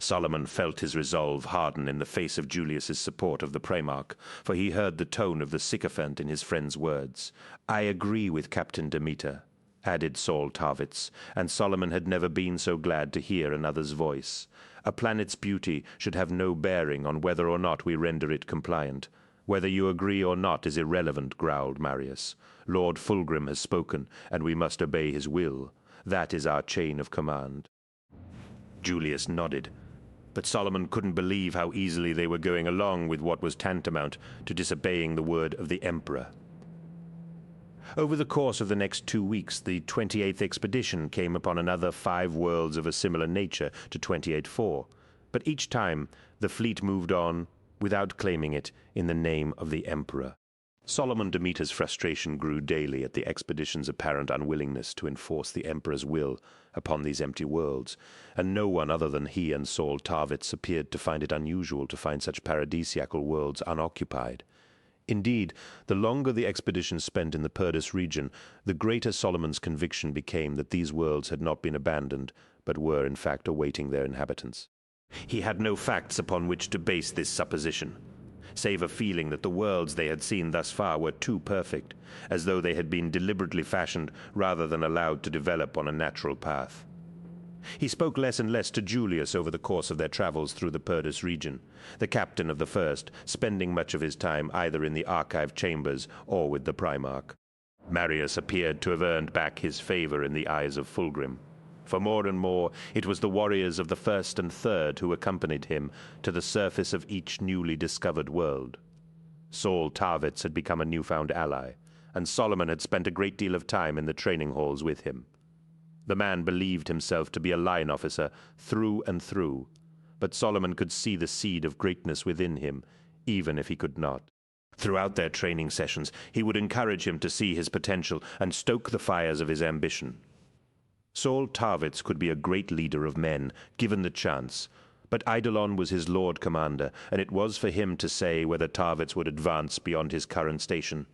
Solomon felt his resolve harden in the face of Julius's support of the Primarch, for he heard the tone of the sycophant in his friend's words. "I agree with Captain Demeter," added Saul Tarvitz, and Solomon had never been so glad to hear another's voice. "A planet's beauty should have no bearing on whether or not we render it compliant. Whether you agree or not is irrelevant," growled Marius. "Lord Fulgrim has spoken, and we must obey his will. That is our chain of command." Julius nodded, but Solomon couldn't believe how easily they were going along with what was tantamount to disobeying the word of the Emperor. Over the course of the next 2 weeks, the 28th expedition came upon another 5 worlds of a similar nature to 28-4, but each time the fleet moved on without claiming it in the name of the Emperor. Solomon Demeter's frustration grew daily at the expedition's apparent unwillingness to enforce the Emperor's will upon these empty worlds, and no one other than he and Saul Tarvitz appeared to find it unusual to find such paradisiacal worlds unoccupied. Indeed, the longer the expedition spent in the Purdus region, the greater Solomon's conviction became that these worlds had not been abandoned, but were in fact awaiting their inhabitants. He had no facts upon which to base this supposition, save a feeling that the worlds they had seen thus far were too perfect, as though they had been deliberately fashioned rather than allowed to develop on a natural path. He spoke less and less to Julius over the course of their travels through the Purdus region, the captain of the first spending much of his time either in the archive chambers or with the Primarch. Marius appeared to have earned back his favor in the eyes of Fulgrim. For more and more, it was the warriors of the first and third who accompanied him to the surface of each newly discovered world. Saul Tarvitz had become a newfound ally, and Solomon had spent a great deal of time in the training halls with him. The man believed himself to be a line officer through and through, but Solomon could see the seed of greatness within him, even if he could not. Throughout their training sessions, he would encourage him to see his potential and stoke the fires of his ambition. Saul Tarvitz could be a great leader of men, given the chance, but Eidolon was his lord commander, and it was for him to say whether Tarvitz would advance beyond his current station.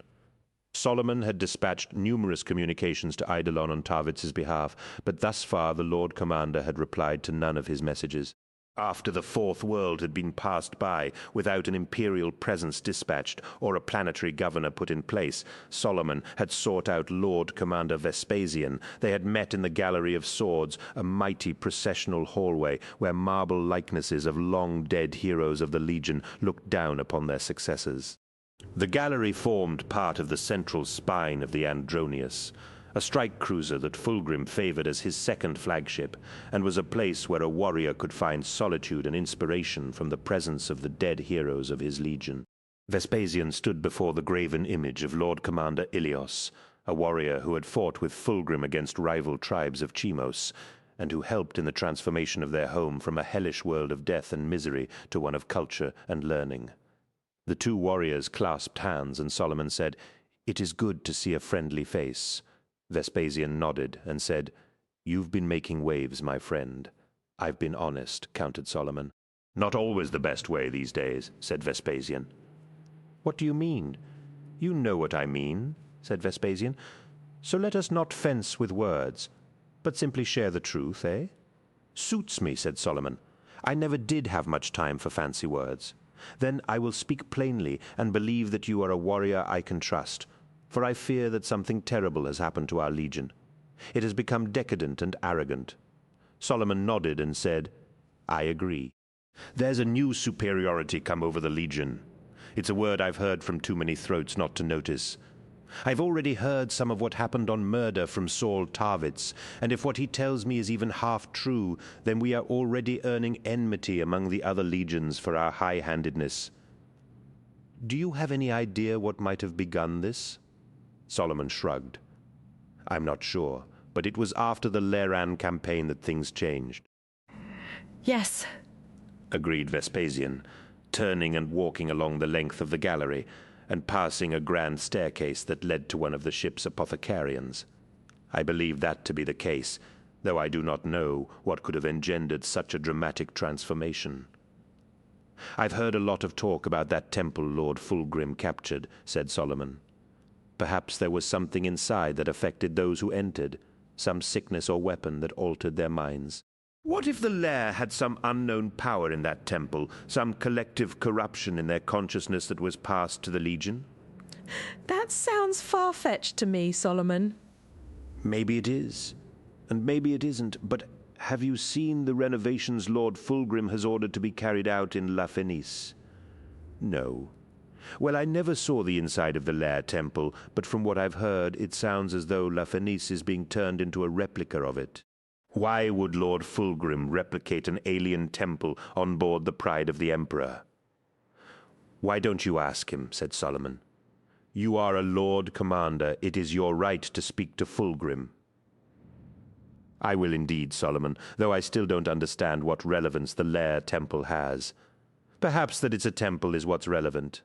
Solomon had dispatched numerous communications to Eidolon on Tarvitz's behalf, but thus far the lord commander had replied to none of his messages. After the 4th world had been passed by without an imperial presence dispatched or a planetary governor put in place, Solomon had sought out Lord Commander Vespasian. They had met in the Gallery of Swords, a mighty processional hallway where marble likenesses of long-dead heroes of the Legion looked down upon their successors. The gallery formed part of the central spine of the Andronius, a strike cruiser that Fulgrim favored as his second flagship, and was a place where a warrior could find solitude and inspiration from the presence of the dead heroes of his legion. Vespasian stood before the graven image of Lord Commander Ilios, a warrior who had fought with Fulgrim against rival tribes of Chimos, and who helped in the transformation of their home from a hellish world of death and misery to one of culture and learning. The 2 warriors clasped hands, and Solomon said, "It is good to see a friendly face." Vespasian nodded and said, "You've been making waves, my friend." "I've been honest," countered Solomon. "Not always the best way these days," said Vespasian. "What do you mean?" "You know what I mean," said Vespasian. "So let us not fence with words, but simply share the truth, eh?" "Suits me," said Solomon. "I never did have much time for fancy words. Then I will speak plainly and believe that you are a warrior I can trust, for I fear that something terrible has happened to our legion. It has become decadent and arrogant." Solomon nodded and said, "I agree. There's a new superiority come over the legion. It's a word I've heard from too many throats not to notice. I've already heard some of what happened on Murder from Saul Tarvitz, and if what he tells me is even half true, then we are already earning enmity among the other legions for our high-handedness. Do you have any idea what might have begun this?" Solomon shrugged. "I'm not sure, but it was after the Leran campaign that things changed." "Yes," agreed Vespasian, turning and walking along the length of the gallery, and passing a grand staircase that led to one of the ship's apothecarians. "I believe that to be the case, though I do not know what could have engendered such a dramatic transformation." "I've heard a lot of talk about that temple Lord Fulgrim captured," said Solomon. "Perhaps there was something inside that affected those who entered, some sickness or weapon that altered their minds." What if the lair had some unknown power in that temple, some collective corruption in their consciousness that was passed to the Legion? That sounds far-fetched to me, Solomon. Maybe it is, and maybe it isn't, but have you seen the renovations Lord Fulgrim has ordered to be carried out in La Fenice? No. Well, I never saw the inside of the Lair Temple, but from what I've heard, it sounds as though La Fenice is being turned into a replica of it. Why would Lord Fulgrim replicate an alien temple on board the Pride of the Emperor? Why don't you ask him, said Solomon. You are a Lord Commander. It is your right to speak to Fulgrim. I will indeed, Solomon, though I still don't understand what relevance the Lair Temple has. Perhaps that it's a temple is what's relevant.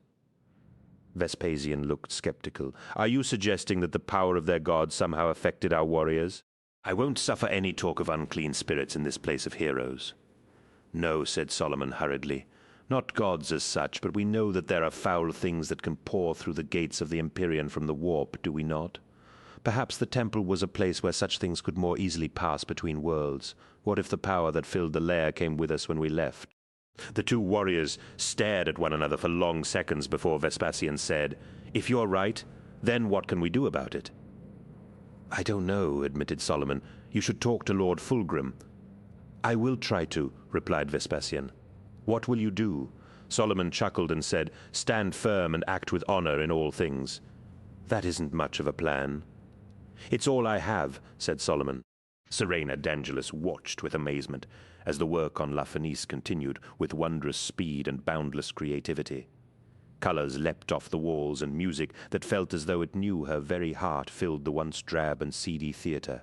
Vespasian looked skeptical. Are you suggesting that the power of their gods somehow affected our warriors? I won't suffer any talk of unclean spirits in this place of heroes. No, said Solomon hurriedly. Not gods as such, but we know that there are foul things that can pour through the gates of the Empyrean from the warp, do we not? Perhaps the temple was a place where such things could more easily pass between worlds. What if the power that filled the lair came with us when we left? The two warriors stared at one another for long seconds before Vespasian said, If you're right, then what can we do about it? I don't know, admitted Solomon. You should talk to Lord Fulgrim. I will try to, replied Vespasian. What will you do? Solomon chuckled and said, Stand firm and act with honor in all things. That isn't much of a plan. It's all I have, said Solomon. Serena D'Angelis watched with amazement as the work on La Fenice continued with wondrous speed and boundless creativity. Colors leapt off the walls, and music that felt as though it knew her very heart filled the once drab and seedy theater.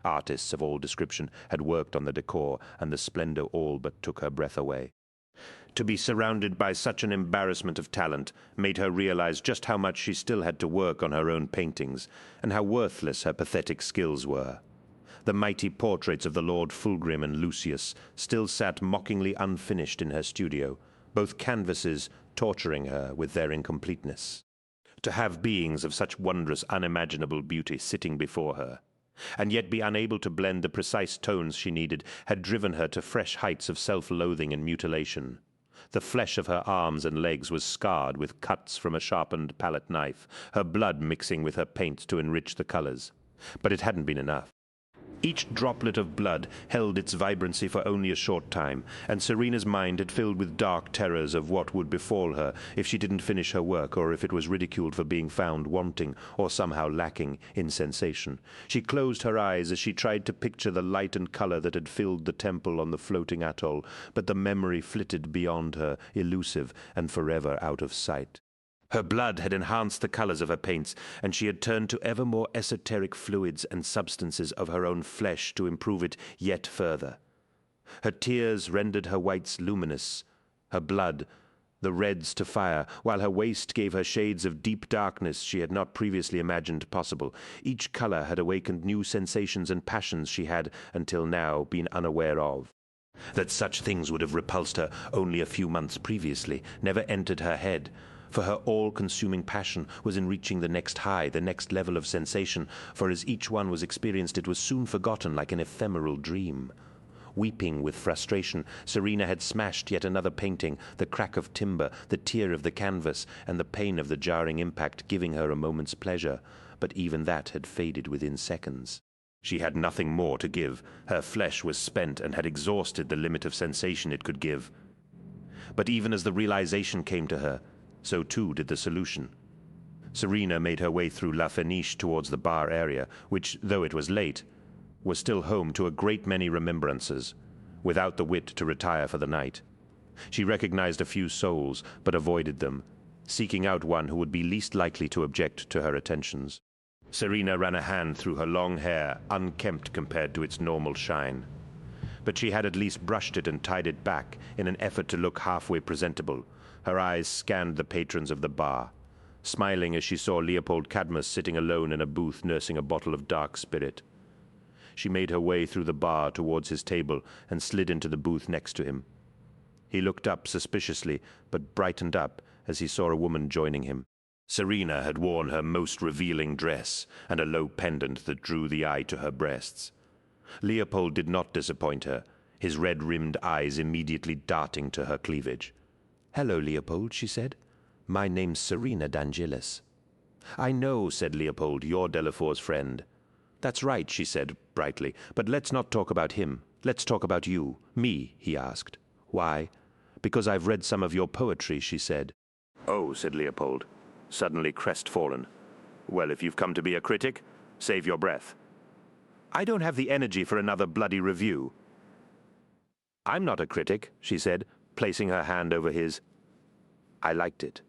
Artists of all description had worked on the decor, and the splendor all but took her breath away. To be surrounded by such an embarrassment of talent made her realize just how much she still had to work on her own paintings, and how worthless her pathetic skills were. The mighty portraits of the Lord Fulgrim and Lucius still sat mockingly unfinished in her studio, both canvases torturing her with their incompleteness. To have beings of such wondrous, unimaginable beauty sitting before her, and yet be unable to blend the precise tones she needed, had driven her to fresh heights of self-loathing and mutilation. The flesh of her arms and legs was scarred with cuts from a sharpened palette knife, her blood mixing with her paints to enrich the colors. But it hadn't been enough. Each droplet of blood held its vibrancy for only a short time, and Serena's mind had filled with dark terrors of what would befall her if she didn't finish her work, or if it was ridiculed for being found wanting or somehow lacking in sensation. She closed her eyes as she tried to picture the light and color that had filled the temple on the floating atoll, but the memory flitted beyond her, elusive and forever out of sight. Her blood had enhanced the colors of her paints, and she had turned to ever more esoteric fluids and substances of her own flesh to improve it yet further. Her tears rendered her whites luminous, her blood the reds to fire, while her waist gave her shades of deep darkness she had not previously imagined possible. Each color had awakened new sensations and passions she had, until now, been unaware of. That such things would have repulsed her only a few months previously never entered her head, for her all-consuming passion was in reaching the next high, the next level of sensation, for as each one was experienced it was soon forgotten like an ephemeral dream. Weeping with frustration, Serena had smashed yet another painting, the crack of timber, the tear of the canvas, and the pain of the jarring impact giving her a moment's pleasure, but even that had faded within seconds. She had nothing more to give. Her flesh was spent and had exhausted the limit of sensation it could give. But even as the realization came to her, so too did the solution. Serena made her way through La Fenice towards the bar area, which, though it was late, was still home to a great many remembrances, without the wit to retire for the night. She recognized a few souls, but avoided them, seeking out one who would be least likely to object to her attentions. Serena ran a hand through her long hair, unkempt compared to its normal shine. But she had at least brushed it and tied it back in an effort to look halfway presentable. Her eyes scanned the patrons of the bar, smiling as she saw Leopold Cadmus sitting alone in a booth nursing a bottle of dark spirit. She made her way through the bar towards his table and slid into the booth next to him. He looked up suspiciously, but brightened up as he saw a woman joining him. Serena had worn her most revealing dress and a low pendant that drew the eye to her breasts. Leopold did not disappoint her. his red-rimmed eyes immediately darting to her cleavage. "Hello, Leopold," she said. "My name's Serena d'Angelis." "I know," said Leopold, "you're Delafour's friend." "That's right," she said brightly, "but let's not talk about him. Let's talk about you." "Me?" he asked. "Why?" "Because I've read some of your poetry," she said. "Oh," said Leopold, suddenly crestfallen. "Well, if you've come to be a critic, save your breath." "I don't have the energy for another bloody review." "I'm not a critic," she said, placing her hand over his. "I liked it."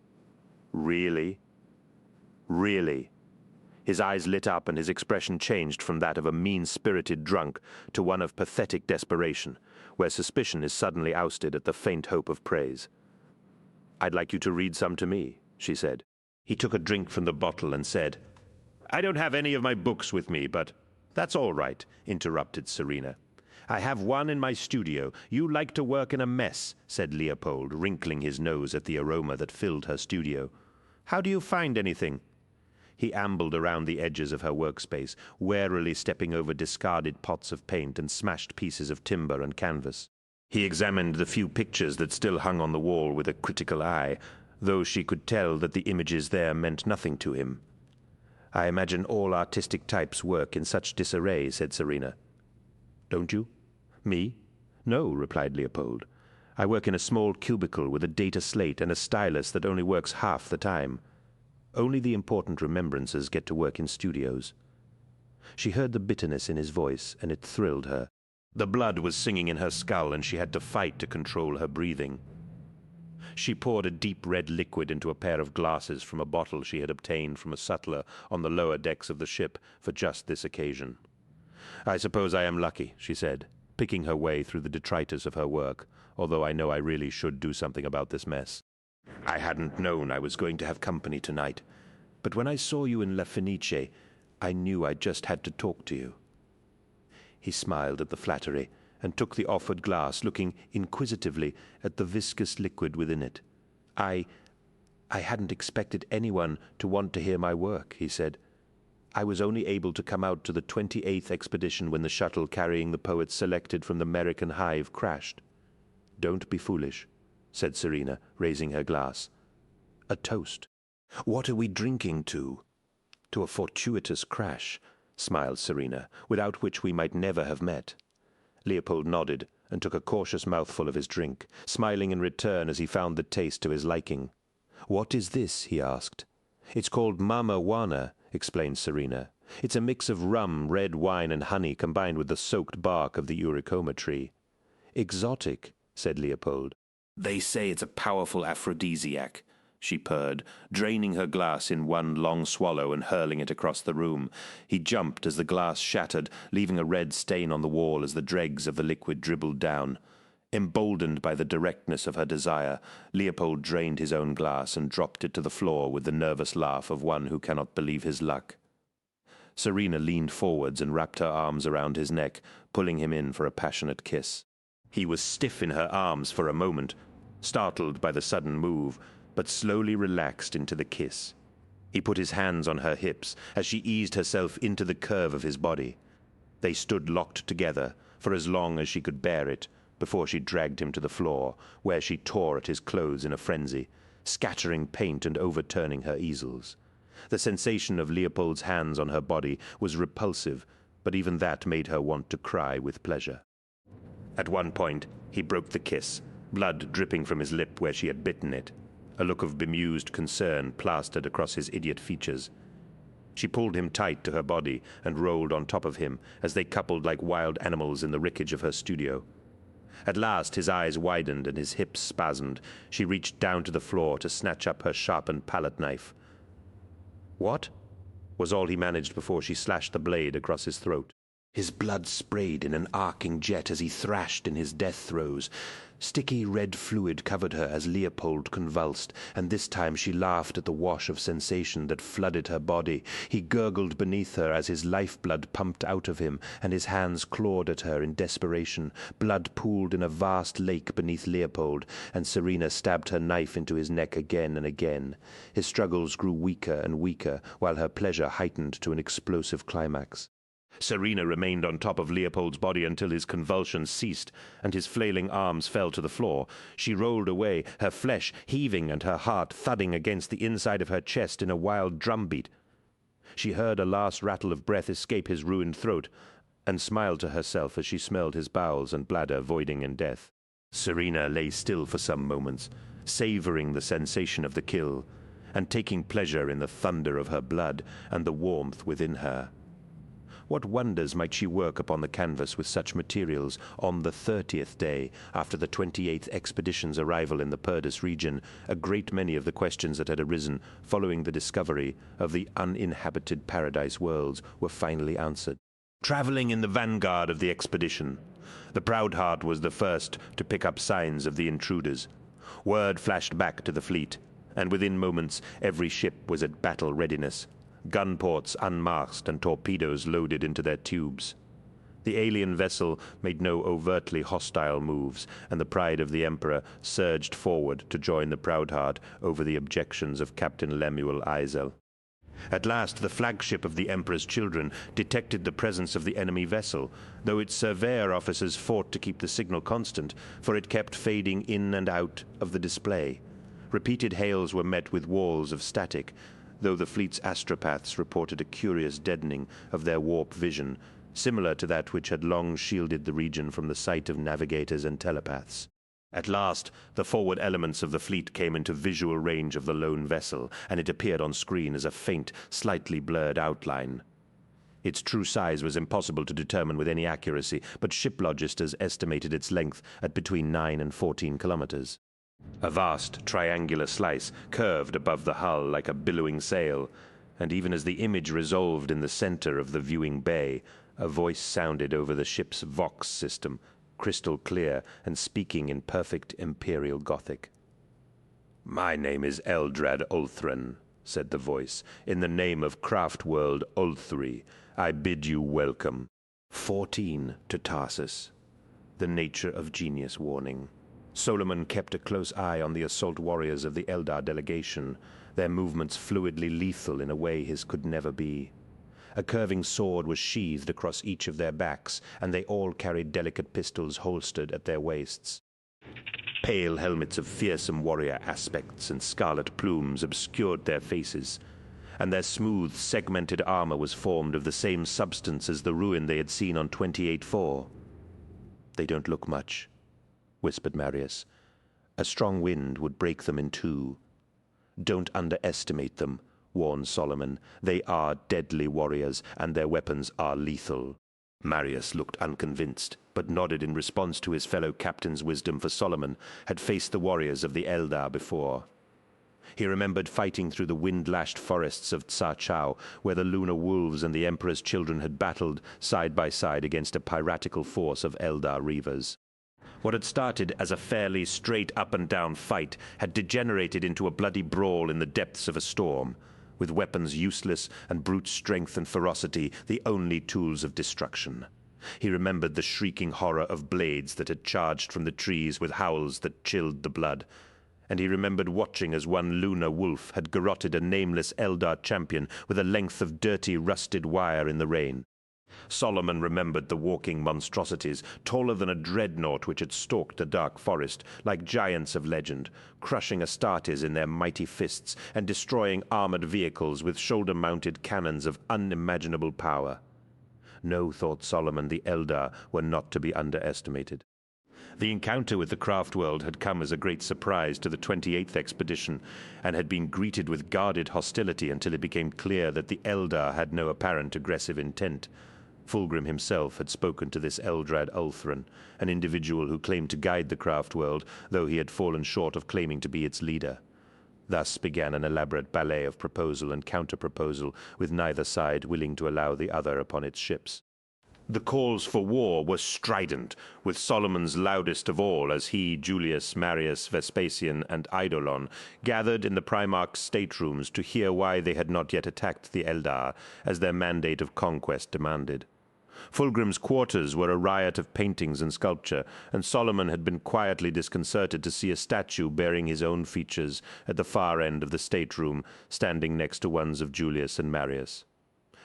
"Really?" "Really." His eyes lit up and his expression changed from that of a mean-spirited drunk to one of pathetic desperation, where suspicion is suddenly ousted at the faint hope of praise. "I'd like you to read some to me," she said. He took a drink from the bottle and said, "I don't have any of my books with me, but—" "That's all right," interrupted Serena. "I have one in my studio. You like to work in a mess," said Leopold, wrinkling his nose at the aroma that filled her studio. "How do you find anything?" He ambled around the edges of her workspace, warily stepping over discarded pots of paint and smashed pieces of timber and canvas. He examined the few pictures that still hung on the wall with a critical eye, though she could tell that the images there meant nothing to him. "I imagine all artistic types work in such disarray," said Serena. "Don't you?" "Me? No," replied Leopold. "I work in a small cubicle with a data slate and a stylus that only works half the time. Only the important remembrances get to work in studios." She heard the bitterness in his voice, and it thrilled her. The blood was singing in her skull, and she had to fight to control her breathing. She poured a deep red liquid into a pair of glasses from a bottle she had obtained from a sutler on the lower decks of the ship for just this occasion. "I suppose I am lucky," she said, picking her way through the detritus of her work, although I know I really should do something about this mess. "I hadn't known I was going to have company tonight, but when I saw you in La Fenice, I knew I just had to talk to you." He smiled at the flattery and took the offered glass, looking inquisitively at the viscous liquid within it. I hadn't expected anyone to want to hear my work," he said. "I was only able to come out to the 28th expedition when the shuttle carrying the poets selected from the American hive crashed." "Don't be foolish," said Serena, raising her glass. "A toast." "What are we drinking to?" "To a fortuitous crash," smiled Serena, "without which we might never have met." Leopold nodded and took a cautious mouthful of his drink, smiling in return as he found the taste to his liking. "What is this?" he asked. "It's called Mama Juana," explained Serena. "It's a mix of rum, red wine, and honey combined with the soaked bark of the Eurycoma tree." "Exotic," said Leopold. "They say it's a powerful aphrodisiac," she purred, draining her glass in one long swallow and hurling it across the room. He jumped as the glass shattered, leaving a red stain on the wall as the dregs of the liquid dribbled down. Emboldened by the directness of her desire, Leopold drained his own glass and dropped it to the floor with the nervous laugh of one who cannot believe his luck. Serena leaned forwards and wrapped her arms around his neck, pulling him in for a passionate kiss. He was stiff in her arms for a moment, startled by the sudden move, but slowly relaxed into the kiss. He put his hands on her hips as she eased herself into the curve of his body. They stood locked together for as long as she could bear it, before she dragged him to the floor, where she tore at his clothes in a frenzy, scattering paint and overturning her easels. The sensation of Leopold's hands on her body was repulsive, but even that made her want to cry with pleasure. At one point, he broke the kiss, blood dripping from his lip where she had bitten it. A look of bemused concern plastered across his idiot features. She pulled him tight to her body and rolled on top of him as they coupled like wild animals in the wreckage of her studio. At last his eyes widened and his hips spasmed. She reached down to the floor to snatch up her sharpened palette knife. "What?" was all he managed before she slashed the blade across his throat. His blood sprayed in an arcing jet as he thrashed in his death throes. Sticky red fluid covered her as Leopold convulsed, and this time she laughed at the wash of sensation that flooded her body. He gurgled beneath her as his lifeblood pumped out of him, and his hands clawed at her in desperation. Blood pooled in a vast lake beneath Leopold, and Serena stabbed her knife into his neck again and again. His struggles grew weaker and weaker, while her pleasure heightened to an explosive climax. Serena remained on top of Leopold's body until his convulsions ceased and his flailing arms fell to the floor. She rolled away, her flesh heaving and her heart thudding against the inside of her chest in a wild drumbeat. She heard a last rattle of breath escape his ruined throat and smiled to herself as she smelled his bowels and bladder voiding in death. Serena lay still for some moments, savoring the sensation of the kill and taking pleasure in the thunder of her blood and the warmth within her. What wonders might she work upon the canvas with such materials on the 30th day after the 28th expedition's arrival in the Purdus region? A great many of the questions that had arisen following the discovery of the uninhabited paradise worlds were finally answered. Traveling in the vanguard of the expedition, the Proudheart was the first to pick up signs of the intruders. Word flashed back to the fleet, and within moments every ship was at battle readiness, gunports unmasked and torpedoes loaded into their tubes. The alien vessel made no overtly hostile moves, and the Pride of the Emperor surged forward to join the Proudheart over the objections of Captain Lemuel Eisel. At last, the flagship of the Emperor's children detected the presence of the enemy vessel, though its surveyor officers fought to keep the signal constant, for it kept fading in and out of the display. Repeated hails were met with walls of static, though the fleet's astropaths reported a curious deadening of their warp vision, similar to that which had long shielded the region from the sight of navigators and telepaths. At last, the forward elements of the fleet came into visual range of the lone vessel, and it appeared on screen as a faint, slightly blurred outline. Its true size was impossible to determine with any accuracy, but shiplogisters estimated its length at between 9 and 14 kilometers. A vast triangular slice curved above the hull like a billowing sail, and even as the image resolved in the center of the viewing bay, a voice sounded over the ship's Vox system, crystal clear and speaking in perfect Imperial Gothic. "My name is Eldrad Ulthran," said the voice. "In the name of craft world Ulthri, I bid you welcome. 14 to Tarsus." The nature of genius warning. Solomon kept a close eye on the assault warriors of the Eldar delegation, their movements fluidly lethal in a way his could never be. A curving sword was sheathed across each of their backs, and they all carried delicate pistols holstered at their waists. Pale helmets of fearsome warrior aspects and scarlet plumes obscured their faces, and their smooth, segmented armor was formed of the same substance as the ruin they had seen on 28-4. "They don't look much," whispered Marius. "A strong wind would break them in two." "Don't underestimate them," warned Solomon. "They are deadly warriors, and their weapons are lethal." Marius looked unconvinced, but nodded in response to his fellow captain's wisdom, for Solomon had faced the warriors of the Eldar before. He remembered fighting through the wind-lashed forests of Tsar Chau, where the lunar wolves and the Emperor's children had battled side by side against a piratical force of Eldar reavers. What had started as a fairly straight up-and-down fight had degenerated into a bloody brawl in the depths of a storm, with weapons useless and brute strength and ferocity the only tools of destruction. He remembered the shrieking horror of blades that had charged from the trees with howls that chilled the blood, and he remembered watching as one lunar wolf had garroted a nameless Eldar champion with a length of dirty, rusted wire in the rain. Solomon remembered the walking monstrosities, taller than a dreadnought which had stalked the dark forest, like giants of legend, crushing Astartes in their mighty fists and destroying armored vehicles with shoulder-mounted cannons of unimaginable power. No, thought Solomon, the Eldar were not to be underestimated. The encounter with the craft world had come as a great surprise to the 28th expedition, and had been greeted with guarded hostility until it became clear that the Eldar had no apparent aggressive intent. Fulgrim himself had spoken to this Eldrad Ulthran, an individual who claimed to guide the craft world, though he had fallen short of claiming to be its leader. Thus began an elaborate ballet of proposal and counter-proposal, with neither side willing to allow the other upon its ships. The calls for war were strident, with Solomon's loudest of all as he, Julius, Marius, Vespasian, and Eidolon gathered in the Primarch's staterooms to hear why they had not yet attacked the Eldar, as their mandate of conquest demanded. Fulgrim's quarters were a riot of paintings and sculpture, and Solomon had been quietly disconcerted to see a statue bearing his own features at the far end of the stateroom, standing next to ones of Julius and Marius.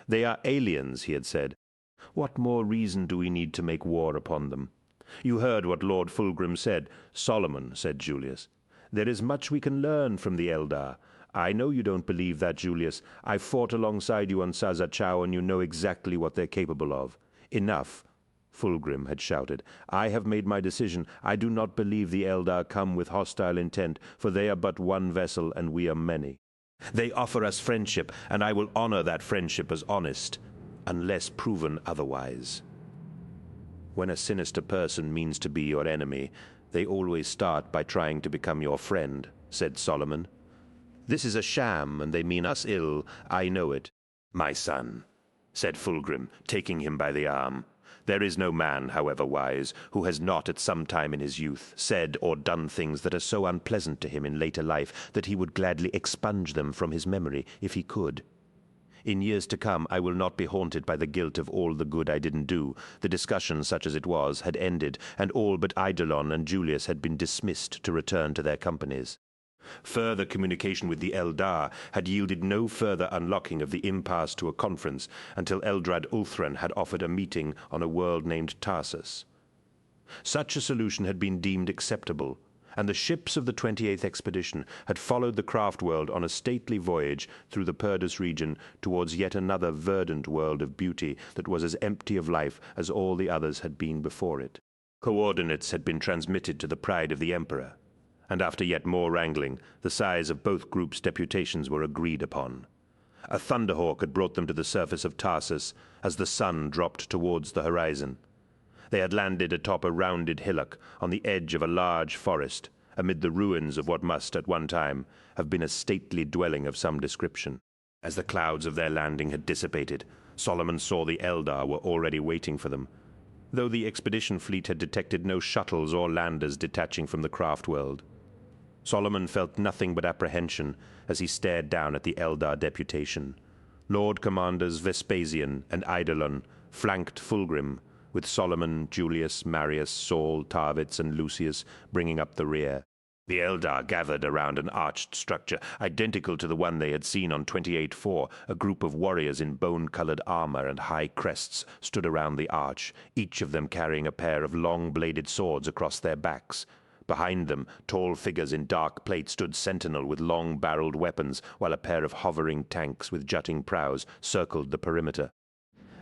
"They are aliens," he had said. What more reason do we need to make war upon them? You heard what Lord Fulgrim said. Solomon, said Julius. There is much we can learn from the Eldar. I know you don't believe that, Julius. I fought alongside you on Sazachau, and you know exactly what they're capable of. Enough, Fulgrim had shouted. I have made my decision. I do not believe the Eldar come with hostile intent, for they are but one vessel, and we are many. They offer us friendship, and I will honor that friendship as honest, unless proven otherwise. When a sinister person means to be your enemy, they always start by trying to become your friend, said Solomon. This is a sham, and they mean us ill. I know it. My son, said Fulgrim, taking him by the arm. There is no man, however wise, who has not at some time in his youth said or done things that are so unpleasant to him in later life that he would gladly expunge them from his memory if he could. In years to come, I will not be haunted by the guilt of all the good I didn't do. The discussion, such as it was, had ended, and all but Eidolon and Julius had been dismissed to return to their companies. Further communication with the Eldar had yielded no further unlocking of the impasse to a conference until Eldrad Ulthran had offered a meeting on a world named Tarsus. Such a solution had been deemed acceptable, and the ships of the 28th Expedition had followed the craft world on a stately voyage through the Purdus region towards yet another verdant world of beauty that was as empty of life as all the others had been before it. Coordinates had been transmitted to the Pride of the Emperor, and after yet more wrangling, the size of both groups' deputations were agreed upon. A thunderhawk had brought them to the surface of Tarsus as the sun dropped towards the horizon. They had landed atop a rounded hillock on the edge of a large forest, amid the ruins of what must, at one time, have been a stately dwelling of some description. As the clouds of their landing had dissipated, Solomon saw the Eldar were already waiting for them, though the expedition fleet had detected no shuttles or landers detaching from the craft world. Solomon felt nothing but apprehension as he stared down at the Eldar deputation. Lord Commanders Vespasian and Eidolon flanked Fulgrim, with Solomon, Julius, Marius, Saul, Tarvitz, and Lucius bringing up the rear. The Eldar gathered around an arched structure identical to the one they had seen on 28-4. A group of warriors in bone-colored armor and high crests stood around the arch, each of them carrying a pair of long-bladed swords across their backs. Behind them, tall figures in dark plate stood sentinel with long-barreled weapons, while a pair of hovering tanks with jutting prows circled the perimeter.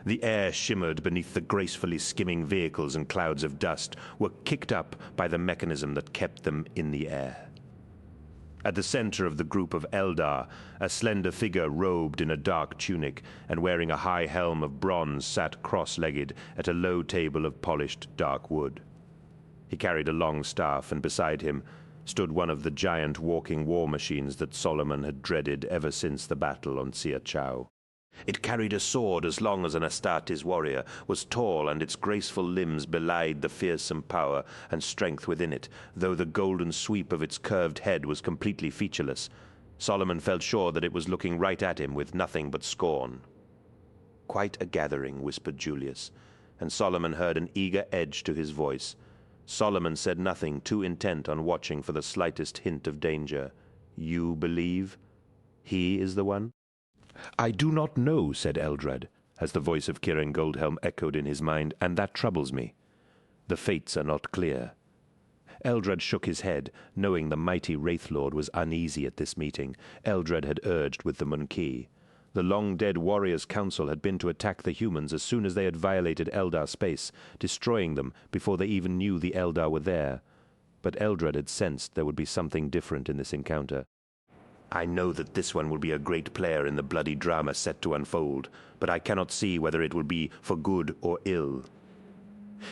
The air shimmered beneath the gracefully skimming vehicles, and clouds of dust were kicked up by the mechanism that kept them in the air. At the center of the group of Eldar, a slender figure robed in a dark tunic and wearing a high helm of bronze sat cross-legged at a low table of polished dark wood. He carried a long staff, and beside him stood one of the giant walking war machines that Solomon had dreaded ever since the battle on Siachau. It carried a sword as long as an Astartes warrior, was tall, and its graceful limbs belied the fearsome power and strength within it, though the golden sweep of its curved head was completely featureless. Solomon felt sure that it was looking right at him with nothing but scorn. Quite a gathering, whispered Julius, and Solomon heard an eager edge to his voice. Solomon said nothing, too intent on watching for the slightest hint of danger. You believe he is the one? I do not know, said Eldrad, as the voice of Kirin Goldhelm echoed in his mind, and that troubles me. The fates are not clear. Eldrad shook his head, knowing the mighty Wraithlord was uneasy at this meeting. Eldrad had urged with the Monkey. The long-dead Warriors' Council had been to attack the humans as soon as they had violated Eldar space, destroying them before they even knew the Eldar were there. But Eldrad had sensed there would be something different in this encounter. I know that this one will be a great player in the bloody drama set to unfold, but I cannot see whether it will be for good or ill.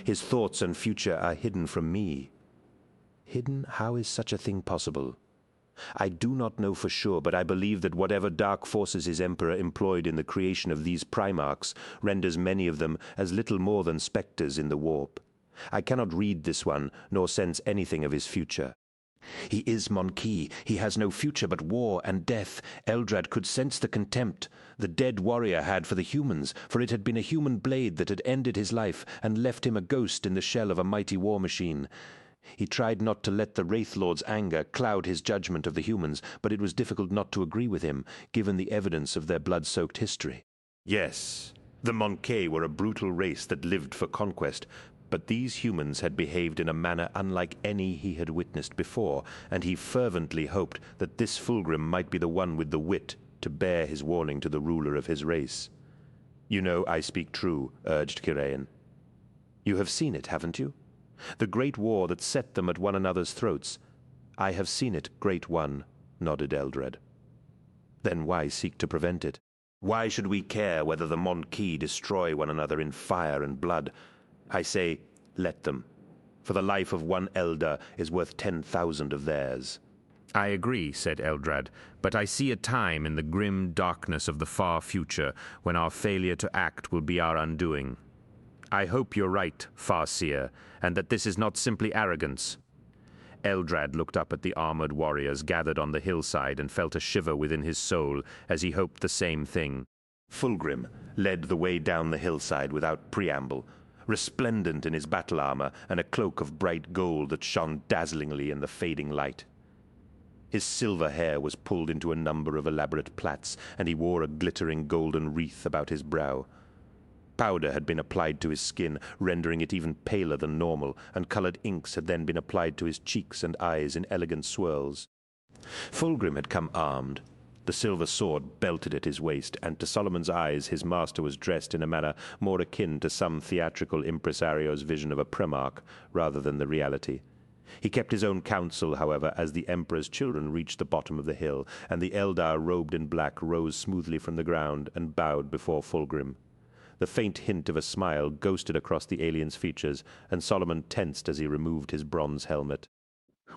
His thoughts and future are hidden from me. Hidden? How is such a thing possible? I do not know for sure, but I believe that whatever dark forces his emperor employed in the creation of these Primarchs renders many of them as little more than specters in the warp. I cannot read this one, nor sense anything of his future. He is Monkey. He has no future but war and death. Eldrad could sense the contempt the dead warrior had for the humans, for it had been a human blade that had ended his life and left him a ghost in the shell of a mighty war machine. He tried not to let the Wraithlord's anger cloud his judgment of the humans, but it was difficult not to agree with him, given the evidence of their blood-soaked history. Yes, The Monkey were a brutal race that lived for conquest, but these humans had behaved in a manner unlike any he had witnessed before, and he fervently hoped that this Fulgrim might be the one with the wit to bear his warning to the ruler of his race. "You know I speak true," urged Kiraen. "You have seen it, haven't you? The great war that set them at one another's throats. "I have seen it, Great One," nodded Eldred. "Then why seek to prevent it? Why should we care whether the Monkey destroy one another in fire and blood? I say, let them. For the life of one Elder is worth 10,000 of theirs." "I agree," said Eldred, "but I see a time in the grim darkness of the far future when our failure to act will be our undoing. I hope you're right, Farseer, and that this is not simply arrogance." Eldred looked up at the armored warriors gathered on the hillside and felt a shiver within his soul as he hoped the same thing. Fulgrim led the way down the hillside without preamble, resplendent in his battle armor and a cloak of bright gold that shone dazzlingly in the fading light. His silver hair was pulled into a number of elaborate plaits, and he wore a glittering golden wreath about his brow. Powder had been applied to his skin, rendering it even paler than normal, and colored inks had then been applied to his cheeks and eyes in elegant swirls. Fulgrim had come armed. The silver sword belted at his waist, and to Solomon's eyes his master was dressed in a manner more akin to some theatrical impresario's vision of a Primarch, rather than the reality. He kept his own counsel, however, as the Emperor's children reached the bottom of the hill, and the Eldar robed in black rose smoothly from the ground and bowed before Fulgrim. The faint hint of a smile ghosted across the alien's features, and Solomon tensed as he removed his bronze helmet.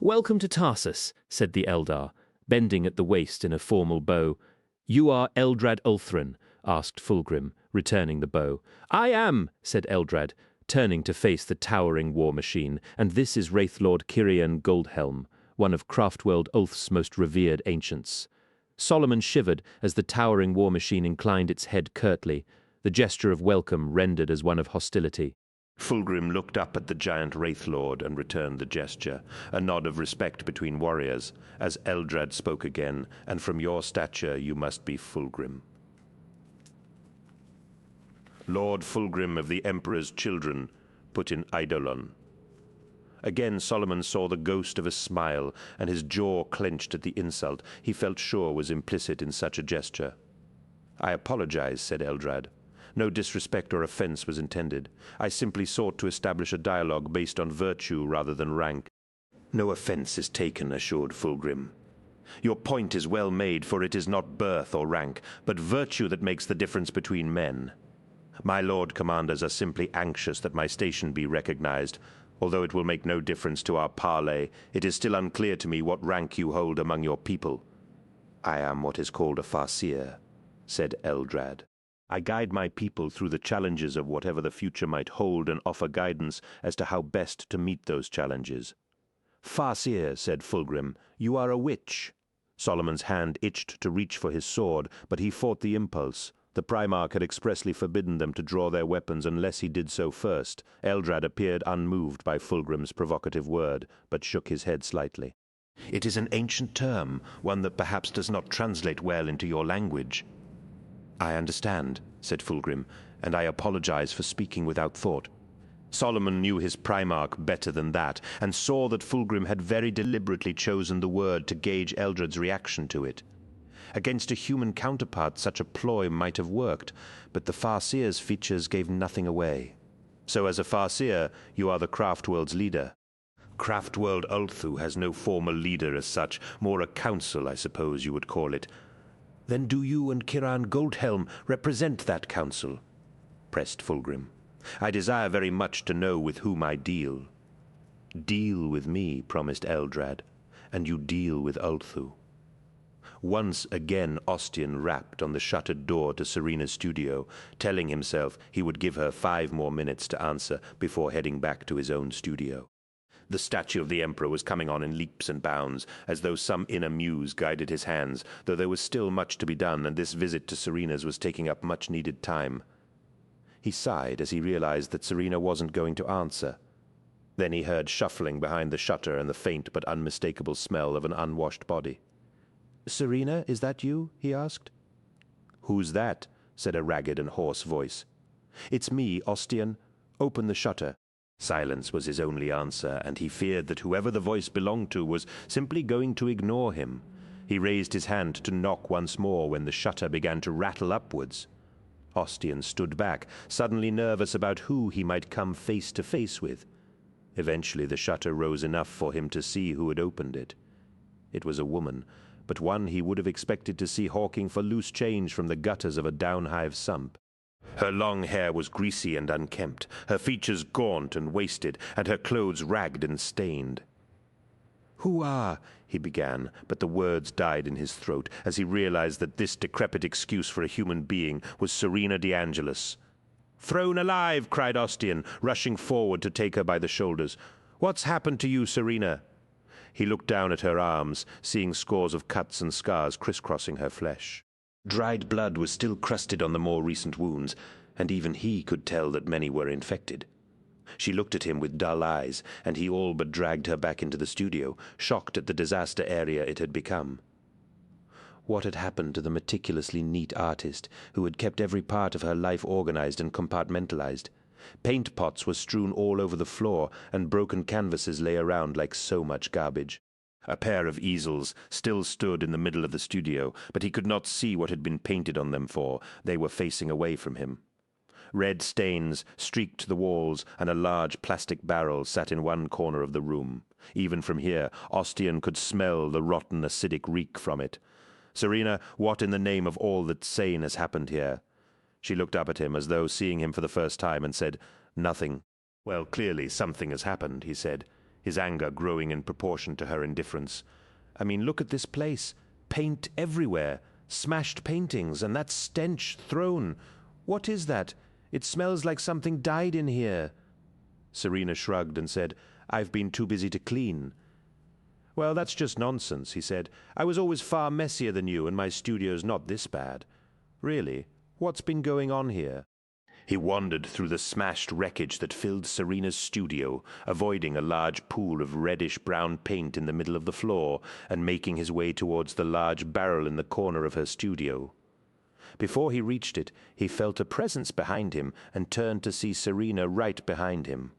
"Welcome to Tarsus," said the Eldar, bending at the waist in a formal bow. "You are Eldrad Ulthrin?" asked Fulgrim, returning the bow. "I am," said Eldrad, turning to face the towering war machine, "and this is Wraithlord Kiraen Goldhelm, one of Craftworld Ulth's most revered ancients." Solomon shivered as the towering war machine inclined its head curtly, the gesture of welcome rendered as one of hostility. Fulgrim looked up at the giant Wraithlord and returned the gesture, a nod of respect between warriors, as Eldrad spoke again, "And from your stature you must be Fulgrim." "Lord Fulgrim of the Emperor's children," put in Eidolon. Again Solomon saw the ghost of a smile, and his jaw clenched at the insult he felt sure was implicit in such a gesture. "I apologize," said Eldrad. "No disrespect or offense was intended. I simply sought to establish a dialogue based on virtue rather than rank." "No offense is taken," assured Fulgrim. "Your point is well made, for it is not birth or rank, but virtue that makes the difference between men. My Lord Commanders are simply anxious that my station be recognized. Although it will make no difference to our parley, it is still unclear to me what rank you hold among your people." "I am what is called a Farseer," said Eldrad. "I guide my people through the challenges of whatever the future might hold and offer guidance as to how best to meet those challenges." "Farseer," said Fulgrim, "you are a witch." Solomon's hand itched to reach for his sword, but he fought the impulse. The Primarch had expressly forbidden them to draw their weapons unless he did so first. Eldrad appeared unmoved by Fulgrim's provocative word, but shook his head slightly. "It is an ancient term, one that perhaps does not translate well into your language." "I understand," said Fulgrim, "and I apologize for speaking without thought." Solomon knew his Primarch better than that, and saw that Fulgrim had very deliberately chosen the word to gauge Eldred's reaction to it. Against a human counterpart such a ploy might have worked, but the Farseer's features gave nothing away. "So as a Farseer, you are the Craftworld's leader." "Craftworld Ulthu has no formal leader as such, more a council, I suppose you would call it." "Then do you and Kiraen Goldhelm represent that council?" pressed Fulgrim. "I desire very much to know with whom I deal." "Deal with me," promised Eldrad, "and you deal with Ulthu." Once again Ostian rapped on the shuttered door to Serena's studio, telling himself he would give her 5 more minutes to answer before heading back to his own studio. The statue of the Emperor was coming on in leaps and bounds, as though some inner muse guided his hands, though there was still much to be done, and this visit to Serena's was taking up much-needed time. He sighed as he realized that Serena wasn't going to answer. Then he heard shuffling behind the shutter and the faint but unmistakable smell of an unwashed body. "Serena, is that you?" he asked. "Who's that?" said a ragged and hoarse voice. "It's me, Ostian. Open the shutter." Silence was his only answer, and he feared that whoever the voice belonged to was simply going to ignore him. He raised his hand to knock once more when the shutter began to rattle upwards. Ostian stood back, suddenly nervous about who he might come face to face with. Eventually the shutter rose enough for him to see who had opened it. It was a woman, but one he would have expected to see hawking for loose change from the gutters of a downhive sump. Her long hair was greasy and unkempt, her features gaunt and wasted, and her clothes ragged and stained. "Who are—" he began, but the words died in his throat as he realized that this decrepit excuse for a human being was Serena de Angelis. "Thrown alive!" cried Ostian, rushing forward to take her by the shoulders. "What's happened to you, Serena?" He looked down at her arms, seeing scores of cuts and scars crisscrossing her flesh. Dried blood was still crusted on the more recent wounds, and even he could tell that many were infected. She looked at him with dull eyes, and he all but dragged her back into the studio, shocked at the disaster area it had become. What had happened to the meticulously neat artist who had kept every part of her life organized and compartmentalized? Paint pots were strewn all over the floor, and broken canvases lay around like so much garbage. A pair of easels still stood in the middle of the studio, but he could not see what had been painted on them, for they were facing away from him. Red stains streaked the walls, and a large plastic barrel sat in one corner of the room. Even from here, Ostian could smell the rotten acidic reek from it. "Serena, what in the name of all that's sane has happened here?" She looked up at him as though seeing him for the first time and said, "Nothing." "Well, clearly something has happened," he said, his anger growing in proportion to her indifference. "I mean, look at this place. Paint everywhere. Smashed paintings, and that stench thrown. What is that? It smells like something died in here." Serena shrugged and said, "I've been too busy to clean." "Well, that's just nonsense," he said. "I was always far messier than you, and my studio's not this bad. Really, what's been going on here?" He wandered through the smashed wreckage that filled Serena's studio, avoiding a large pool of reddish-brown paint in the middle of the floor, and making his way towards the large barrel in the corner of her studio. Before he reached it, he felt a presence behind him and turned to see Serena right behind him.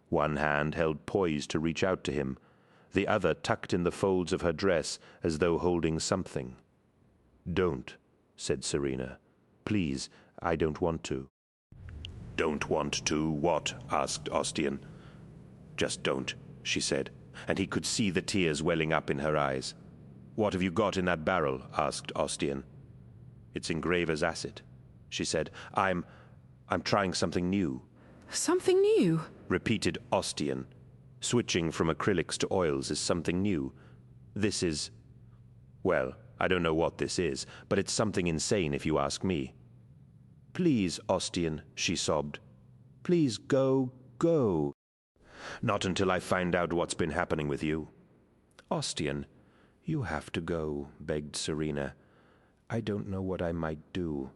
One hand held poised to reach out to him, the other tucked in the folds of her dress as though holding something. "Don't," said Serena. "Please, I don't want to." "Don't want to what?" asked Ostian. "Just don't," she said, and he could see the tears welling up in her eyes. "What have you got in that barrel?" asked Ostian. "It's engraver's acid," she said. I'm trying something new." Something new? Repeated Ostian. "Switching from acrylics to oils is something new. This is... well, I don't know what this is, but it's something insane if you ask me." "Please, Ostian," she sobbed. "Please go, go." "Not until I find out what's been happening with you." "Ostian, you have to go," begged Serena. "I don't know what I might do."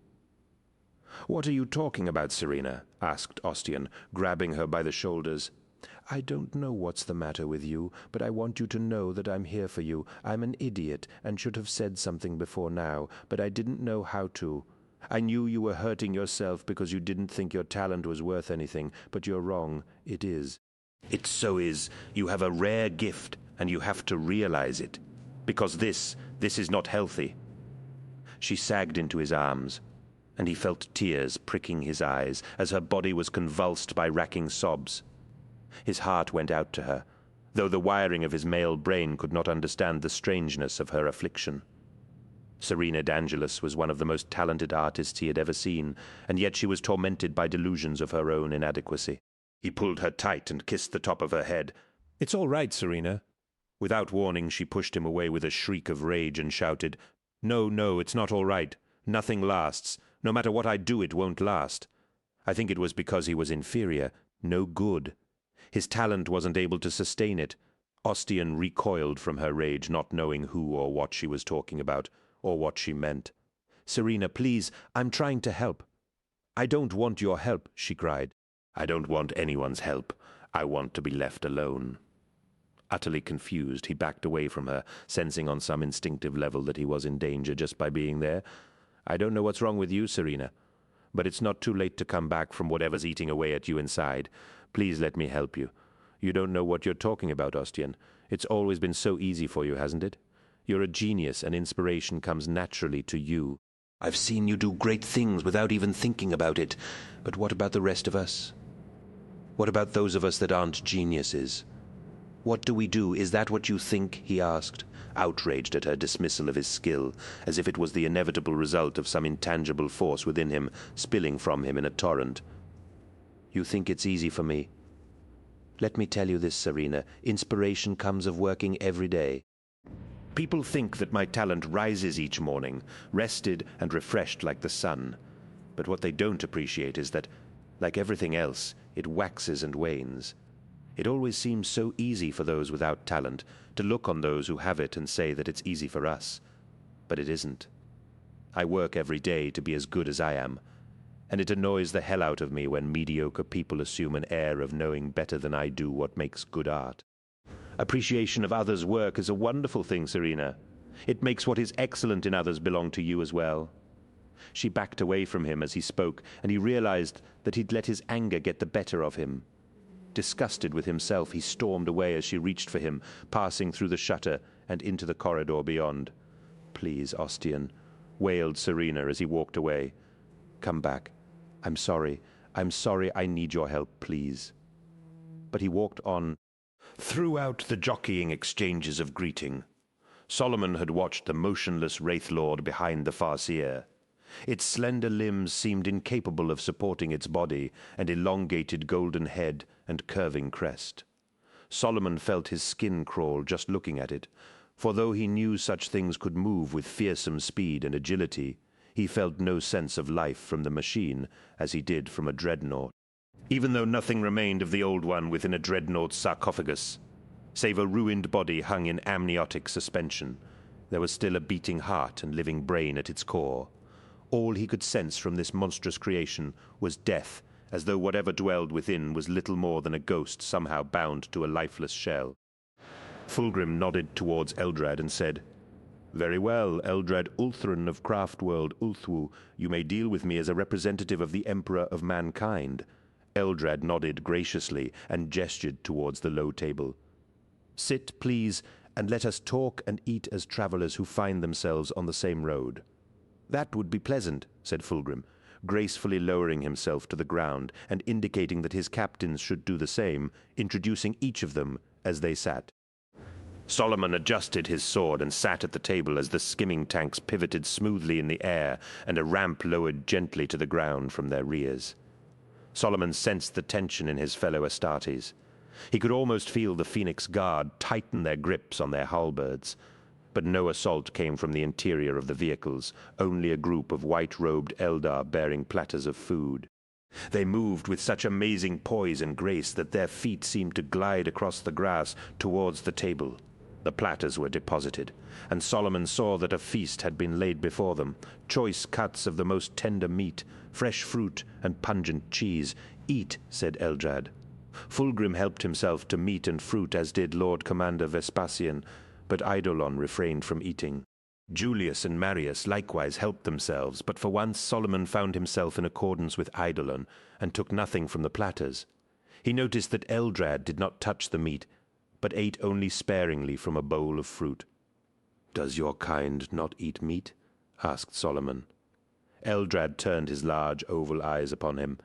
"What are you talking about, Serena?" asked Ostian, grabbing her by the shoulders. "I don't know what's the matter with you, but I want you to know that I'm here for you. I'm an idiot and should have said something before now, but I didn't know how to. I knew you were hurting yourself because you didn't think your talent was worth anything, but you're wrong. It is. It so is. You have a rare gift, and you have to realize it. Because this is not healthy." She sagged into his arms, and he felt tears pricking his eyes as her body was convulsed by racking sobs. His heart went out to her, though the wiring of his male brain could not understand the strangeness of her affliction. Serena d'Angelis was one of the most talented artists he had ever seen, and yet she was tormented by delusions of her own inadequacy. He pulled her tight and kissed the top of her head. "It's all right, Serena." Without warning, she pushed him away with a shriek of rage and shouted, No, it's not all right. Nothing lasts. No matter what I do, it won't last." I think it was because he was inferior, no good. His talent wasn't able to sustain it. Ostian recoiled from her rage, not knowing who or what she was talking about, or what she meant. "Serena, please, I'm trying to help." "I don't want your help," she cried. "I don't want anyone's help. I want to be left alone." Utterly confused, he backed away from her, sensing on some instinctive level that he was in danger just by being there. "I don't know what's wrong with you, Serena, But it's not too late to come back from whatever's eating away at you inside. Please let me help you. You don't know what you're talking about, Ostian. It's always been so easy for you, hasn't it? You're a genius, and inspiration comes naturally to you. I've seen you do great things without even thinking about it. But what about the rest of us? What about those of us that aren't geniuses? What do we do? Is that what you think? He asked, outraged at her dismissal of his skill, as if it was the inevitable result of some intangible force within him spilling from him in a torrent. You think it's easy for me? Let me tell you this, Serena. Inspiration comes of working every day. People think that my talent rises each morning, rested and refreshed like the sun. But what they don't appreciate is that, like everything else, it waxes and wanes. It always seems so easy for those without talent to look on those who have it and say that it's easy for us. But it isn't. I work every day to be as good as I am, and it annoys the hell out of me when mediocre people assume an air of knowing better than I do what makes good art. Appreciation of others' work is a wonderful thing, Serena. It makes what is excellent in others belong to you as well. She backed away from him as he spoke, and he realized that he'd let his anger get the better of him. Disgusted with himself, he stormed away as she reached for him, passing through the shutter and into the corridor beyond. "Please, Ostian," wailed Serena as he walked away. "Come back. I'm sorry. I'm sorry. I need your help, please." But he walked on. Throughout the jockeying exchanges of greeting, Solomon had watched the motionless Wraith Lord behind the Farseer. Its slender limbs seemed incapable of supporting its body and elongated golden head and curving crest. Solomon felt his skin crawl just looking at it, for though he knew such things could move with fearsome speed and agility, he felt no sense of life from the machine as he did from a dreadnought. Even though nothing remained of the old one within a dreadnaught's sarcophagus, save a ruined body hung in amniotic suspension, there was still a beating heart and living brain at its core. All he could sense from this monstrous creation was death, as though whatever dwelled within was little more than a ghost somehow bound to a lifeless shell. Fulgrim nodded towards Eldrad and said, "Very well, Eldrad Ulthrin of Craftworld Ulthwu, you may deal with me as a representative of the Emperor of Mankind." Eldrad nodded graciously and gestured towards the low table. "Sit, please, and let us talk and eat as travelers who find themselves on the same road." "That would be pleasant," said Fulgrim, gracefully lowering himself to the ground and indicating that his captains should do the same, introducing each of them as they sat. Solomon adjusted his sword and sat at the table as the skimming tanks pivoted smoothly in the air and a ramp lowered gently to the ground from their rears. Solomon sensed the tension in his fellow Astartes. He could almost feel the Phoenix Guard tighten their grips on their halberds. But no assault came from the interior of the vehicles, only a group of white-robed Eldar bearing platters of food. They moved with such amazing poise and grace that their feet seemed to glide across the grass towards the table. The platters were deposited, and Solomon saw that a feast had been laid before them, choice cuts of the most tender meat, fresh fruit, and pungent cheese. "Eat," said Eldrad. Fulgrim helped himself to meat and fruit, as did Lord Commander Vespasian, but Eidolon refrained from eating. Julius and Marius likewise helped themselves, but for once Solomon found himself in accordance with Eidolon, and took nothing from the platters. He noticed that Eldrad did not touch the meat, but ate only sparingly from a bowl of fruit. "Does your kind not eat meat?" asked Solomon. Eldrad turned his large oval eyes upon him,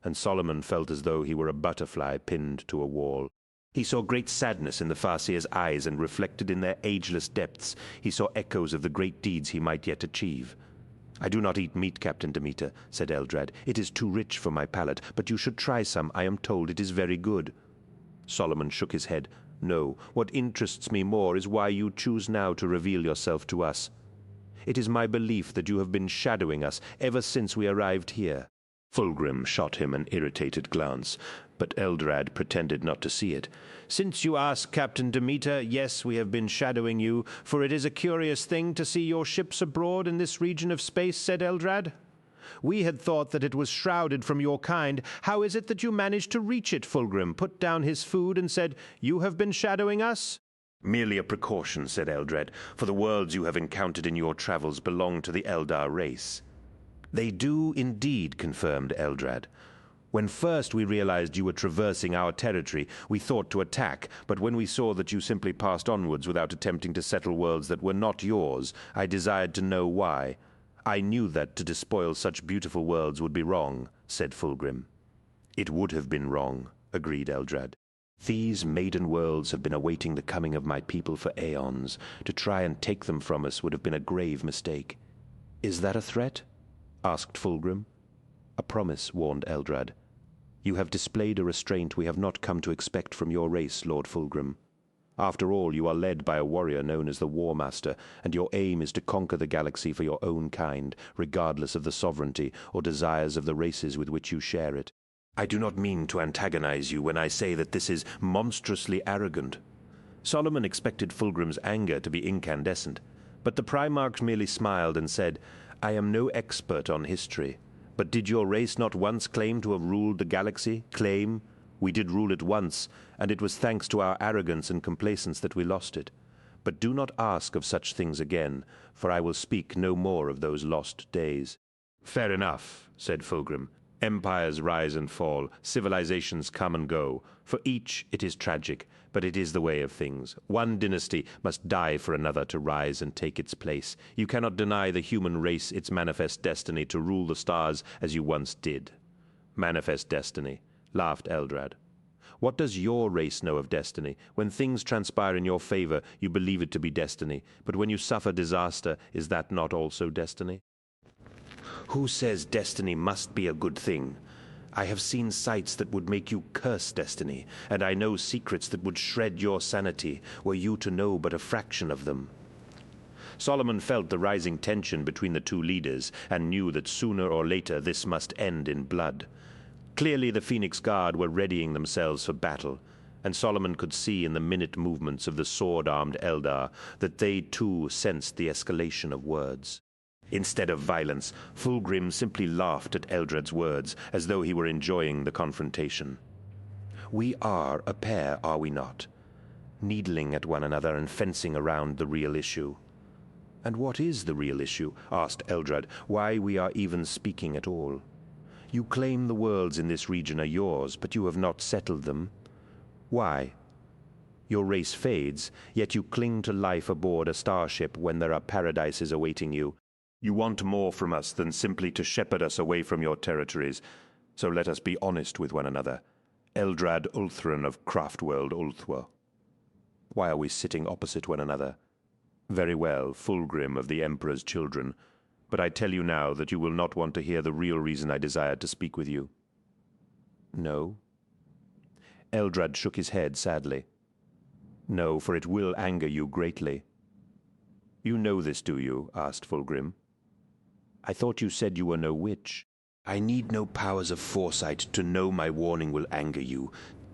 and Solomon felt as though he were a butterfly pinned to a wall. He saw great sadness in the Farseer's eyes, and reflected in their ageless depths he saw echoes of the great deeds he might yet achieve. "I do not eat meat, Captain Demeter," said Eldrad. "It is too rich for my palate, but you should try some. I am told it is very good." Solomon shook his head. "No, what interests me more is why you choose now to reveal yourself to us. It is my belief that you have been shadowing us ever since we arrived here." Fulgrim shot him an irritated glance, but Eldrad pretended not to see it. "Since you ask, Captain Demeter, yes, we have been shadowing you, for it is a curious thing to see your ships abroad in this region of space," said Eldrad. "We had thought that it was shrouded from your kind. How is it that you managed to reach it?" Fulgrim put down his food and said, "You have been shadowing us?" "Merely a precaution," said Eldrad, "for the worlds you have encountered in your travels belong to the Eldar race." "They do indeed," confirmed Eldrad. "When first we realized you were traversing our territory, we thought to attack, but when we saw that you simply passed onwards without attempting to settle worlds that were not yours, I desired to know why. I knew that to despoil such beautiful worlds would be wrong," said Fulgrim. "It would have been wrong," agreed Eldrad. "These maiden worlds have been awaiting the coming of my people for aeons. To try and take them from us would have been a grave mistake." "Is that a threat?" asked Fulgrim. "A promise," warned Eldrad. "You have displayed a restraint we have not come to expect from your race, Lord Fulgrim. After all, you are led by a warrior known as the War Master, and your aim is to conquer the galaxy for your own kind, regardless of the sovereignty or desires of the races with which you share it. I do not mean to antagonize you when I say that this is monstrously arrogant." Solomon expected Fulgrim's anger to be incandescent, but the Primarch merely smiled and said, "I am no expert on history. But did your race not once claim to have ruled the galaxy? Claim? We did rule it once, and it was thanks to our arrogance and complacence that we lost it. But do not ask of such things again, for I will speak no more of those lost days." "Fair enough," said Fulgrim. "Empires rise and fall, civilizations come and go. For each it is tragic, but it is the way of things. One dynasty must die for another to rise and take its place. You cannot deny the human race its manifest destiny to rule the stars as you once did." "Manifest destiny," laughed Eldrad. "What does your race know of destiny? When things transpire in your favor, you believe it to be destiny. But when you suffer disaster, is that not also destiny?" "Who says destiny must be a good thing? I have seen sights that would make you curse destiny, and I know secrets that would shred your sanity were you to know but a fraction of them." Solomon felt the rising tension between the two leaders and knew that sooner or later this must end in blood. Clearly the Phoenix Guard were readying themselves for battle, and Solomon could see in the minute movements of the sword-armed Eldar that they too sensed the escalation of words. Instead of violence, Fulgrim simply laughed at Eldrad's words, as though he were enjoying the confrontation. "We are a pair, are we not? Needling at one another and fencing around the real issue." "And what is the real issue?" asked Eldrad. "Why we are even speaking at all? You claim the worlds in this region are yours, but you have not settled them. Why? Your race fades, yet you cling to life aboard a starship when there are paradises awaiting you. You want more from us than simply to shepherd us away from your territories, so let us be honest with one another. Eldrad Ulthran of Craftworld Ulthwa. Why are we sitting opposite one another? Very well, Fulgrim of the Emperor's Children, but I tell you now that you will not want to hear the real reason I desired to speak with you." "No?" Eldrad shook his head sadly. "No, for it will anger you greatly." "You know this, do you?" asked Fulgrim. "I thought you said you were no witch." "I need no powers of foresight to know my warning will anger you.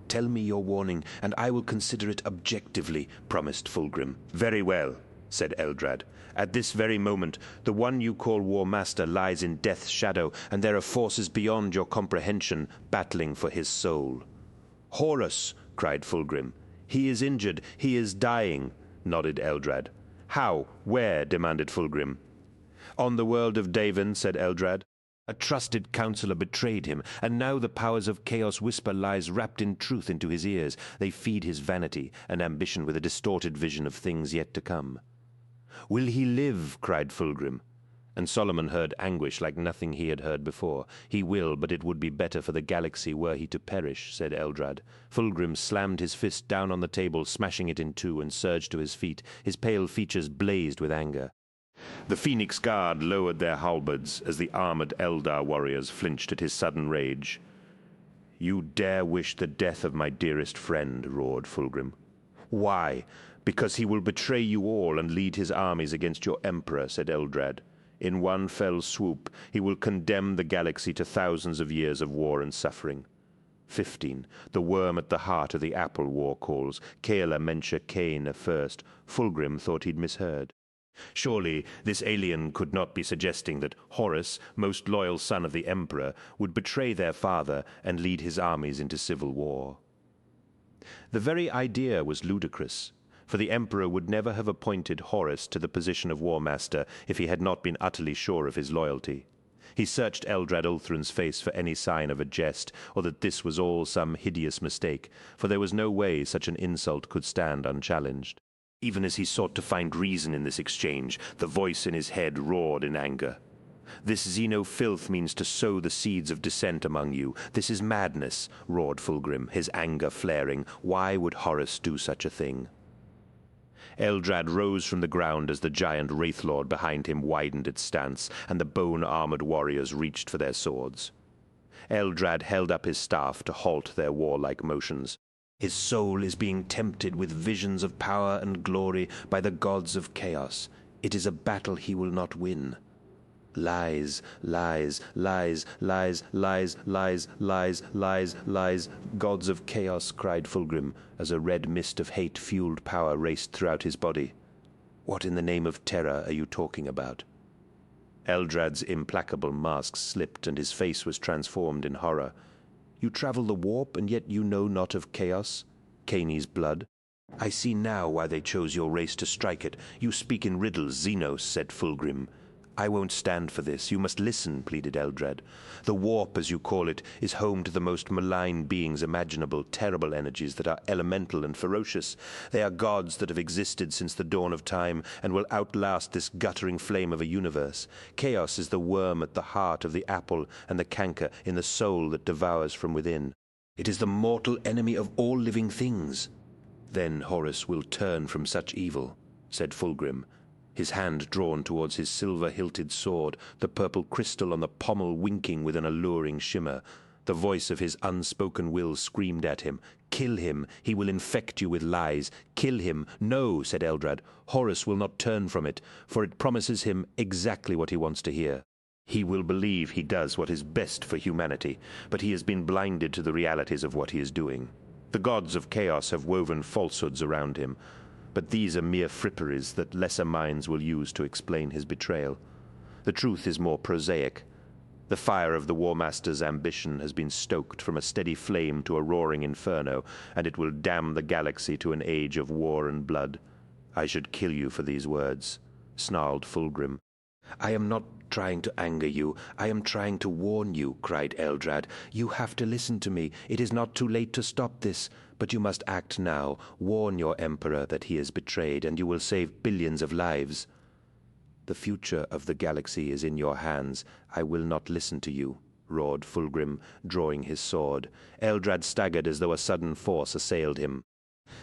Tell me your warning, and I will consider it objectively," promised Fulgrim. "Very well," said Eldrad. "At this very moment, the one you call War Master lies in death's shadow, and there are forces beyond your comprehension battling for his soul." "Horus!" cried Fulgrim. "He is injured. He is dying," nodded Eldrad. "How? Where?" demanded Fulgrim. "On the world of Davin," said Eldrad. "A trusted counselor betrayed him, and now the powers of Chaos whisper lies wrapped in truth into his ears. They feed his vanity and ambition with a distorted vision of things yet to come." "Will he live?" cried Fulgrim. And Solomon heard anguish like nothing he had heard before. "He will, but it would be better for the galaxy were he to perish," said Eldrad. Fulgrim slammed his fist down on the table, smashing it in two, and surged to his feet. His pale features blazed with anger. The Phoenix Guard lowered their halberds as the armored Eldar warriors flinched at his sudden rage. "You dare wish the death of my dearest friend," roared Fulgrim. "Why? Because he will betray you all and lead his armies against your emperor," said Eldrad. "In one fell swoop, he will condemn the galaxy to thousands of years of war and suffering. 15. The worm at the heart of the Apple War calls. Kaela Mencha Kane first." Fulgrim thought he'd misheard. Surely this alien could not be suggesting that Horus, most loyal son of the Emperor, would betray their father and lead his armies into civil war. The very idea was ludicrous, for the Emperor would never have appointed Horus to the position of War Master if he had not been utterly sure of his loyalty. He searched Eldrad Ulthrin's face for any sign of a jest, or that this was all some hideous mistake, for there was no way such an insult could stand unchallenged. Even as he sought to find reason in this exchange, the voice in his head roared in anger. "This Xeno filth means to sow the seeds of dissent among you. This is madness," roared Fulgrim, his anger flaring. "Why would Horus do such a thing?" Eldrad rose from the ground as the giant Wraithlord behind him widened its stance, and the bone-armored warriors reached for their swords. Eldrad held up his staff to halt their warlike motions. "His soul is being tempted with visions of power and glory by the gods of chaos. It is a battle he will not win." "Lies, lies, lies, lies, lies, lies, lies, lies, lies, gods of chaos," cried Fulgrim, as a red mist of hate-fueled power raced throughout his body. "What in the name of terror are you talking about?" Eldrad's implacable mask slipped, and his face was transformed in horror. "You travel the warp, and yet you know not of chaos? Kani's blood? I see now why they chose your race to strike it. You speak in riddles, Xenos," said Fulgrim. "I won't stand for this. You must listen," pleaded Eldrad. "The warp, as you call it, is home to the most malign beings imaginable, terrible energies that are elemental and ferocious. They are gods that have existed since the dawn of time and will outlast this guttering flame of a universe. Chaos is the worm at the heart of the apple and the canker in the soul that devours from within. It is the mortal enemy of all living things." "Then Horus will turn from such evil," said Fulgrim, his hand drawn towards his silver-hilted sword, the purple crystal on the pommel winking with an alluring shimmer. The voice of his unspoken will screamed at him. "Kill him! He will infect you with lies. Kill him!" "No," said Eldrad. "Horus will not turn from it, for it promises him exactly what he wants to hear. He will believe he does what is best for humanity, but he has been blinded to the realities of what he is doing. The gods of chaos have woven falsehoods around him, but these are mere fripperies that lesser minds will use to explain his betrayal. The truth is more prosaic. The fire of the War Master's ambition has been stoked from a steady flame to a roaring inferno, and it will damn the galaxy to an age of war and blood. I should kill you for these words," snarled Fulgrim. "I am not trying to anger you. I am trying to warn you," cried Eldrad. "You have to listen to me. It is not too late to stop this, but you must act now. Warn your Emperor that he is betrayed, and you will save billions of lives." "The future of the galaxy is in your hands. I will not listen to you," roared Fulgrim, drawing his sword. Eldrad staggered as though a sudden force assailed him.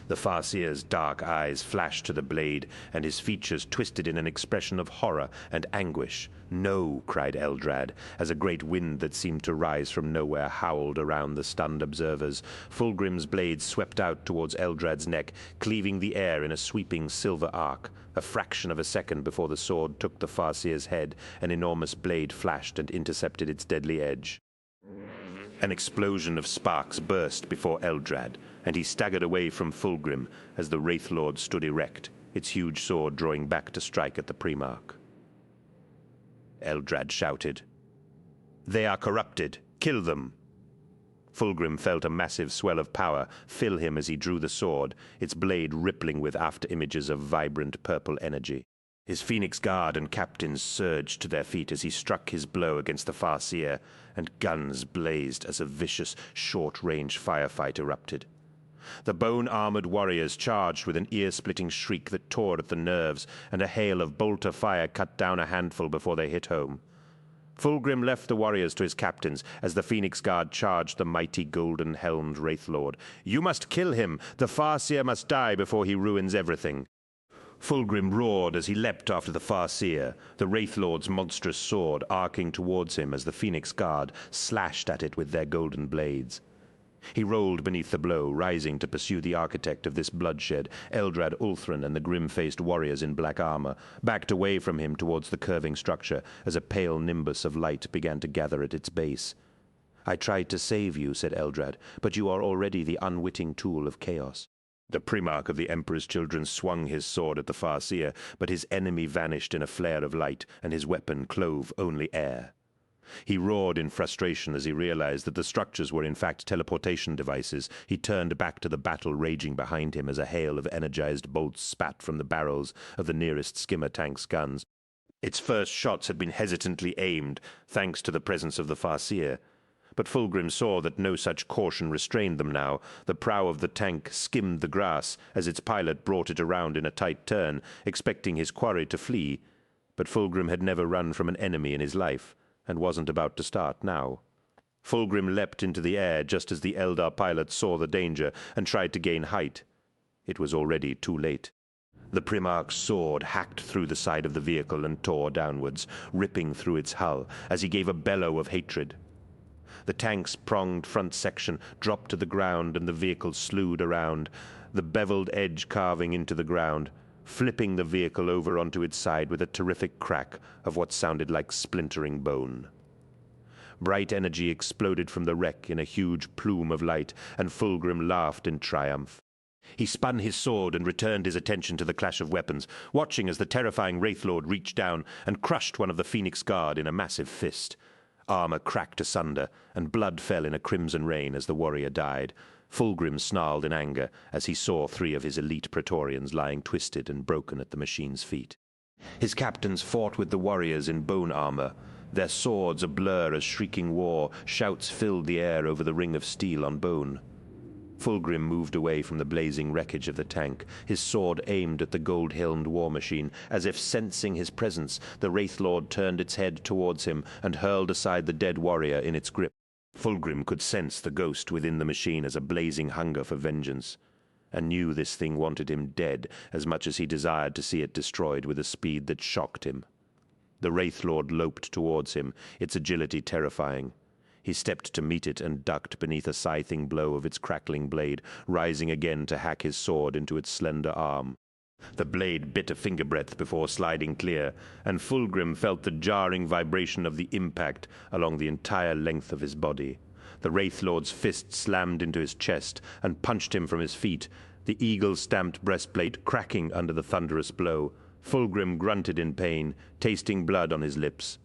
The Farseer's dark eyes flashed to the blade, and his features twisted in an expression of horror and anguish. "No!" cried Eldrad, as a great wind that seemed to rise from nowhere howled around the stunned observers. Fulgrim's blade swept out towards Eldrad's neck, cleaving the air in a sweeping silver arc. A fraction of a second before the sword took the Farseer's head, an enormous blade flashed and intercepted its deadly edge. An explosion of sparks burst before Eldrad, and he staggered away from Fulgrim as the Wraithlord stood erect, its huge sword drawing back to strike at the Primarch. Eldrad shouted, "They are corrupted! Kill them!" Fulgrim felt a massive swell of power fill him as he drew the sword, its blade rippling with after-images of vibrant purple energy. His Phoenix Guard and captains surged to their feet as he struck his blow against the Farseer, and guns blazed as a vicious, short-range firefight erupted. The bone-armored warriors charged with an ear-splitting shriek that tore at the nerves, and a hail of bolter fire cut down a handful before they hit home. Fulgrim left the warriors to his captains as the Phoenix Guard charged the mighty golden-helmed Wraithlord. "You must kill him! The Farseer must die before he ruins everything!" Fulgrim roared as he leapt after the Farseer, the Wraithlord's monstrous sword arcing towards him as the Phoenix Guard slashed at it with their golden blades. He rolled beneath the blow, rising to pursue the architect of this bloodshed, Eldrad Ulthrin and the grim-faced warriors in black armor, backed away from him towards the curving structure as a pale nimbus of light began to gather at its base. "I tried to save you," said Eldrad, "but you are already the unwitting tool of chaos." The Primarch of the Emperor's Children swung his sword at the Farseer, but his enemy vanished in a flare of light, and his weapon clove only air. He roared in frustration as he realized that the structures were in fact teleportation devices. He turned back to the battle raging behind him as a hail of energized bolts spat from the barrels of the nearest skimmer tank's guns. Its first shots had been hesitantly aimed, thanks to the presence of the Farseer. But Fulgrim saw that no such caution restrained them now. The prow of the tank skimmed the grass as its pilot brought it around in a tight turn, expecting his quarry to flee. But Fulgrim had never run from an enemy in his life, and wasn't about to start now. Fulgrim leapt into the air just as the Eldar pilot saw the danger and tried to gain height. It was already too late. The Primarch's sword hacked through the side of the vehicle and tore downwards, ripping through its hull as he gave a bellow of hatred. The tank's pronged front section dropped to the ground and the vehicle slewed around, the beveled edge carving into the ground, flipping the vehicle over onto its side with a terrific crack of what sounded like splintering bone. Bright energy exploded from the wreck in a huge plume of light, and Fulgrim laughed in triumph. He spun his sword and returned his attention to the clash of weapons, watching as the terrifying Wraithlord reached down and crushed one of the Phoenix Guard in a massive fist. Armor cracked asunder, and blood fell in a crimson rain as the warrior died. Fulgrim snarled in anger as he saw 3 of his elite Praetorians lying twisted and broken at the machine's feet. His captains fought with the warriors in bone armor. Their swords a blur as shrieking war, shouts filled the air over the ring of steel on bone. Fulgrim moved away from the blazing wreckage of the tank, his sword aimed at the gold-helmed war machine. As if sensing his presence, the Wraithlord turned its head towards him and hurled aside the dead warrior in its grip. Fulgrim could sense the ghost within the machine as a blazing hunger for vengeance, and knew this thing wanted him dead as much as he desired to see it destroyed with a speed that shocked him. The Wraithlord loped towards him, its agility terrifying. He stepped to meet it and ducked beneath a scything blow of its crackling blade, rising again to hack his sword into its slender arm. The blade bit a fingerbreadth before sliding clear, and Fulgrim felt the jarring vibration of the impact along the entire length of his body. The Wraithlord's fist slammed into his chest and punched him from his feet, the eagle-stamped breastplate cracking under the thunderous blow. Fulgrim grunted in pain, tasting blood on his lips.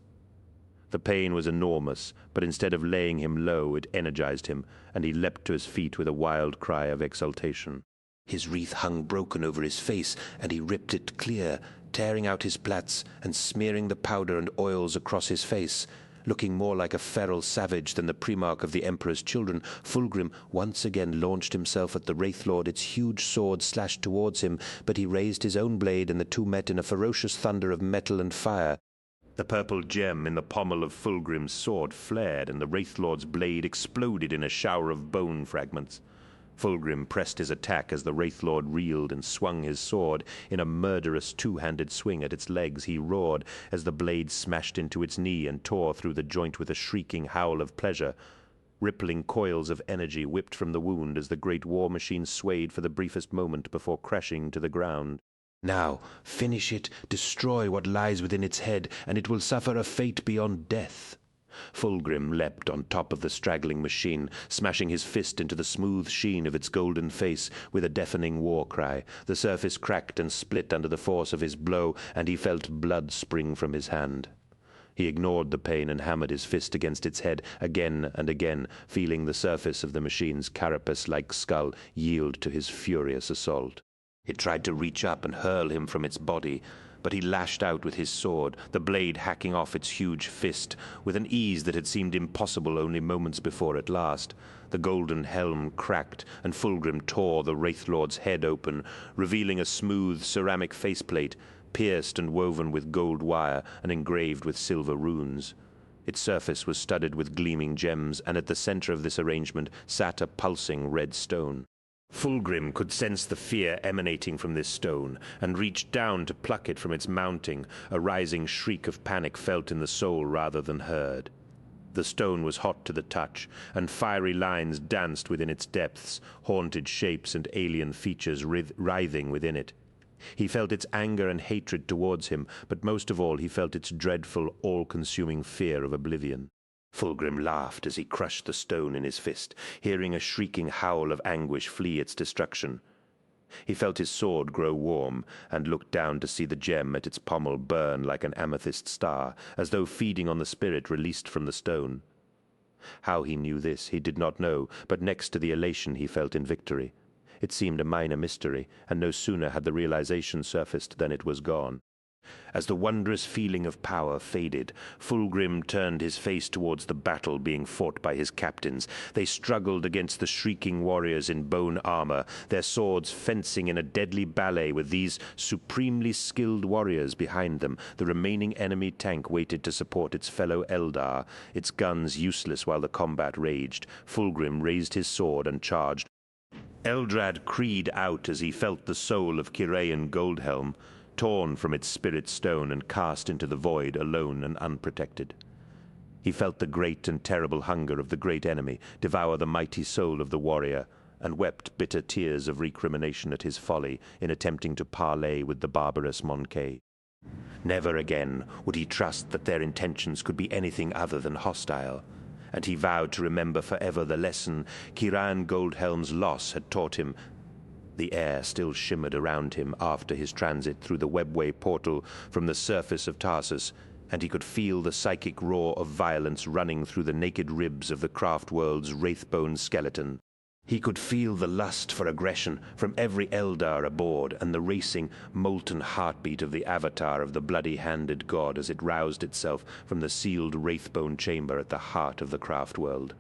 The pain was enormous, but instead of laying him low, it energized him, and he leapt to his feet with a wild cry of exultation. His wreath hung broken over his face, and he ripped it clear, tearing out his plaits and smearing the powder and oils across his face. Looking more like a feral savage than the Primarch of the Emperor's children, Fulgrim once again launched himself at the Wraithlord, its huge sword slashed towards him, but he raised his own blade, and the two met in a ferocious thunder of metal and fire. The purple gem in the pommel of Fulgrim's sword flared, and the Wraithlord's blade exploded in a shower of bone fragments. Fulgrim pressed his attack as the Wraithlord reeled and swung his sword. In a murderous two-handed swing at its legs, he roared as the blade smashed into its knee and tore through the joint with a shrieking howl of pleasure. Rippling coils of energy whipped from the wound as the great war machine swayed for the briefest moment before crashing to the ground. Now, finish it, destroy what lies within its head, and it will suffer a fate beyond death. Fulgrim leapt on top of the straggling machine, smashing his fist into the smooth sheen of its golden face with a deafening war cry. The surface cracked and split under the force of his blow, and he felt blood spring from his hand. He ignored the pain and hammered his fist against its head again and again, feeling the surface of the machine's carapace-like skull yield to his furious assault. It tried to reach up and hurl him from its body, but he lashed out with his sword, the blade hacking off its huge fist, with an ease that had seemed impossible only moments before at last. The golden helm cracked, and Fulgrim tore the Wraithlord's head open, revealing a smooth ceramic faceplate, pierced and woven with gold wire and engraved with silver runes. Its surface was studded with gleaming gems, and at the center of this arrangement sat a pulsing red stone. Fulgrim could sense the fear emanating from this stone, and reached down to pluck it from its mounting, a rising shriek of panic felt in the soul rather than heard. The stone was hot to the touch, and fiery lines danced within its depths, haunted shapes and alien features writhing within it. He felt its anger and hatred towards him, but most of all he felt its dreadful, all-consuming fear of oblivion. Fulgrim laughed as he crushed the stone in his fist, hearing a shrieking howl of anguish flee its destruction. He felt his sword grow warm, and looked down to see the gem at its pommel burn like an amethyst star, as though feeding on the spirit released from the stone. How he knew this, he did not know, but next to the elation he felt in victory. It seemed a minor mystery, and no sooner had the realization surfaced than it was gone. As the wondrous feeling of power faded, Fulgrim turned his face towards the battle being fought by his captains. They struggled against the shrieking warriors in bone armor, their swords fencing in a deadly ballet with these supremely skilled warriors behind them. The remaining enemy tank waited to support its fellow Eldar, its guns useless while the combat raged. Fulgrim raised his sword and charged. Eldrad cried out as he felt the soul of Kiraean Goldhelm torn from its spirit stone and cast into the void alone and unprotected. He felt the great and terrible hunger of the great enemy devour the mighty soul of the warrior, and wept bitter tears of recrimination at his folly in attempting to parley with the barbarous Monkey. Never again would he trust that their intentions could be anything other than hostile, and he vowed to remember forever the lesson Kiraean Goldhelm's loss had taught him. The air still shimmered around him after his transit through the webway portal from the surface of Tarsus, and he could feel the psychic roar of violence running through the naked ribs of the craft world's wraithbone skeleton. He could feel the lust for aggression from every Eldar aboard and the racing, molten heartbeat of the avatar of the bloody-handed god as it roused itself from the sealed wraithbone chamber at the heart of the craft world.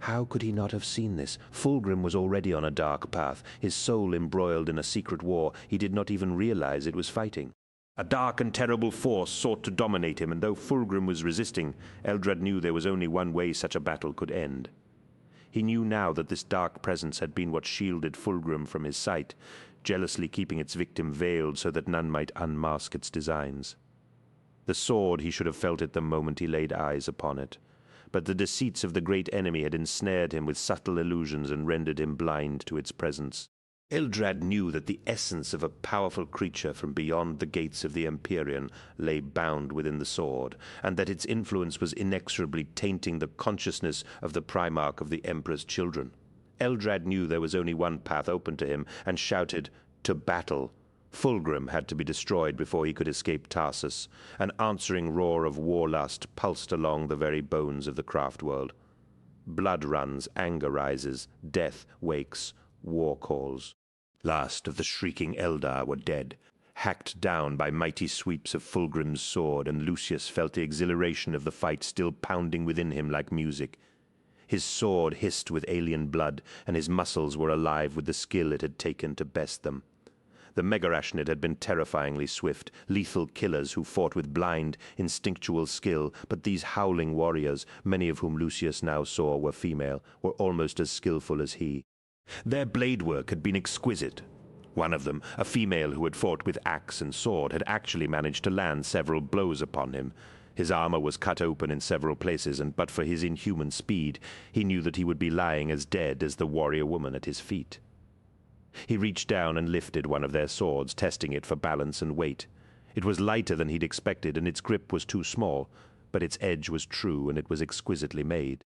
How could he not have seen this? Fulgrim was already on a dark path, his soul embroiled in a secret war he did not even realize it was fighting. A dark and terrible force sought to dominate him, and though Fulgrim was resisting, Eldrad knew there was only one way such a battle could end. He knew now that this dark presence had been what shielded Fulgrim from his sight, jealously keeping its victim veiled so that none might unmask its designs. The sword he should have felt it the moment he laid eyes upon it. But the deceits of the great enemy had ensnared him with subtle illusions and rendered him blind to its presence. Eldrad knew that the essence of a powerful creature from beyond the gates of the Empyrean lay bound within the sword, and that its influence was inexorably tainting the consciousness of the Primarch of the Emperor's children. Eldrad knew there was only one path open to him, and shouted, "To battle!" Fulgrim had to be destroyed before he could escape Tarsus. An answering roar of warlust pulsed along the very bones of the craft world. Blood runs, anger rises, death wakes, war calls. Last of the shrieking Eldar were dead, hacked down by mighty sweeps of Fulgrim's sword, and Lucius felt the exhilaration of the fight still pounding within him like music. His sword hissed with alien blood, and his muscles were alive with the skill it had taken to best them. The Megarashnid had been terrifyingly swift, lethal killers who fought with blind, instinctual skill, but these howling warriors, many of whom Lucius now saw were female, were almost as skillful as he. Their blade work had been exquisite. One of them, a female who had fought with axe and sword, had actually managed to land several blows upon him. His armor was cut open in several places, and but for his inhuman speed, he knew that he would be lying as dead as the warrior woman at his feet. He reached down and lifted one of their swords, testing it for balance and weight. It was lighter than he'd expected, and its grip was too small, but its edge was true, and it was exquisitely made.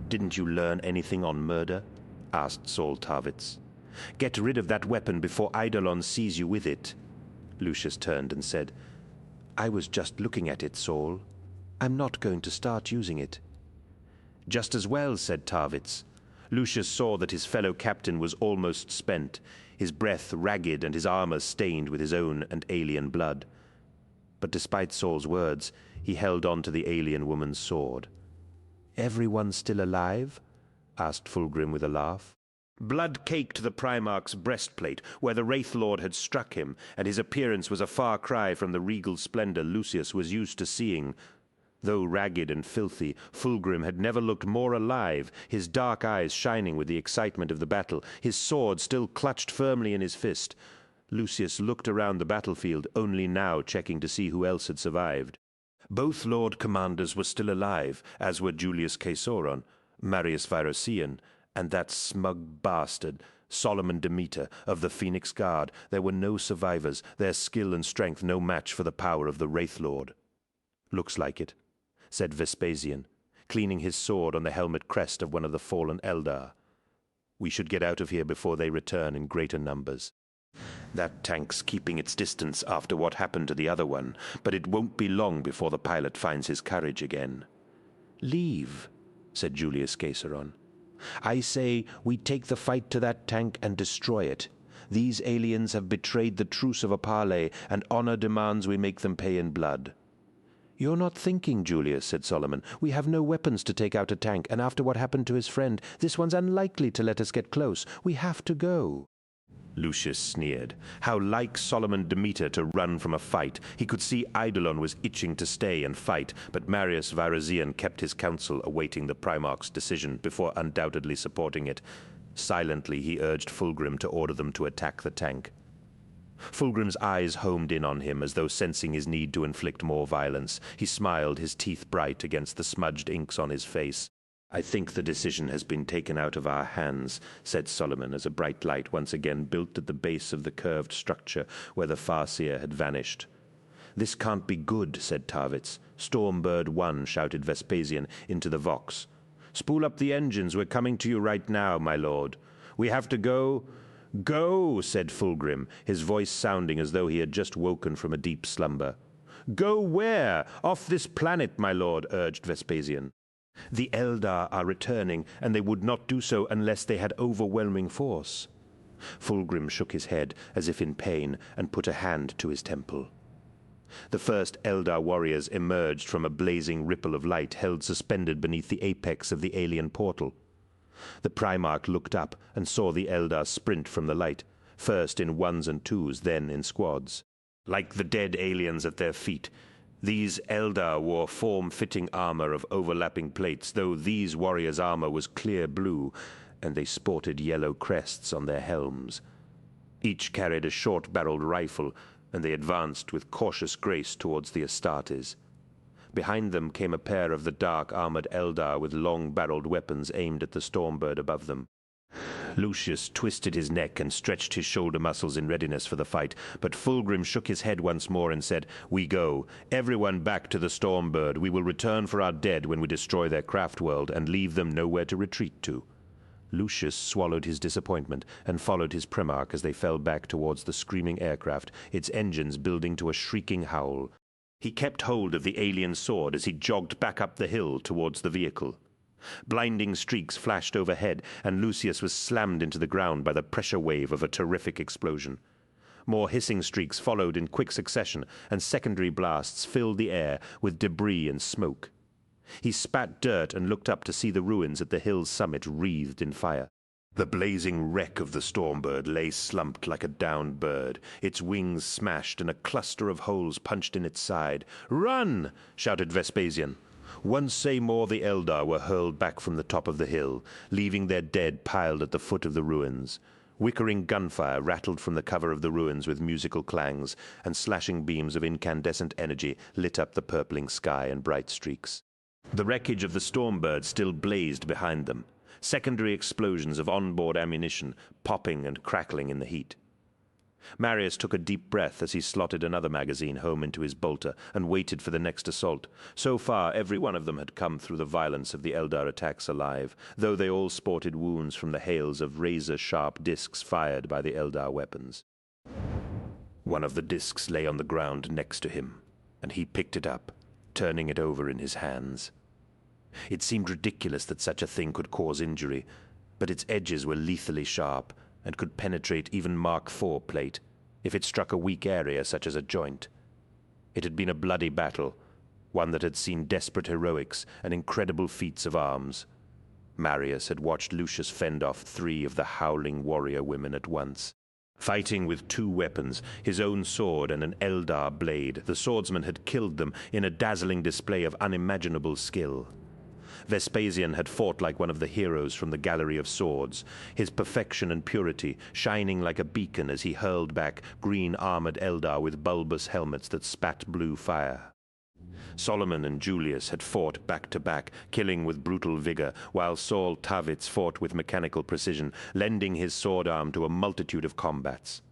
"Didn't you learn anything on murder?" asked Saul Tarvitz. "Get rid of that weapon before Eidolon sees you with it." Lucius turned and said, "I was just looking at it, Saul. I'm not going to start using it." "Just as well," said Tarvitz. Lucius saw that his fellow captain was almost spent, his breath ragged and his armor stained with his own and alien blood. But despite Saul's words, he held on to the alien woman's sword. "Everyone still alive?" asked Fulgrim with a laugh. Blood caked the Primarch's breastplate, where the Wraith Lord had struck him, and his appearance was a far cry from the regal splendor Lucius was used to seeing. Though ragged and filthy, Fulgrim had never looked more alive, his dark eyes shining with the excitement of the battle, his sword still clutched firmly in his fist. Lucius looked around the battlefield, only now checking to see who else had survived. Both Lord Commanders were still alive, as were Julius Caesoron, Marius Virosian, and that smug bastard, Solomon Demeter, of the Phoenix Guard. There were no survivors, their skill and strength no match for the power of the Wraith Lord. "Looks like it," said Vespasian, cleaning his sword on the helmet crest of one of the fallen Eldar. "We should get out of here before they return in greater numbers. That tank's keeping its distance after what happened to the other one, but it won't be long before the pilot finds his courage again." "Leave," said Julius Caesoron. "I say we take the fight to that tank and destroy it. These aliens have betrayed the truce of a parley, and honor demands we make them pay in blood." "You're not thinking, Julius," said Solomon. "We have no weapons to take out a tank, and after what happened to his friend, this one's unlikely to let us get close. We have to go." Lucius sneered. How like Solomon Demeter to run from a fight. He could see Eidolon was itching to stay and fight, but Marius Varasian kept his counsel, awaiting the Primarch's decision before undoubtedly supporting it. Silently he urged Fulgrim to order them to attack the tank. Fulgrim's eyes homed in on him as though sensing his need to inflict more violence. He smiled, his teeth bright against the smudged inks on his face. "I think the decision has been taken out of our hands," said Solomon as a bright light once again built at the base of the curved structure where the Farseer had vanished. "This can't be good," said Tarvitz. "Stormbird 1," shouted Vespasian into the Vox. "Spool up the engines, we're coming to you right now, my lord. We have to go." "Go," said Fulgrim, his voice sounding as though he had just woken from a deep slumber. "Go where? Off this planet, my lord," urged Vespasian. "The Eldar are returning, and they would not do so unless they had overwhelming force." Fulgrim shook his head, as if in pain, and put a hand to his temple. The first Eldar warriors emerged from a blazing ripple of light held suspended beneath the apex of the alien portal. The Primarch looked up and saw the Eldar sprint from the light, first in ones and twos, then in squads. Like the dead aliens at their feet, these Eldar wore form-fitting armor of overlapping plates, though these warriors' armor was clear blue, and they sported yellow crests on their helms. Each carried a short-barreled rifle, and they advanced with cautious grace towards the Astartes. Behind them came a pair of the dark-armored Eldar with long-barreled weapons aimed at the Stormbird above them. Lucius twisted his neck and stretched his shoulder muscles in readiness for the fight, but Fulgrim shook his head once more and said, "We go. Everyone back to the Stormbird. We will return for our dead when we destroy their craft world and leave them nowhere to retreat to." Lucius swallowed his disappointment and followed his Primarch as they fell back towards the screaming aircraft, its engines building to a shrieking howl. He kept hold of the alien sword as he jogged back up the hill towards the vehicle. Blinding streaks flashed overhead, and Lucius was slammed into the ground by the pressure wave of a terrific explosion. More hissing streaks followed in quick succession, and secondary blasts filled the air with debris and smoke. He spat dirt and looked up to see the ruins at the hill's summit wreathed in fire. The blazing wreck of the Stormbird lay slumped like a downed bird, its wings smashed and a cluster of holes punched in its side. "Run!" shouted Vespasian. Once more the Eldar were hurled back from the top of the hill, leaving their dead piled at the foot of the ruins. Wickering gunfire rattled from the cover of the ruins with musical clangs, and slashing beams of incandescent energy lit up the purpling sky in bright streaks. The wreckage of the Stormbird still blazed behind them, secondary explosions of onboard ammunition popping and crackling in the heat. Marius took a deep breath as he slotted another magazine home into his bolter and waited for the next assault. So far, every one of them had come through the violence of the Eldar attacks alive, though they all sported wounds from the hails of razor-sharp discs fired by the Eldar weapons. One of the discs lay on the ground next to him, and he picked it up, turning it over in his hands. It seemed ridiculous that such a thing could cause injury, but its edges were lethally sharp, and could penetrate even Mark IV plate, if it struck a weak area such as a joint. It had been a bloody battle, one that had seen desperate heroics and incredible feats of arms. Marius had watched Lucius fend off 3 of the howling warrior women at once. Fighting with 2 weapons, his own sword and an Eldar blade, the swordsman had killed them in a dazzling display of unimaginable skill. Vespasian had fought like one of the heroes from the Gallery of Swords, his perfection and purity shining like a beacon as he hurled back green-armored Eldar with bulbous helmets that spat blue fire. Solomon and Julius had fought back to back, killing with brutal vigor, while Saul Tarvitz fought with mechanical precision, lending his sword arm to a multitude of combats.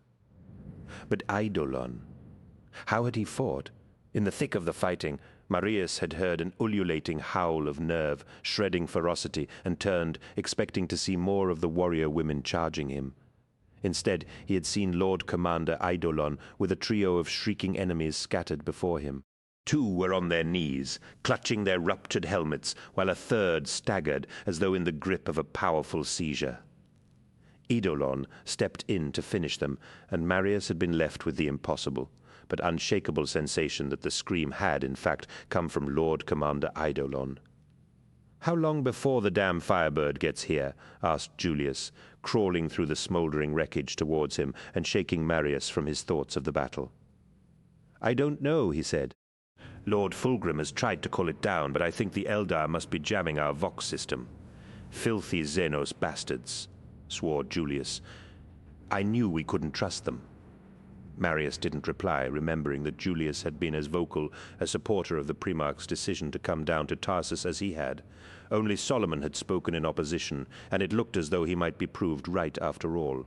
But Eidolon, how had he fought? In the thick of the fighting, Marius had heard an ululating howl of nerve, shredding ferocity, and turned, expecting to see more of the warrior women charging him. Instead, he had seen Lord Commander Eidolon with a trio of shrieking enemies scattered before him. 2 were on their knees, clutching their ruptured helmets, while a third staggered as though in the grip of a powerful seizure. Eidolon stepped in to finish them, and Marius had been left with the impossible, but unshakable sensation that the scream had, in fact, come from Lord Commander Eidolon. "How long before the damn Firebird gets here?" asked Julius, crawling through the smouldering wreckage towards him and shaking Marius from his thoughts of the battle. "I don't know," he said. "Lord Fulgrim has tried to call it down, but I think the Eldar must be jamming our Vox system. Filthy Xenos bastards," swore Julius. "I knew we couldn't trust them." Marius didn't reply, remembering that Julius had been as vocal a supporter of the Primarch's decision to come down to Tarsus as he had. Only Solomon had spoken in opposition, and it looked as though he might be proved right after all.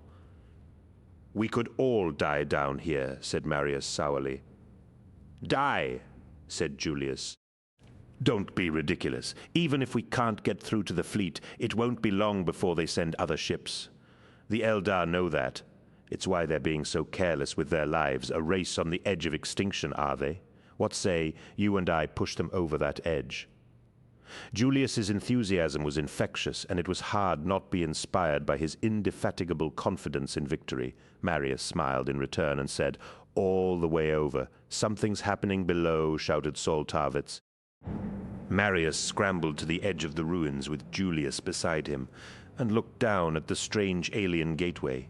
"We could all die down here," said Marius sourly. "Die," said Julius. "Don't be ridiculous. Even if we can't get through to the fleet, it won't be long before they send other ships. The Eldar know that. It's why they're being so careless with their lives. A race on the edge of extinction, are they? What say you and I push them over that edge?" Julius's enthusiasm was infectious, and it was hard not be inspired by his indefatigable confidence in victory. Marius smiled in return and said, "All the way over. Something's happening below," shouted Saul Tarvitz. Marius scrambled to the edge of the ruins with Julius beside him, and looked down at the strange alien gateway.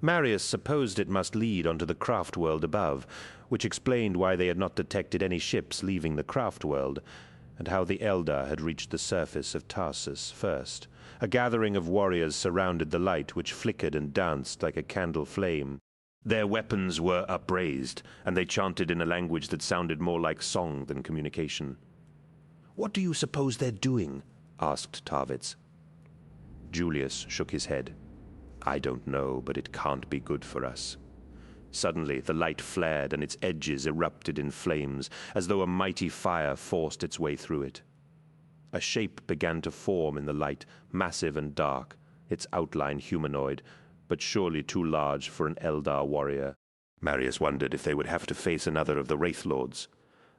Marius supposed it must lead onto the craft world above, which explained why they had not detected any ships leaving the craft world, and how the Eldar had reached the surface of Tarsus first. A gathering of warriors surrounded the light, which flickered and danced like a candle flame. Their weapons were upraised, and they chanted in a language that sounded more like song than communication. "What do you suppose they're doing?" asked Tarvitz. Julius shook his head. "I don't know, but it can't be good for us." Suddenly the light flared and its edges erupted in flames, as though a mighty fire forced its way through it. A shape began to form in the light, massive and dark, its outline humanoid, but surely too large for an Eldar warrior. Marius wondered if they would have to face another of the Wraith Lords.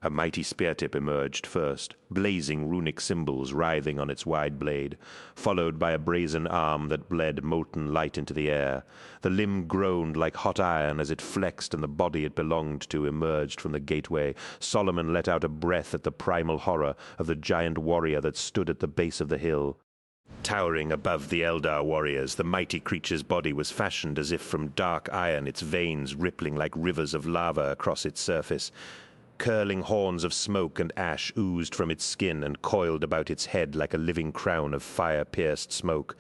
A mighty spear-tip emerged first, blazing runic symbols writhing on its wide blade, followed by a brazen arm that bled molten light into the air. The limb groaned like hot iron as it flexed, and the body it belonged to emerged from the gateway. Solomon let out a breath at the primal horror of the giant warrior that stood at the base of the hill. Towering above the Eldar warriors, the mighty creature's body was fashioned as if from dark iron, its veins rippling like rivers of lava across its surface. Curling horns of smoke and ash oozed from its skin and coiled about its head like a living crown of fire-pierced smoke.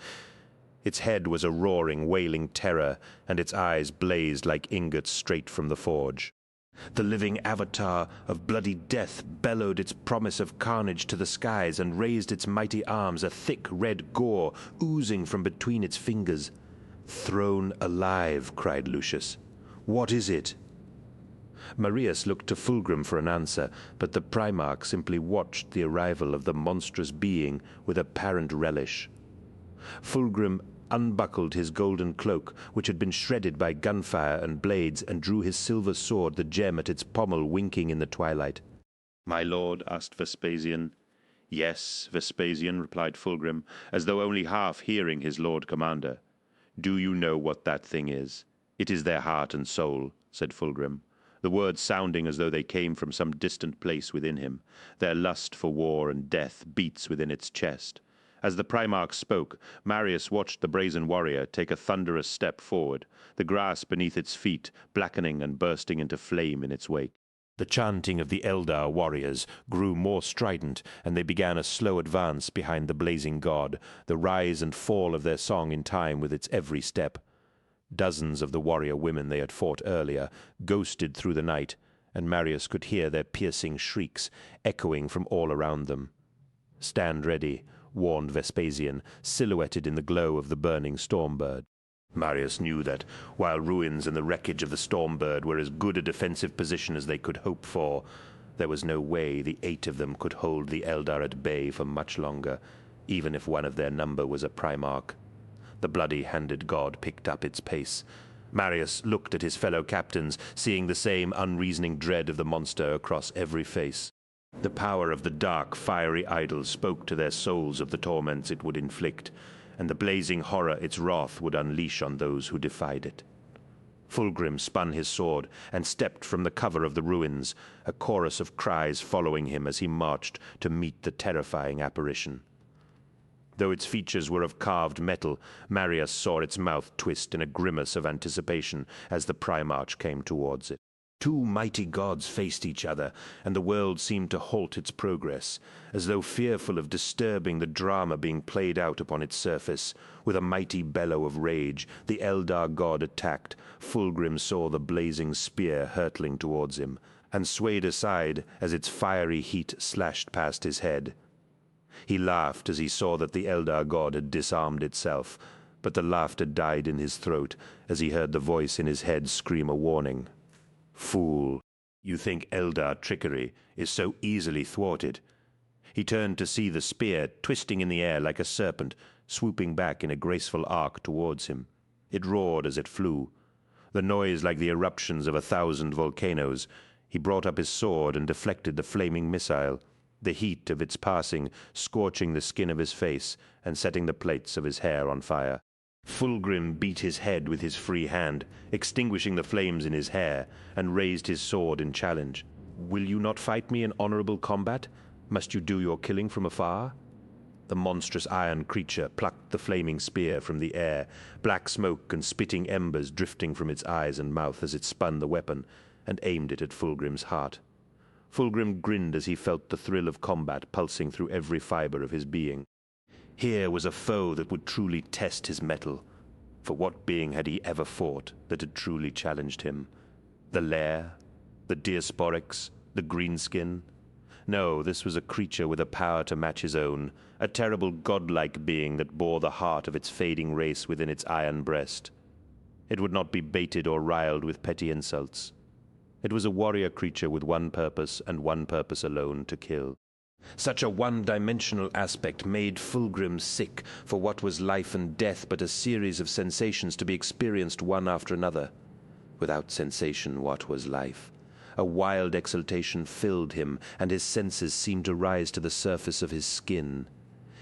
Its head was a roaring, wailing terror, and its eyes blazed like ingots straight from the forge. The living avatar of bloody death bellowed its promise of carnage to the skies and raised its mighty arms, a thick red gore oozing from between its fingers. "Thrown alive," cried Lucius. "What is it?" Marius looked to Fulgrim for an answer, but the Primarch simply watched the arrival of the monstrous being with apparent relish. Fulgrim unbuckled his golden cloak, which had been shredded by gunfire and blades, and drew his silver sword, the gem at its pommel winking in the twilight. "My lord?" asked Vespasian. "Yes, Vespasian," replied Fulgrim, as though only half hearing his lord commander. "Do you know what that thing is?" "It is their heart and soul," said Fulgrim, the words sounding as though they came from some distant place within him. Their lust for war and death beats within its chest. As the Primarch spoke, Marius watched the brazen warrior take a thunderous step forward, the grass beneath its feet blackening and bursting into flame in its wake. The chanting of the Eldar warriors grew more strident, and they began a slow advance behind the blazing god, the rise and fall of their song in time with its every step. Dozens of the warrior women they had fought earlier ghosted through the night, and Marius could hear their piercing shrieks echoing from all around them. "Stand ready," warned Vespasian, silhouetted in the glow of the burning Stormbird. Marius knew that, while ruins and the wreckage of the Stormbird were as good a defensive position as they could hope for, there was no way the 8 of them could hold the Eldar at bay for much longer, even if one of their number was a Primarch. The bloody-handed god picked up its pace. Marius looked at his fellow captains, seeing the same unreasoning dread of the monster across every face. The power of the dark, fiery idol spoke to their souls of the torments it would inflict, and the blazing horror its wrath would unleash on those who defied it. Fulgrim spun his sword and stepped from the cover of the ruins, a chorus of cries following him as he marched to meet the terrifying apparition. Though its features were of carved metal, Marius saw its mouth twist in a grimace of anticipation as the Primarch came towards it. Two mighty gods faced each other, and the world seemed to halt its progress, as though fearful of disturbing the drama being played out upon its surface. With a mighty bellow of rage, the Eldar god attacked. Fulgrim saw the blazing spear hurtling towards him, and swayed aside as its fiery heat slashed past his head. He laughed as he saw that the Eldar god had disarmed itself, but the laughter died in his throat as he heard the voice in his head scream a warning. "Fool, you think Eldar trickery is so easily thwarted?" He turned to see the spear twisting in the air like a serpent, swooping back in a graceful arc towards him. It roared as it flew, the noise like the eruptions of 1,000 volcanoes. He brought up his sword and deflected the flaming missile, the heat of its passing scorching the skin of his face and setting the plaits of his hair on fire. Fulgrim beat his head with his free hand, extinguishing the flames in his hair, and raised his sword in challenge. "Will you not fight me in honorable combat? Must you do your killing from afar?" The monstrous iron creature plucked the flaming spear from the air, black smoke and spitting embers drifting from its eyes and mouth as it spun the weapon, and aimed it at Fulgrim's heart. Fulgrim grinned as he felt the thrill of combat pulsing through every fiber of his being. Here was a foe that would truly test his mettle. For what being had he ever fought that had truly challenged him? The lair? The diasporics? The greenskin? No, this was a creature with a power to match his own, a terrible godlike being that bore the heart of its fading race within its iron breast. It would not be baited or riled with petty insults. It was a warrior creature with one purpose, and one purpose alone, to kill. Such a one-dimensional aspect made Fulgrim sick, for what was life and death but a series of sensations to be experienced one after another? Without sensation, what was life? A wild exultation filled him, and his senses seemed to rise to the surface of his skin.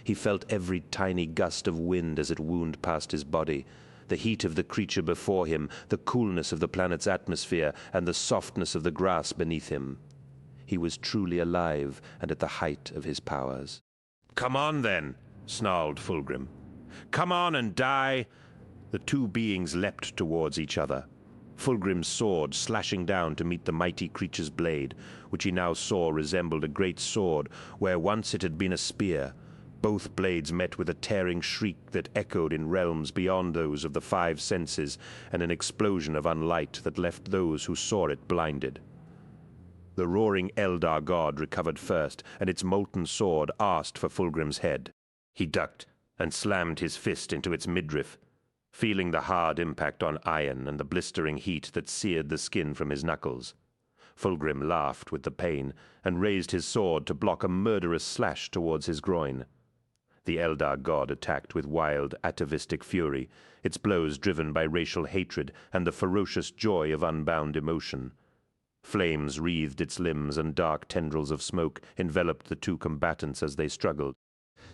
He felt every tiny gust of wind as it wound past his body, the heat of the creature before him, the coolness of the planet's atmosphere, and the softness of the grass beneath him. He was truly alive and at the height of his powers. "Come on, then," snarled Fulgrim. "Come on and die!" The two beings leapt towards each other, Fulgrim's sword slashing down to meet the mighty creature's blade, which he now saw resembled a great sword where once it had been a spear. Both blades met with a tearing shriek that echoed in realms beyond those of the five senses, and an explosion of unlight that left those who saw it blinded. The roaring Eldar god recovered first, and its molten sword asked for Fulgrim's head. He ducked and slammed his fist into its midriff, feeling the hard impact on iron and the blistering heat that seared the skin from his knuckles. Fulgrim laughed with the pain and raised his sword to block a murderous slash towards his groin. The Eldar god attacked with wild, atavistic fury, its blows driven by racial hatred and the ferocious joy of unbound emotion. Flames wreathed its limbs, and dark tendrils of smoke enveloped the two combatants as they struggled.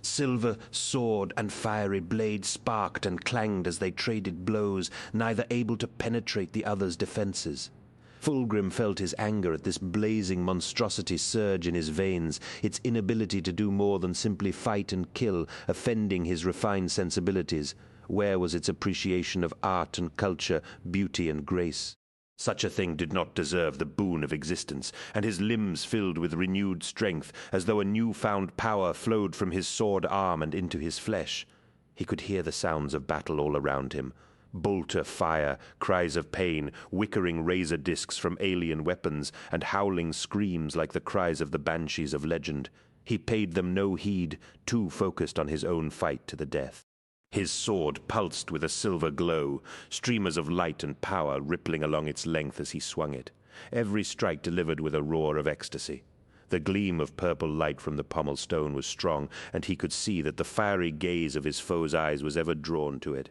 Silver sword and fiery blade sparked and clanged as they traded blows, neither able to penetrate the other's defenses. Fulgrim felt his anger at this blazing monstrosity surge in his veins, its inability to do more than simply fight and kill, offending his refined sensibilities. Where was its appreciation of art and culture, beauty and grace? Such a thing did not deserve the boon of existence, and his limbs filled with renewed strength, as though a new-found power flowed from his sword arm and into his flesh. He could hear the sounds of battle all around him. Bolter fire, cries of pain, wickering razor discs from alien weapons, and howling screams like the cries of the banshees of legend. He paid them no heed, too focused on his own fight to the death. His sword pulsed with a silver glow, streamers of light and power rippling along its length as he swung it, every strike delivered with a roar of ecstasy. The gleam of purple light from the pommel stone was strong, and he could see that the fiery gaze of his foe's eyes was ever drawn to it.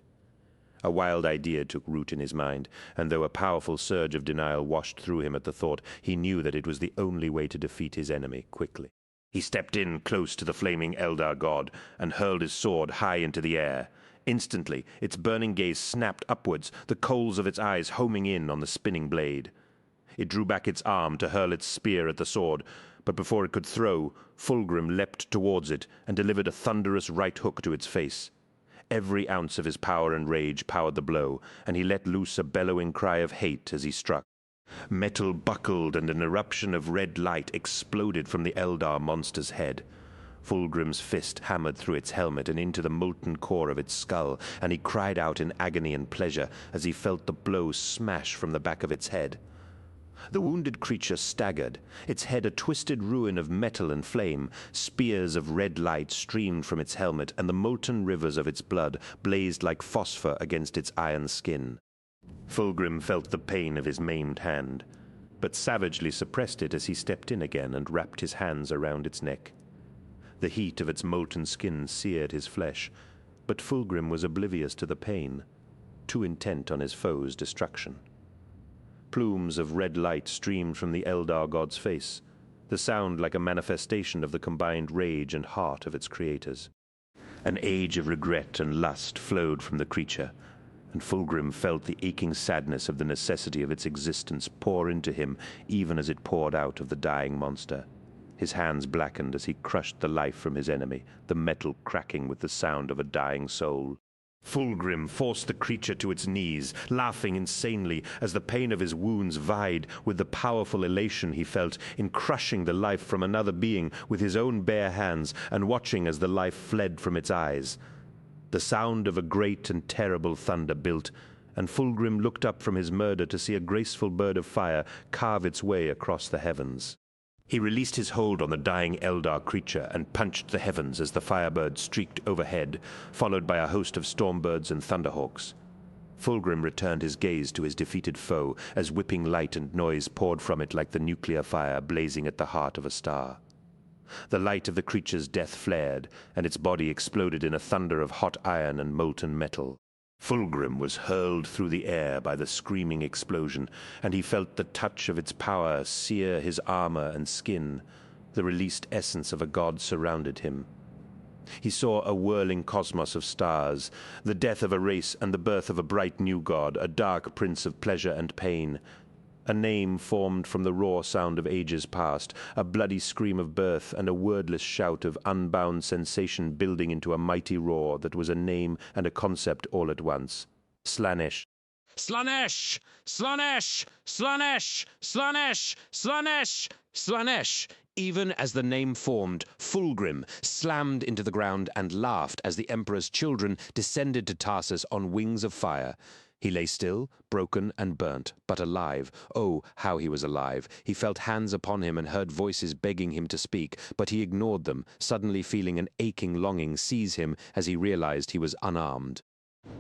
A wild idea took root in his mind, and though a powerful surge of denial washed through him at the thought, he knew that it was the only way to defeat his enemy quickly. He stepped in close to the flaming Eldar god and hurled his sword high into the air. Instantly, its burning gaze snapped upwards, the coals of its eyes homing in on the spinning blade. It drew back its arm to hurl its spear at the sword, but before it could throw, Fulgrim leapt towards it and delivered a thunderous right hook to its face. Every ounce of his power and rage powered the blow, and he let loose a bellowing cry of hate as he struck. Metal buckled, and an eruption of red light exploded from the Eldar monster's head. Fulgrim's fist hammered through its helmet and into the molten core of its skull, and he cried out in agony and pleasure as he felt the blow smash from the back of its head. The wounded creature staggered, its head a twisted ruin of metal and flame. Spears of red light streamed from its helmet, and the molten rivers of its blood blazed like phosphor against its iron skin. Fulgrim felt the pain of his maimed hand, but savagely suppressed it as he stepped in again and wrapped his hands around its neck. The heat of its molten skin seared his flesh, but Fulgrim was oblivious to the pain, too intent on his foe's destruction. Plumes of red light streamed from the Eldar god's face, the sound like a manifestation of the combined rage and heart of its creators. An age of regret and lust flowed from the creature, and Fulgrim felt the aching sadness of the necessity of its existence pour into him even as it poured out of the dying monster. His hands blackened as he crushed the life from his enemy, the metal cracking with the sound of a dying soul. Fulgrim forced the creature to its knees, laughing insanely as the pain of his wounds vied with the powerful elation he felt in crushing the life from another being with his own bare hands and watching as the life fled from its eyes. The sound of a great and terrible thunder built, and Fulgrim looked up from his murder to see a graceful bird of fire carve its way across the heavens. He released his hold on the dying Eldar creature and punched the heavens as the firebird streaked overhead, followed by a host of stormbirds and thunderhawks. Fulgrim returned his gaze to his defeated foe as whipping light and noise poured from it like the nuclear fire blazing at the heart of a star. The light of the creature's death flared, and its body exploded in a thunder of hot iron and molten metal. Fulgrim was hurled through the air by the screaming explosion, and he felt the touch of its power sear his armor and skin. The released essence of a god surrounded him. He saw a whirling cosmos of stars, the death of a race and the birth of a bright new god, a dark prince of pleasure and pain. A name formed from the raw sound of ages past, a bloody scream of birth and a wordless shout of unbound sensation building into a mighty roar that was a name and a concept all at once. Slaanesh. Slaanesh! Slaanesh! Slaanesh! Slaanesh! Slaanesh! Slaanesh! Even as the name formed, Fulgrim slammed into the ground and laughed as the Emperor's children descended to Tarsus on wings of fire. He lay still, broken and burnt, but alive. Oh, how he was alive! He felt hands upon him and heard voices begging him to speak, but he ignored them, suddenly feeling an aching longing seize him as he realized he was unarmed.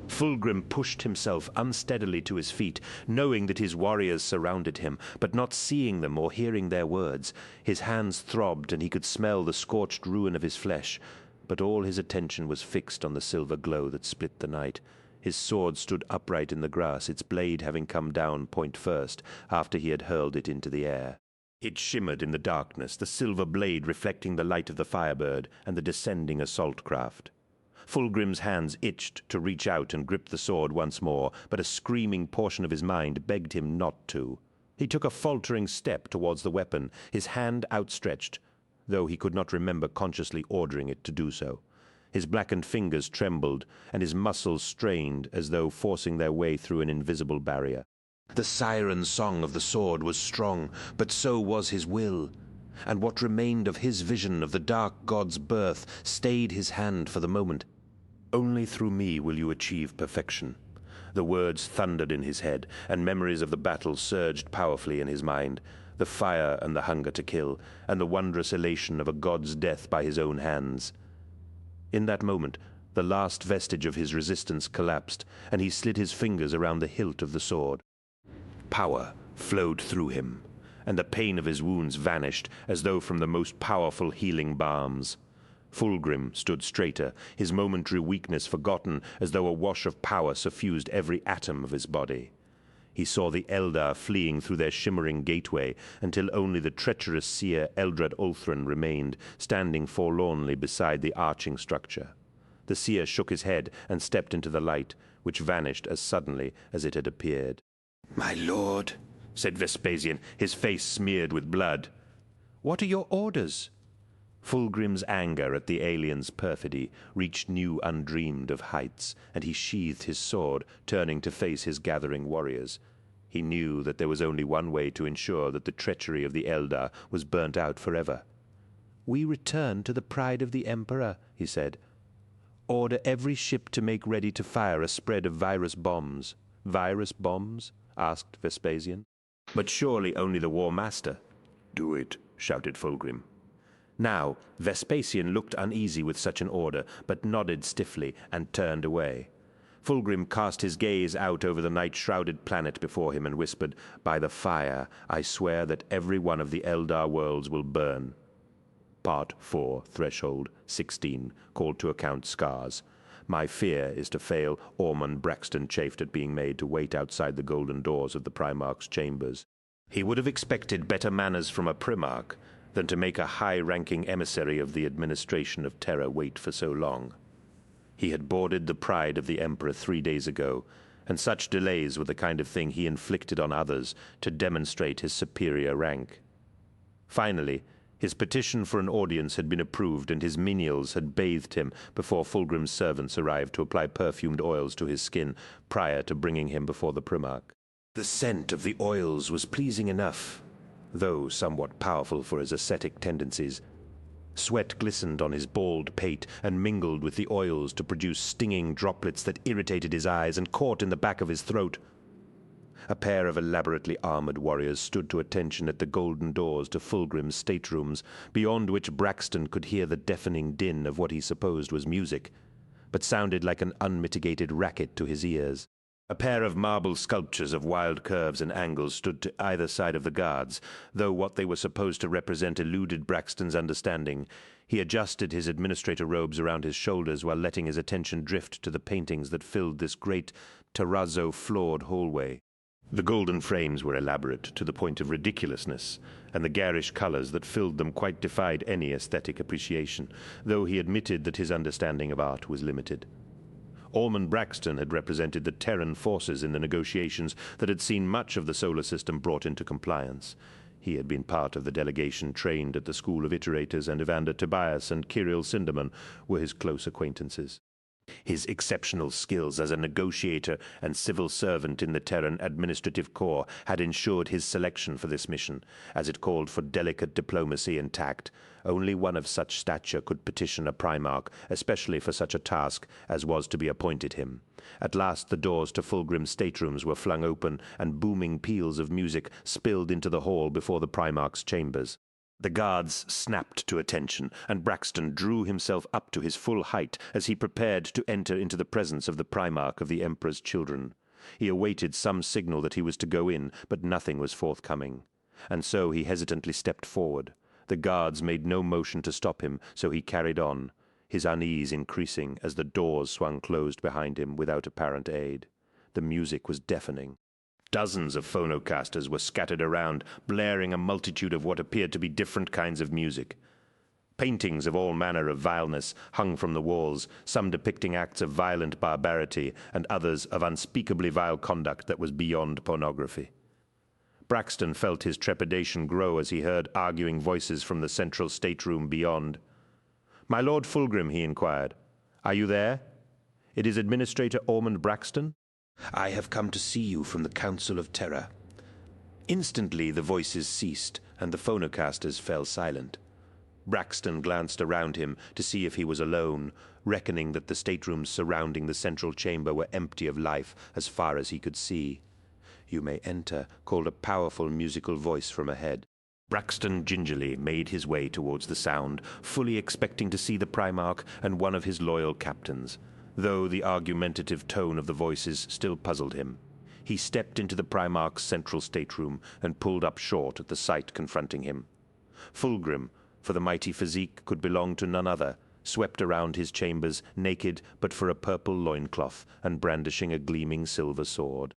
Fulgrim pushed himself unsteadily to his feet, knowing that his warriors surrounded him, but not seeing them or hearing their words. His hands throbbed, and he could smell the scorched ruin of his flesh, but all his attention was fixed on the silver glow that split the night. His sword stood upright in the grass, its blade having come down point first, after he had hurled it into the air. It shimmered in the darkness, the silver blade reflecting the light of the firebird and the descending assault craft. Fulgrim's hands itched to reach out and grip the sword once more, but a screaming portion of his mind begged him not to. He took a faltering step towards the weapon, his hand outstretched, though he could not remember consciously ordering it to do so. His blackened fingers trembled, and his muscles strained as though forcing their way through an invisible barrier. The siren song of the sword was strong, but so was his will, and what remained of his vision of the dark god's birth stayed his hand for the moment. "Only through me will you achieve perfection." The words thundered in his head, and memories of the battle surged powerfully in his mind, the fire and the hunger to kill, and the wondrous elation of a god's death by his own hands. In that moment, the last vestige of his resistance collapsed, and he slid his fingers around the hilt of the sword. Power flowed through him, and the pain of his wounds vanished as though from the most powerful healing balms. Fulgrim stood straighter, his momentary weakness forgotten as though a wash of power suffused every atom of his body. He saw the Eldar fleeing through their shimmering gateway until only the treacherous seer Eldrad Ulthrin remained, standing forlornly beside the arching structure. The seer shook his head and stepped into the light, which vanished as suddenly as it had appeared. "My lord," said Vespasian, his face smeared with blood. "What are your orders?" Fulgrim's anger at the alien's perfidy reached new undreamed of heights, and he sheathed his sword, turning to face his gathering warriors. He knew that there was only one way to ensure that the treachery of the Eldar was burnt out forever. "We return to the pride of the Emperor," he said. "Order every ship to make ready to fire a spread of virus bombs." "Virus bombs?" asked Vespasian. "But surely only the War Master." "Do it," shouted Fulgrim. Now, Vespasian looked uneasy with such an order, but nodded stiffly and turned away. Fulgrim cast his gaze out over the night-shrouded planet before him and whispered, "By the fire, I swear that every one of the Eldar worlds will burn." Part 4, Threshold 16, called to account scars. "My fear is to fail." Ormond Braxton chafed at being made to wait outside the golden doors of the Primarch's chambers. He would have expected better manners from a Primarch than to make a high-ranking emissary of the administration of Terra wait for so long. He had boarded the pride of the Emperor 3 days ago, and such delays were the kind of thing he inflicted on others to demonstrate his superior rank. Finally, his petition for an audience had been approved, and his menials had bathed him before Fulgrim's servants arrived to apply perfumed oils to his skin prior to bringing him before the Primarch. The scent of the oils was pleasing enough, though somewhat powerful for his ascetic tendencies. Sweat glistened on his bald pate and mingled with the oils to produce stinging droplets that irritated his eyes and caught in the back of his throat. A pair of elaborately armored warriors stood to attention at the golden doors to Fulgrim's staterooms, beyond which Braxton could hear the deafening din of what he supposed was music, but sounded like an unmitigated racket to his ears. A pair of marble sculptures of wild curves and angles stood to either side of the guards, though what they were supposed to represent eluded Braxton's understanding. He adjusted his administrator robes around his shoulders while letting his attention drift to the paintings that filled this great terrazzo-floored hallway. The golden frames were elaborate to the point of ridiculousness, and the garish colors that filled them quite defied any aesthetic appreciation, though he admitted that his understanding of art was limited. Ormond Braxton had represented the Terran forces in the negotiations that had seen much of the solar system brought into compliance. He had been part of the delegation trained at the School of Iterators, and Evander Tobias and Kirill Sinderman were his close acquaintances. His exceptional skills as a negotiator and civil servant in the Terran Administrative Corps had ensured his selection for this mission, as it called for delicate diplomacy and tact. Only one of such stature could petition a Primarch, especially for such a task as was to be appointed him. At last the doors to Fulgrim's staterooms were flung open, and booming peals of music spilled into the hall before the Primarch's chambers. The guards snapped to attention, and Braxton drew himself up to his full height as he prepared to enter into the presence of the Primarch of the Emperor's children. He awaited some signal that he was to go in, but nothing was forthcoming, and so he hesitantly stepped forward. The guards made no motion to stop him, so he carried on, his unease increasing as the doors swung closed behind him without apparent aid. The music was deafening. Dozens of phonocasters were scattered around, blaring a multitude of what appeared to be different kinds of music. Paintings of all manner of vileness hung from the walls, some depicting acts of violent barbarity, and others of unspeakably vile conduct that was beyond pornography. Braxton felt his trepidation grow as he heard arguing voices from the central stateroom beyond. "My Lord Fulgrim," he inquired, "are you there? It is Administrator Ormond Braxton." "I have come to see you from the Council of Terra." Instantly the voices ceased, and the phonocasters fell silent. Braxton glanced around him to see if he was alone, reckoning that the staterooms surrounding the central chamber were empty of life as far as he could see. "You may enter," called a powerful musical voice from ahead. Braxton gingerly made his way towards the sound, fully expecting to see the Primarch and one of his loyal captains, though the argumentative tone of the voices still puzzled him. He stepped into the Primarch's central stateroom and pulled up short at the sight confronting him. Fulgrim, for the mighty physique could belong to none other, swept around his chambers, naked but for a purple loincloth, and brandishing a gleaming silver sword.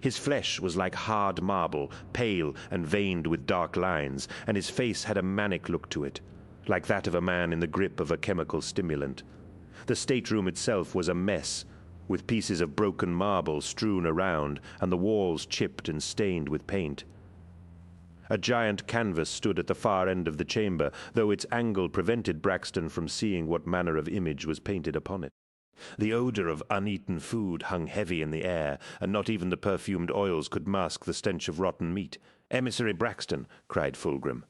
His flesh was like hard marble, pale and veined with dark lines, and his face had a manic look to it, like that of a man in the grip of a chemical stimulant. The stateroom itself was a mess, with pieces of broken marble strewn around and the walls chipped and stained with paint. A giant canvas stood at the far end of the chamber, though its angle prevented Braxton from seeing what manner of image was painted upon it. The odor of uneaten food hung heavy in the air, and not even the perfumed oils could mask the stench of rotten meat. "Emissary Braxton," cried Fulgrim,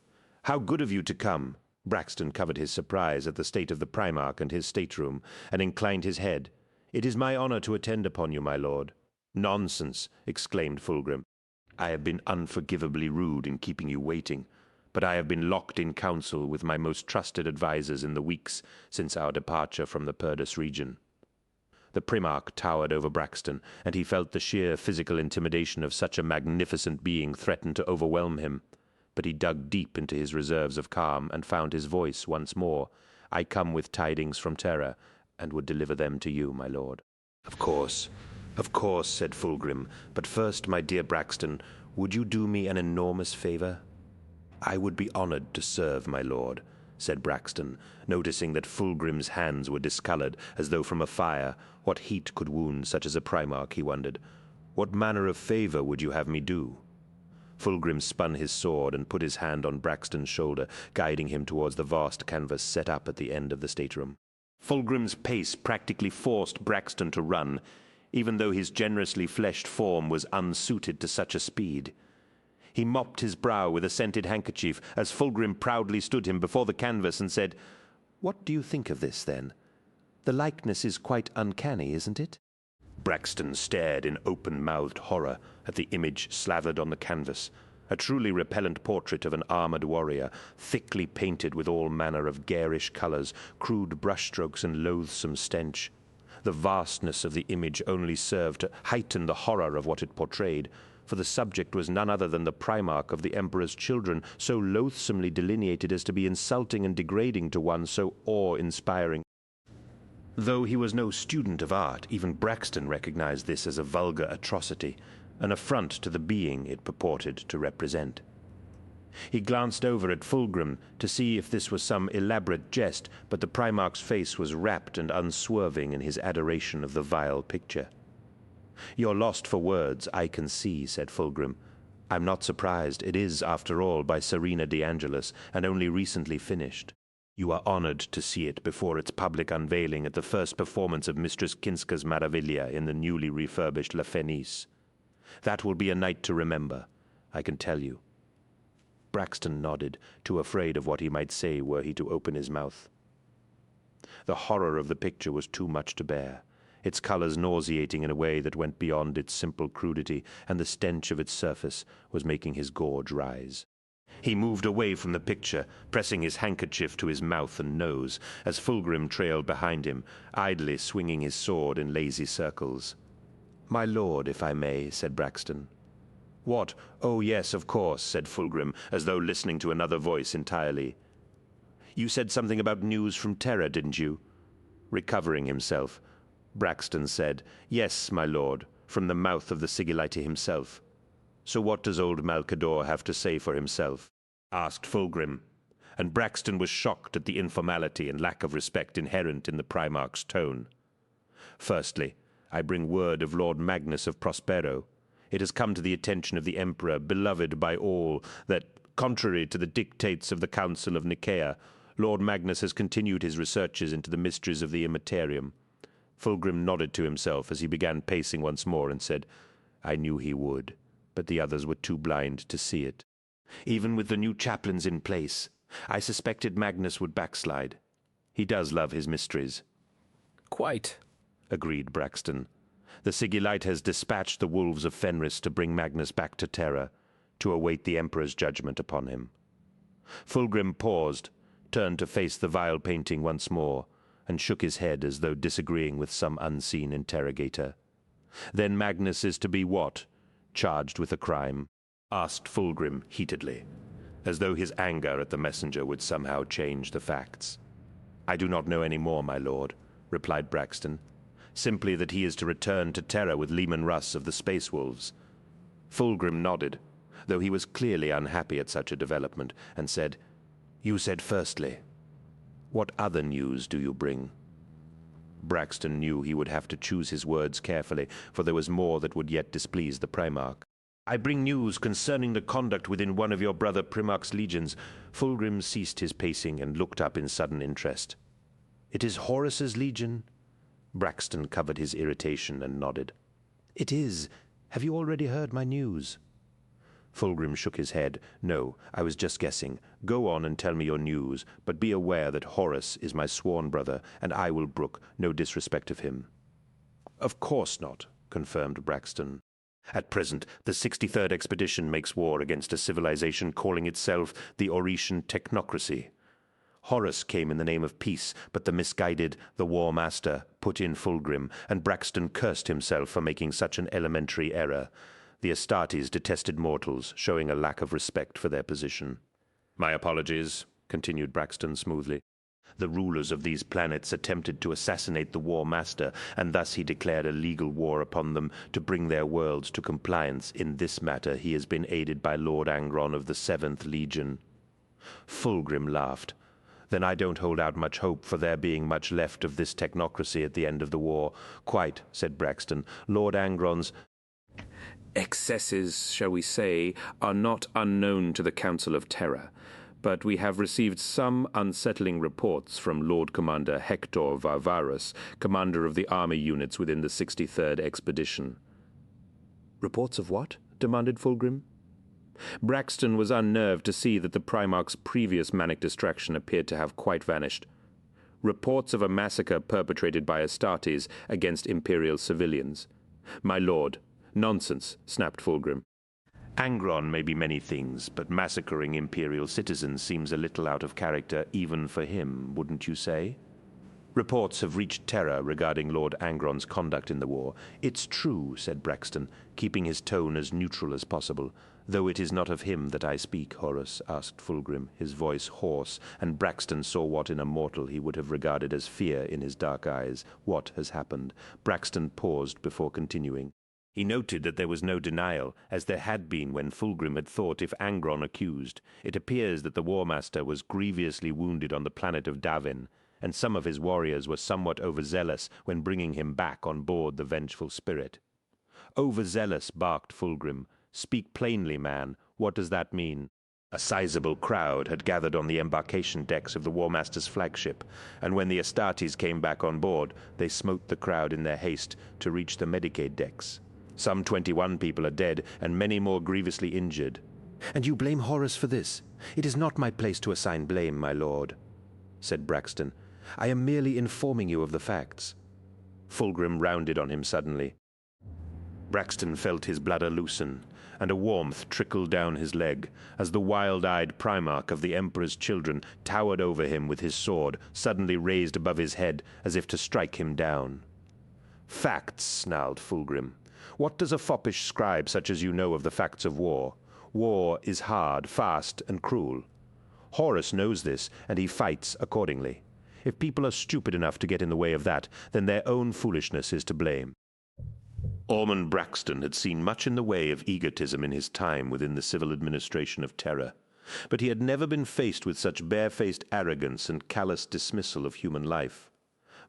"how good of you to come!" Braxton covered his surprise at the state of the Primarch and his stateroom, and inclined his head. "It is my honor to attend upon you, my lord." "Nonsense!" exclaimed Fulgrim. "I have been unforgivably rude in keeping you waiting, but I have been locked in council with my most trusted advisers in the weeks since our departure from the Purdus region." The Primarch towered over Braxton, and he felt the sheer physical intimidation of such a magnificent being threaten to overwhelm him. But he dug deep into his reserves of calm and found his voice once more. "I come with tidings from Terra, and would deliver them to you, my lord." Of course, said Fulgrim. "But first, my dear Braxton, would you do me an enormous favor?" "I would be honored to serve, my lord," said Braxton, noticing that Fulgrim's hands were discolored, as though from a fire. What heat could wound such as a Primarch, he wondered. "What manner of favor would you have me do?" Fulgrim spun his sword and put his hand on Braxton's shoulder, guiding him towards the vast canvas set up at the end of the stateroom. Fulgrim's pace practically forced Braxton to run, even though his generously fleshed form was unsuited to such a speed. He mopped his brow with a scented handkerchief as Fulgrim proudly stood him before the canvas and said, "What do you think of this, then? The likeness is quite uncanny, isn't it?" Braxton stared in open-mouthed horror at the image slathered on the canvas, a truly repellent portrait of an armored warrior, thickly painted with all manner of garish colors, crude brushstrokes, and loathsome stench. The vastness of the image only served to heighten the horror of what it portrayed, for the subject was none other than the Primarch of the Emperor's children, so loathsomely delineated as to be insulting and degrading to one so awe-inspiring. Though he was no student of art, even Braxton recognized this as a vulgar atrocity, an affront to the being it purported to represent. He glanced over at Fulgrim to see if this was some elaborate jest, but the Primarch's face was rapt and unswerving in his adoration of the vile picture. "You're lost for words, I can see," said Fulgrim. "I'm not surprised. It is, after all, by Serena de Angelis, and only recently finished. You are honored to see it before its public unveiling at the first performance of Mistress Kinska's Maravilla in the newly refurbished La Fenice. That will be a night to remember, I can tell you." Braxton nodded, too afraid of what he might say were he to open his mouth. The horror of the picture was too much to bear, its colors nauseating in a way that went beyond its simple crudity, and the stench of its surface was making his gorge rise. He moved away from the picture, pressing his handkerchief to his mouth and nose, as Fulgrim trailed behind him, idly swinging his sword in lazy circles. "My lord, if I may," said Braxton. "What? Oh, yes, of course," said Fulgrim, as though listening to another voice entirely. "You said something about news from Terra, didn't you?" Recovering himself, Braxton said, "Yes, my lord, from the mouth of the Sigillite himself." "So what does old Malcador have to say for himself?" asked Fulgrim, and Braxton was shocked at the informality and lack of respect inherent in the Primarch's tone. "Firstly, I bring word of Lord Magnus of Prospero. It has come to the attention of the Emperor, beloved by all, that, contrary to the dictates of the Council of Nicaea, Lord Magnus has continued his researches into the mysteries of the Immaterium." Fulgrim nodded to himself as he began pacing once more and said, "I knew he would, but the others were too blind to see it. Even with the new chaplains in place, I suspected Magnus would backslide. He does love his mysteries." "Quite," agreed Braxton. "The Sigillite has dispatched the wolves of Fenris to bring Magnus back to Terra, to await the Emperor's judgment upon him." Fulgrim paused, turned to face the vile painting once more, and shook his head as though disagreeing with some unseen interrogator. "Then Magnus is to be what? Charged with a crime?" asked Fulgrim heatedly, as though his anger at the messenger would somehow change the facts. "I do not know any more, my lord," replied Braxton. "Simply that he is to return to Terra with Leman Russ of the Space Wolves." Fulgrim nodded, though he was clearly unhappy at such a development, and said, "You said firstly. What other news do you bring?" Braxton knew he would have to choose his words carefully, for there was more that would yet displease the Primarch. "I bring news concerning the conduct within one of your brother Primarch's legions." Fulgrim ceased his pacing and looked up in sudden interest. "It is Horus's legion?" Braxton covered his irritation and nodded. "It is. Have you already heard my news?" Fulgrim shook his head. "No, I was just guessing. Go on and tell me your news, but be aware that Horus is my sworn brother, and I will brook no disrespect of him." "Of course not," confirmed Braxton. "At present, the 63rd Expedition makes war against a civilization calling itself the Oretian Technocracy. Horus came in the name of peace, but the misguided, the War Master, put in Fulgrim, and Braxton cursed himself for making such an elementary error. The Astartes detested mortals, showing a lack of respect for their position." "My apologies," continued Braxton smoothly. "The rulers of these planets attempted to assassinate the War Master, and thus he declared a legal war upon them to bring their worlds to compliance. In this matter he has been aided by Lord Angron of the 7th Legion." Fulgrim laughed. "Then I don't hold out much hope for there being much left of this technocracy at the end of the war." "Quite," said Braxton. "Lord Angron's excesses, shall we say, are not unknown to the Council of Terra, but we have received some unsettling reports from Lord Commander Hector Varvarus, commander of the army units within the 63rd Expedition." "Reports of what?" demanded Fulgrim. Braxton was unnerved to see that the Primarch's previous manic distraction appeared to have quite vanished. "Reports of a massacre perpetrated by Astartes against Imperial civilians." "My lord." "Nonsense," snapped Fulgrim. Angron may be many things, but massacring Imperial citizens seems a little out of character even for him, wouldn't you say? Reports have reached Terra regarding Lord Angron's conduct in the war. "It's true," said Braxton, keeping his tone as neutral as possible. "Though it is not of him that I speak, Horus," asked Fulgrim, his voice hoarse, and Braxton saw what in a mortal he would have regarded as fear in his dark eyes. "What has happened?" Braxton paused before continuing. He noted that there was no denial, as there had been when Fulgrim had thought if Angron accused. It appears that the War Master was grievously wounded on the planet of Davin, and some of his warriors were somewhat overzealous when bringing him back on board the Vengeful Spirit. "Overzealous," barked Fulgrim. "Speak plainly, man. What does that mean?" A sizable crowd had gathered on the embarkation decks of the War Master's flagship, and when the Astartes came back on board, they smote the crowd in their haste to reach the Medicaid decks. Some 21 people are dead, and many more grievously injured. "And you blame Horus for this? It is not my place to assign blame, my lord," said Braxton. "I am merely informing you of the facts." Fulgrim rounded on him suddenly. Braxton felt his bladder loosen, and a warmth trickled down his leg, as the wild-eyed Primarch of the Emperor's children towered over him with his sword, suddenly raised above his head, as if to strike him down. "Facts," snarled Fulgrim. "What does a foppish scribe such as you know of the facts of war? War is hard, fast, and cruel. Horus knows this, and he fights accordingly. If people are stupid enough to get in the way of that, then their own foolishness is to blame." Ormond Braxton had seen much in the way of egotism in his time within the civil administration of Terra, but he had never been faced with such barefaced arrogance and callous dismissal of human life.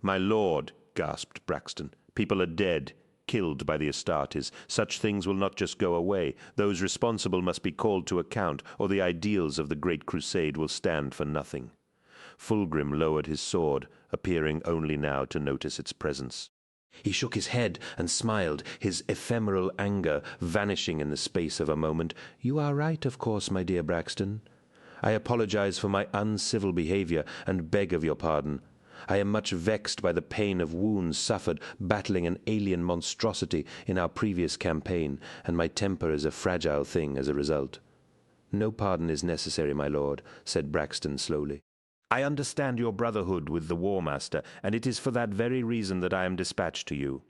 "My lord," gasped Braxton, "people are dead, killed by the Astartes. Such things will not just go away. Those responsible must be called to account, or the ideals of the Great Crusade will stand for nothing." Fulgrim lowered his sword, appearing only now to notice its presence. He shook his head and smiled, his ephemeral anger vanishing in the space of a moment. "You are right, of course, my dear Braxton. I apologize for my uncivil behavior, and beg of your pardon. I am much vexed by the pain of wounds suffered battling an alien monstrosity in our previous campaign, and my temper is a fragile thing as a result." "No pardon is necessary, my lord," said Braxton slowly. "I understand your brotherhood with the War Master, and it is for that very reason that I am dispatched to you.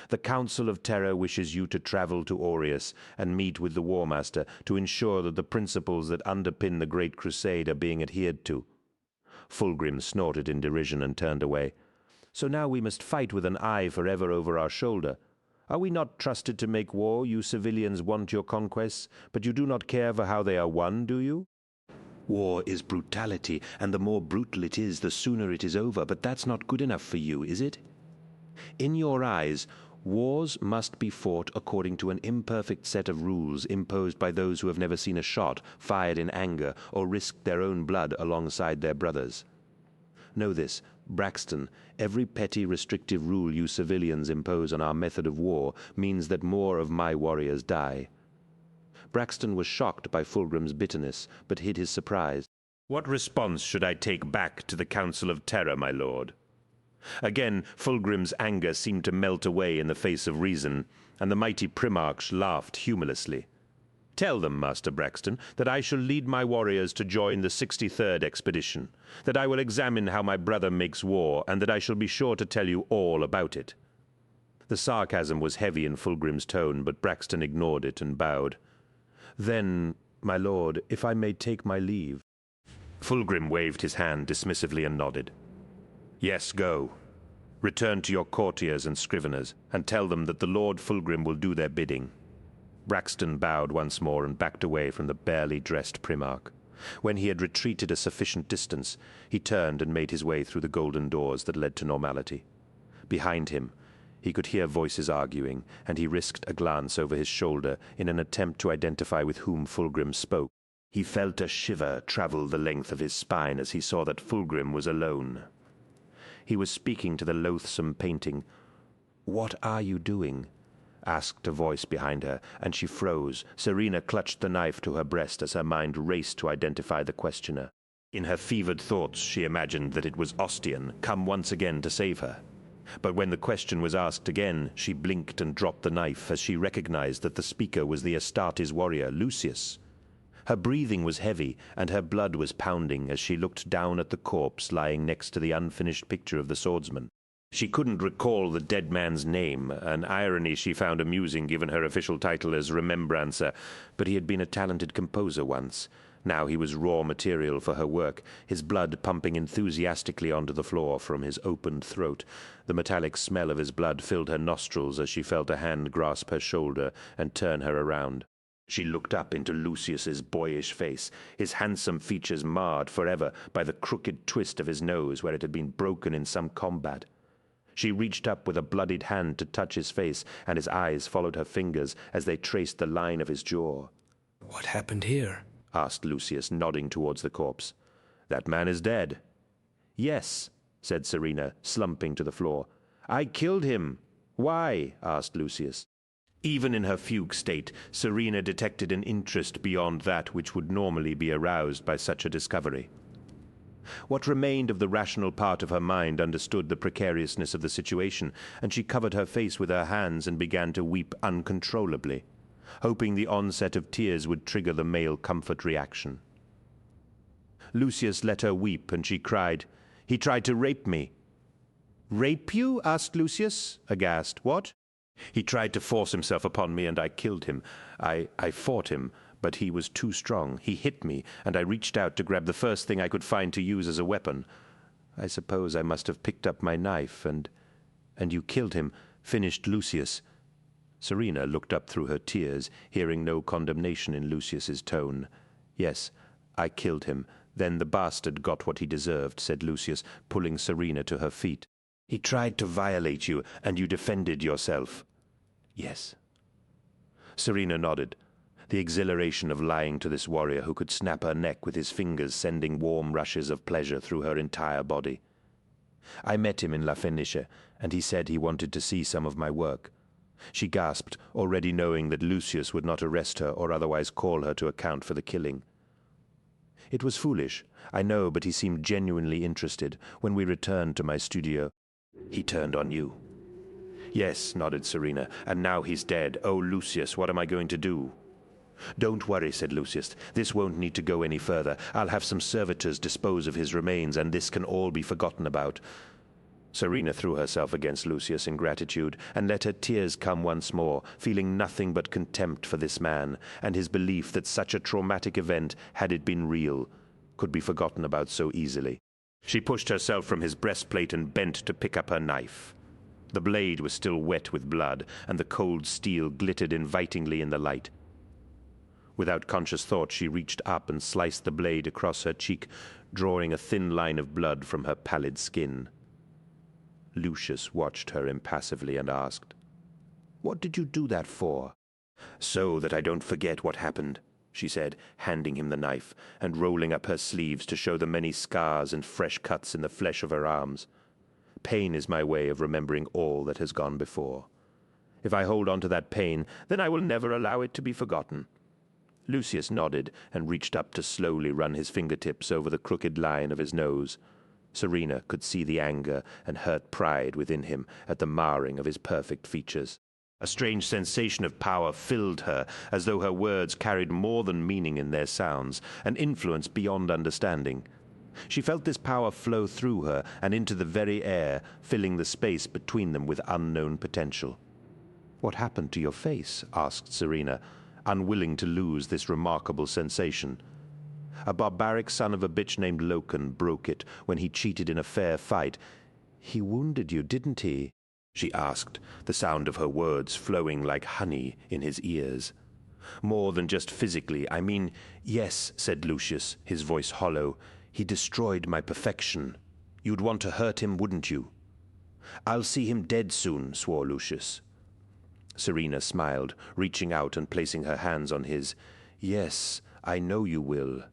The Council of Terra wishes you to travel to Aureus and meet with the War Master to ensure that the principles that underpin the Great Crusade are being adhered to." Fulgrim snorted in derision and turned away. "So now we must fight with an eye forever over our shoulder. Are we not trusted to make war? You civilians want your conquests, but you do not care for how they are won, do you? War is brutality, and the more brutal it is, the sooner it is over, but that's not good enough for you, is it? In your eyes, wars must be fought according to an imperfect set of rules imposed by those who have never seen a shot fired in anger or risked their own blood alongside their brothers. Know this, Braxton, every petty restrictive rule you civilians impose on our method of war means that more of my warriors die. Braxton was shocked by Fulgrim's bitterness, but hid his surprise. What response should I take back to the Council of Terror, my lord? Again, Fulgrim's anger seemed to melt away in the face of reason, and the mighty Primarch laughed humorlessly. Tell them, Master Braxton, that I shall lead my warriors to join the 63rd expedition, that I will examine how my brother makes war, and that I shall be sure to tell you all about it. The sarcasm was heavy in Fulgrim's tone, but Braxton ignored it and bowed. Then, my lord, if I may take my leave. Fulgrim waved his hand dismissively and nodded. Yes, go. Return to your courtiers and scriveners, and tell them that the Lord Fulgrim will do their bidding. Braxton bowed once more and backed away from the barely dressed Primarch. When he had retreated a sufficient distance, he turned and made his way through the golden doors that led to normality. Behind him, he could hear voices arguing, and he risked a glance over his shoulder in an attempt to identify with whom Fulgrim spoke. He felt a shiver travel the length of his spine as he saw that Fulgrim was alone. He was speaking to the loathsome painting. "What are you doing?" asked a voice behind her, and she froze. Serena clutched the knife to her breast as her mind raced to identify the questioner. In her fevered thoughts, she imagined that it was Ostian, come once again to save her. But when the question was asked again, she blinked and dropped the knife as she recognized that the speaker was the Astartes warrior, Lucius. Her breathing was heavy, and her blood was pounding as she looked down at the corpse lying next to the unfinished picture of the swordsman. She couldn't recall the dead man's name, an irony she found amusing given her official title as Remembrancer, but he had been a talented composer once. Now he was raw material for her work, his blood pumping enthusiastically onto the floor from his opened throat. The metallic smell of his blood filled her nostrils as she felt a hand grasp her shoulder and turn her around. She looked up into Lucius's boyish face, his handsome features marred forever by the crooked twist of his nose where it had been broken in some combat. She reached up with a bloodied hand to touch his face, and his eyes followed her fingers as they traced the line of his jaw. "What happened here?" asked Lucius, nodding towards the corpse. "That man is dead." "Yes," said Serena, slumping to the floor. "I killed him." "Why?" asked Lucius. Even in her fugue state, Serena detected an interest beyond that which would normally be aroused by such a discovery. What remained of the rational part of her mind understood the precariousness of the situation, and she covered her face with her hands and began to weep uncontrollably, hoping the onset of tears would trigger the male comfort reaction. Lucius let her weep, and she cried, "He tried to rape me." "Rape you?" asked Lucius, aghast. "What?" "He tried to force himself upon me, and I killed him. I fought him, but he was too strong. He hit me, and I reached out to grab the first thing I could find to use as a weapon. I suppose I must have picked up my knife, and you killed him," finished Lucius. Serena looked up through her tears, hearing no condemnation in Lucius's tone. "Yes, I killed him. Then the bastard got what he deserved," said Lucius, pulling Serena to her feet. "He tried to violate you, and you defended yourself." "Yes." Serena nodded, the exhilaration of lying to this warrior who could snap her neck with his fingers sending warm rushes of pleasure through her entire body. "I met him in La Fenice, and he said he wanted to see some of my work." She gasped, already knowing that Lucius would not arrest her or otherwise call her to account for the killing. "It was foolish, I know, but he seemed genuinely interested. When we returned to my studio, he turned on you." "Yes," nodded Serena, "and now he's dead. Oh, Lucius, what am I going to do?" "Don't worry," said Lucius. "This won't need to go any further. I'll have some servitors dispose of his remains, and this can all be forgotten about." Serena threw herself against Lucius in gratitude, and let her tears come once more, feeling nothing but contempt for this man, and his belief that such a traumatic event, had it been real, could be forgotten about so easily. She pushed herself from his breastplate and bent to pick up her knife. The blade was still wet with blood, and the cold steel glittered invitingly in the light. Without conscious thought, she reached up and sliced the blade across her cheek, drawing a thin line of blood from her pallid skin. Lucius watched her impassively and asked, "What did you do that for?" "So that I don't forget what happened," she said, handing him the knife and rolling up her sleeves to show the many scars and fresh cuts in the flesh of her arms. "Pain is my way of remembering all that has gone before. If I hold on to that pain, then I will never allow it to be forgotten." Lucius nodded and reached up to slowly run his fingertips over the crooked line of his nose. Serena could see the anger and hurt pride within him at the marring of his perfect features. A strange sensation of power filled her, as though her words carried more than meaning in their sounds, an influence beyond understanding. She felt this power flow through her and into the very air, filling the space between them with unknown potential. "What happened to your face?" asked Serena, unwilling to lose this remarkable sensation. "A barbaric son of a bitch named Loken broke it when he cheated in a fair fight. He wounded you, didn't he?" she asked, the sound of her words flowing like honey in his ears. "More than just physically, I mean—" "Yes," said Lucius, his voice hollow. "He destroyed my perfection. You'd want to hurt him, wouldn't you?" "I'll see him dead soon," swore Lucius. Serena smiled, reaching out and placing her hands on his. "Yes, I know you will."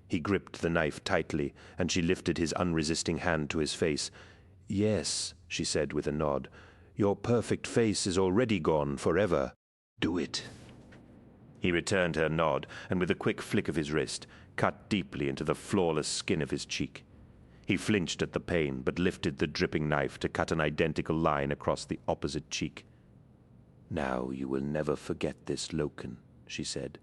He gripped the knife tightly, and she lifted his unresisting hand to his face. "Yes," she said with a nod. "Your perfect face is already gone forever. Do it." He returned her nod, and with a quick flick of his wrist, cut deeply into the flawless skin of his cheek. He flinched at the pain, but lifted the dripping knife to cut an identical line across the opposite cheek. "Now you will never forget this, Loken," she said.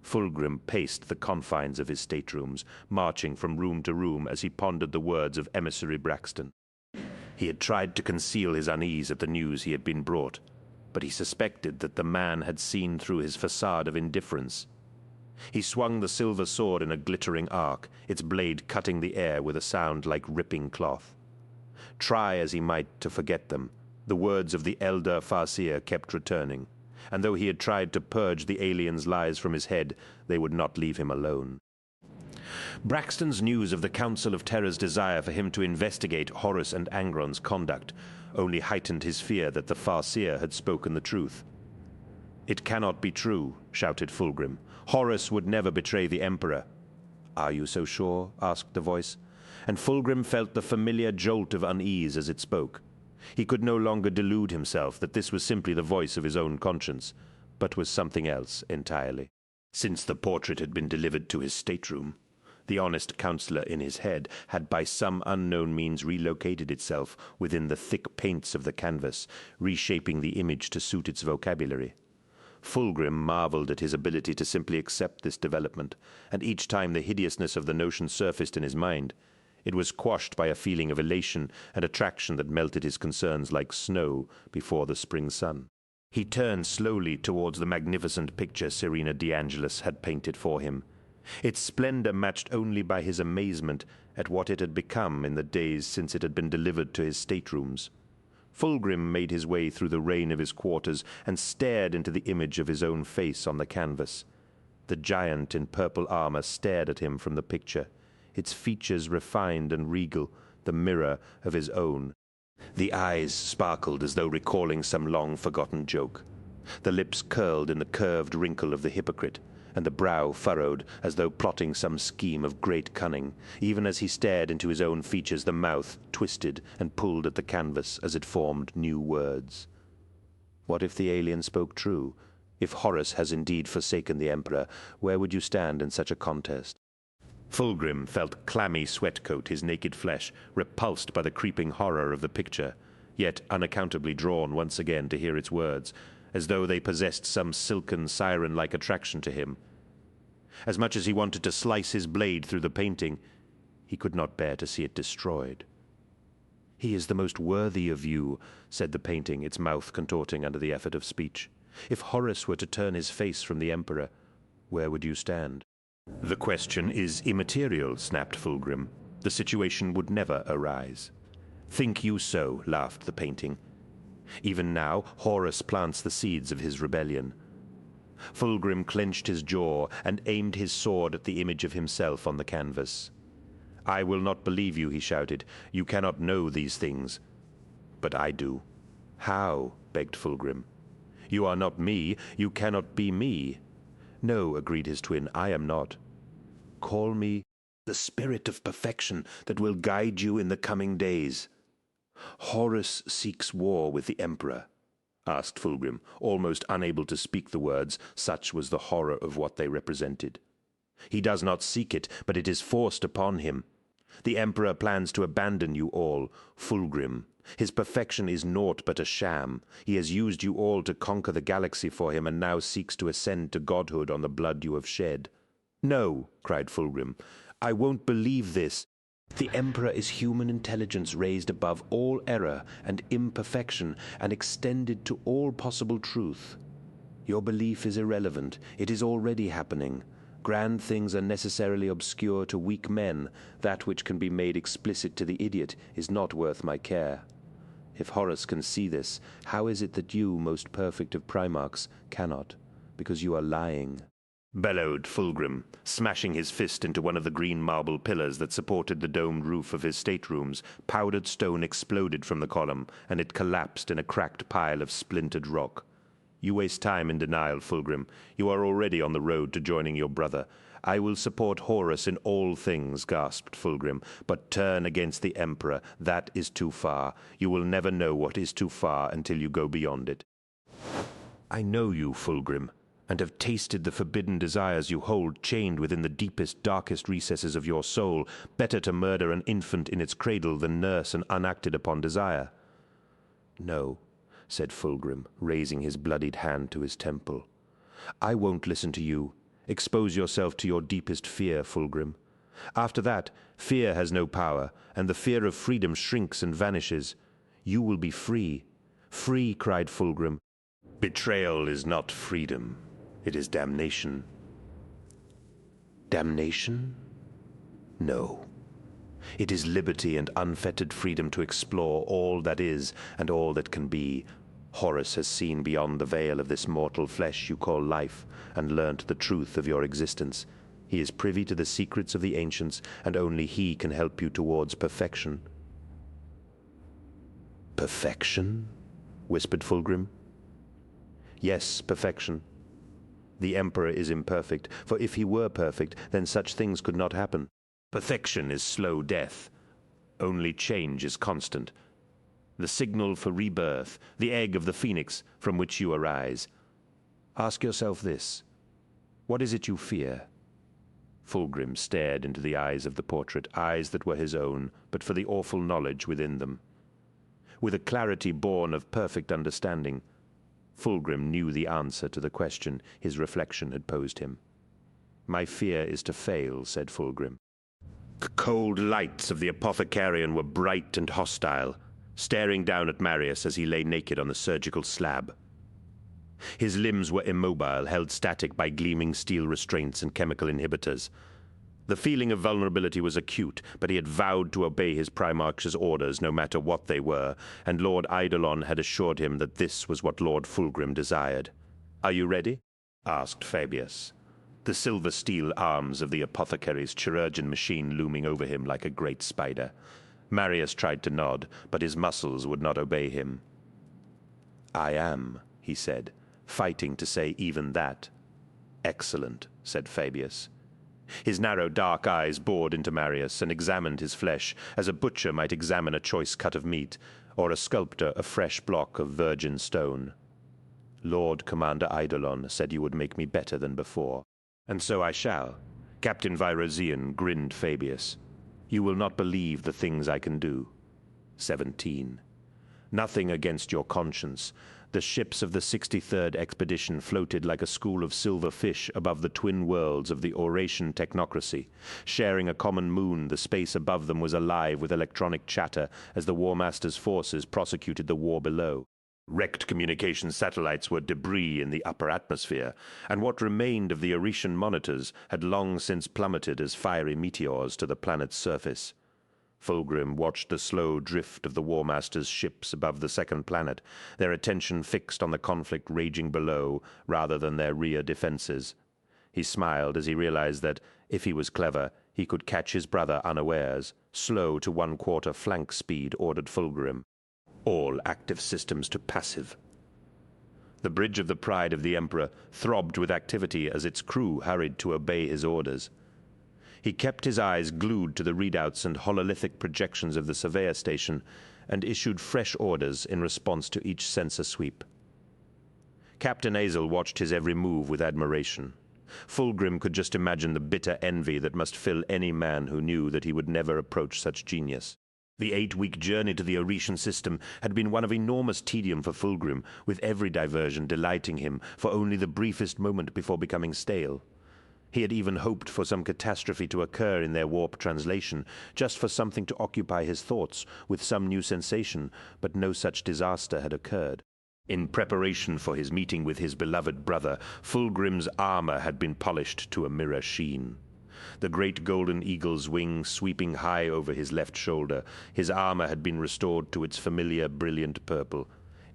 Fulgrim paced the confines of his staterooms, marching from room to room as he pondered the words of Emissary Braxton. He had tried to conceal his unease at the news he had been brought, but he suspected that the man had seen through his facade of indifference. He swung the silver sword in a glittering arc, its blade cutting the air with a sound like ripping cloth. Try as he might to forget them, the words of the elder Farseer kept returning, and though he had tried to purge the alien's lies from his head, they would not leave him alone. Braxton's news of the Council of Terra's desire for him to investigate Horus and Angron's conduct only heightened his fear that the Farseer had spoken the truth. "It cannot be true," shouted Fulgrim. "Horus would never betray the Emperor." "Are you so sure?" asked the voice, and Fulgrim felt the familiar jolt of unease as it spoke. He could no longer delude himself that this was simply the voice of his own conscience, but was something else entirely. Since the portrait had been delivered to his stateroom, the honest counsellor in his head had by some unknown means relocated itself within the thick paints of the canvas, reshaping the image to suit its vocabulary. Fulgrim marveled at his ability to simply accept this development, and each time the hideousness of the notion surfaced in his mind, it was quashed by a feeling of elation and attraction that melted his concerns like snow before the spring sun. He turned slowly towards the magnificent picture Serena de Angelis had painted for him, its splendor matched only by his amazement at what it had become in the days since it had been delivered to his staterooms. Fulgrim made his way through the rain of his quarters and stared into the image of his own face on the canvas. The giant in purple armor stared at him from the picture, its features refined and regal, the mirror of his own. The eyes sparkled as though recalling some long-forgotten joke. The lips curled in the curved wrinkle of the hypocrite, and the brow furrowed as though plotting some scheme of great cunning. Even as he stared into his own features, the mouth twisted and pulled at the canvas as it formed new words. What if the alien spoke true? If Horus has indeed forsaken the Emperor, where would you stand in such a contest? Fulgrim felt clammy sweat-coat his naked flesh, repulsed by the creeping horror of the picture, yet unaccountably drawn once again to hear its words, as though they possessed some silken siren-like attraction to him. As much as he wanted to slice his blade through the painting, he could not bear to see it destroyed. "He is the most worthy of you," said the painting, its mouth contorting under the effort of speech. "If Horus were to turn his face from the Emperor, where would you stand?" "The question is immaterial," snapped Fulgrim. "The situation would never arise." "Think you so?" laughed the painting. "Even now, Horus plants the seeds of his rebellion." Fulgrim clenched his jaw and aimed his sword at the image of himself on the canvas. "I will not believe you," he shouted. "You cannot know these things." But I do. How? Begged Fulgrim. You are not me. You cannot be me. No, agreed his twin, I am not. Call me the spirit of perfection that will guide you in the coming days. Horus seeks war with the Emperor, asked Fulgrim, almost unable to speak the words, such was the horror of what they represented. He does not seek it, but it is forced upon him. The Emperor plans to abandon you all, Fulgrim. His perfection is naught but a sham. He has used you all to conquer the galaxy for him, and now seeks to ascend to godhood on the blood you have shed. No, cried Fulgrim, I won't believe this. The Emperor is human intelligence raised above all error and imperfection and extended to all possible truth. Your belief is irrelevant. It is already happening. Grand things are necessarily obscure to weak men. That which can be made explicit to the idiot is not worth my care. If Horus can see this, how is it that you, most perfect of Primarchs, cannot? Because you are lying. Bellowed Fulgrim, smashing his fist into one of the green marble pillars that supported the domed roof of his staterooms. Powdered stone exploded from the column, and it collapsed in a cracked pile of splintered rock. You waste time in denial, Fulgrim. You are already on the road to joining your brother. I will support Horus in all things, gasped Fulgrim, but turn against the Emperor. That is too far. You will never know what is too far until you go beyond it. I know you, Fulgrim, and have tasted the forbidden desires you hold chained within the deepest, darkest recesses of your soul. Better to murder an infant in its cradle than nurse an unacted-upon desire. No, said Fulgrim, raising his bloodied hand to his temple. I won't listen to you. Expose yourself to your deepest fear, Fulgrim. After that, fear has no power, and the fear of freedom shrinks and vanishes. You will be free. Free, cried Fulgrim. Betrayal is not freedom. It is damnation. Damnation? No. It is liberty and unfettered freedom to explore all that is and all that can be. Horus has seen beyond the veil of this mortal flesh you call life, and learnt the truth of your existence. He is privy to the secrets of the ancients, and only he can help you towards perfection. Perfection? Whispered Fulgrim. Yes, perfection. The Emperor is imperfect, for if he were perfect, then such things could not happen. Perfection is slow death. Only change is constant. The signal for rebirth, the egg of the phoenix from which you arise. Ask yourself this. What is it you fear? Fulgrim stared into the eyes of the portrait, eyes that were his own, but for the awful knowledge within them. With a clarity born of perfect understanding, Fulgrim knew the answer to the question his reflection had posed him. My fear is to fail, said Fulgrim. The cold lights of the apothecarian were bright and hostile, staring down at Marius as he lay naked on the surgical slab. His limbs were immobile, held static by gleaming steel restraints and chemical inhibitors. The feeling of vulnerability was acute, but he had vowed to obey his Primarch's orders no matter what they were, and Lord Eidolon had assured him that this was what Lord Fulgrim desired. Are you ready? Asked Fabius, the silver steel arms of the apothecary's chirurgeon machine looming over him like a great spider. Marius tried to nod, but his muscles would not obey him. I am, he said, fighting to say even that. Excellent, said Fabius. His narrow dark eyes bored into Marius and examined his flesh, as a butcher might examine a choice cut of meat, or a sculptor a fresh block of virgin stone. Lord Commander Eidolon said you would make me better than before. And so I shall. Captain Virozean grinned Fabius. You will not believe the things I can do. 17. Nothing against your conscience. The ships of the 63rd expedition floated like a school of silver fish above the twin worlds of the Auratian technocracy. Sharing a common moon, the space above them was alive with electronic chatter as the War Master's forces prosecuted the war below. Wrecked communication satellites were debris in the upper atmosphere, and what remained of the Auratian monitors had long since plummeted as fiery meteors to the planet's surface. Fulgrim watched the slow drift of the War Master's ships above the second planet, their attention fixed on the conflict raging below rather than their rear defenses. He smiled as he realized that, if he was clever, he could catch his brother unawares. Slow to 1/4 flank speed, ordered Fulgrim. all active systems to passive. The bridge of the Pride of the Emperor throbbed with activity as its crew hurried to obey his orders. He kept his eyes glued to the readouts and hololithic projections of the surveyor station and issued fresh orders in response to each sensor sweep. Captain Azel watched his every move with admiration. Fulgrim could just imagine the bitter envy that must fill any man who knew that he would never approach such genius. The 8-week journey to the Oretian system had been one of enormous tedium for Fulgrim, with every diversion delighting him for only the briefest moment before becoming stale. He had even hoped for some catastrophe to occur in their warp translation, just for something to occupy his thoughts with some new sensation, but no such disaster had occurred. In preparation for his meeting with his beloved brother, Fulgrim's armor had been polished to a mirror sheen. The great golden eagle's wings sweeping high over his left shoulder, his armor had been restored to its familiar brilliant purple.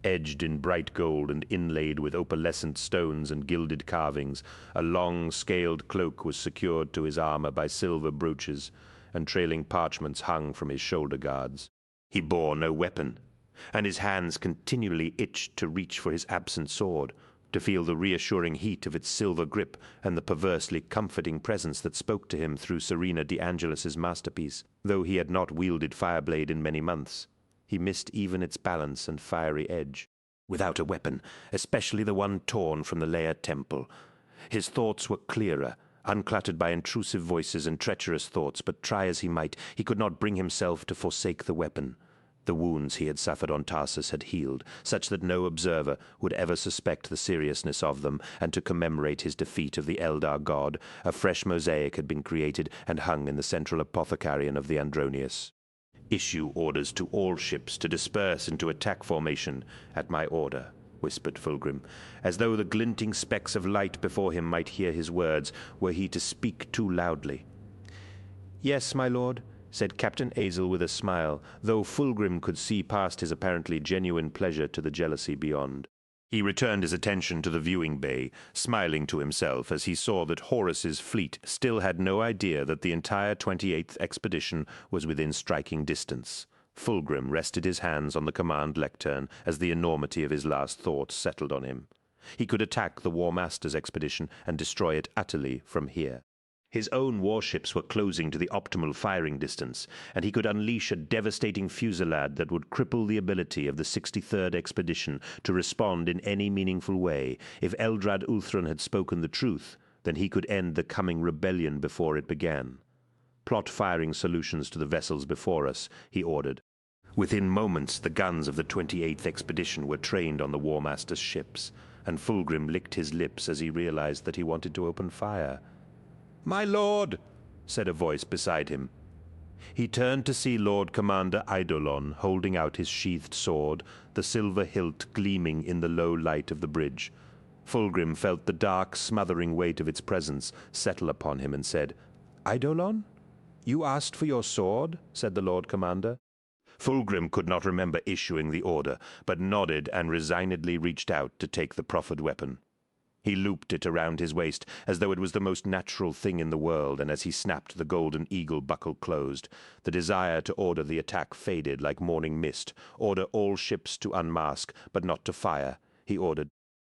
Edged in bright gold and inlaid with opalescent stones and gilded carvings, a long, scaled cloak was secured to his armor by silver brooches, and trailing parchments hung from his shoulder guards. He bore no weapon, and his hands continually itched to reach for his absent sword, to feel the reassuring heat of its silver grip and the perversely comforting presence that spoke to him through Serena de Angelis's masterpiece. Though he had not wielded Fireblade in many months, he missed even its balance and fiery edge. Without a weapon, especially the one torn from the Leia temple, his thoughts were clearer, uncluttered by intrusive voices and treacherous thoughts, but try as he might, he could not bring himself to forsake the weapon. The wounds he had suffered on Tarsus had healed, such that no observer would ever suspect the seriousness of them, and to commemorate his defeat of the Eldar god, a fresh mosaic had been created and hung in the central apothecarium of the Andronius. "Issue orders to all ships to disperse into attack formation at my order," whispered Fulgrim, as though the glinting specks of light before him might hear his words, were he to speak too loudly. "Yes, my lord," said Captain Azel with a smile, though Fulgrim could see past his apparently genuine pleasure to the jealousy beyond. He returned his attention to the viewing bay, smiling to himself as he saw that Horus's fleet still had no idea that the entire 28th expedition was within striking distance. Fulgrim rested his hands on the command lectern as the enormity of his last thoughts settled on him. He could attack the War Master's expedition and destroy it utterly from here. His own warships were closing to the optimal firing distance, and he could unleash a devastating fusillade that would cripple the ability of the 63rd Expedition to respond in any meaningful way. If Eldrad Ulthran had spoken the truth, then he could end the coming rebellion before it began. "Plot firing solutions to the vessels before us," he ordered. Within moments, the guns of the 28th Expedition were trained on the War Master's ships, and Fulgrim licked his lips as he realized that he wanted to open fire. "My lord," said a voice beside him. He turned to see Lord Commander Eidolon holding out his sheathed sword, the silver hilt gleaming in the low light of the bridge. Fulgrim felt the dark, smothering weight of its presence settle upon him and said, "Eidolon? You asked for your sword?" said the Lord Commander. Fulgrim could not remember issuing the order, but nodded and resignedly reached out to take the proffered weapon. He looped it around his waist as though it was the most natural thing in the world, and as he snapped the golden eagle buckle closed, the desire to order the attack faded like morning mist. "Order all ships to unmask, but not to fire," he ordered.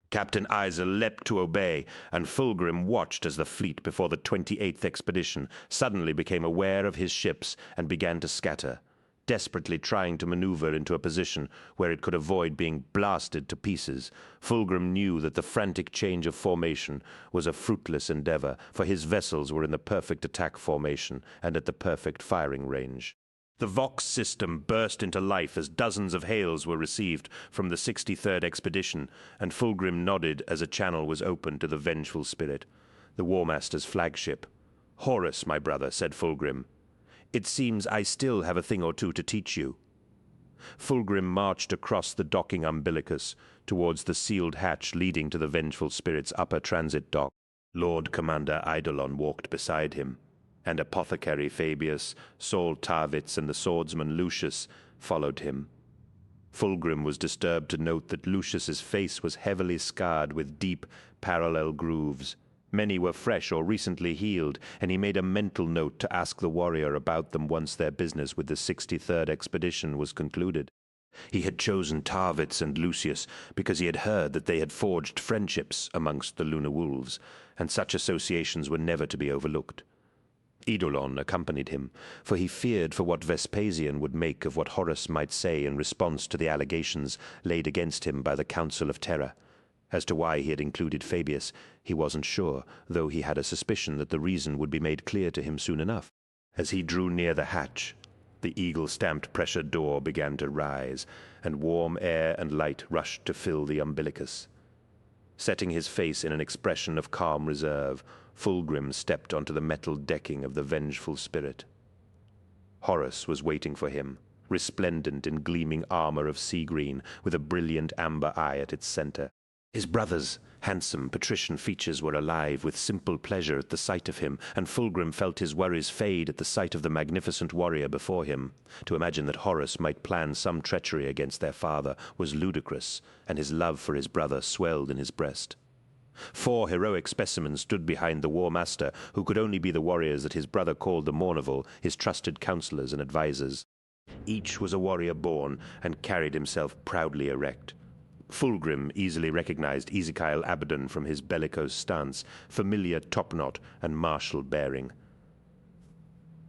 Captain Eisel leapt to obey, and Fulgrim watched as the fleet before the 28th Expedition suddenly became aware of his ships and began to scatter, desperately trying to maneuver into a position where it could avoid being blasted to pieces. Fulgrim knew that the frantic change of formation was a fruitless endeavor, for his vessels were in the perfect attack formation and at the perfect firing range. The Vox system burst into life as dozens of hails were received from the 63rd Expedition, and Fulgrim nodded as a channel was opened to the vengeful spirit, the War Master's flagship. "Horus, my brother," said Fulgrim. "It seems I still have a thing or two to teach you." Fulgrim marched across the docking umbilicus towards the sealed hatch leading to the vengeful spirit's upper transit dock. Lord Commander Eidolon walked beside him, and Apothecary Fabius, Saul Tarvitz, and the swordsman Lucius followed him. Fulgrim was disturbed to note that Lucius's face was heavily scarred with deep, parallel grooves. Many were fresh or recently healed, and he made a mental note to ask the warrior about them once their business with the 63rd Expedition was concluded. He had chosen Tarvitz and Lucius because he had heard that they had forged friendships amongst the Lunar Wolves, and such associations were never to be overlooked. Eidolon accompanied him, for he feared for what Vespasian would make of what Horus might say in response to the allegations laid against him by the Council of Terra. As to why he had included Fabius, he wasn't sure, though he had a suspicion that the reason would be made clear to him soon enough. As he drew near the hatch, the eagle-stamped pressure door began to rise, and warm air and light rushed to fill the umbilicus. Setting his face in an expression of calm reserve, Fulgrim stepped onto the metal decking of the vengeful spirit. Horus was waiting for him, resplendent in gleaming armor of sea green, with a brilliant amber eye at its center. His brother's handsome, patrician features were alive with simple pleasure at the sight of him, and Fulgrim felt his worries fade at the sight of the magnificent warrior before him. To imagine that Horus might plan some treachery against their father was ludicrous, and his love for his brother swelled in his breast. 4 heroic specimens stood behind the War Master, who could only be the warriors that his brother called the Mournival, his trusted counselors and advisers. Each was a warrior born, and carried himself proudly erect. Fulgrim easily recognized Ezekiel Abaddon from his bellicose stance, familiar topknot, and martial bearing.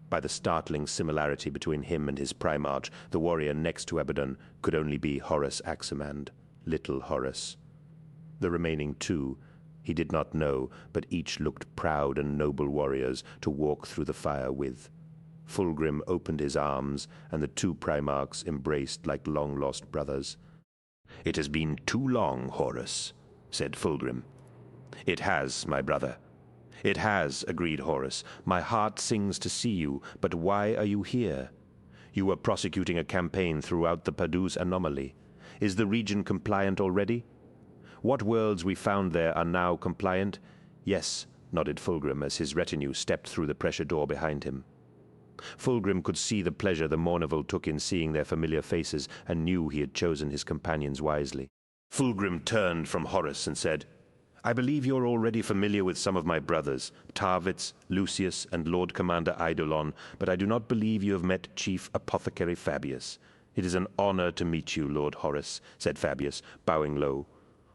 By the startling similarity between him and his Primarch, the warrior next to Abaddon could only be Horus Aximand, Little Horus. The remaining 2 he did not know, but each looked proud and noble warriors to walk through the fire with. Fulgrim opened his arms, and the 2 Primarchs embraced like long-lost brothers. "It has been too long, Horus," said Fulgrim. "It has, my brother." "It has," agreed Horus. "My heart sings to see you, but why are you here? You were prosecuting a campaign throughout the Padus anomaly. Is the region compliant already?" "What worlds we found there are now compliant?" "Yes," nodded Fulgrim as his retinue stepped through the pressure door behind him. Fulgrim could see the pleasure the Mournival took in seeing their familiar faces, and knew he had chosen his companions wisely. Fulgrim turned from Horus and said, "I believe you're already familiar with some of my brothers, Tarvitz, Lucius, and Lord Commander Eidolon, but I do not believe you have met Chief Apothecary Fabius." "It is an honor to meet you, Lord Horus," said Fabius, bowing low.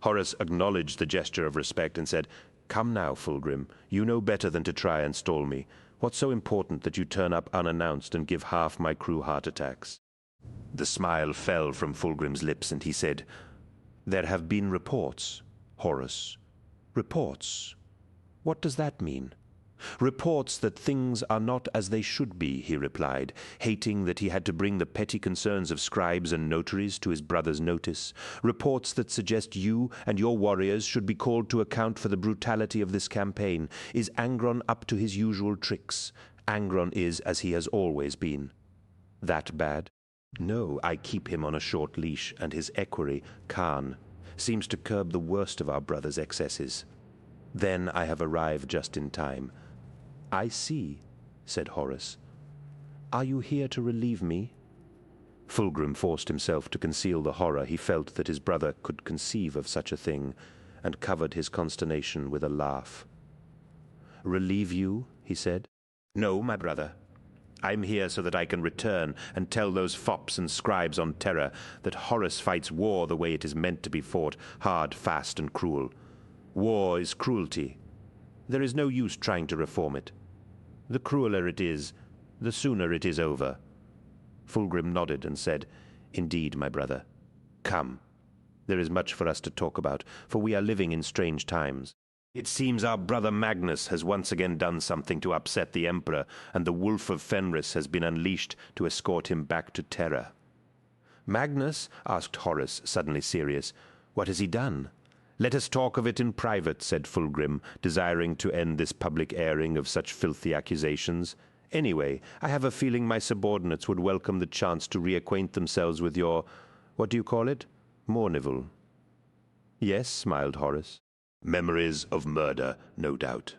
Horus acknowledged the gesture of respect and said, "Come now, Fulgrim, you know better than to try and stall me. What's so important that you turn up unannounced and give half my crew heart attacks?" The smile fell from Fulgrim's lips, and he said, "There have been reports, Horus." "Reports? What does that mean?" "Reports that things are not as they should be," he replied, hating that he had to bring the petty concerns of scribes and notaries to his brother's notice. "Reports that suggest you and your warriors should be called to account for the brutality of this campaign. Is Angron up to his usual tricks? Angron is as he has always been." "That bad?" "No, I keep him on a short leash, and his equerry, Khan, seems to curb the worst of our brother's excesses. Then I have arrived just in time." "I see," said Horus. "Are you here to relieve me?" Fulgrim forced himself to conceal the horror he felt that his brother could conceive of such a thing, and covered his consternation with a laugh. "Relieve you?" he said. "No, my brother. I'm here so that I can return and tell those fops and scribes on Terra that Horus fights war the way it is meant to be fought, hard, fast, and cruel. War is cruelty. There is no use trying to reform it. The crueler it is, the sooner it is over." Fulgrim nodded and said, "Indeed, my brother. Come. There is much for us to talk about, for we are living in strange times. It seems our brother Magnus has once again done something to upset the Emperor, and the Wolf of Fenris has been unleashed to escort him back to Terra." "Magnus?" asked Horus, suddenly serious. "What has he done?" "Let us talk of it in private," said Fulgrim, desiring to end this public airing of such filthy accusations. "Anyway, I have a feeling my subordinates would welcome the chance to reacquaint themselves with your, what do you call it? Mournival." "Yes," smiled Horus. "Memories of murder, no doubt."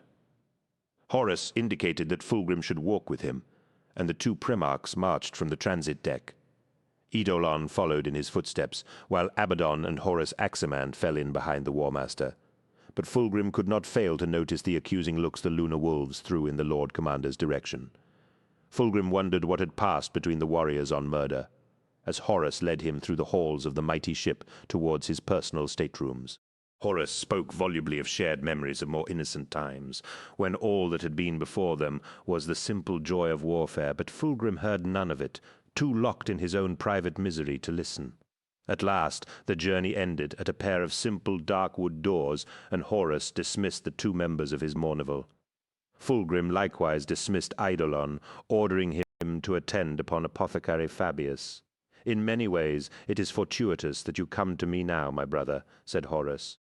Horus indicated that Fulgrim should walk with him, and the 2 Primarchs marched from the transit deck. Eidolon followed in his footsteps, while Abaddon and Horus Aximand fell in behind the War Master. But Fulgrim could not fail to notice the accusing looks the Lunar Wolves threw in the Lord Commander's direction. Fulgrim wondered what had passed between the warriors on Murder. as Horus led him through the halls of the mighty ship towards his personal staterooms. Horus spoke volubly of shared memories of more innocent times, when all that had been before them was the simple joy of warfare, but Fulgrim heard none of it, too locked in his own private misery to listen. At last the journey ended at a pair of simple dark wood doors, and Horus dismissed the 2 members of his Mournival. Fulgrim likewise dismissed Eidolon, ordering him to attend upon Apothecary Fabius. "In many ways it is fortuitous that you come to me now, my brother," said Horus.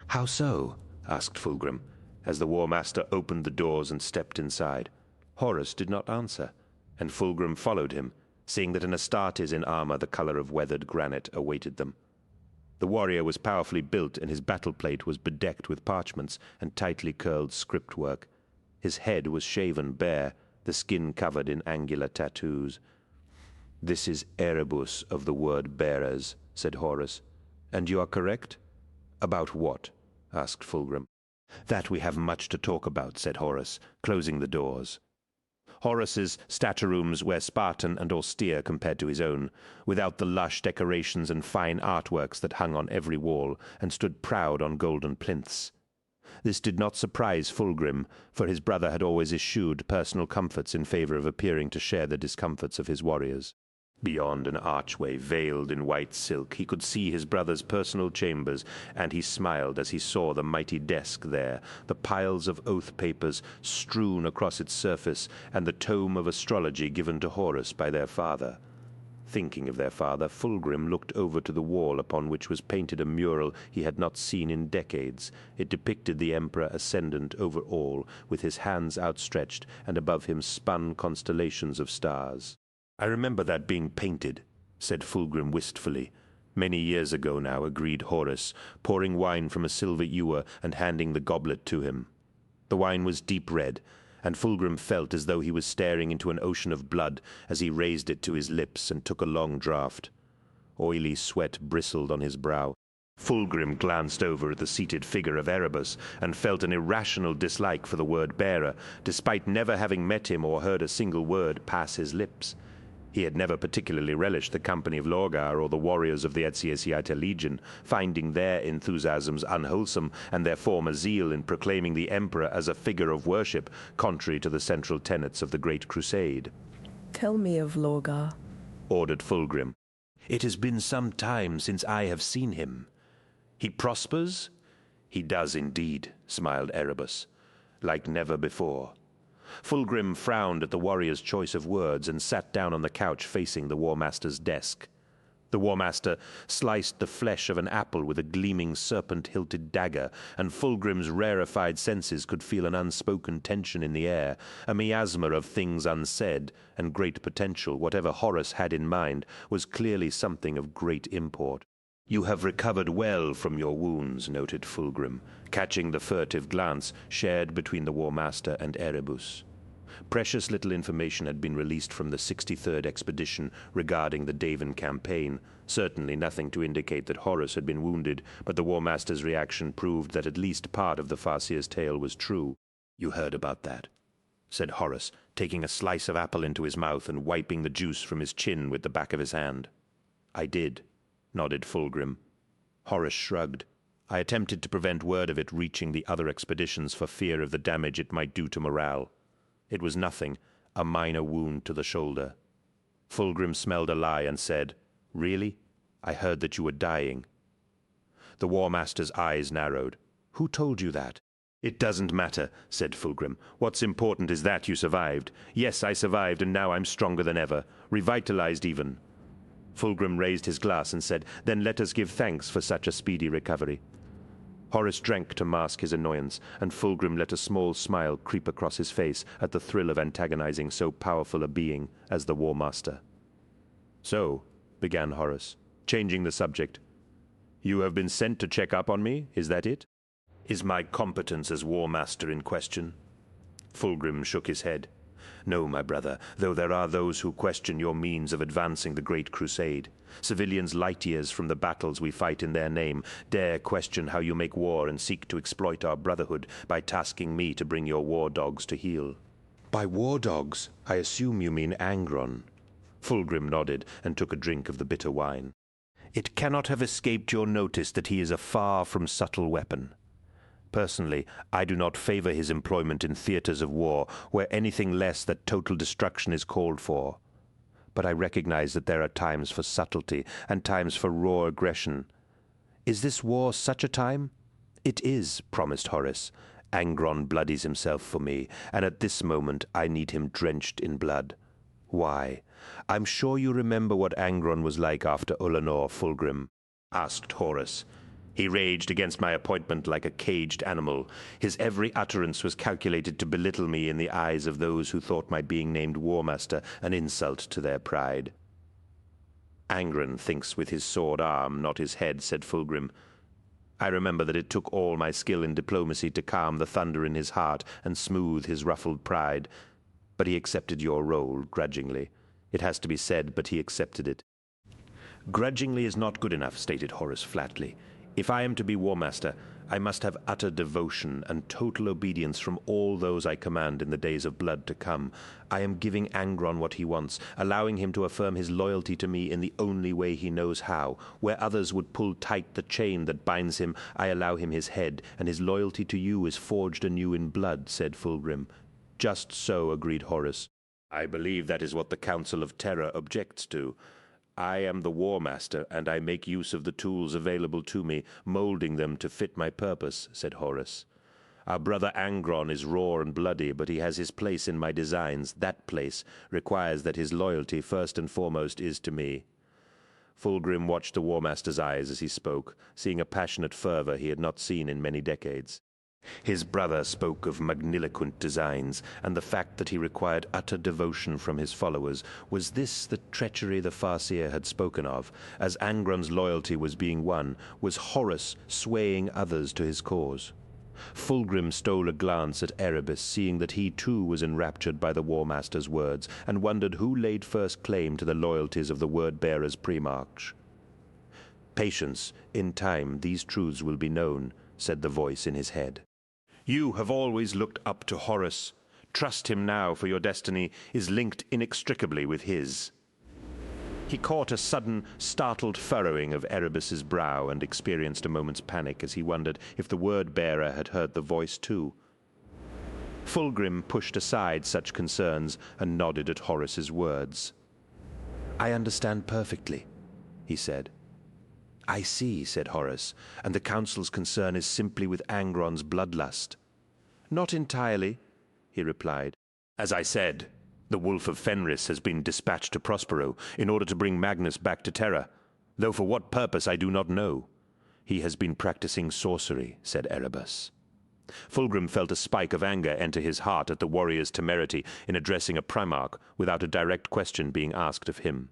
"How so?" asked Fulgrim, as the War Master opened the doors and stepped inside. Horus did not answer, and Fulgrim followed him, seeing that an Astartes in armor the color of weathered granite awaited them. The warrior was powerfully built, and his battle plate was bedecked with parchments and tightly curled script work. His head was shaven bare, the skin covered in angular tattoos. "This is Erebus of the Word-Bearers," said Horus. "And you are correct?" "About what?" asked Fulgrim. "That we have much to talk about," said Horus, closing the doors. Horus's staterooms were Spartan and austere compared to his own, without the lush decorations and fine artworks that hung on every wall and stood proud on golden plinths. This did not surprise Fulgrim, for his brother had always eschewed personal comforts in favor of appearing to share the discomforts of his warriors. Beyond an archway veiled in white silk, he could see his brother's personal chambers, and he smiled as he saw the mighty desk there, the piles of oath papers strewn across its surface, and the tome of astrology given to Horus by their father. Thinking of their father, Fulgrim looked over to the wall upon which was painted a mural he had not seen in decades. It depicted the Emperor ascendant over all, with his hands outstretched, and above him spun constellations of stars. "I remember that being painted," said Fulgrim wistfully. "Many years ago now," agreed Horus, pouring wine from a silver ewer and handing the goblet to him. The wine was deep red, and Fulgrim felt as though he was staring into an ocean of blood as he raised it to his lips and took a long draught. Oily sweat bristled on his brow. Fulgrim glanced over at the seated figure of Erebus and felt an irrational dislike for the Word-Bearer, despite never having met him or heard a single word pass his lips. He had never particularly relished the company of Lorgar or the warriors of the Etsiasiaita Legion, finding their enthusiasms unwholesome and their former zeal in proclaiming the Emperor as a figure of worship, contrary to the central tenets of the Great Crusade. Tell me of Lorgar, ordered Fulgrim. "It has been some time since I have seen him. He prospers?" "He does indeed," smiled Erebus, "like never before." Fulgrim frowned at the warrior's choice of words and sat down on the couch facing the War Master's desk. The War Master sliced the flesh of an apple with a gleaming serpent-hilted dagger, and Fulgrim's rarefied senses could feel an unspoken tension in the air, a miasma of things unsaid, and great potential. Whatever Horus had in mind was clearly something of great import. "You have recovered well from your wounds," noted Fulgrim, catching the furtive glance shared between the War Master and Erebus. Precious little information had been released from the 63rd expedition regarding the Davan campaign, certainly nothing to indicate that Horus had been wounded, but the War Master's reaction proved that at least part of the Farseer's tale was true. "You heard about that," said Horus, taking a slice of apple into his mouth and wiping the juice from his chin with the back of his hand. "I did," nodded Fulgrim. Horus shrugged. "I attempted to prevent word of it reaching the other expeditions for fear of the damage it might do to morale. It was nothing, a minor wound to the shoulder." Fulgrim smelled a lie and said, "Really? I heard that you were dying." The War Master's eyes narrowed. "Who told you that?" "It doesn't matter," said Fulgrim. "What's important is that you survived. Yes, I survived, and now I'm stronger than ever, revitalized even." Fulgrim raised his glass and said, "Then let us give thanks for such a speedy recovery." Horus drank to mask his annoyance, and Fulgrim let a small smile creep across his face at the thrill of antagonizing so powerful a being as the War Master. "So," began Horus, changing the subject, "you have been sent to check up on me, is that it? Is my competence as War Master in question?" Fulgrim shook his head. "No, my brother, though there are those who question your means of advancing the Great Crusade. Civilians light years from the battles we fight in their name dare question how you make war and seek to exploit our brotherhood by tasking me to bring your war dogs to heel." "By war dogs, I assume you mean Angron." Fulgrim nodded and took a drink of the bitter wine. "It cannot have escaped your notice that he is a far from subtle weapon. Personally, I do not favor his employment in theaters of war where anything less than total destruction is called for. But I recognize that there are times for subtlety and times for raw aggression. Is this war such a time?" "It is," promised Horus. "Angron bloodies himself for me, and at this moment I need him drenched in blood." "Why? I'm sure you remember what Angron was like after Ulanor, Fulgrim," asked Horus. "He raged against my appointment like a caged animal. His every utterance was calculated to belittle me in the eyes of those who thought my being named War Master an insult to their pride." "Angron thinks with his sword arm, not his head," said Fulgrim. "I remember that it took all my skill in diplomacy to calm the thunder in his heart and smooth his ruffled pride. But he accepted your role grudgingly. It has to be said, but he accepted it." "Grudgingly is not good enough," stated Horus flatly. "If I am to be War Master, I must have utter devotion and total obedience from all those I command in the days of blood to come. I am giving Angron what he wants, allowing him to affirm his loyalty to me in the only way he knows how. Where others would pull tight the chain that binds him, I allow him his head, and his loyalty to you is forged anew in blood," said Fulgrim. "Just so," agreed Horus. "I believe that is what the Council of Terror objects to. I am the War Master, and I make use of the tools available to me, molding them to fit my purpose," said Horus. "Our brother Angron is raw and bloody, but he has his place in my designs. That place requires that his loyalty, first and foremost, is to me." Fulgrim watched the War Master's eyes as he spoke, seeing a passionate fervor he had not seen in many decades. His brother spoke of magniloquent designs, and the fact that he required utter devotion from his followers. Was this the treachery the Farseer had spoken of? As Angron's loyalty was being won, was Horus swaying others to his cause? Fulgrim stole a glance at Erebus, seeing that he too was enraptured by the War Master's words, and wondered who laid first claim to the loyalties of the word-bearer's Primarch. "Patience. In time, these truths will be known," said the voice in his head. "You have always looked up to Horus. Trust him now, for your destiny is linked inextricably with his." He caught a sudden, startled furrowing of Erebus's brow and experienced a moment's panic as he wondered if the word-bearer had heard the voice too. Fulgrim pushed aside such concerns and nodded at Horus's words. "I understand perfectly," he said. "I see," said Horus, "and the Council's concern is simply with Angron's bloodlust." "Not entirely," he replied. "As I said, the Wolf of Fenris has been dispatched to Prospero in order to bring Magnus back to Terra, though for what purpose I do not know. He has been practicing sorcery," said Erebus. Fulgrim felt a spike of anger enter his heart at the warrior's temerity in addressing a Primarch without a direct question being asked of him.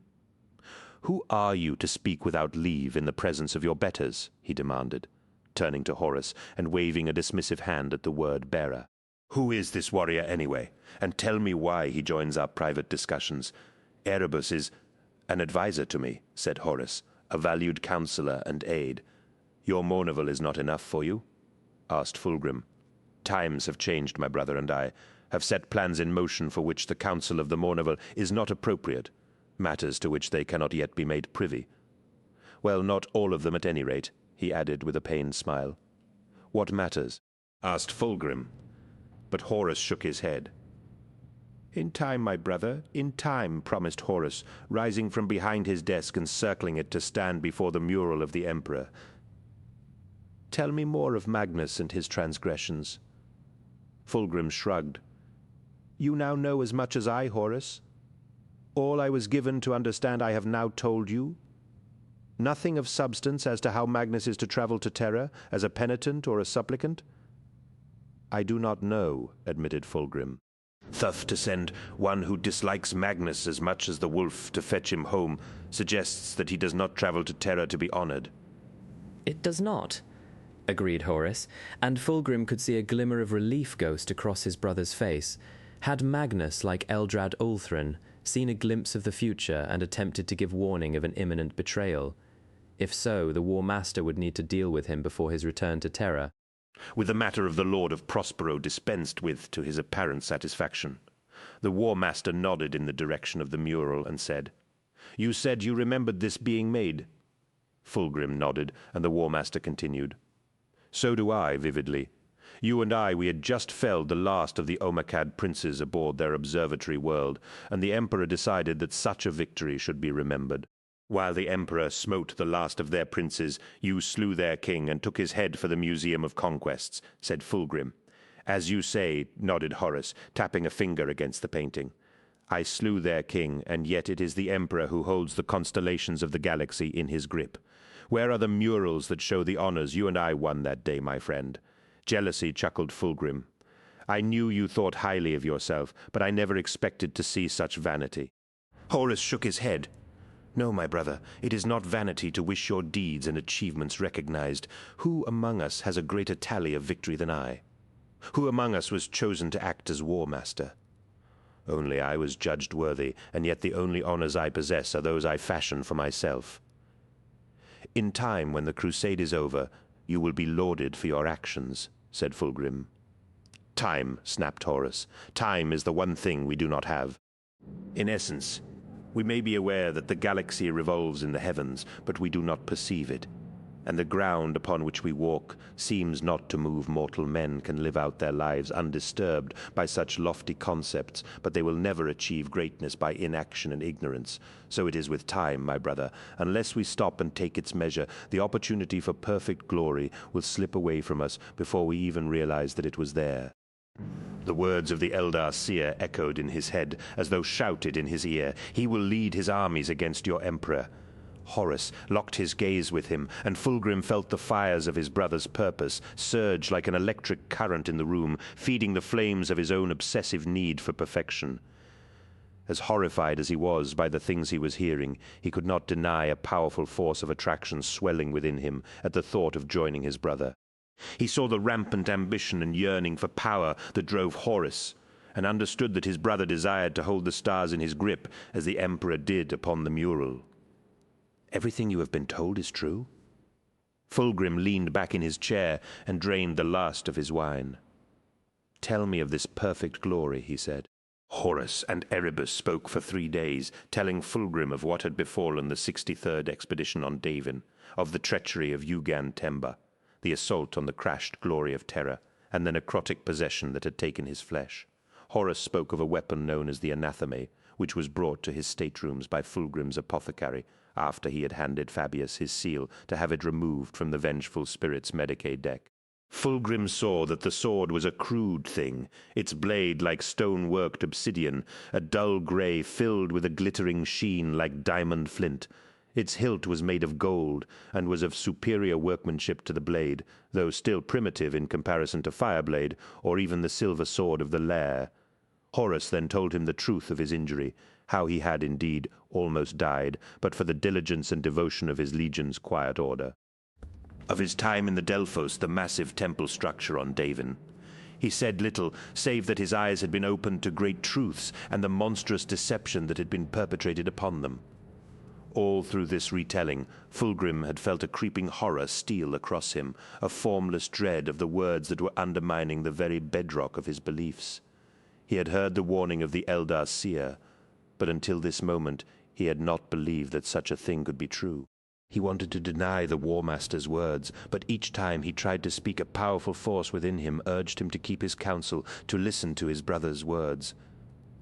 "Who are you to speak without leave in the presence of your betters?" he demanded, turning to Horus and waving a dismissive hand at the word-bearer. "Who is this warrior anyway? And tell me why he joins our private discussions." "Erebus is an advisor to me," said Horus, "a valued counselor and aide." "Your Mournival is not enough for you?" asked Fulgrim. "Times have changed, my brother and I have set plans in motion for which the Council of the Mournival is not appropriate, matters to which they cannot yet be made privy. Well, not all of them at any rate," he added with a pained smile. "What matters?" asked Fulgrim, but Horus shook his head. "In time, my brother, in time," promised Horus, rising from behind his desk and circling it to stand before the mural of the Emperor. "Tell me more of Magnus and his transgressions." Fulgrim shrugged. "You now know as much as I, Horus. All I was given to understand I have now told you. Nothing of substance as to how Magnus is to travel to Terra as a penitent or a supplicant?" "I do not know," admitted Fulgrim. "Thus to send one who dislikes Magnus as much as the wolf to fetch him home suggests that he does not travel to Terra to be honored." "It does not," agreed Horus, and Fulgrim could see a glimmer of relief ghost across his brother's face. Had Magnus, like Eldrad Ulthrin, seen a glimpse of the future and attempted to give warning of an imminent betrayal? If so, the War Master would need to deal with him before his return to Terra. "With the matter of the Lord of Prospero dispensed with to his apparent satisfaction. The War Master nodded in the direction of the mural and said, "You said you remembered this being made?" Fulgrim nodded, and the War Master continued, "So do I, vividly. You and I, we had just felled the last of the Omakad princes aboard their observatory world, and the Emperor decided that such a victory should be remembered. While the Emperor smote the last of their princes, you slew their king and took his head for the Museum of Conquests," said Fulgrim. "As you say," nodded Horus, tapping a finger against the painting. "I slew their king, and yet it is the Emperor who holds the constellations of the galaxy in his grip. Where are the murals that show the honors you and I won that day, my friend?" "Jealousy," chuckled Fulgrim. "I knew you thought highly of yourself, but I never expected to see such vanity." Horus shook his head. "No, my brother, it is not vanity to wish your deeds and achievements recognized. Who among us has a greater tally of victory than I? Who among us was chosen to act as War Master? Only I was judged worthy, and yet the only honors I possess are those I fashion for myself. In time, when the crusade is over, you will be lauded for your actions," said Fulgrim. "Time," snapped Horus. "Time is the one thing we do not have. In essence, we may be aware that the galaxy revolves in the heavens, but we do not perceive it. And the ground upon which we walk seems not to move. Mortal men can live out their lives undisturbed by such lofty concepts, but they will never achieve greatness by inaction and ignorance. So it is with time, my brother. Unless we stop and take its measure, the opportunity for perfect glory will slip away from us before we even realize that it was there." The words of the Eldar seer echoed in his head, as though shouted in his ear. "He will lead his armies against your Emperor." Horus locked his gaze with him, and Fulgrim felt the fires of his brother's purpose surge like an electric current in the room, feeding the flames of his own obsessive need for perfection. As horrified as he was by the things he was hearing, he could not deny a powerful force of attraction swelling within him at the thought of joining his brother. He saw the rampant ambition and yearning for power that drove Horus, and understood that his brother desired to hold the stars in his grip as the Emperor did upon the mural. "Everything you have been told is true?" Fulgrim leaned back in his chair and drained the last of his wine. "Tell me of this perfect glory," he said. Horus and Erebus spoke for 3 days, telling Fulgrim of what had befallen the 63rd expedition on Davin, of the treachery of Yugan Temba, the assault on the crashed Glory of Terror, and the necrotic possession that had taken his flesh. Horus spoke of a weapon known as the anatheme, which was brought to his staterooms by Fulgrim's apothecary, after he had handed Fabius his seal to have it removed from the vengeful spirit's Medicae deck. Fulgrim saw that the sword was a crude thing, its blade like stone-worked obsidian, a dull grey filled with a glittering sheen like diamond flint. Its hilt was made of gold, and was of superior workmanship to the blade, though still primitive in comparison to Fireblade, or even the silver sword of the Lair. Horus then told him the truth of his injury, how he had indeed almost died, but for the diligence and devotion of his legion's quiet order. Of his time in the Delphos, the massive temple structure on Davin. He said little, save that his eyes had been opened to great truths and the monstrous deception that had been perpetrated upon them. All through this retelling, Fulgrim had felt a creeping horror steal across him, a formless dread of the words that were undermining the very bedrock of his beliefs. He had heard the warning of the Eldar seer, but until this moment he had not believed that such a thing could be true. He wanted to deny the War Master's words, but each time he tried to speak, a powerful force within him urged him to keep his counsel, to listen to his brother's words.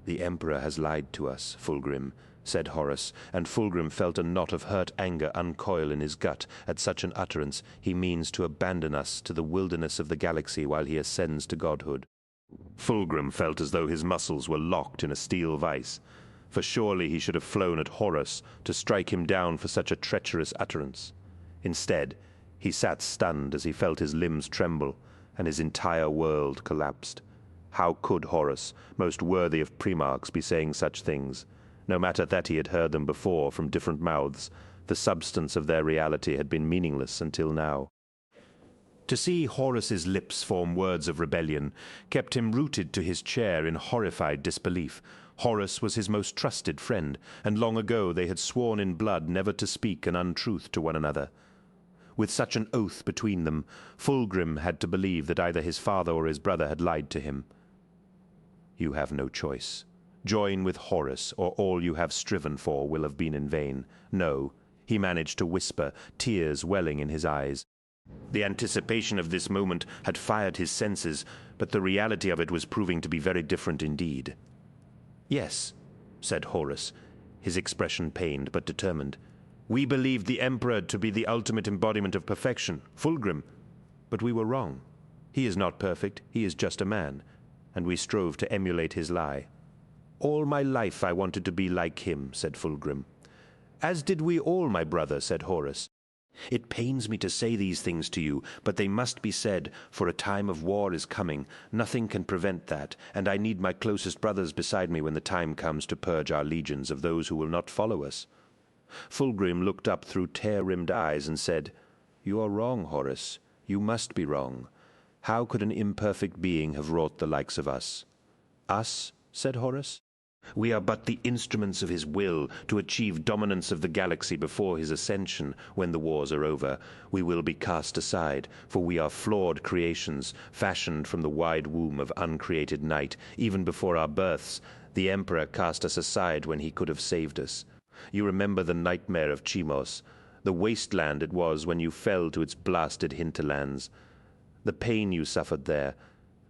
"The Emperor has lied to us, Fulgrim," said Horus, and Fulgrim felt a knot of hurt anger uncoil in his gut at such an utterance. "He means to abandon us to the wilderness of the galaxy while he ascends to godhood." Fulgrim felt as though his muscles were locked in a steel vice, for surely he should have flown at Horus to strike him down for such a treacherous utterance. Instead, he sat stunned as he felt his limbs tremble, and his entire world collapsed. How could Horus, most worthy of Primarchs, be saying such things? No matter that he had heard them before from different mouths, the substance of their reality had been meaningless until now. To see Horus's lips form words of rebellion kept him rooted to his chair in horrified disbelief. Horus was his most trusted friend, and long ago they had sworn in blood never to speak an untruth to one another. With such an oath between them, Fulgrim had to believe that either his father or his brother had lied to him. "You have no choice," Join with Horus, or all you have striven for will have been in vain. No, he managed to whisper, tears welling in his eyes. The anticipation of this moment had fired his senses, but the reality of it was proving to be very different indeed. "Yes," said Horus, his expression pained but determined. "We believed the Emperor to be the ultimate embodiment of perfection, Fulgrim. But we were wrong. He is not perfect, he is just a man, and we strove to emulate his lie. All my life I wanted to be like him," said Fulgrim. "As did we all, my brother," said Horus. "It pains me to say these things to you, but they must be said, for a time of war is coming. Nothing can prevent that, and I need my closest brothers beside me when the time comes to purge our legions of those who will not follow us." Fulgrim looked up through tear-rimmed eyes and said, "You are wrong, Horus. You must be wrong. How could an imperfect being have wrought the likes of us?" "Us?" said Horus. "We are but the instruments of his will to achieve dominance of the galaxy before his ascension. When the wars are over, we will be cast aside, for we are flawed creations, fashioned from the wide womb of uncreated night. Even before our births, the Emperor cast us aside when he could have saved us. You remember the nightmare of Chimos, the wasteland it was when you fell to its blasted hinterlands. The pain you suffered there,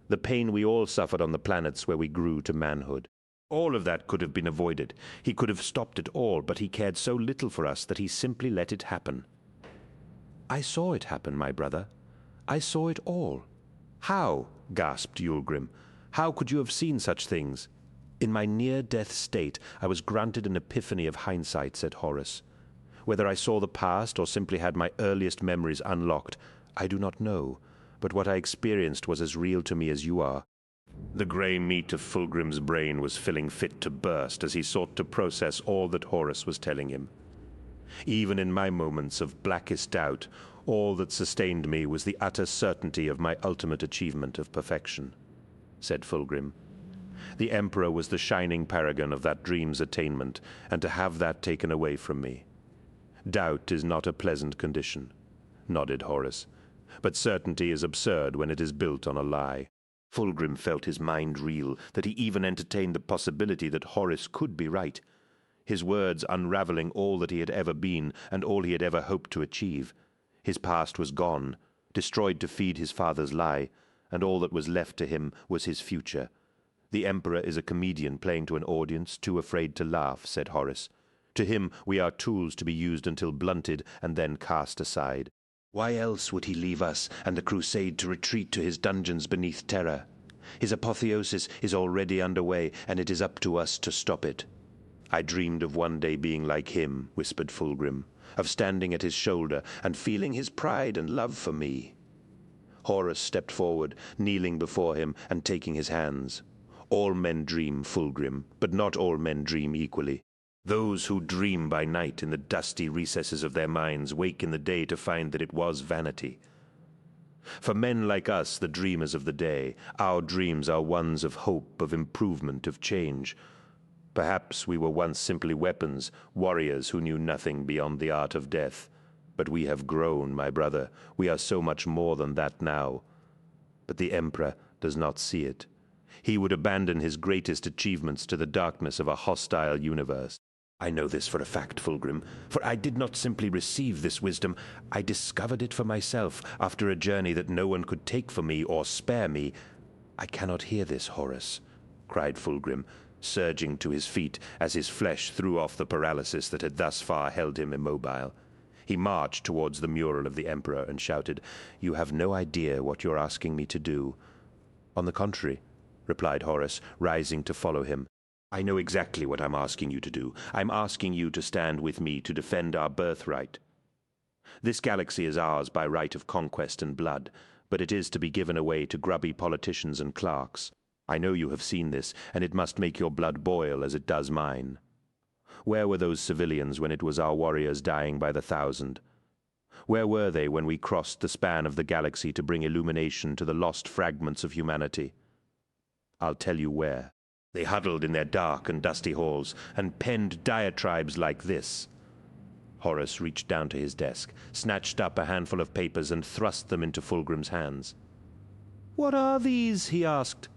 the pain we all suffered on the planets where we grew to manhood. All of that could have been avoided. He could have stopped it all, but he cared so little for us that he simply let it happen." "I saw it happen, my brother. I saw it all." "How?" gasped Fulgrim. "How could you have seen such things?" "In my near-death state, I was granted an epiphany of hindsight," said Horus. "Whether I saw the past or simply had my earliest memories unlocked, I do not know, but what I experienced was as real to me as you are." The grey meat of Fulgrim's brain was filling fit to burst as he sought to process all that Horus was telling him. Even in my moments of blackest doubt, all that sustained me was the utter certainty of my ultimate achievement of perfection, said Fulgrim. The Emperor was the shining paragon of that dream's attainment, and to have that taken away from me. Doubt is not a pleasant condition, nodded Horus, but certainty is absurd when it is built on a lie. Fulgrim felt his mind reel, that he even entertained the possibility that Horus could be right, his words unraveling all that he had ever been and all he had ever hoped to achieve. His past was gone, destroyed to feed his father's lie, and all that was left to him was his future. The Emperor is a comedian playing to an audience too afraid to laugh, said Horus. To him we are tools to be used until blunted and then cast aside. Why else would he leave us and the crusade to retreat to his dungeons beneath Terra? His apotheosis is already underway, and it is up to us to stop it. I dreamed of one day being like him, whispered Fulgrim, of standing at his shoulder and feeling his pride and love for me. Horus stepped forward, kneeling before him and taking his hands. All men dream, Fulgrim, but not all men dream equally. Those who dream by night in the dusty recesses of their minds wake in the day to find that it was vanity. For men like us, the dreamers of the day, our dreams are ones of hope, of improvement, of change. Perhaps we were once simply weapons, warriors who knew nothing beyond the art of death. But we have grown, my brother. We are so much more than that now. But the Emperor does not see it. He would abandon his greatest achievements to the darkness of a hostile universe. I know this for a fact, Fulgrim, for I did not simply receive this wisdom, I discovered it for myself after a journey that no one could take for me or spare me. I cannot hear this, Horus, cried Fulgrim, surging to his feet as his flesh threw off the paralysis that had thus far held him immobile. He marched towards the mural of the Emperor and shouted, You have no idea what you're asking me to do. On the contrary, replied Horus, rising to follow him. I know exactly what I'm asking you to do. I'm asking you to stand with me to defend our birthright. This galaxy is ours by right of conquest and blood, but it is to be given away to grubby politicians and clerks. I know you have seen this, and it must make your blood boil as it does mine. Where were those civilians when it was our warriors dying by the thousand? Where were they when we crossed the span of the galaxy to bring illumination to the lost fragments of humanity? I'll tell you where. They huddled in their dark and dusty halls and penned diatribes like this. Horus reached down to his desk, snatched up a handful of papers and thrust them into Fulgrim's hands. What are these? He asked.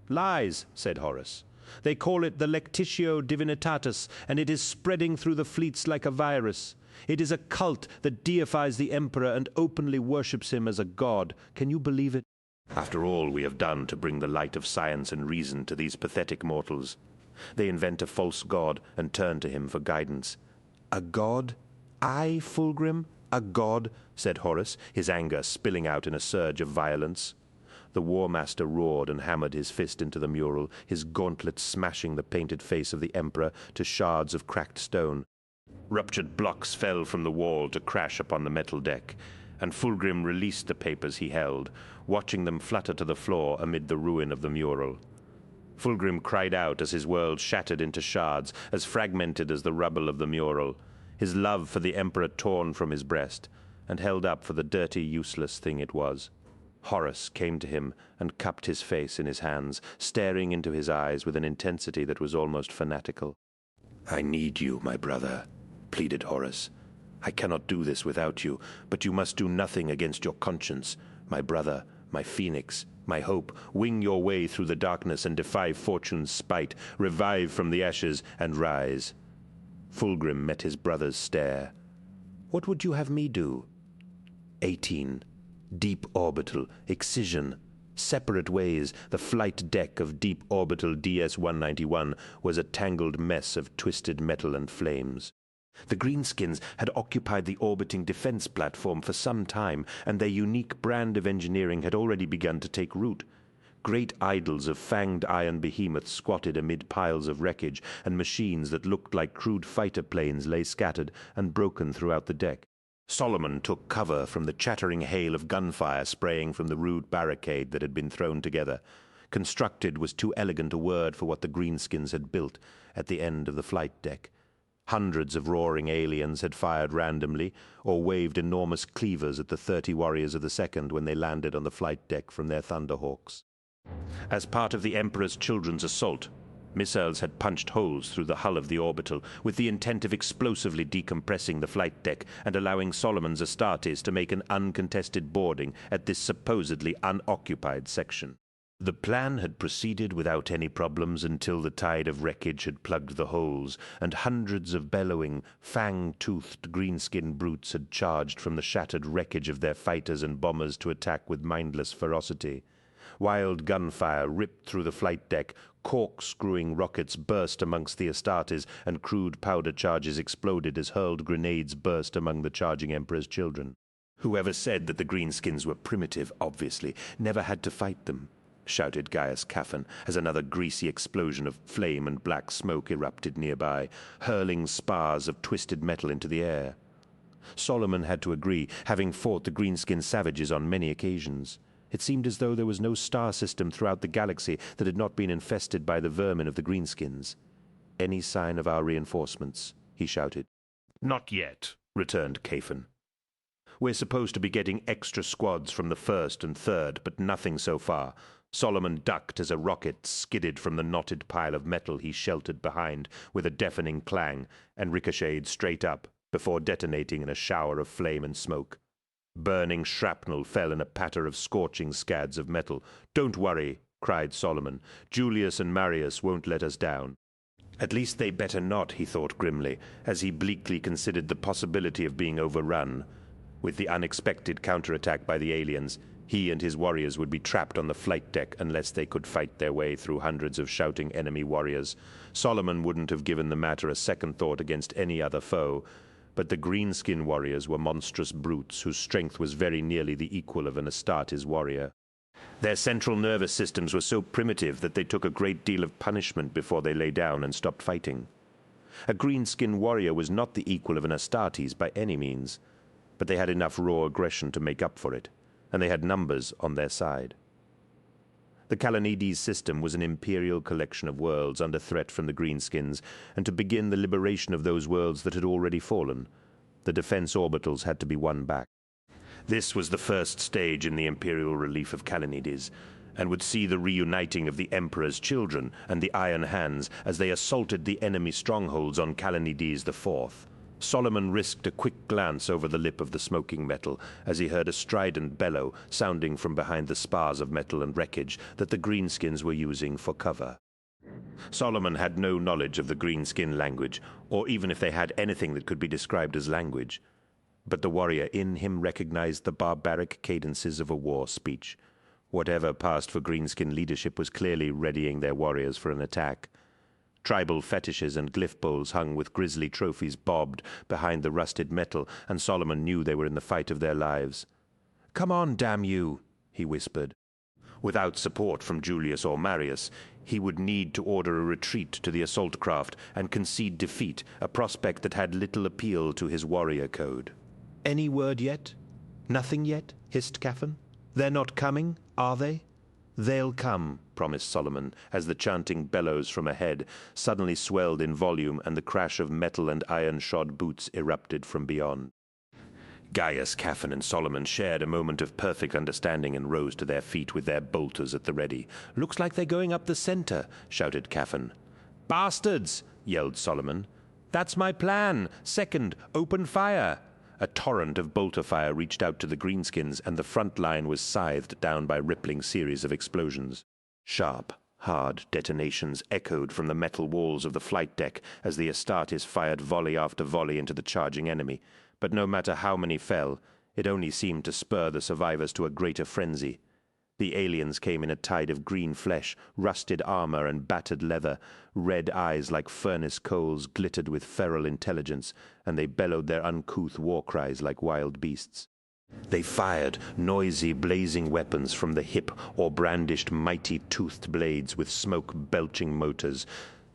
Lies, said Horus. They call it the Lectitio Divinitatis, and it is spreading through the fleets like a virus. It is a cult that deifies the Emperor and openly worships him as a god. Can you believe it? After all we have done to bring the light of science and reason to these pathetic mortals, they invent a false god and turn to him for guidance. A god? I, Fulgrim? A god? Said Horus, his anger spilling out in a surge of violence. The War Master roared and hammered his fist into the mural, his gauntlet smashing the painted face of the Emperor to shards of cracked stone. Ruptured blocks fell from the wall to crash upon the metal deck, and Fulgrim released the papers he held, watching them flutter to the floor amid the ruin of the mural. Fulgrim cried out as his world shattered into shards, as fragmented as the rubble of the mural, his love for the Emperor torn from his breast, and held up for the dirty, useless thing it was. Horus came to him and cupped his face in his hands, staring into his eyes with an intensity that was almost fanatical. "I need you, my brother," pleaded Horus. "I cannot do this without you, but you must do nothing against your conscience. My brother, my phoenix, my hope, wing your way through the darkness and defy fortune's spite, revive from the ashes and rise." Fulgrim met his brother's stare. "What would you have me do?" 18. Deep orbital, excision. Separate ways, the flight deck of deep orbital DS-191 was a tangled mess of twisted metal and flames. The Greenskins had occupied the orbiting defense platform for some time, and their unique brand of engineering had already begun to take root. Great idols of fanged iron behemoths squatted amid piles of wreckage, and machines that looked like crude fighter planes lay scattered and broken throughout the deck. Solomon took cover from the chattering hail of gunfire spraying from the rude barricade that had been thrown together. Constructed was too elegant a word for what the Greenskins had built at the end of the flight deck. Hundreds of roaring aliens had fired randomly, or waved enormous cleavers at the 30 warriors of the Second when they landed on the flight deck from their Thunderhawks. As part of the Emperor's children's assault, missiles had punched holes through the hull of the orbital, with the intent of explosively decompressing the flight deck and allowing Solomon's Astartes to make an uncontested boarding at this supposedly unoccupied section. The plan had proceeded without any problems until the tide of wreckage had plugged the holes, and hundreds of bellowing, fang-toothed greenskin brutes had charged from the shattered wreckage of their fighters and bombers to attack with mindless ferocity. Wild gunfire ripped through the flight deck, corkscrewing rockets burst amongst the Astartes, and crude powder charges exploded as hurled grenades burst among the charging Emperor's children. "Whoever said that the Greenskins were primitive, obviously, never had to fight them," shouted Gaius Caphan, as another greasy explosion of flame and black smoke erupted nearby, hurling spars of twisted metal into the air. Solomon had to agree, having fought the Greenskin savages on many occasions. It seemed as though there was no star system throughout the galaxy that had not been infested by the vermin of the Greenskins. "Any sign of our reinforcements?" he shouted. "Not yet," returned Caphan. "We're supposed to be getting extra squads from the 1st and 3rd, but nothing so far." Solomon ducked as a rocket skidded from the knotted pile of metal he sheltered behind with a deafening clang and ricocheted straight up before detonating in a shower of flame and smoke. Burning shrapnel fell in a patter of scorching scads of metal. "Don't worry," cried Solomon. "Julius and Marius won't let us down." At least they better not, he thought grimly, as he bleakly considered the possibility of being overrun. With the unexpected counterattack by the aliens, he and his warriors would be trapped on the flight deck unless they could fight their way through hundreds of shouting enemy warriors. Solomon wouldn't have given the matter a second thought against any other foe, but the greenskin warriors were monstrous brutes whose strength was very nearly the equal of an Astartes warrior. Their central nervous systems were so primitive that they took a great deal of punishment before they lay down and stopped fighting. A greenskin warrior was not the equal of an Astartes by any means, but they had enough raw aggression to make up for it, and they had numbers on their side. The Kalanides system was an imperial collection of worlds under threat from the Greenskins, and to begin the liberation of those worlds that had already fallen, the defense orbitals had to be won back. This was the first stage in the imperial relief of Kalanides, and would see the reuniting of the Emperor's children and the Iron Hands as they assaulted the enemy strongholds on Kalanides IV. Solomon risked a quick glance over the lip of the smoking metal as he heard a strident bellow sounding from behind the spars of metal and wreckage that the Greenskins were using for cover. Solomon had no knowledge of the greenskin language, or even if they had anything that could be described as language. But the warrior in him recognized the barbaric cadences of a war speech. Whatever passed for greenskin leadership was clearly readying their warriors for an attack. Tribal fetishes and glyph bowls hung with grisly trophies bobbed behind the rusted metal, and Solomon knew they were in the fight of their lives. "Come on, damn you," he whispered. Without support from Julius or Marius, he would need to order a retreat to the assault craft and concede defeat, a prospect that had little appeal to his warrior code. "Any word yet? Nothing yet?" hissed Caphan. "They're not coming, are they?" "They'll come," promised Solomon, as the chanting bellows from ahead suddenly swelled in volume and the crash of metal and iron-shod boots erupted from beyond. Gaius, Caphan, and Solomon shared a moment of perfect understanding and rose to their feet with their bolters at the ready. "Looks like they're going up the center," shouted Caphan. "Bastards!" yelled Solomon. "That's my plan! Second, open fire!" A torrent of bolter fire reached out to the greenskins, and the front line was scythed down by rippling series of explosions. Sharp, hard detonations echoed from the metal walls of the flight deck as the Astartes fired volley after volley into the charging enemy. But no matter how many fell, it only seemed to spur the survivors to a greater frenzy. The aliens came in a tide of green flesh, rusted armor and battered leather. Red eyes like furnace coals glittered with feral intelligence, and they bellowed their uncouth war cries like wild beasts. They fired noisy, blazing weapons from the hip or brandished mighty toothed blades with smoke-belching motors.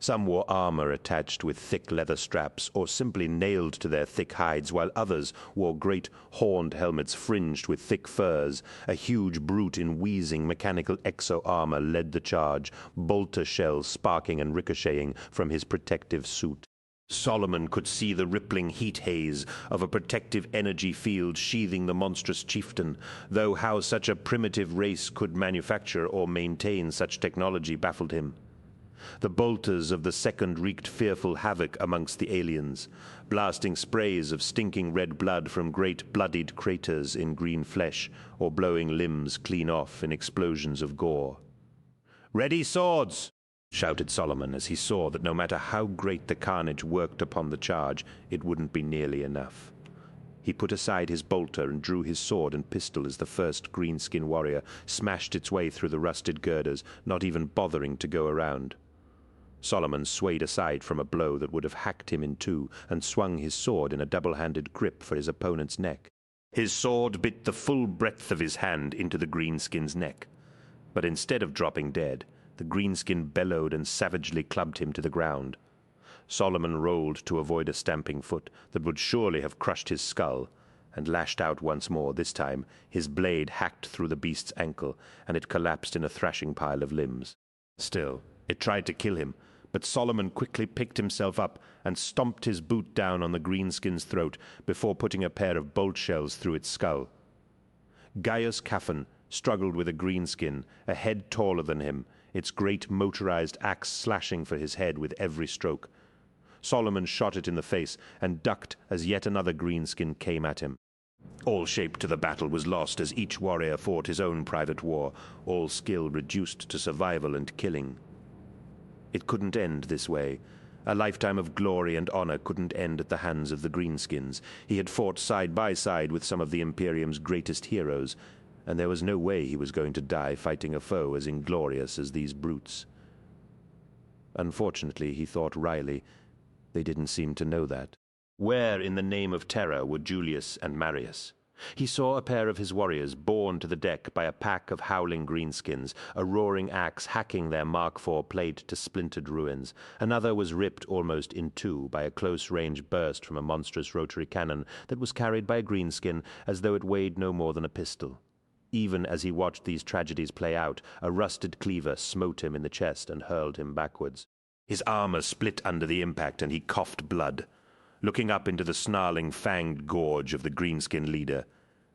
Some wore armor attached with thick leather straps or simply nailed to their thick hides, while others wore great horned helmets fringed with thick furs. A huge brute in wheezing mechanical exo-armor led the charge, bolter shells sparking and ricocheting from his protective suit. Solomon could see the rippling heat haze of a protective energy field sheathing the monstrous chieftain, though how such a primitive race could manufacture or maintain such technology baffled him. The bolters of the second wreaked fearful havoc amongst the aliens, blasting sprays of stinking red blood from great bloodied craters in green flesh, or blowing limbs clean off in explosions of gore. "Ready swords!" shouted Solomon as he saw that no matter how great the carnage worked upon the charge, it wouldn't be nearly enough. He put aside his bolter and drew his sword and pistol as the first greenskin warrior smashed its way through the rusted girders, not even bothering to go around. Solomon swayed aside from a blow that would have hacked him in two and swung his sword in a double-handed grip for his opponent's neck. His sword bit the full breadth of his hand into the greenskin's neck. But instead of dropping dead, the greenskin bellowed and savagely clubbed him to the ground. Solomon rolled to avoid a stamping foot that would surely have crushed his skull, and lashed out once more. This time his blade hacked through the beast's ankle, and it collapsed in a thrashing pile of limbs. Still, it tried to kill him, but Solomon quickly picked himself up and stomped his boot down on the greenskin's throat before putting a pair of bolt shells through its skull. Gaius Caphan struggled with a greenskin, a head taller than him, its great motorized axe slashing for his head with every stroke. Solomon shot it in the face and ducked as yet another greenskin came at him. All shape to the battle was lost as each warrior fought his own private war, all skill reduced to survival and killing. It couldn't end this way. A lifetime of glory and honor couldn't end at the hands of the greenskins. He had fought side by side with some of the Imperium's greatest heroes, and there was no way he was going to die fighting a foe as inglorious as these brutes. Unfortunately, he thought wryly, they didn't seem to know that. Where in the name of terror were Julius and Marius? He saw a pair of his warriors borne to the deck by a pack of howling greenskins, a roaring axe hacking their Mark IV plate to splintered ruins. Another was ripped almost in two by a close-range burst from a monstrous rotary cannon that was carried by a greenskin as though it weighed no more than a pistol. Even as he watched these tragedies play out, a rusted cleaver smote him in the chest and hurled him backwards. His armor split under the impact, and he coughed blood. Looking up into the snarling, fanged gorge of the greenskin leader,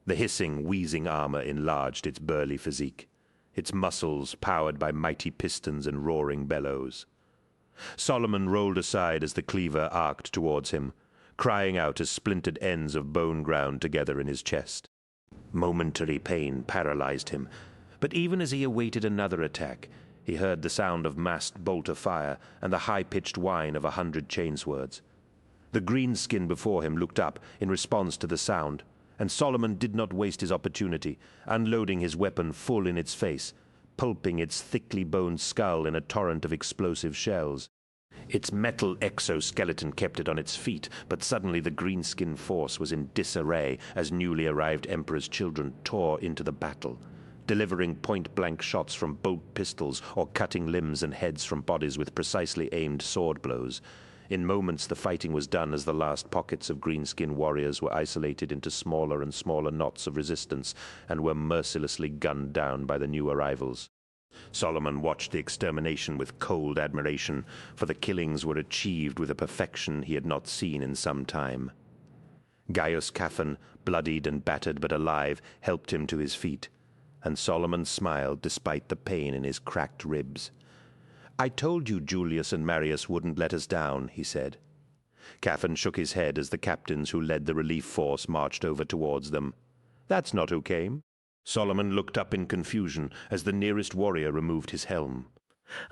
the hissing, wheezing armor enlarged its burly physique, its muscles powered by mighty pistons and roaring bellows. Solomon rolled aside as the cleaver arced towards him, crying out as splintered ends of bone ground together in his chest. Momentary pain paralyzed him, but even as he awaited another attack, He heard the sound of massed bolt of fire and the high-pitched whine of 100 chainswords. The greenskin before him looked up in response to the sound, and Solomon did not waste his opportunity, unloading his weapon full in its face, pulping its thickly boned skull in a torrent of explosive shells. Its metal exoskeleton kept it on its feet, but suddenly the greenskin force was in disarray as newly arrived Emperor's children tore into the battle, delivering point-blank shots from bolt pistols or cutting limbs and heads from bodies with precisely aimed sword blows. In moments the fighting was done as the last pockets of greenskin warriors were isolated into smaller and smaller knots of resistance and were mercilessly gunned down by the new arrivals. Solomon watched the extermination with cold admiration, for the killings were achieved with a perfection he had not seen in some time. Gaius Caphan, bloodied and battered but alive, helped him to his feet, and Solomon smiled despite the pain in his cracked ribs. "I told you Julius and Marius wouldn't let us down," he said. Caphan shook his head as the captains who led the relief force marched over towards them. "That's not who came." Solomon looked up in confusion as the nearest warrior removed his helm.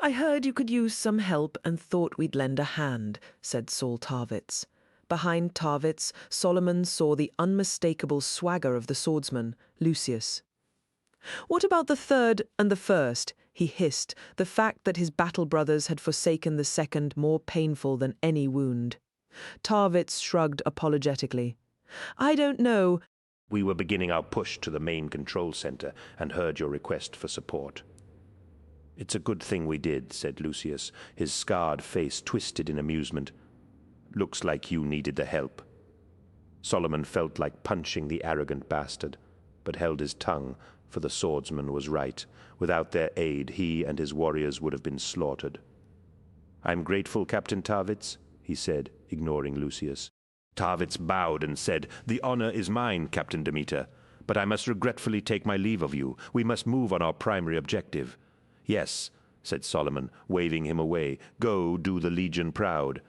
I heard you could use some help and thought we'd lend a hand, said Saul Tarvitz. Behind Tarvitz, Solomon saw the unmistakable swagger of the swordsman, Lucius. "What about the third and the first?" he hissed, the fact that his battle brothers had forsaken the second more painful than any wound. Tarvitz shrugged apologetically. "I don't know. "We were beginning our push to the main control center and heard your request for support." "It's a good thing we did," said Lucius, his scarred face twisted in amusement. "Looks like you needed the help." Solomon felt like punching the arrogant bastard, but held his tongue, for the swordsman was right. Without their aid, he and his warriors would have been slaughtered. "I'm grateful, Captain Tarvitz," he said, ignoring Lucius. Tarvitz bowed and said, "The honor is mine, Captain Demeter, but I must regretfully take my leave of you. We must move on our primary objective." "Yes," said Solomon, waving him away. "Go do the Legion proud."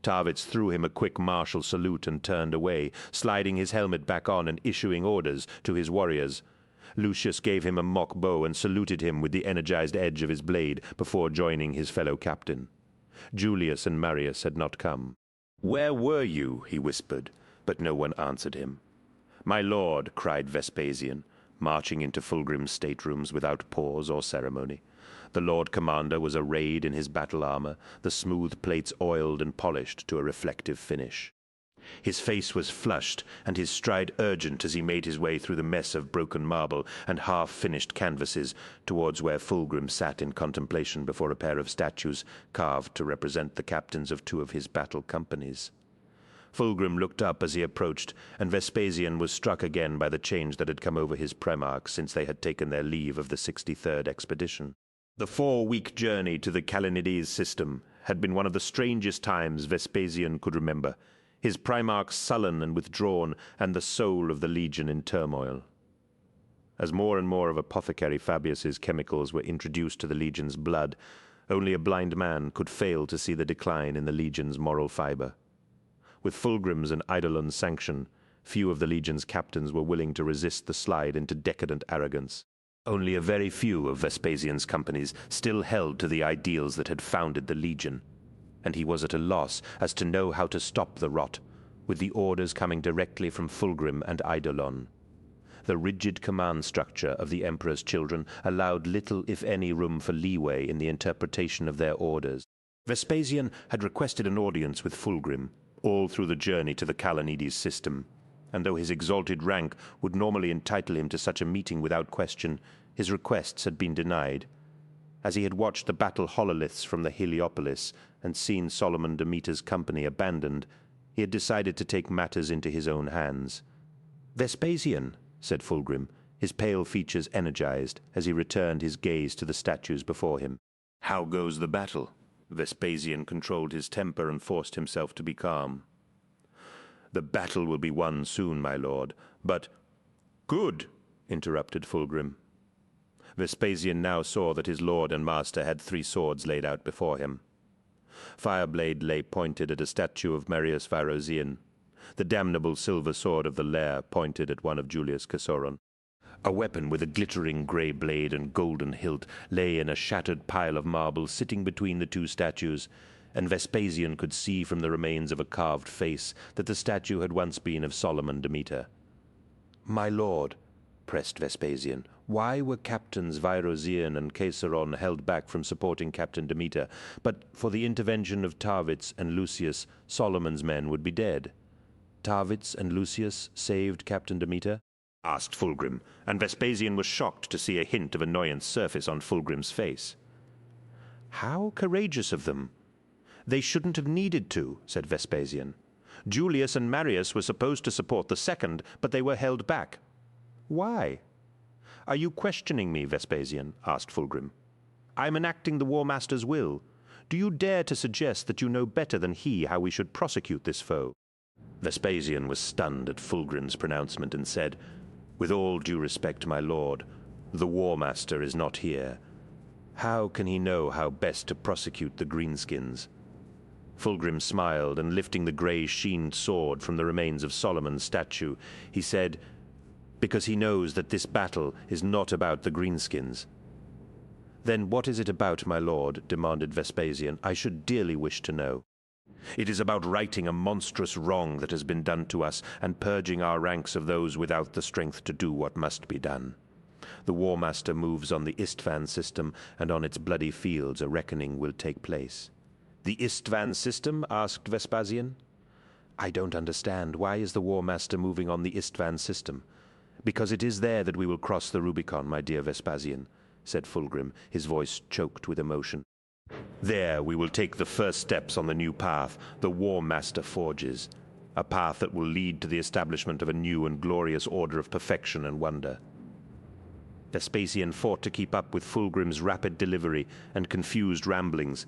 Tarvitz threw him a quick martial salute and turned away, sliding his helmet back on and issuing orders to his warriors. Lucius gave him a mock bow and saluted him with the energized edge of his blade before joining his fellow captain. Julius and Marius had not come. "Where were you?" he whispered, but no one answered him. "My lord," cried Vespasian, marching into Fulgrim's staterooms without pause or ceremony. The Lord Commander was arrayed in his battle armor, the smooth plates oiled and polished to a reflective finish. His face was flushed, and his stride urgent as he made his way through the mess of broken marble and half-finished canvases towards where Fulgrim sat in contemplation before a pair of statues carved to represent the captains of 2 of his battle companies. Fulgrim looked up as he approached, and Vespasian was struck again by the change that had come over his Primarch since they had taken their leave of the 63rd expedition. The 4-week journey to the Kalanides system had been one of the strangest times Vespasian could remember, his Primarch sullen and withdrawn, and the soul of the Legion in turmoil. As more and more of Apothecary Fabius's chemicals were introduced to the Legion's blood, only a blind man could fail to see the decline in the Legion's moral fiber. With Fulgrim's and Eidolon's sanction, few of the Legion's captains were willing to resist the slide into decadent arrogance. Only a very few of Vespasian's companies still held to the ideals that had founded the Legion, and he was at a loss as to know how to stop the rot, with the orders coming directly from Fulgrim and Eidolon. The rigid command structure of the Emperor's children allowed little, if any, room for leeway in the interpretation of their orders. Vespasian had requested an audience with Fulgrim all through the journey to the Kalanides system, and though his exalted rank would normally entitle him to such a meeting without question, his requests had been denied. As he had watched the battle hololiths from the Heliopolis and seen Solomon Demeter's company abandoned, he had decided to take matters into his own hands. "Vespasian," said Fulgrim, his pale features energized as he returned his gaze to the statues before him. "How goes the battle?" Vespasian controlled his temper and forced himself to be calm. "The battle will be won soon, my lord, but—" "Good," interrupted Fulgrim. Vespasian now saw that his lord and master had 3 swords laid out before him. Fireblade lay pointed at a statue of Marius Varosian. The damnable silver sword of the Lair pointed at one of Julius Cassoron. A weapon with a glittering grey blade and golden hilt lay in a shattered pile of marble sitting between the two statues, and Vespasian could see from the remains of a carved face that the statue had once been of Solomon Demeter. "My lord," pressed Vespasian, "why were Captains Virosian and Caesaron held back from supporting Captain Demeter? But for the intervention of Tarvitz and Lucius, Solomon's men would be dead." "Tarvitz and Lucius saved Captain Demeter?" asked Fulgrim, and Vespasian was shocked to see a hint of annoyance surface on Fulgrim's face. "How courageous of them! They shouldn't have needed to," said Vespasian. "Julius and Marius were supposed to support the second, but they were held back. Why?" "Are you questioning me, Vespasian?" asked Fulgrim. "I'm enacting the War Master's will. Do you dare to suggest that you know better than he how we should prosecute this foe?" Vespasian was stunned at Fulgrim's pronouncement and said, "With all due respect, my lord, the War Master is not here. How can he know how best to prosecute the greenskins?" Fulgrim smiled, and lifting the grey-sheened sword from the remains of Solomon's statue, he said, "Because he knows that this battle is not about the greenskins." "Then what is it about, my lord?" demanded Vespasian. "I should dearly wish to know." "It is about righting a monstrous wrong that has been done to us, and purging our ranks of those without the strength to do what must be done. The War Master moves on the Istvan system, and on its bloody fields a reckoning will take place." "The Istvan system?" asked Vespasian. "I don't understand. Why is the War Master moving on the Istvan system?" "Because it is there that we will cross the Rubicon, my dear Vespasian," said Fulgrim, his voice choked with emotion. "There we will take the first steps on the new path the War Master forges, a path that will lead to the establishment of a new and glorious order of perfection and wonder." Vespasian fought to keep up with Fulgrim's rapid delivery and confused ramblings.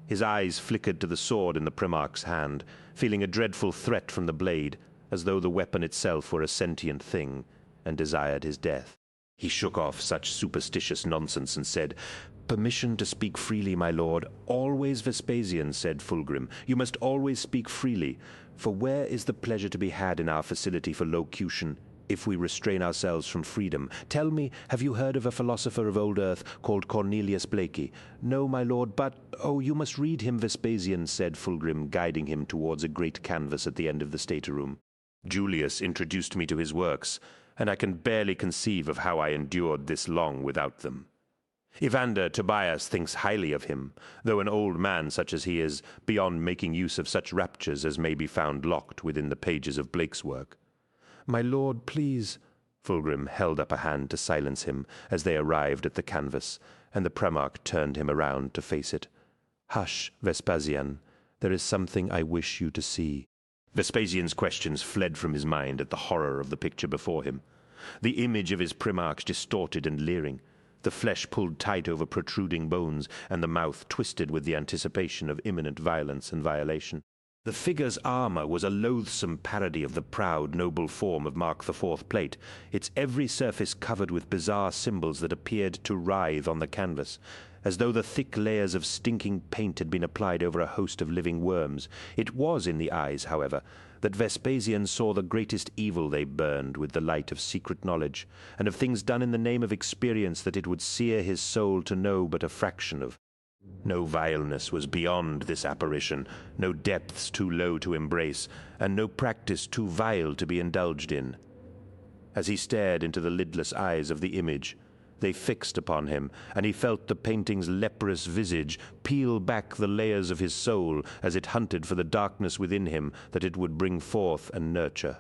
His eyes flickered to the sword in the Primarch's hand, feeling a dreadful threat from the blade, as though the weapon itself were a sentient thing, and desired his death. He shook off such superstitious nonsense and said, "Permission to speak freely, my lord." "Always, Vespasian," said Fulgrim. "You must always speak freely, for where is the pleasure to be had in our facility for locution if we restrain ourselves from freedom? Tell me, have you heard of a philosopher of old earth called Cornelius Blakey?" "No, my lord, but—" "Oh, you must read him, Vespasian," said Fulgrim, guiding him towards a great canvas at the end of the stateroom. "Julius introduced me to his works, and I can barely conceive of how I endured this long without them. Evander Tobias thinks highly of him, though an old man such as he is, beyond making use of such raptures as may be found locked within the pages of Blake's work." "My lord, please—" Fulgrim held up a hand to silence him as they arrived at the canvas, and the Primarch turned him around to face it. "Hush, Vespasian. There is something I wish you to see." Vespasian's questions fled from his mind at the horror of the picture before him. The image of his Primarch distorted and leering, the flesh pulled tight over protruding bones, and the mouth twisted with the anticipation of imminent violence and violation. The figure's armor was a loathsome parody of the proud, noble form of Mark IV plate, its every surface covered with bizarre symbols that appeared to writhe on the canvas, as though the thick layers of stinking paint had been applied over a host of living worms. It was in the eyes, however, that Vespasian saw the greatest evil they burned with the light of secret knowledge, and of things done in the name of experience that it would sear his soul to know but a fraction of. No vileness was beyond this apparition, no depths too low to embrace, and no practice too vile to be indulged in. As he stared into the lidless eyes of the image, they fixed upon him, and he felt the painting's leprous visage peel back the layers of his soul as it hunted for the darkness within him that it would bring forth and nurture.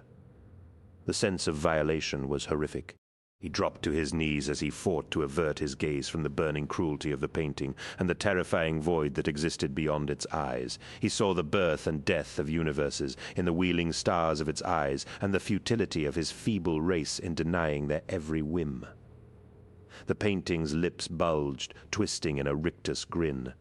The sense of violation was horrific. He dropped to his knees as he fought to avert his gaze from the burning cruelty of the painting and the terrifying void that existed beyond its eyes. He saw the birth and death of universes in the wheeling stars of its eyes, and the futility of his feeble race in denying their every whim. The painting's lips bulged, twisting in a rictus grin.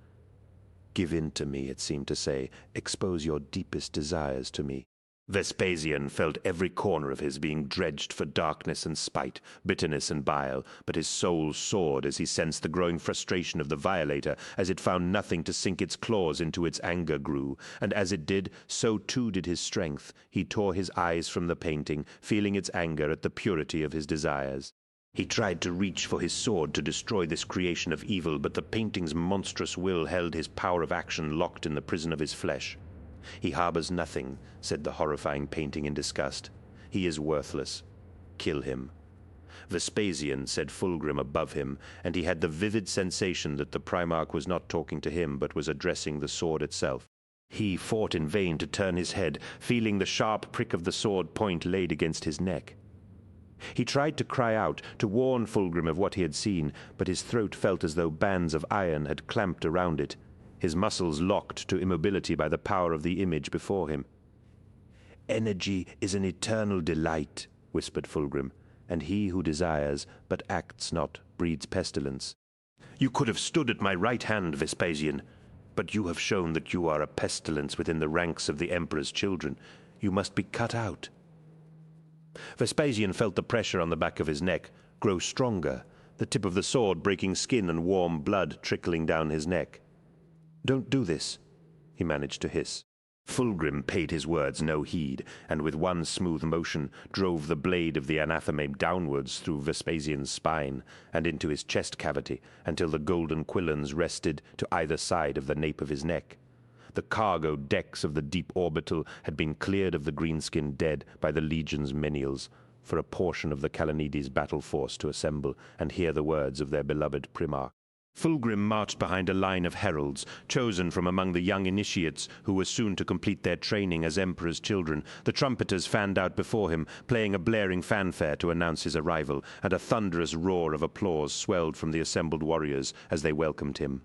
"Give in to me," it seemed to say. "Expose your deepest desires to me." Vespasian felt every corner of his being dredged for darkness and spite, bitterness and bile, but his soul soared as he sensed the growing frustration of the violator as it found nothing to sink its claws into. Its anger grew, and as it did, so too did his strength. He tore his eyes from the painting, feeling its anger at the purity of his desires. He tried to reach for his sword to destroy this creation of evil, but the painting's monstrous will held his power of action locked in the prison of his flesh. "He harbors nothing," said the horrifying painting in disgust. "He is worthless. Kill him." Vespasian, said Fulgrim above him, and he had the vivid sensation that the Primarch was not talking to him, but was addressing the sword itself. He fought in vain to turn his head, feeling the sharp prick of the sword point laid against his neck. He tried to cry out, to warn Fulgrim of what he had seen, but his throat felt as though bands of iron had clamped around it, his muscles locked to immobility by the power of the image before him. "Energy is an eternal delight," whispered Fulgrim, "and he who desires, but acts not, breeds pestilence. You could have stood at my right hand, Vespasian, but you have shown that you are a pestilence within the ranks of the Emperor's children. You must be cut out." Vespasian felt the pressure on the back of his neck grow stronger, the tip of the sword breaking skin and warm blood trickling down his neck. "Don't do this," he managed to hiss. Fulgrim paid his words no heed, and with one smooth motion drove the blade of the anathema downwards through Vespasian's spine and into his chest cavity until the golden quillons rested to either side of the nape of his neck. The cargo decks of the deep orbital had been cleared of the green-skinned dead by the legion's menials, for a portion of the Kalanides battle force to assemble and hear the words of their beloved Primarch. Fulgrim marched behind a line of heralds, chosen from among the young initiates who were soon to complete their training as Emperor's children. The trumpeters fanned out before him, playing a blaring fanfare to announce his arrival, and a thunderous roar of applause swelled from the assembled warriors as they welcomed him.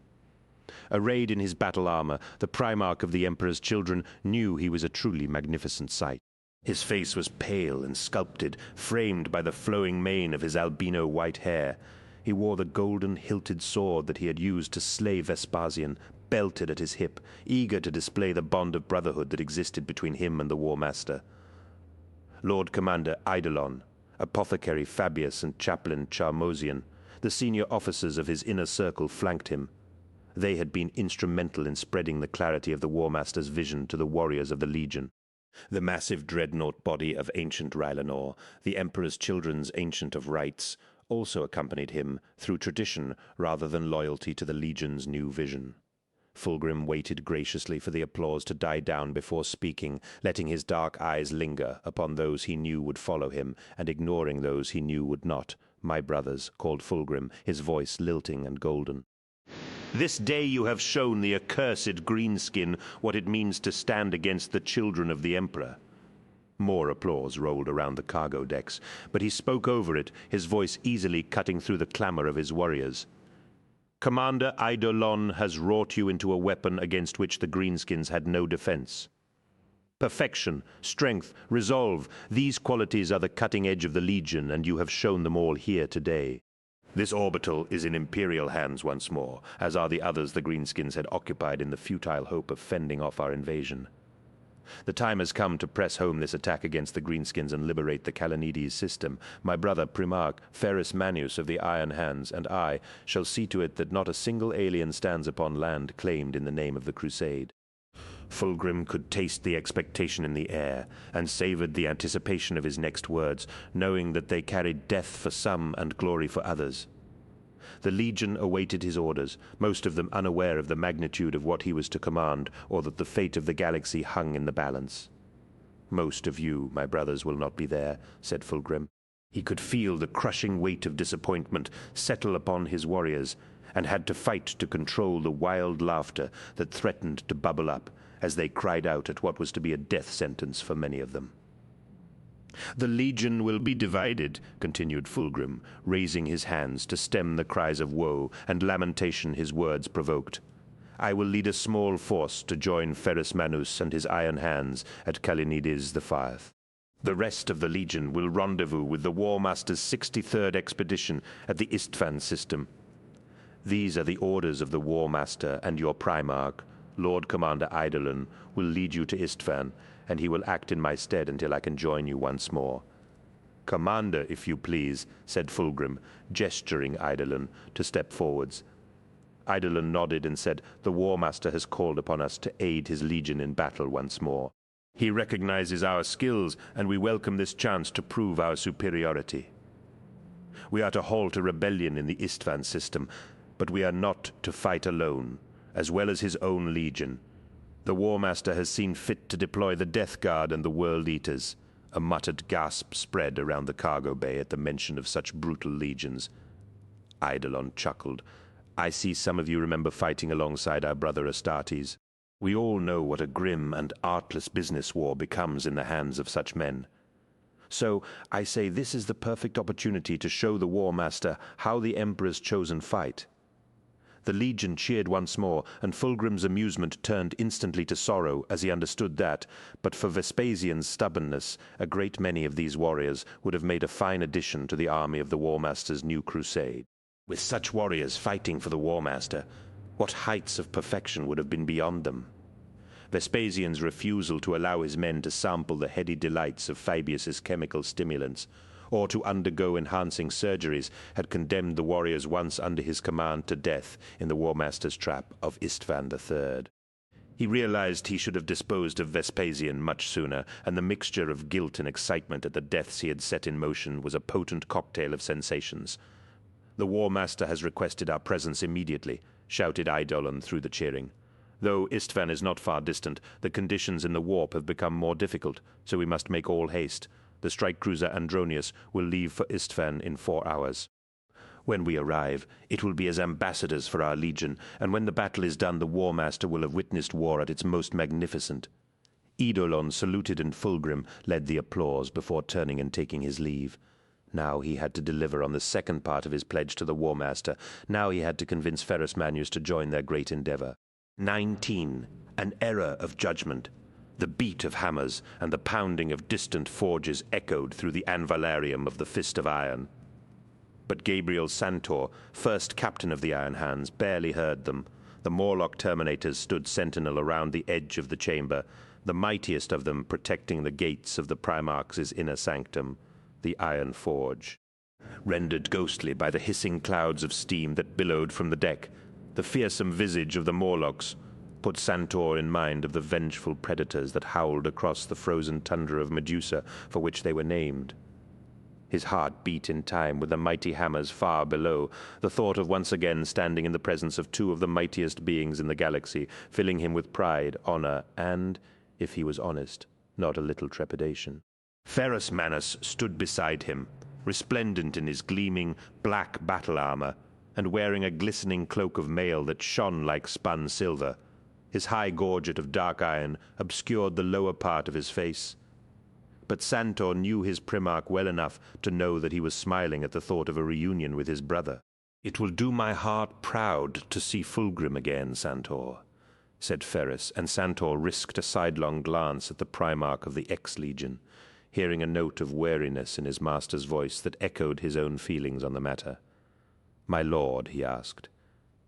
Arrayed in his battle armor, the Primarch of the Emperor's children knew he was a truly magnificent sight. His face was pale and sculpted, framed by the flowing mane of his albino white hair. He wore the golden hilted sword that he had used to slay Vespasian, belted at his hip, eager to display the bond of brotherhood that existed between him and the War Master. Lord Commander Eidolon, Apothecary Fabius, and Chaplain Charmosian, the senior officers of his inner circle, flanked him. They had been instrumental in spreading the clarity of the War Master's vision to the warriors of the Legion. The massive dreadnought body of ancient Rylanor, the Emperor's children's Ancient of Rites, also accompanied him through tradition rather than loyalty to the Legion's new vision. Fulgrim waited graciously for the applause to die down before speaking, letting his dark eyes linger upon those he knew would follow him, and ignoring those he knew would not. "My brothers," called Fulgrim, his voice lilting and golden. "This day you have shown the accursed greenskin what it means to stand against the children of the Emperor." More applause rolled around the cargo decks, but he spoke over it, his voice easily cutting through the clamor of his warriors. "Commander Eidolon has wrought you into a weapon against which the greenskins had no defense. Perfection, strength, resolve, these qualities are the cutting edge of the Legion, and you have shown them all here today. This orbital is in Imperial hands once more, as are the others the greenskins had occupied in the futile hope of fending off our invasion. The time has come to press home this attack against the greenskins and liberate the Kalanides system. My brother Primarch, Ferrus Manius of the Iron Hands, and I shall see to it that not a single alien stands upon land claimed in the name of the Crusade." Fulgrim could taste the expectation in the air, and savored the anticipation of his next words, knowing that they carried death for some and glory for others. The Legion awaited his orders, most of them unaware of the magnitude of what he was to command, or that the fate of the galaxy hung in the balance. "Most of you, my brothers, will not be there," said Fulgrim. He could feel the crushing weight of disappointment settle upon his warriors, and had to fight to control the wild laughter that threatened to bubble up as they cried out at what was to be a death sentence for many of them. "The Legion will be divided," continued Fulgrim, raising his hands to stem the cries of woe and lamentation his words provoked. "I will lead a small force to join Ferrus Manus and his Iron Hands at Kalanides the Firth. The rest of the Legion will rendezvous with the War Master's 63rd expedition at the Istvan system. These are the orders of the War Master, and your Primarch, Lord Commander Eidolon, will lead you to Istvan, and he will act in my stead until I can join you once more." "Commander, if you please," said Fulgrim, gesturing Eidolon to step forwards. Eidolon nodded and said, "The War Master has called upon us to aid his Legion in battle once more. He recognizes our skills, and we welcome this chance to prove our superiority." We are to halt a rebellion in the Istvan system, but we are not to fight alone, as well as his own legion. The War Master has seen fit to deploy the Death Guard and the World Eaters. A muttered gasp spread around the cargo bay at the mention of such brutal legions. Eidolon chuckled. I see some of you remember fighting alongside our brother Astartes. We all know what a grim and artless business war becomes in the hands of such men. So, I say this is the perfect opportunity to show the War Master how the Emperor's chosen fight. The Legion cheered once more, and Fulgrim's amusement turned instantly to sorrow as he understood that, but for Vespasian's stubbornness, a great many of these warriors would have made a fine addition to the army of the War Master's new crusade. With such warriors fighting for the War Master, what heights of perfection would have been beyond them? Vespasian's refusal to allow his men to sample the heady delights of Fabius's chemical stimulants, or to undergo enhancing surgeries, had condemned the warriors once under his command to death in the War Master's trap of Istvan III. He realized he should have disposed of Vespasian much sooner, and the mixture of guilt and excitement at the deaths he had set in motion was a potent cocktail of sensations. The War Master has requested our presence immediately, shouted Eidolon through the cheering. Though Istvan is not far distant, the conditions in the warp have become more difficult, so we must make all haste. The strike cruiser Andronius will leave for Istvan in 4 hours. When we arrive, it will be as ambassadors for our legion, and when the battle is done, the War Master will have witnessed war at its most magnificent. Eidolon saluted, and Fulgrim led the applause before turning and taking his leave. Now he had to deliver on the second part of his pledge to the War Master. Now he had to convince Ferrus Manus to join their great endeavor. 19. An era of judgment. The beat of hammers and the pounding of distant forges echoed through the anvalarium of the Fist of Iron. But Gabriel Santor, first captain of the Iron Hands, barely heard them. The Morlock Terminators stood sentinel around the edge of the chamber, the mightiest of them protecting the gates of the Primarch's inner sanctum, the Iron Forge. Rendered ghostly by the hissing clouds of steam that billowed from the deck, the fearsome visage of the Morlocks put Santor in mind of the vengeful predators that howled across the frozen tundra of Medusa for which they were named. His heart beat in time with the mighty hammers far below, the thought of once again standing in the presence of 2 of the mightiest beings in the galaxy, filling him with pride, honor, and, if he was honest, not a little trepidation. Ferrus Manus stood beside him, resplendent in his gleaming black battle armor, and wearing a glistening cloak of mail that shone like spun silver. His high gorget of dark iron obscured the lower part of his face. But Santor knew his Primarch well enough to know that he was smiling at the thought of a reunion with his brother. "It will do my heart proud to see Fulgrim again, Santor," said Ferrus, and Santor risked a sidelong glance at the Primarch of the Ex-Legion, hearing a note of weariness in his master's voice that echoed his own feelings on the matter. "My lord," he asked,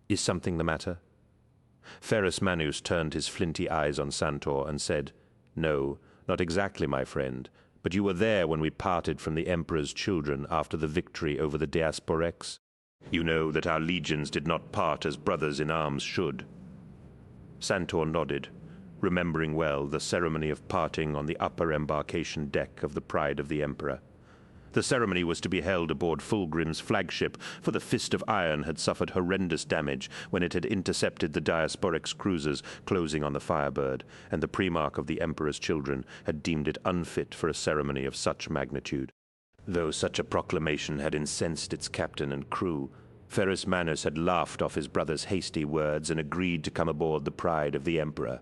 "is something the matter?" Ferrus Manus turned his flinty eyes on Santor and said, "No, not exactly, my friend, but you were there when we parted from the Emperor's children after the victory over the Diasporex. You know that our legions did not part as brothers in arms should." Santor nodded, remembering well the ceremony of parting on the upper embarkation deck of the Pride of the Emperor. The ceremony was to be held aboard Fulgrim's flagship, for the Fist of Iron had suffered horrendous damage when it had intercepted the Diasporex cruisers closing on the Firebird, and the Primarch of the Emperor's children had deemed it unfit for a ceremony of such magnitude. Though such a proclamation had incensed its captain and crew, Ferrus Manus had laughed off his brother's hasty words and agreed to come aboard the Pride of the Emperor.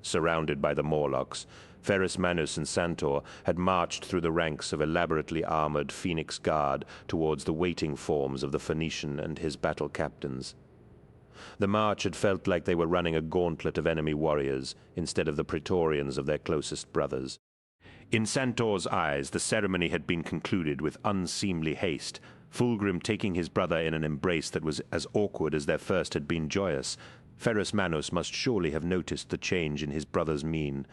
Surrounded by the Morlocks, Ferrus Manus and Santor had marched through the ranks of elaborately armored Phoenix Guard towards the waiting forms of the Phoenician and his battle captains. The march had felt like they were running a gauntlet of enemy warriors instead of the Praetorians of their closest brothers. In Santor's eyes, the ceremony had been concluded with unseemly haste, Fulgrim taking his brother in an embrace that was as awkward as their first had been joyous. Ferrus Manus must surely have noticed the change in his brother's mien,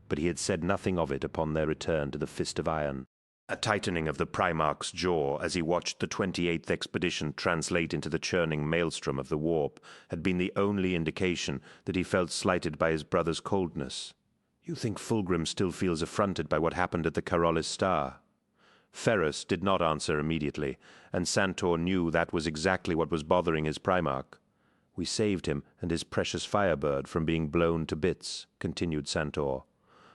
but he had said nothing of it upon their return to the Fist of Iron. A tightening of the Primarch's jaw as he watched the 28th expedition translate into the churning maelstrom of the warp had been the only indication that he felt slighted by his brother's coldness. "You think Fulgrim still feels affronted by what happened at the Carolus Star?" Ferrus did not answer immediately, and Santor knew that was exactly what was bothering his Primarch. "We saved him and his precious Firebird from being blown to bits," continued Santor.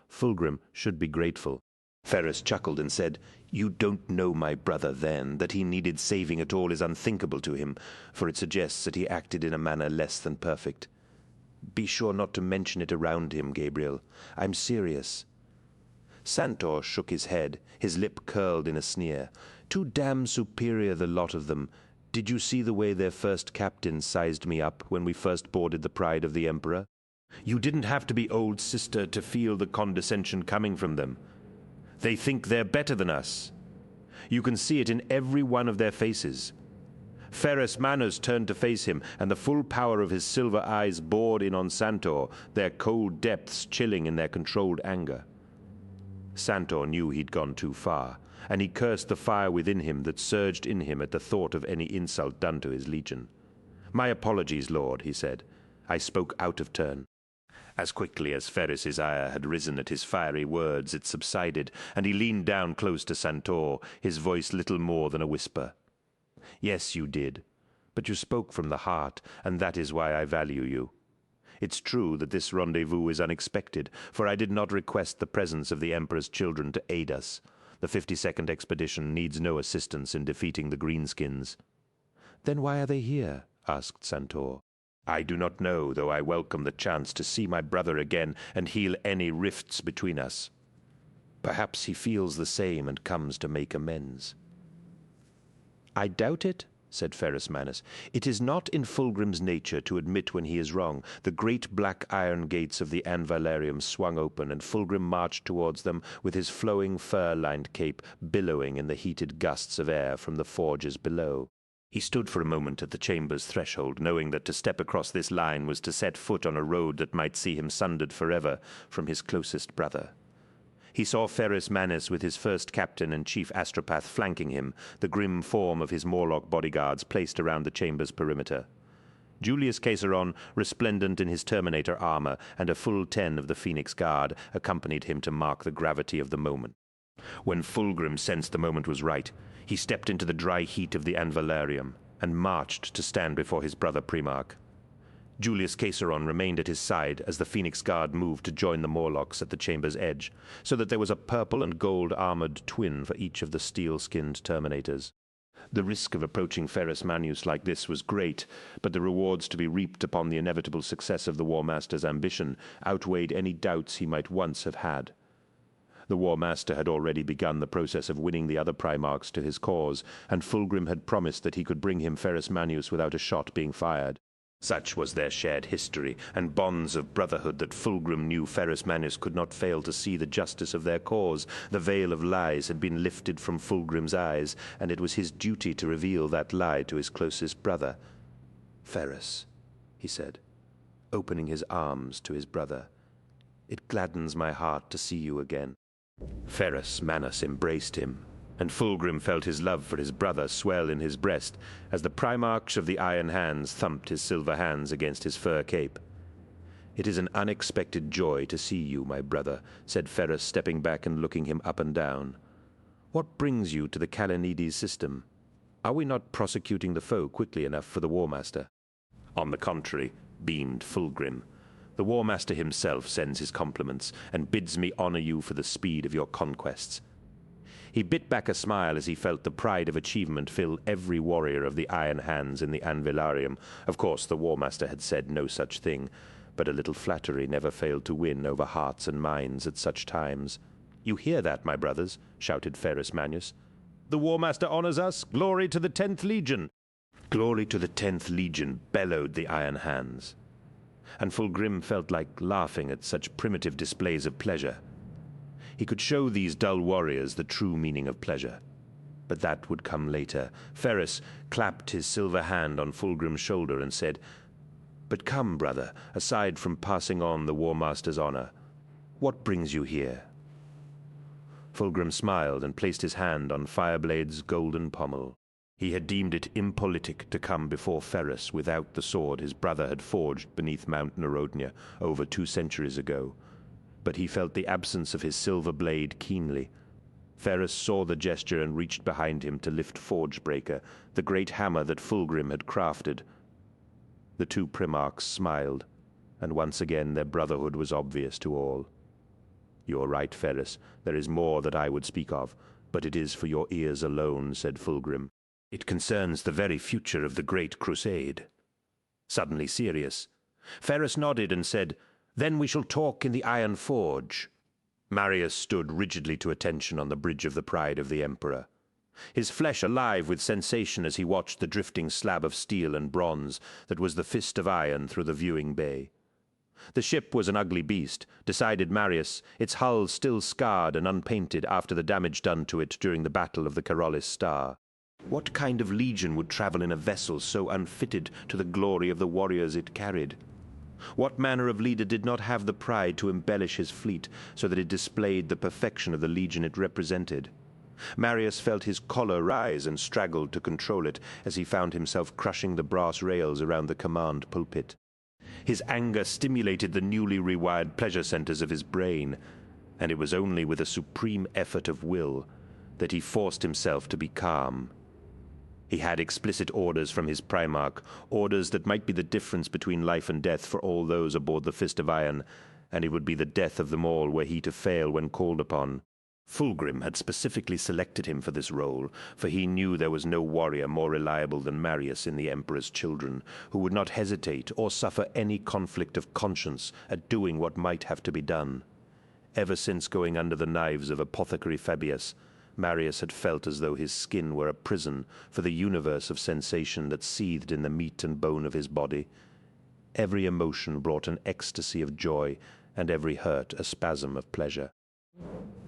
"Fulgrim should be grateful." Ferrus chuckled and said, "You don't know my brother, then. That he needed saving at all is unthinkable to him, for it suggests that he acted in a manner less than perfect. Be sure not to mention it around him, Gabriel. I'm serious." Santor shook his head, his lip curled in a sneer. "Too damn superior, the lot of them. Did you see the way their first captain sized me up when we first boarded the Pride of the Emperor? You didn't have to be old sister to feel the condescension coming from them. They think they're better than us. You can see it in every one of their faces." Ferrus Manus turned to face him, and the full power of his silver eyes bored in on Santor, their cold depths chilling in their controlled anger. Santor knew he'd gone too far, and he cursed the fire within him that surged in him at the thought of any insult done to his legion. "My apologies, Lord," he said. "I spoke out of turn." As quickly as Ferrus's ire had risen at his fiery words, it subsided, and he leaned down close to Santor, his voice little more than a whisper. "Yes, you did, but you spoke from the heart, and that is why I value you. It's true that this rendezvous is unexpected, for I did not request the presence of the Emperor's children to aid us. The 52nd Expedition needs no assistance in defeating the Greenskins." "Then why are they here?" asked Santor. "I do not know, though I welcome the chance to see my brother again and heal any rifts between us. Perhaps he feels the same and comes to make amends." "I doubt it," said Ferrus Manus. "It is not in Fulgrim's nature to admit when he is wrong." The great black iron gates of the Anvalarium swung open, and Fulgrim marched towards them with his flowing fur-lined cape billowing in the heated gusts of air from the forges below. He stood for a moment at the chamber's threshold, knowing that to step across this line was to set foot on a road that might see him sundered forever from his closest brother. He saw Ferrus Manus with his first captain and chief astropath flanking him, the grim form of his Morlock bodyguards placed around the chamber's perimeter. Julius Caesaron, resplendent in his Terminator armor, and a full 10 of the Phoenix Guard, accompanied him to mark the gravity of the moment. When Fulgrim sensed the moment was right, he stepped into the dry heat of the Anvalarium and marched to stand before his brother Primarch. Julius Caesaron remained at his side as the Phoenix Guard moved to join the Morlocks at the chamber's edge, so that there was a purple and gold armored twin for each of the steel-skinned Terminators. The risk of approaching Ferrus Manus like this was great, but the rewards to be reaped upon the inevitable success of the War Master's ambition outweighed any doubts he might once have had. The War Master had already begun the process of winning the other Primarchs to his cause, and Fulgrim had promised that he could bring him Ferrus Manus without a shot being fired. Such was their shared history and bonds of brotherhood that Fulgrim knew Ferrus Manus could not fail to see the justice of their cause. The veil of lies had been lifted from Fulgrim's eyes, and it was his duty to reveal that lie to his closest brother. "Ferrus," he said, opening his arms to his brother, "it gladdens my heart to see you again." Ferrus Manus embraced him, and Fulgrim felt his love for his brother swell in his breast as the Primarch of the Iron Hands thumped his silver hands against his fur cape. "It is an unexpected joy to see you, my brother," said Ferrus, stepping back and looking him up and down. "What brings you to the Kalanides system? Are we not prosecuting the foe quickly enough for the War Master?" "On the contrary," beamed Fulgrim. "The War Master himself sends his compliments and bids me honor you for the speed of your conquests." He bit back a smile as he felt the pride of achievement fill every warrior of the Iron Hands in the Anvilarium. Of course, the War Master had said no such thing, but a little flattery never failed to win over hearts and minds at such times. "You hear that, my brothers?" shouted Ferrus Manus. "The War Master honors us! Glory to the 10th Legion!" "Glory to the 10th Legion!" bellowed the Iron Hands. And Fulgrim felt like laughing at such primitive displays of pleasure. He could show these dull warriors the true meaning of pleasure. But that would come later. Ferrus clapped his silver hand on Fulgrim's shoulder and said, "But come, brother, aside from passing on the War Master's honor, what brings you here?" Fulgrim smiled and placed his hand on Fireblade's golden pommel. He had deemed it impolitic to come before Ferrus without the sword his brother had forged beneath Mount Nerodnia over 2 centuries ago, but he felt the absence of his silver blade keenly. Ferrus saw the gesture and reached behind him to lift Forgebreaker, the great hammer that Fulgrim had crafted. The two Primarchs smiled, and once again their brotherhood was obvious to all. "You are right, Ferrus. There is more that I would speak of, but it is for your ears alone," said Fulgrim. "It concerns the very future of the Great Crusade." Suddenly serious, Ferrus nodded and said, "Then we shall talk in the Iron Forge." Marius stood rigidly to attention on the bridge of the Pride of the Emperor, his flesh alive with sensation as he watched the drifting slab of steel and bronze that was the Fist of Iron through the viewing bay. The ship was an ugly beast, decided Marius, its hull still scarred and unpainted after the damage done to it during the Battle of the Carolus Star. What kind of legion would travel in a vessel so unfitted to the glory of the warriors it carried? What manner of leader did not have the pride to embellish his fleet so that it displayed the perfection of the legion it represented? Marius felt his choler rise and straggled to control it as he found himself crushing the brass rails around the command pulpit. His anger stimulated the newly rewired pleasure centers of his brain, and it was only with a supreme effort of will that he forced himself to be calm. He had explicit orders from his Primarch, orders that might be the difference between life and death for all those aboard the Fist of Iron, and it would be the death of them all were he to fail when called upon. Fulgrim had specifically selected him for this role, for he knew there was no warrior more reliable than Marius in the Emperor's children, who would not hesitate or suffer any conflict of conscience at doing what might have to be done. Ever since going under the knives of Apothecary Fabius, Marius had felt as though his skin were a prison for the universe of sensation that seethed in the meat and bone of his body. Every emotion brought an ecstasy of joy, and every hurt a spasm of pleasure.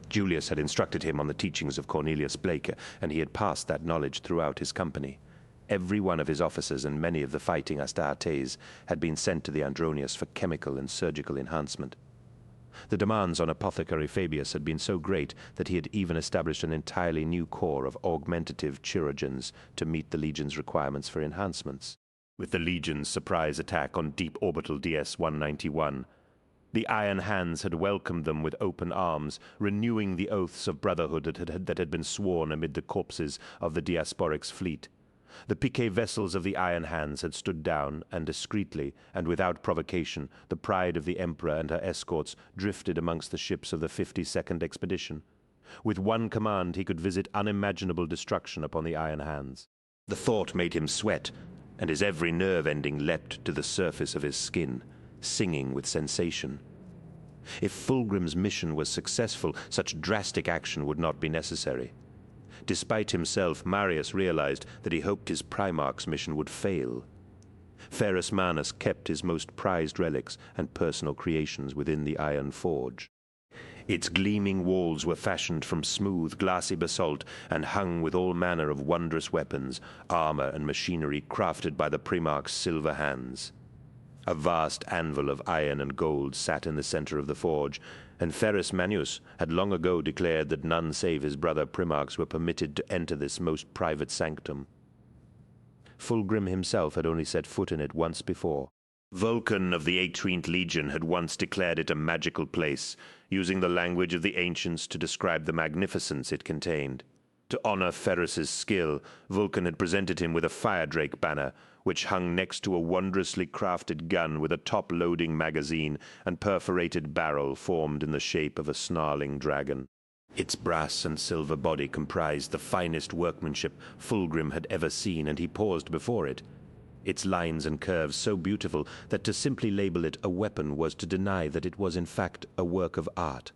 Julius had instructed him on the teachings of Cornelius Blake, and he had passed that knowledge throughout his company. Every one of his officers and many of the fighting Astartes had been sent to the Andronius for chemical and surgical enhancement. The demands on Apothecary Fabius had been so great that he had even established an entirely new corps of augmentative chirurgeons to meet the Legion's requirements for enhancements. With the Legion's surprise attack on deep orbital DS-191, the Iron Hands had welcomed them with open arms, renewing the oaths of brotherhood that had been sworn amid the corpses of the Diasporic's fleet. The piquet vessels of the Iron Hands had stood down, and discreetly, and without provocation, the Pride of the Emperor and her escorts drifted amongst the ships of the 52nd Expedition. With one command he could visit unimaginable destruction upon the Iron Hands. The thought made him sweat, and his every nerve ending leapt to the surface of his skin, singing with sensation. If Fulgrim's mission was successful, such drastic action would not be necessary. Despite himself, Marius realized that he hoped his Primarch's mission would fail. Ferrus Manus kept his most prized relics and personal creations within the Iron Forge. Its gleaming walls were fashioned from smooth, glassy basalt and hung with all manner of wondrous weapons, armor, and machinery crafted by the Primarch's silver hands. A vast anvil of iron and gold sat in the center of the forge, and Ferrus Manus had long ago declared that none save his brother Primarchs were permitted to enter this most private sanctum. Fulgrim himself had only set foot in it once before. Vulcan of the 18th Legion had once declared it a magical place, using the language of the ancients to describe the magnificence it contained. To honor Ferrus's skill, Vulcan had presented him with a Firedrake banner, which hung next to a wondrously crafted gun with a top-loading magazine and perforated barrel formed in the shape of a snarling dragon. Its brass and silver body comprised the finest workmanship Fulgrim had ever seen, and he paused before it. Its lines and curves so beautiful that to simply label it a weapon was to deny that it was in fact a work of art.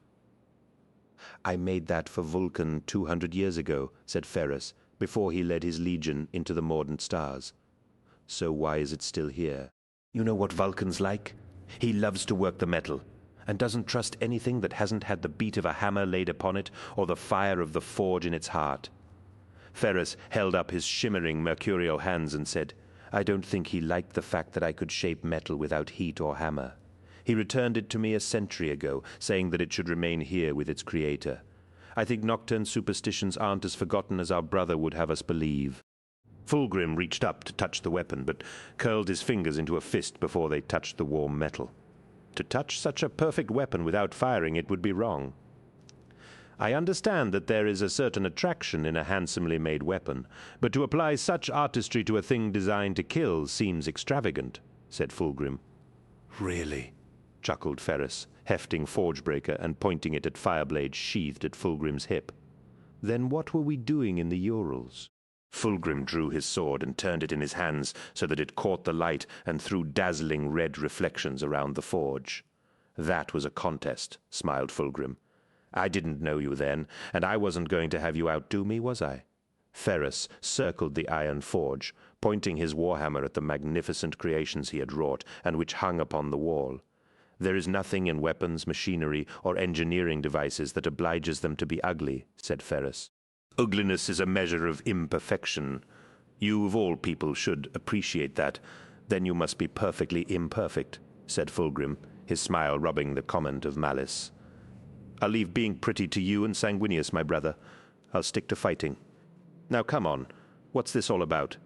"I made that for Vulcan 200 years ago," said Ferrus, before he led his legion into the mordant stars. "So why is it still here? You know what Vulcan's like? He loves to work the metal, and doesn't trust anything that hasn't had the beat of a hammer laid upon it or the fire of the forge in its heart." Ferrus held up his shimmering mercurial hands and said, "I don't think he liked the fact that I could shape metal without heat or hammer. He returned it to me a century ago, saying that it should remain here with its creator. I think Nocturne superstitions aren't as forgotten as our brother would have us believe." Fulgrim reached up to touch the weapon, but curled his fingers into a fist before they touched the warm metal. To touch such a perfect weapon without firing it would be wrong. I understand that there is a certain attraction in a handsomely made weapon, but to apply such artistry to a thing designed to kill seems extravagant, said Fulgrim. Really? Chuckled Ferris, hefting Forgebreaker and pointing it at Fireblade sheathed at Fulgrim's hip. Then what were we doing in the Urals? Fulgrim drew his sword and turned it in his hands so that it caught the light and threw dazzling red reflections around the forge. That was a contest, smiled Fulgrim. I didn't know you then, and I wasn't going to have you outdo me, was I? Ferris circled the iron forge, pointing his warhammer at the magnificent creations he had wrought and which hung upon the wall. There is nothing in weapons, machinery, or engineering devices that obliges them to be ugly, said Ferris. Ugliness is a measure of imperfection. You, of all people, should appreciate that. Then you must be perfectly imperfect, said Fulgrim, his smile rubbing the comment of malice. I'll leave being pretty to you and Sanguinius, my brother. I'll stick to fighting. Now come on, what's this all about?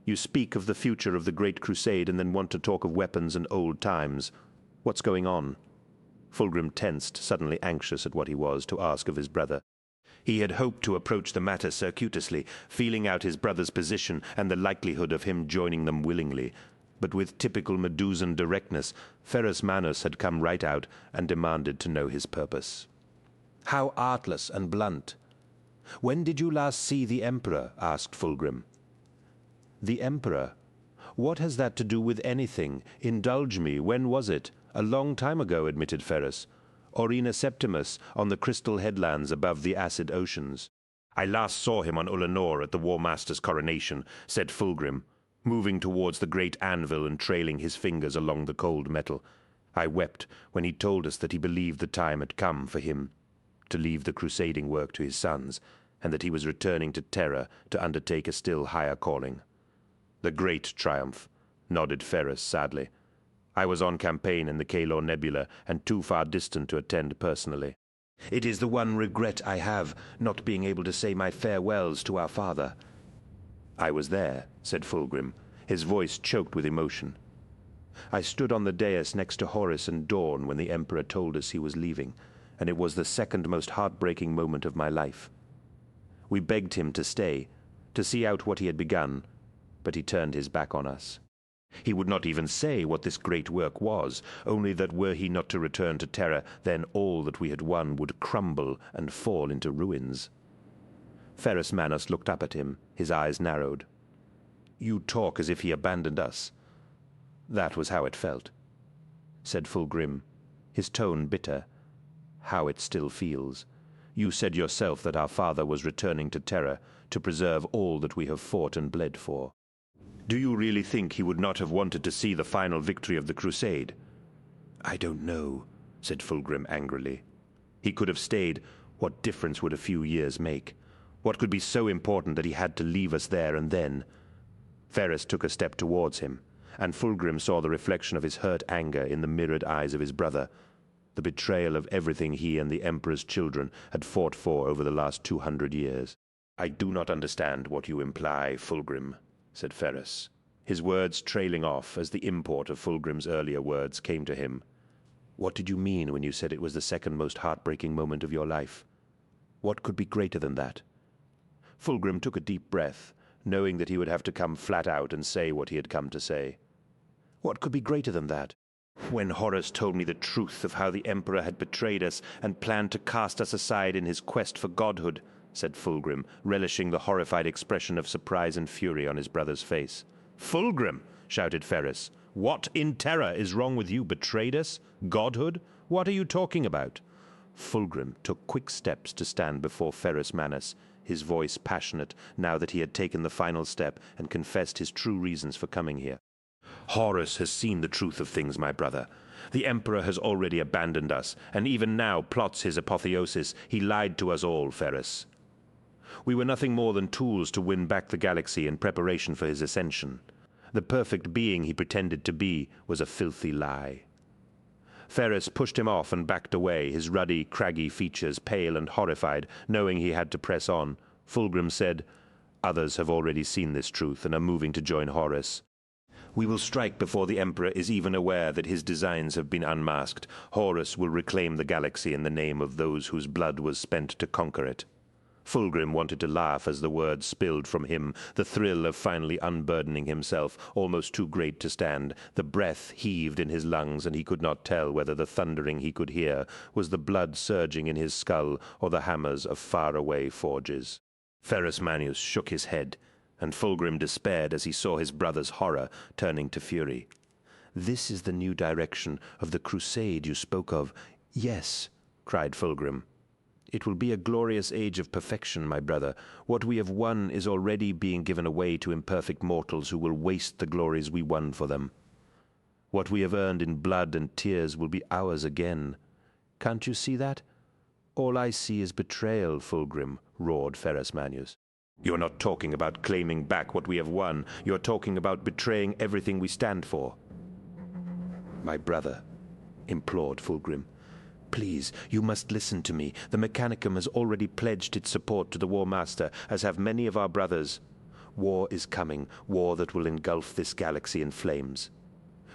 You speak of the future of the Great Crusade and then want to talk of weapons and old times. What's going on? Fulgrim tensed, suddenly anxious at what he was to ask of his brother. He had hoped to approach the matter circuitously, feeling out his brother's position and the likelihood of him joining them willingly. But with typical Medusan directness, Ferrus Manus had come right out and demanded to know his purpose. How artless and blunt. When did you last see the Emperor? Asked Fulgrim. The Emperor? What has that to do with anything? Indulge me, when was it? A long time ago, admitted Ferrus. Aurena Septimus, on the crystal headlands above the acid oceans. I last saw him on Ulanor at the War Master's coronation, said Fulgrim, moving towards the great anvil and trailing his fingers along the cold metal. I wept when he told us that he believed the time had come for him to leave the crusading work to his sons, and that he was returning to Terra to undertake a still higher calling. The great triumph, nodded Ferrus sadly. I was on campaign in the Kalor Nebula and too far distant to attend personally. It is the one regret I have, not being able to say my farewells to our father. I was there, said Fulgrim, his voice choked with emotion. I stood on the dais next to Horus and Dawn when the Emperor told us he was leaving, and it was the second most heartbreaking moment of my life. We begged him to stay, to see out what he had begun, but he turned his back on us. He would not even say what this great work was, only that were he not to return to Terra, then all that we had won would crumble and fall into ruins. Ferrus Manus looked up at him, his eyes narrowed. You talk as if he abandoned us. That was how it felt, said Fulgrim, his tone bitter. How it still feels. You said yourself that our father was returning to Terra to preserve all that we have fought and bled for. Do you really think he would not have wanted to see the final victory of the crusade? I don't know, said Fulgrim angrily. He could have stayed. What difference would a few years make? What could be so important that he had to leave us there and then? Ferrus took a step towards him, and Fulgrim saw the reflection of his hurt anger in the mirrored eyes of his brother, the betrayal of everything he and the Emperor's children had fought for over the last 200 years. I do not understand what you imply, Fulgrim, said Ferrus, his words trailing off as the import of Fulgrim's earlier words came to him. What did you mean when you said it was the second most heartbreaking moment of your life? What could be greater than that? Fulgrim took a deep breath, knowing that he would have to come flat out and say what he had come to say. What could be greater than that? When Horus told me the truth of how the Emperor had betrayed us and planned to cast us aside in his quest for godhood, said Fulgrim, relishing the horrified expression of surprise and fury on his brother's face. Fulgrim, shouted Ferrus, what in terror is wrong with you? Betrayed us? Godhood? What are you talking about? Fulgrim took quick steps to stand before Ferrus Manus, his voice passionate now that he had taken the final step and confessed his true reasons for coming here. Horus has seen the truth of things, my brother. The Emperor has already abandoned us, and even now plots his apotheosis. He lied to us all, Ferrus. We were nothing more than tools to win back the galaxy in preparation for his ascension. The perfect being he pretended to be was a filthy lie. Ferrus pushed him off and backed away, his ruddy, craggy features pale and horrified, knowing he had to press on. Fulgrim said, Others have already seen this truth and are moving to join Horus. We will strike before the Emperor is even aware that his designs have been unmasked. Horus will reclaim the galaxy in the name of those whose blood was spent to conquer it. Fulgrim wanted to laugh as the words spilled from him, the thrill of finally unburdening himself, almost too great to stand. The breath heaved in his lungs, and he could not tell whether the thundering he could hear was the blood surging in his skull or the hammers of far-away forges. Ferrus Manius shook his head, and Fulgrim despaired as he saw his brother's horror turning to fury. "This is the new direction of the crusade you spoke of." "Yes," cried Fulgrim. "It will be a glorious age of perfection, my brother. What we have won is already being given away to imperfect mortals who will waste the glories we won for them. What we have earned in blood and tears will be ours again. Can't you see that?" "All I see is betrayal, Fulgrim," roared Ferrus Manius. "You're not talking about claiming back what we have won. You're talking about betraying everything we stand for." "My brother," implored Fulgrim, "please, you must listen to me. The Mechanicum has already pledged its support to the War Master, as have many of our brothers. War is coming, war that will engulf this galaxy in flames.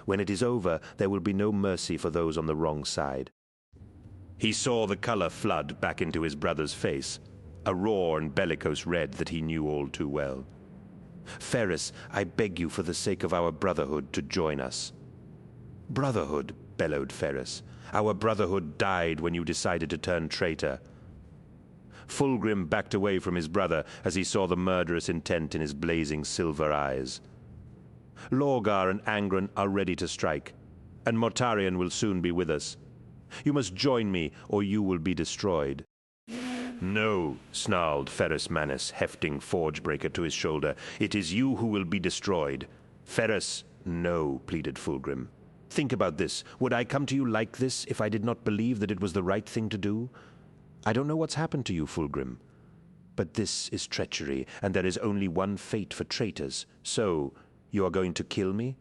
When it is over, there will be no mercy for those on the wrong side." He saw the color flood back into his brother's face, a raw and bellicose red that he knew all too well. "Ferrus, I beg you for the sake of our brotherhood to join us." "Brotherhood," bellowed Ferrus. "Our brotherhood died when you decided to turn traitor." Fulgrim backed away from his brother as he saw the murderous intent in his blazing silver eyes. "Lorgar and Angron are ready to strike, and Mortarion will soon be with us. You must join me, or you will be destroyed." "No," snarled Ferrus Manius, hefting Forgebreaker to his shoulder. "It is you who will be destroyed." "Ferrus—" "No," pleaded Fulgrim. "Think about this. Would I come to you like this if I did not believe that it was the right thing to do? I don't know what's happened to you, Fulgrim, but this is treachery, and there is only one fate for traitors. So, you are going to kill me?"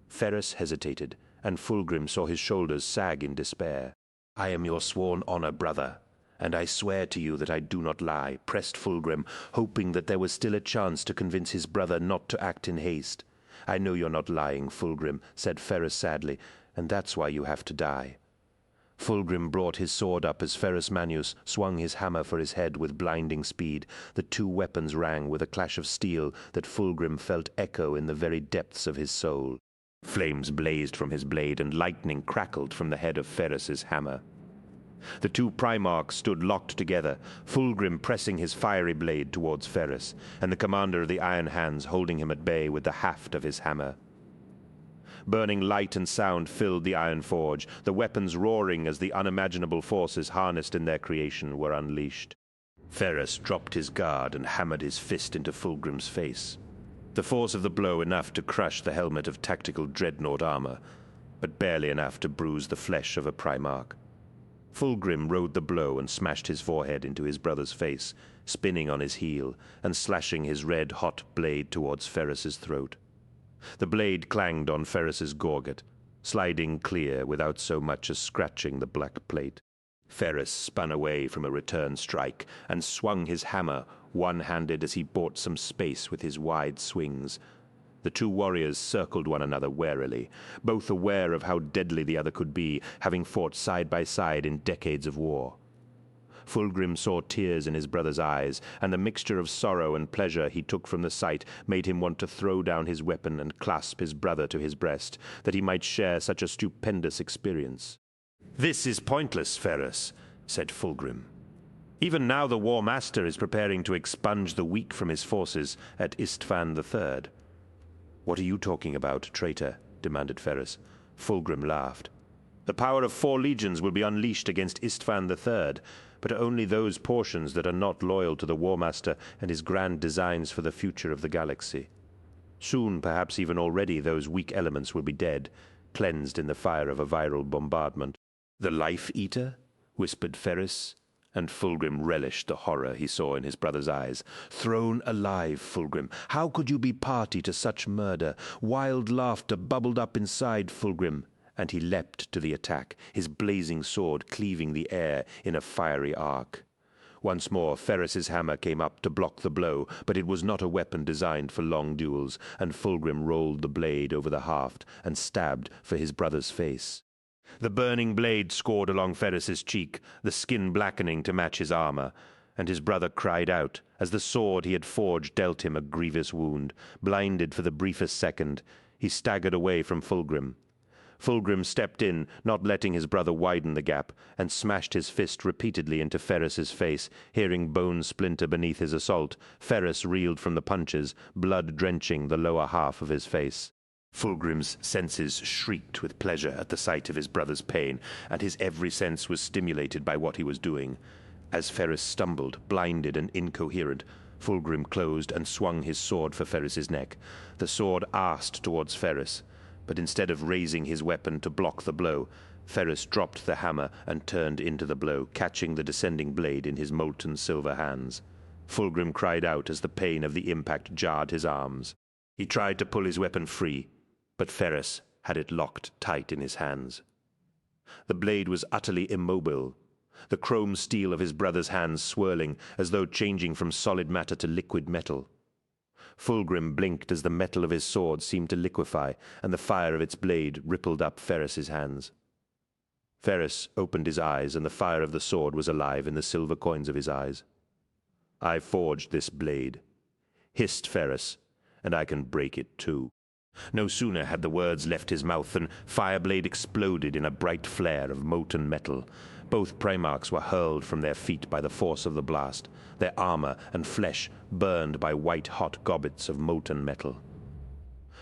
Ferrus hesitated, and Fulgrim saw his shoulders sag in despair. "I am your sworn honor, brother, and I swear to you that I do not lie," pressed Fulgrim, hoping that there was still a chance to convince his brother not to act in haste. "I know you're not lying, Fulgrim," said Ferrus sadly, "and that's why you have to die." Fulgrim brought his sword up as Ferrus Manius swung his hammer for his head with blinding speed. The two weapons rang with a clash of steel that Fulgrim felt echo in the very depths of his soul. Flames blazed from his blade, and lightning crackled from the head of Ferrus's hammer. The two Primarchs stood locked together, Fulgrim pressing his fiery blade towards Ferrus, and the commander of the Iron Hands holding him at bay with the haft of his hammer. Burning light and sound filled the Iron Forge, the weapons roaring as the unimaginable forces harnessed in their creation were unleashed. Ferrus dropped his guard and hammered his fist into Fulgrim's face. The force of the blow enough to crush the helmet of tactical dreadnought armor, but barely enough to bruise the flesh of a Primarch. Fulgrim rode the blow and smashed his forehead into his brother's face, spinning on his heel and slashing his red-hot blade towards Ferrus's throat. The blade clanged on Ferrus's gorget, sliding clear without so much as scratching the black plate. Ferrus spun away from a return strike and swung his hammer, one-handed as he bought some space with his wide swings. The two warriors circled one another warily, both aware of how deadly the other could be, having fought side by side in decades of war. Fulgrim saw tears in his brother's eyes, and the mixture of sorrow and pleasure he took from the sight made him want to throw down his weapon and clasp his brother to his breast, that he might share such a stupendous experience. "This is pointless, Ferrus," said Fulgrim. "Even now the War Master is preparing to expunge the weak from his forces at Istvan III. "What are you talking about, traitor?" demanded Ferrus. Fulgrim laughed. "The power of 4 legions will be unleashed against Istvan III, but only those portions that are not loyal to the War Master and his grand designs for the future of the galaxy. Soon, perhaps even already, those weak elements will be dead, cleansed in the fire of a viral bombardment." "The Life Eater?" whispered Ferrus, and Fulgrim relished the horror he saw in his brother's eyes. "Thrown alive, Fulgrim! How could you be party to such murder?" Wild laughter bubbled up inside Fulgrim, and he leapt to the attack, his blazing sword cleaving the air in a fiery arc. Once more, Ferris's hammer came up to block the blow, but it was not a weapon designed for long duels, and Fulgrim rolled the blade over the haft and stabbed for his brother's face. The burning blade scored along Ferris's cheek, the skin blackening to match his armor, and his brother cried out as the sword he had forged dealt him a grievous wound. Blinded for the briefest second, he staggered away from Fulgrim. Fulgrim stepped in, not letting his brother widen the gap, and smashed his fist repeatedly into Ferris's face. Hearing bones splinter beneath his assault, Ferris reeled from the punches, blood drenching the lower half of his face. Fulgrim's senses shrieked with pleasure at the sight of his brother's pain, and his every sense was stimulated by what he was doing. As Ferris stumbled, blinded and incoherent, Fulgrim closed and swung his sword for Ferris's neck. The sword arsed towards Ferris, but instead of raising his weapon to block the blow, Ferris dropped the hammer and turned into the blow, catching the descending blade in his molten silver hands. Fulgrim cried out as the pain of the impact jarred his arms. He tried to pull his weapon free, but Ferris had it locked tight in his hands. The blade was utterly immobile, the chrome steel of his brother's hands swirling as though changing from solid matter to liquid metal. Fulgrim blinked as the metal of his sword seemed to liquefy, and the fire of its blade rippled up Ferris's hands. Ferris opened his eyes, and the fire of the sword was alive in the silver coins of his eyes. "I forged this blade," hissed Ferris, "and I can break it too." No sooner had the words left his mouth than Fireblade exploded in a bright flare of molten metal. Both Primarchs were hurled from their feet by the force of the blast, their armor and flesh burned by white-hot gobbets of molten metal.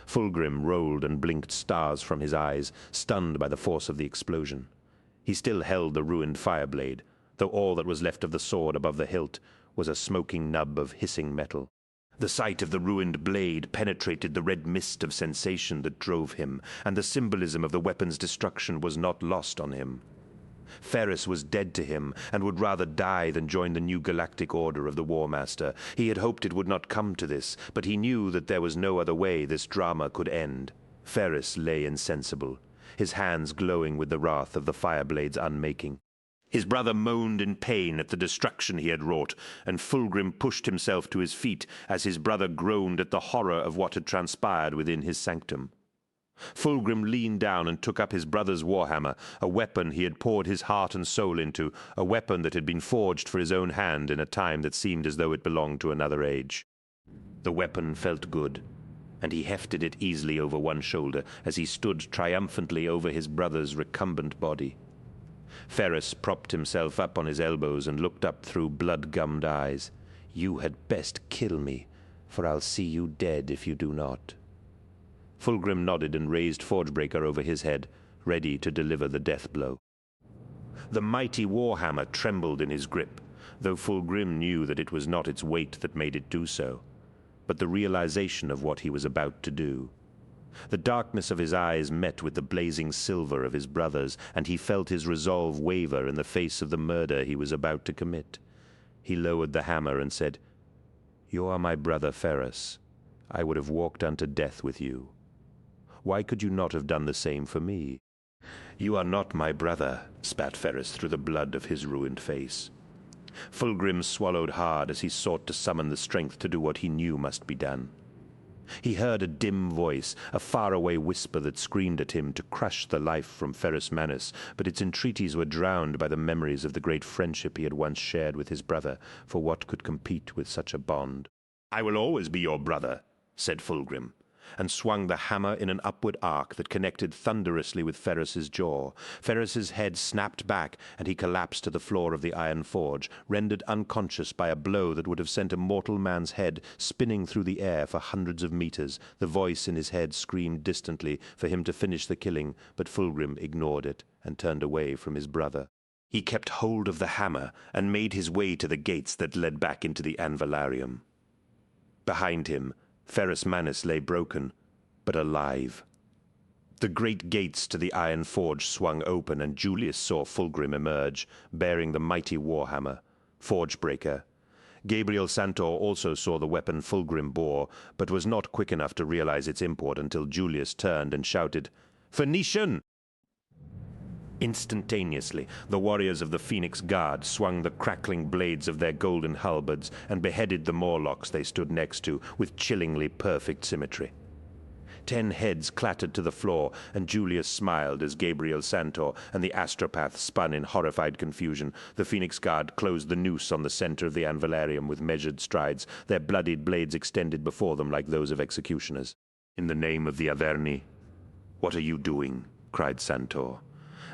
Fulgrim rolled and blinked stars from his eyes, stunned by the force of the explosion. He still held the ruined Fireblade, though all that was left of the sword above the hilt was a smoking nub of hissing metal. The sight of the ruined blade penetrated the red mist of sensation that drove him, and the symbolism of the weapon's destruction was not lost on him. Ferris was dead to him, and would rather die than join the new galactic order of the War Master. He had hoped it would not come to this, but he knew that there was no other way this drama could end. Ferris lay insensible, his hands glowing with the wrath of the Fireblade's unmaking. His brother moaned in pain at the destruction he had wrought, and Fulgrim pushed himself to his feet as his brother groaned at the horror of what had transpired within his sanctum. Fulgrim leaned down and took up his brother's warhammer, a weapon he had poured his heart and soul into, a weapon that had been forged for his own hand in a time that seemed as though it belonged to another age. The weapon felt good, and he hefted it easily over one shoulder as he stood triumphantly over his brother's recumbent body. Ferris propped himself up on his elbows and looked up through blood-gummed eyes. "You had best kill me, for I'll see you dead if you do not." Fulgrim nodded and raised Forgebreaker over his head, ready to deliver the death blow. The mighty warhammer trembled in his grip, though Fulgrim knew that it was not its weight that made it do so, but the realization of what he was about to do. The darkness of his eyes met with the blazing silver of his brother's, and he felt his resolve waver in the face of the murder he was about to commit. He lowered the hammer and said, "You are my brother Ferris. I would have walked unto death with you. Why could you not have done the same for me?" "You are not my brother," spat Ferris through the blood of his ruined face. Fulgrim swallowed hard as he sought to summon the strength to do what he knew must be done. He heard a dim voice, a faraway whisper that screamed at him to crush the life from Ferris Manus, but its entreaties were drowned by the memories of the great friendship he had once shared with his brother, for what could compete with such a bond? "I will always be your brother," said Fulgrim, and swung the hammer in an upward arc that connected thunderously with Ferris's jaw. Ferris's head snapped back, and he collapsed to the floor of the iron forge, rendered unconscious by a blow that would have sent a mortal man's head spinning through the air for hundreds of meters. The voice in his head screamed distantly for him to finish the killing, but Fulgrim ignored it and turned away from his brother. He kept hold of the hammer and made his way to the gates that led back into the Anvalarium. Behind him, Ferris Manus lay broken, but alive. The great gates to the iron forge swung open, and Julius saw Fulgrim emerge, bearing the mighty warhammer, Forgebreaker. Gabriel Santor also saw the weapon Fulgrim bore, but was not quick enough to realize its import until Julius turned and shouted, "Phoenician!" Instantaneously, the warriors of the Phoenix Guard swung the crackling blades of their golden halberds and beheaded the Morlocks they stood next to with chillingly perfect symmetry. 10 heads clattered to the floor, and Julius smiled as Gabriel Santor and the astropath spun in horrified confusion. The Phoenix Guard closed the noose on the center of the anvalarium with measured strides, their bloodied blades extended before them like those of executioners. "In the name of the Averni, what are you doing?" cried Santor.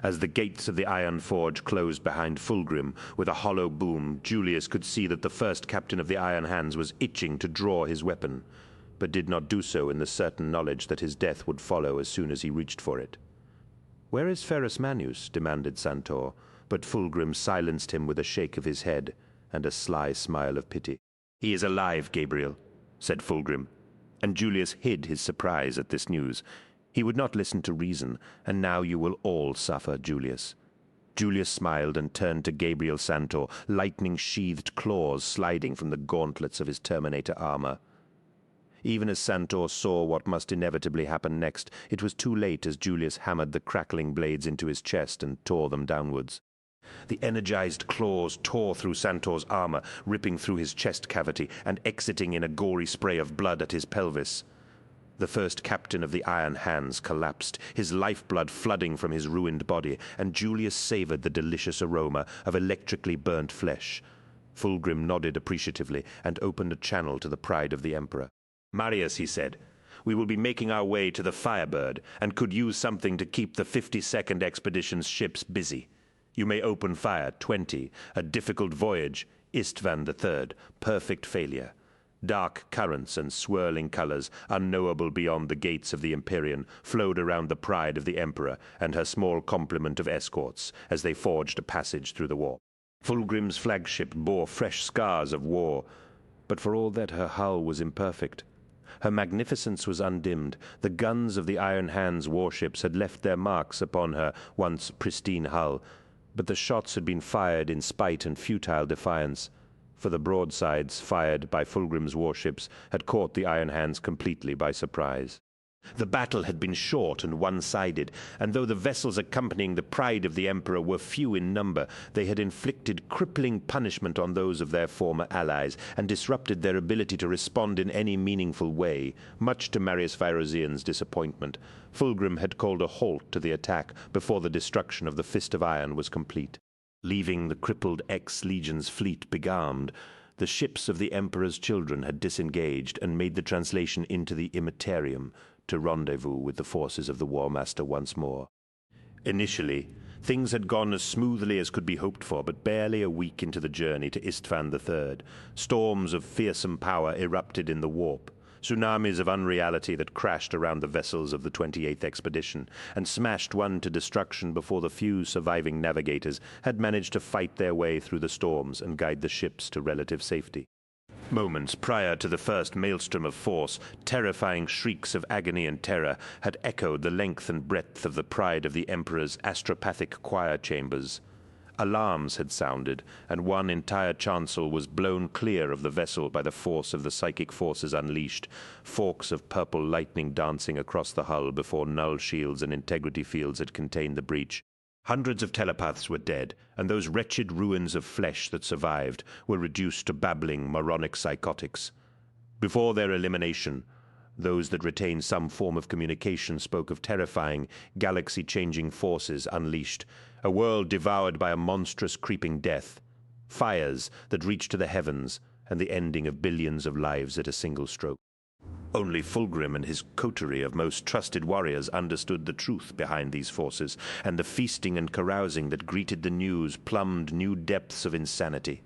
As the gates of the iron forge closed behind Fulgrim with a hollow boom, Julius could see that the first captain of the Iron Hands was itching to draw his weapon, but did not do so in the certain knowledge that his death would follow as soon as he reached for it. "Where is Ferrus Manius?" demanded Santor, but Fulgrim silenced him with a shake of his head and a sly smile of pity. "He is alive, Gabriel," said Fulgrim, and Julius hid his surprise at this news. He would not listen to reason, and now you will all suffer, Julius. Julius smiled and turned to Gabriel Santor, lightning-sheathed claws sliding from the gauntlets of his Terminator armor. Even as Santor saw what must inevitably happen next, it was too late as Julius hammered the crackling blades into his chest and tore them downwards. The energized claws tore through Santor's armor, ripping through his chest cavity and exiting in a gory spray of blood at his pelvis. The first captain of the Iron Hands collapsed, his lifeblood flooding from his ruined body, and Julius savored the delicious aroma of electrically burnt flesh. Fulgrim nodded appreciatively and opened a channel to the pride of the Emperor. "Marius," he said, "we will be making our way to the Firebird, and could use something to keep the 52nd Expedition's ships busy. You may open fire. 20, a difficult voyage. Istvan III, perfect failure. Dark currents and swirling colors, unknowable beyond the gates of the Empyrean, flowed around the pride of the Emperor and her small complement of escorts as they forged a passage through the warp. Fulgrim's flagship bore fresh scars of war, but for all that her hull was imperfect. Her magnificence was undimmed. The guns of the Iron Hands warships had left their marks upon her once pristine hull, but the shots had been fired in spite and futile defiance, for the broadsides fired by Fulgrim's warships had caught the Iron Hands completely by surprise. The battle had been short and one-sided, and though the vessels accompanying the pride of the Emperor were few in number, they had inflicted crippling punishment on those of their former allies and disrupted their ability to respond in any meaningful way, much to Marius Virosian's disappointment. Fulgrim had called a halt to the attack before the destruction of the Fist of Iron was complete. Leaving the crippled ex-Legion's fleet bearmed, the ships of the Emperor's children had disengaged and made the translation into the Immaterium to rendezvous with the forces of the War Master once more. Initially, things had gone as smoothly as could be hoped for, but barely a week into the journey to Istvan III, storms of fearsome power erupted in the warp, tsunamis of unreality that crashed around the vessels of the 28th Expedition and smashed one to destruction before the few surviving navigators had managed to fight their way through the storms and guide the ships to relative safety. Moments prior to the first maelstrom of force, terrifying shrieks of agony and terror had echoed the length and breadth of the pride of the Emperor's astropathic choir chambers. Alarms had sounded, and one entire chancel was blown clear of the vessel by the force of the psychic forces unleashed, forks of purple lightning dancing across the hull before null shields and integrity fields had contained the breach. Hundreds of telepaths were dead, and those wretched ruins of flesh that survived were reduced to babbling moronic psychotics. Before their elimination, those that retained some form of communication spoke of terrifying, galaxy-changing forces unleashed, a world devoured by a monstrous creeping death, fires that reached to the heavens, and the ending of billions of lives at a single stroke. Only Fulgrim and his coterie of most trusted warriors understood the truth behind these forces, and the feasting and carousing that greeted the news plumbed new depths of insanity.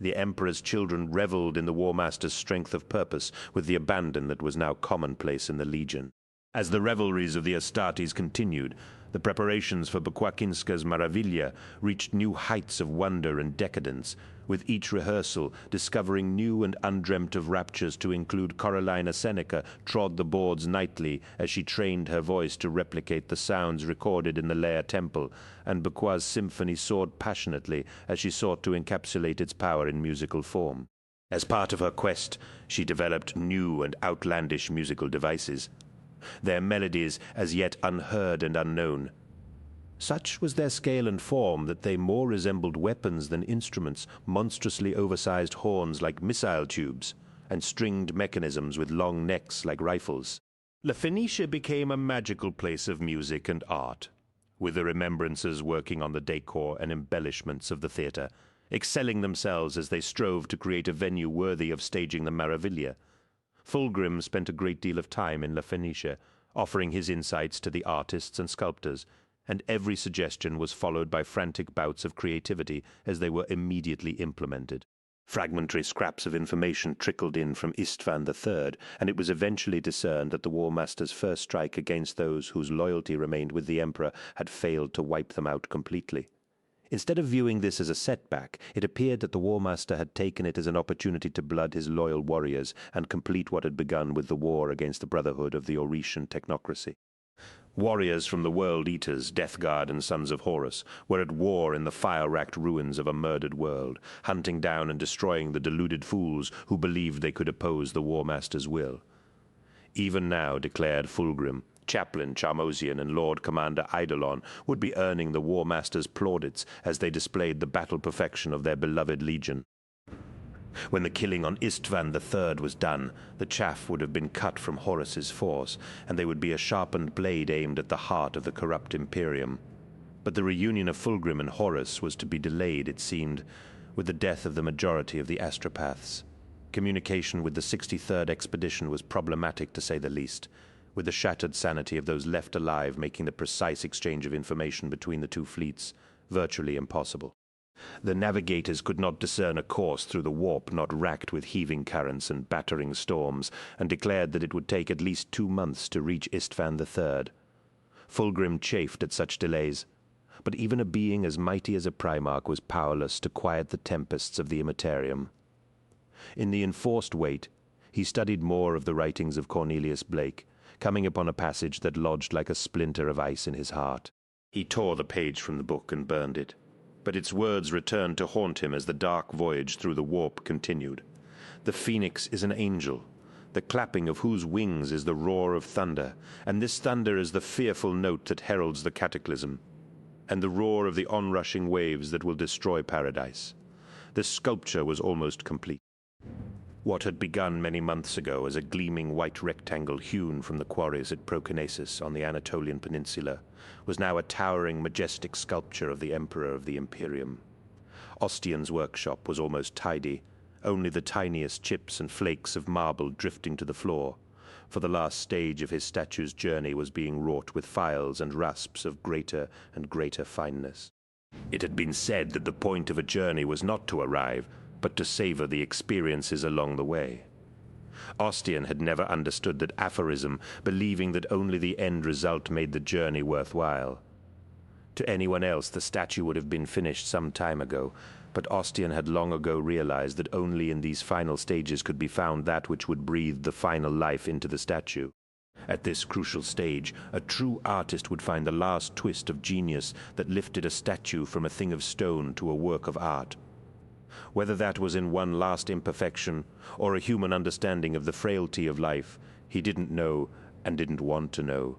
The Emperor's children reveled in the War Master's strength of purpose with the abandon that was now commonplace in the Legion. As the revelries of the Astartes continued, the preparations for Bukwakinska's Maravilla reached new heights of wonder and decadence, with each rehearsal discovering new and undreamt of raptures to include Coralina Seneca trod the boards nightly as she trained her voice to replicate the sounds recorded in the Leia Temple, and Bukwa's symphony soared passionately as she sought to encapsulate its power in musical form. As part of her quest, she developed new and outlandish musical devices, their melodies as yet unheard and unknown. Such was their scale and form that they more resembled weapons than instruments, monstrously oversized horns like missile tubes, and stringed mechanisms with long necks like rifles. La Fenicia became a magical place of music and art, with the remembrancers working on the decor and embellishments of the theatre, excelling themselves as they strove to create a venue worthy of staging the Maraviglia. Fulgrim spent a great deal of time in La Fenicia, offering his insights to the artists and sculptors, and every suggestion was followed by frantic bouts of creativity as they were immediately implemented. Fragmentary scraps of information trickled in from Istvan III, and it was eventually discerned that the War Master's first strike against those whose loyalty remained with the Emperor had failed to wipe them out completely. Instead of viewing this as a setback, it appeared that the War Master had taken it as an opportunity to blood his loyal warriors and complete what had begun with the war against the Brotherhood of the Oresian technocracy. Warriors from the World Eaters, Death Guard, and Sons of Horus were at war in the fire-racked ruins of a murdered world, hunting down and destroying the deluded fools who believed they could oppose the War Master's will. Even now, declared Fulgrim, Chaplain Charmosian and Lord Commander Eidolon would be earning the War Master's plaudits as they displayed the battle perfection of their beloved legion. When the killing on Istvan III was done, the chaff would have been cut from Horus's force, and they would be a sharpened blade aimed at the heart of the corrupt Imperium. But the reunion of Fulgrim and Horus was to be delayed, it seemed, with the death of the majority of the astropaths. Communication with the 63rd expedition was problematic, to say the least, with the shattered sanity of those left alive making the precise exchange of information between the two fleets virtually impossible. The navigators could not discern a course through the warp not racked with heaving currents and battering storms, and declared that it would take at least 2 months to reach Istvan III. Fulgrim chafed at such delays, but even a being as mighty as a Primarch was powerless to quiet the tempests of the Immaterium. In the enforced wait, he studied more of the writings of Cornelius Blake, coming upon a passage that lodged like a splinter of ice in his heart. He tore the page from the book and burned it, but its words returned to haunt him as the dark voyage through the warp continued. The phoenix is an angel, the clapping of whose wings is the roar of thunder, and this thunder is the fearful note that heralds the cataclysm, and the roar of the onrushing waves that will destroy paradise. The sculpture was almost complete. What had begun many months ago as a gleaming white rectangle hewn from the quarries at Proconnesus on the Anatolian peninsula was now a towering, majestic sculpture of the Emperor of the Imperium. Ostian's workshop was almost tidy, only the tiniest chips and flakes of marble drifting to the floor, for the last stage of his statue's journey was being wrought with files and rasps of greater and greater fineness. It had been said that the point of a journey was not to arrive, but to savor the experiences along the way. Ostian had never understood that aphorism, believing that only the end result made the journey worthwhile. To anyone else, the statue would have been finished some time ago, but Ostian had long ago realized that only in these final stages could be found that which would breathe the final life into the statue. At this crucial stage, a true artist would find the last twist of genius that lifted a statue from a thing of stone to a work of art. Whether that was in one last imperfection, or a human understanding of the frailty of life, he didn't know and didn't want to know.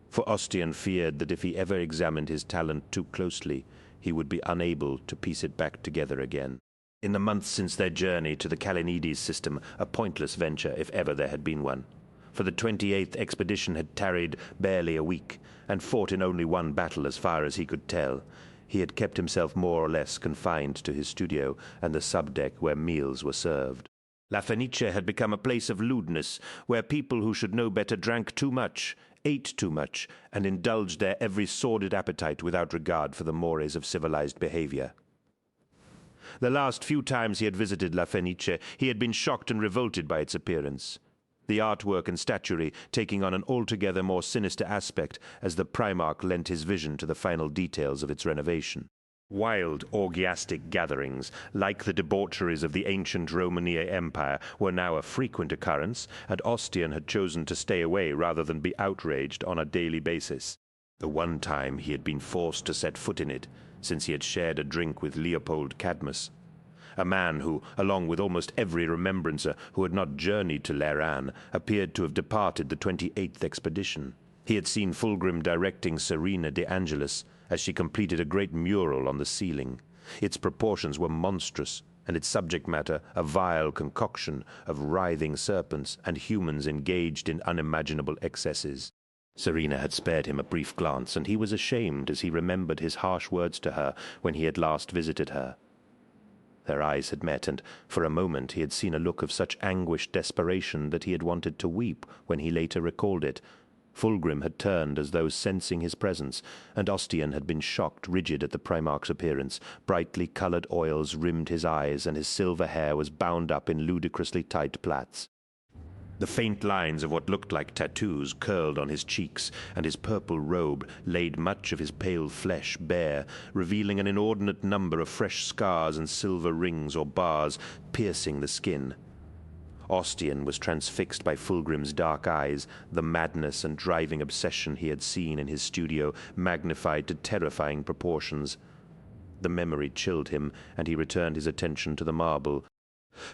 For Ostian feared that if he ever examined his talent too closely, he would be unable to piece it back together again. In the months since their journey to the Kalenides system, a pointless venture if ever there had been one, for the 28th expedition had tarried barely a week, and fought in only one battle as far as he could tell. He had kept himself more or less confined to his studio and the subdeck where meals were served. La Fenice had become a place of lewdness, where people who should know better drank too much, ate too much, and indulged their every sordid appetite without regard for the mores of civilized behavior. The last few times he had visited La Fenice, he had been shocked and revolted by its appearance, the artwork and statuary taking on an altogether more sinister aspect as the Primarch lent his vision to the final details of its renovation. Wild, orgiastic gatherings, like the debaucheries of the ancient Romania Empire, were now a frequent occurrence, and Ostian had chosen to stay away rather than be outraged on a daily basis. The one time he had been forced to set foot in it, since he had shared a drink with Leopold Cadmus, a man who, along with almost every remembrancer who had not journeyed to Lairan, appeared to have departed the 28th expedition. He had seen Fulgrim directing Serena de Angelis, as she completed a great mural on the ceiling. Its proportions were monstrous, and its subject matter a vile concoction of writhing serpents and humans engaged in unimaginable excesses. Serena had spared him a brief glance, and he was ashamed as he remembered his harsh words to her when he had last visited her. Their eyes had met, and for a moment he had seen a look of such anguished desperation that he had wanted to weep when he later recalled it. Fulgrim had turned as though sensing his presence, and Ostian had been shocked rigid at the Primarch's appearance. Brightly coloured oils rimmed his eyes, and his silver hair was bound up in ludicrously tight plaits. The faint lines of what looked like tattoos curled on his cheeks, and his purple robe laid much of his pale flesh bare, revealing an inordinate number of fresh scars and silver rings or bars piercing the skin. Ostian was transfixed by Fulgrim's dark eyes, the madness and driving obsession he had seen in his studio magnified to terrifying proportions. The memory chilled him, and he returned his attention to the marble.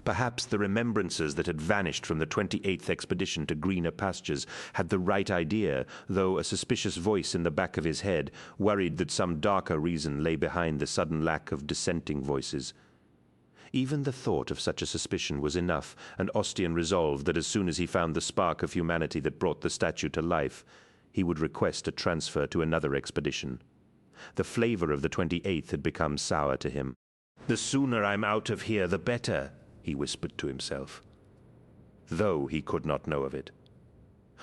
Perhaps the remembrances that had vanished from the 28th expedition to greener pastures had the right idea, though a suspicious voice in the back of his head worried that some darker reason lay behind the sudden lack of dissenting voices. Even the thought of such a suspicion was enough, and Ostian resolved that as soon as he found the spark of humanity that brought the statue to life, he would request a transfer to another expedition. The flavor of the 28th had become sour to him. "The sooner I'm out of here, the better," he whispered to himself, though he could not know of it.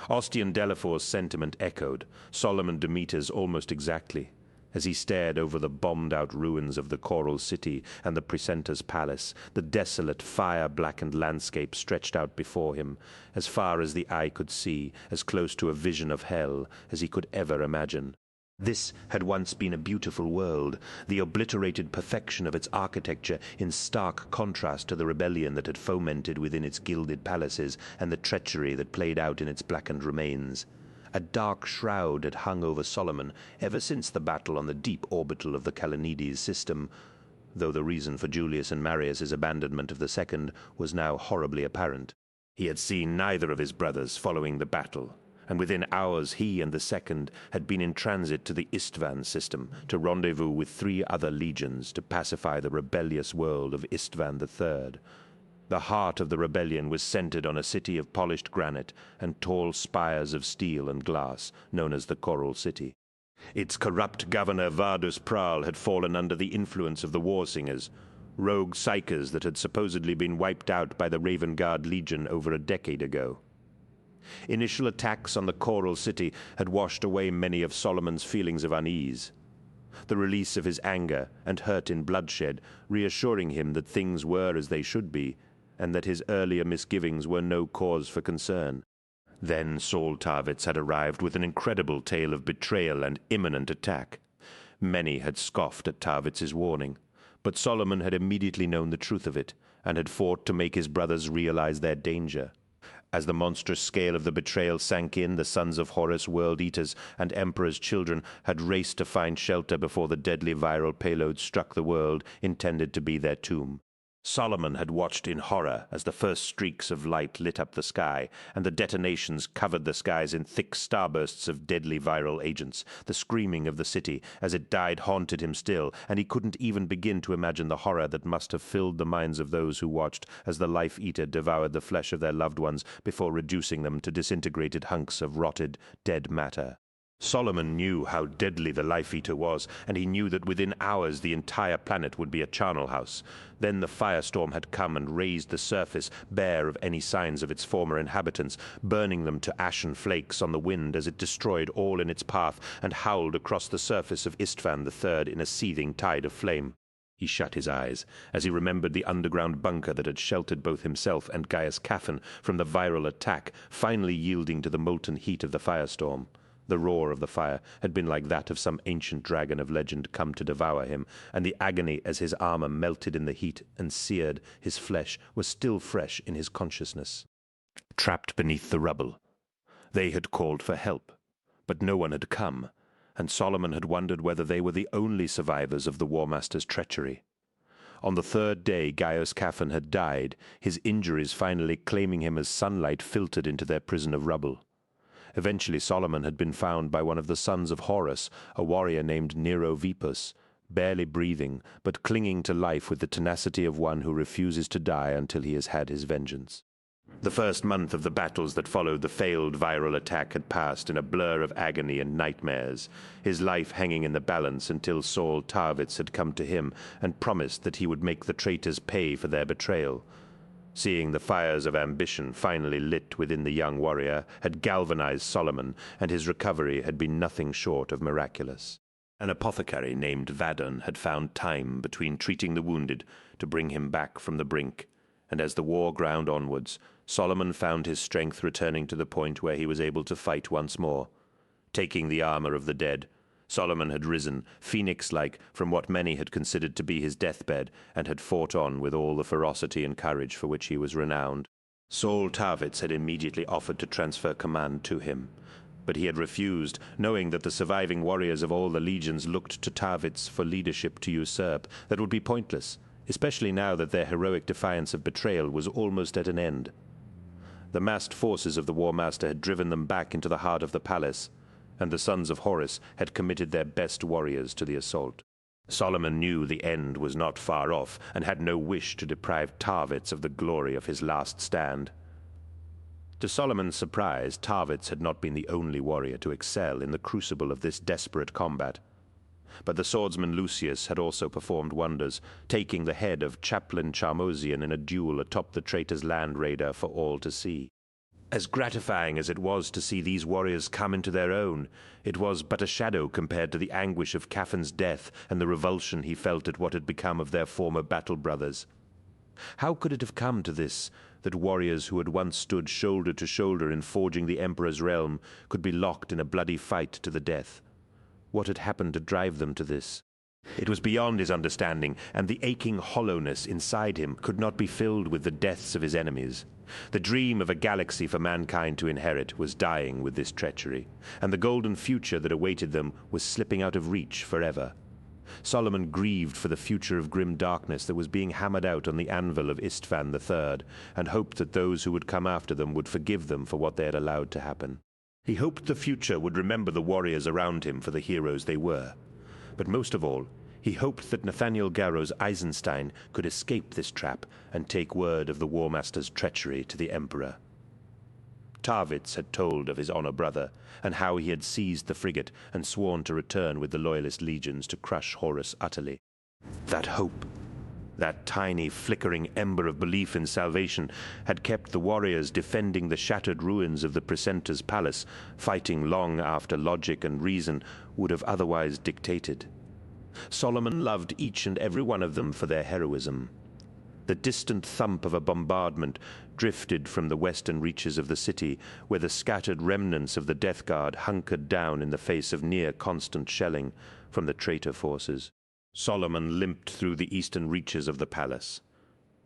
Ostian Delafor's sentiment echoed, Solomon Demeter's almost exactly, as he stared over the bombed-out ruins of the Coral City and the Precentor's palace. The desolate, fire-blackened landscape stretched out before him, as far as the eye could see, as close to a vision of hell as he could ever imagine. This had once been a beautiful world, the obliterated perfection of its architecture in stark contrast to the rebellion that had fomented within its gilded palaces and the treachery that played out in its blackened remains. A dark shroud had hung over Solomon ever since the battle on the deep orbital of the Kalanides system, though the reason for Julius and Marius's abandonment of the second was now horribly apparent. He had seen neither of his brothers following the battle, and within hours he and the second had been in transit to the Istvan system to rendezvous with 3 other legions to pacify the rebellious world of Istvan III. The heart of the rebellion was centered on a city of polished granite and tall spires of steel and glass, known as the Coral City. Its corrupt governor Vardus Pral had fallen under the influence of the War Singers, rogue psykers that had supposedly been wiped out by the Raven Guard Legion over a decade ago. Initial attacks on the Coral City had washed away many of Solomon's feelings of unease. The release of his anger and hurt in bloodshed, reassuring him that things were as they should be, and that his earlier misgivings were no cause for concern. Then Saul Tarvitz had arrived with an incredible tale of betrayal and imminent attack. Many had scoffed at Tarvitz's warning, but Solomon had immediately known the truth of it, and had fought to make his brothers realize their danger. As the monstrous scale of the betrayal sank in, the sons of Horus, world-eaters, and Emperor's children had raced to find shelter before the deadly viral payload struck the world intended to be their tomb. Solomon had watched in horror as the first streaks of light lit up the sky, and the detonations covered the skies in thick starbursts of deadly viral agents. The screaming of the city as it died haunted him still, and he couldn't even begin to imagine the horror that must have filled the minds of those who watched as the life-eater devoured the flesh of their loved ones before reducing them to disintegrated hunks of rotted, dead matter. Solomon knew how deadly the life-eater was, and he knew that within hours the entire planet would be a charnel house. Then the firestorm had come and raised the surface bare of any signs of its former inhabitants, burning them to ashen flakes on the wind as it destroyed all in its path and howled across the surface of Istvan III in a seething tide of flame. He shut his eyes as he remembered the underground bunker that had sheltered both himself and Gaius Caphan from the viral attack, finally yielding to the molten heat of the firestorm. The roar of the fire had been like that of some ancient dragon of legend come to devour him, and the agony as his armor melted in the heat and seared his flesh was still fresh in his consciousness. Trapped beneath the rubble, they had called for help, but no one had come, and Solomon had wondered whether they were the only survivors of the War Master's treachery. On the 3rd day Gaius Caphan had died, his injuries finally claiming him as sunlight filtered into their prison of rubble. Eventually Solomon had been found by one of the sons of Horus, a warrior named Nero Vipus, barely breathing, but clinging to life with the tenacity of one who refuses to die until he has had his vengeance. The first month of the battles that followed the failed viral attack had passed in a blur of agony and nightmares, his life hanging in the balance until Saul Tarvitz had come to him and promised that he would make the traitors pay for their betrayal. Seeing the fires of ambition finally lit within the young warrior had galvanized Solomon, and his recovery had been nothing short of miraculous. An apothecary named Vadon had found time between treating the wounded to bring him back from the brink, and as the war ground onwards, Solomon found his strength returning to the point where he was able to fight once more. Taking the armor of the dead, Solomon had risen, phoenix-like, from what many had considered to be his deathbed, and had fought on with all the ferocity and courage for which he was renowned. Saul Tarvitz had immediately offered to transfer command to him, but he had refused, knowing that the surviving warriors of all the legions looked to Tarvitz for leadership to usurp. That would be pointless, especially now that their heroic defiance of betrayal was almost at an end. The massed forces of the War Master had driven them back into the heart of the palace, and the sons of Horus had committed their best warriors to the assault. Solomon knew the end was not far off, and had no wish to deprive Tarvitz of the glory of his last stand. To Solomon's surprise, Tarvitz had not been the only warrior to excel in the crucible of this desperate combat. But the swordsman Lucius had also performed wonders, taking the head of Chaplain Charmosian in a duel atop the traitor's land raider for all to see. As gratifying as it was to see these warriors come into their own, it was but a shadow compared to the anguish of Caffin's death and the revulsion he felt at what had become of their former battle brothers. How could it have come to this, that warriors who had once stood shoulder to shoulder in forging the Emperor's realm could be locked in a bloody fight to the death? What had happened to drive them to this? It was beyond his understanding, and the aching hollowness inside him could not be filled with the deaths of his enemies. The dream of a galaxy for mankind to inherit was dying with this treachery, and the golden future that awaited them was slipping out of reach forever. Solomon grieved for the future of grim darkness that was being hammered out on the anvil of Istvan III, and hoped that those who would come after them would forgive them for what they had allowed to happen. He hoped the future would remember the warriors around him for the heroes they were. But most of all, he hoped that Nathaniel Garrow's Eisenstein could escape this trap and take word of the War Master's treachery to the Emperor. Tarvitz had told of his honor brother, and how he had seized the frigate and sworn to return with the Loyalist legions to crush Horus utterly. That hope, that tiny flickering ember of belief in salvation, had kept the warriors defending the shattered ruins of the Precentor's palace, fighting long after logic and reason would have otherwise dictated. Solomon loved each and every one of them for their heroism. The distant thump of a bombardment drifted from the western reaches of the city, where the scattered remnants of the Death Guard hunkered down in the face of near-constant shelling from the traitor forces. Solomon limped through the eastern reaches of the palace.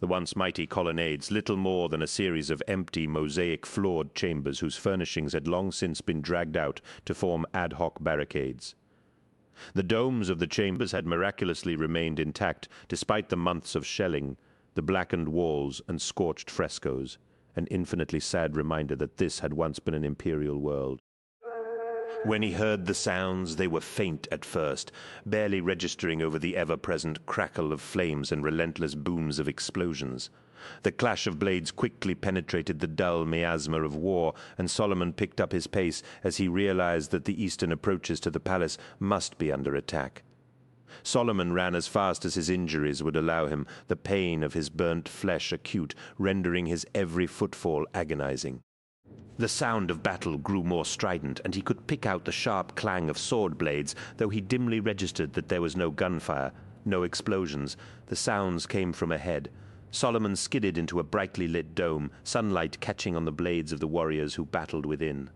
The once mighty colonnades, little more than a series of empty, mosaic-floored chambers whose furnishings had long since been dragged out to form ad hoc barricades. The domes of the chambers had miraculously remained intact despite the months of shelling, the blackened walls and scorched frescoes, an infinitely sad reminder that this had once been an imperial world. When he heard the sounds, they were faint at first, barely registering over the ever-present crackle of flames and relentless booms of explosions. The clash of blades quickly penetrated the dull miasma of war, and Solomon picked up his pace as he realized that the eastern approaches to the palace must be under attack. Solomon ran as fast as his injuries would allow him, the pain of his burnt flesh acute, rendering his every footfall agonizing. The sound of battle grew more strident, and he could pick out the sharp clang of sword blades, though he dimly registered that there was no gunfire, no explosions. The sounds came from ahead. Solomon skidded into a brightly lit dome, sunlight catching on the blades of the warriors who battled within.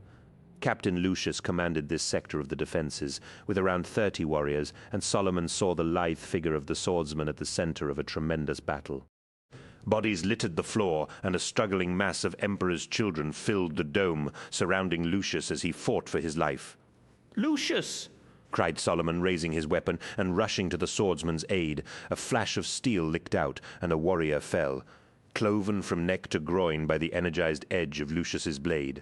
Captain Lucius commanded this sector of the defenses, with around 30 warriors, and Solomon saw the lithe figure of the swordsman at the center of a tremendous battle. Bodies littered the floor, and a struggling mass of Emperor's children filled the dome, surrounding Lucius as he fought for his life. "Lucius!" cried Solomon, raising his weapon and rushing to the swordsman's aid. A flash of steel licked out, and a warrior fell, cloven from neck to groin by the energized edge of Lucius's blade.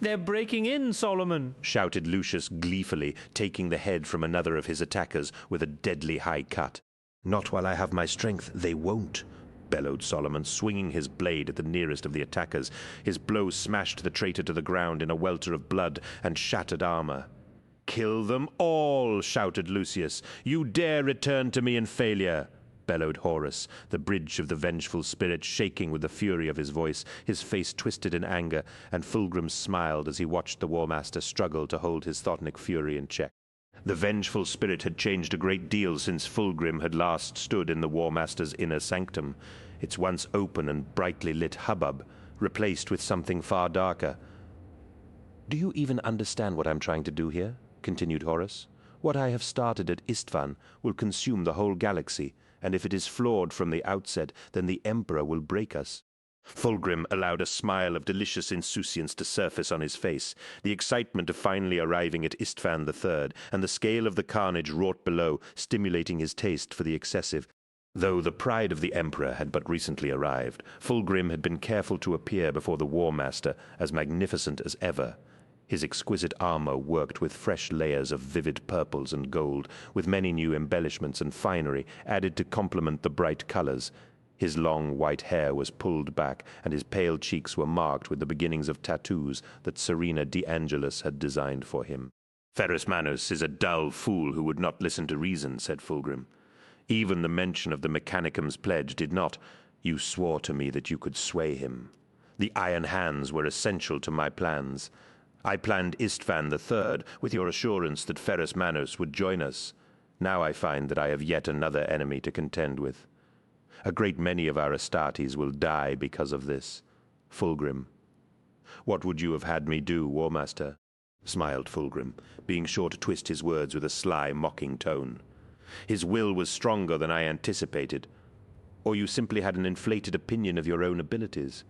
They're breaking in, Solomon! shouted Lucius gleefully, taking the head from another of his attackers with a deadly high cut. Not while I have my strength, they won't, bellowed Solomon, swinging his blade at the nearest of the attackers. His blow smashed the traitor to the ground in a welter of blood and shattered armor. "Kill them all!" shouted Lucius. "You dare return to me in failure!" bellowed Horus, the bridge of the vengeful spirit shaking with the fury of his voice, his face twisted in anger, and Fulgrim smiled as he watched the War Master struggle to hold his Thotnic fury in check. The vengeful spirit had changed a great deal since Fulgrim had last stood in the War Master's inner sanctum, its once open and brightly lit hubbub replaced with something far darker. "Do you even understand what I'm trying to do here?" continued Horus. "What I have started at Istvan will consume the whole galaxy, and if it is flawed from the outset, then the Emperor will break us." Fulgrim allowed a smile of delicious insouciance to surface on his face, the excitement of finally arriving at Istvan III, and the scale of the carnage wrought below, stimulating his taste for the excessive. Though the pride of the Emperor had but recently arrived, Fulgrim had been careful to appear before the War Master as magnificent as ever. His exquisite armor worked with fresh layers of vivid purples and gold, with many new embellishments and finery added to complement the bright colors. His long white hair was pulled back, and his pale cheeks were marked with the beginnings of tattoos that Serena de Angelis had designed for him. "Ferrus Manus is a dull fool who would not listen to reason," said Fulgrim. "Even the mention of the Mechanicum's pledge did not. You swore to me that you could sway him. The Iron Hands were essential to my plans. I planned Istvan III with your assurance that Ferrus Manus would join us. Now I find that I have yet another enemy to contend with. A great many of our Astartes will die because of this. Fulgrim." "What would you have had me do, War Master?" smiled Fulgrim, being sure to twist his words with a sly, mocking tone. His will was stronger than I anticipated. "Or you simply had an inflated opinion of your own abilities?"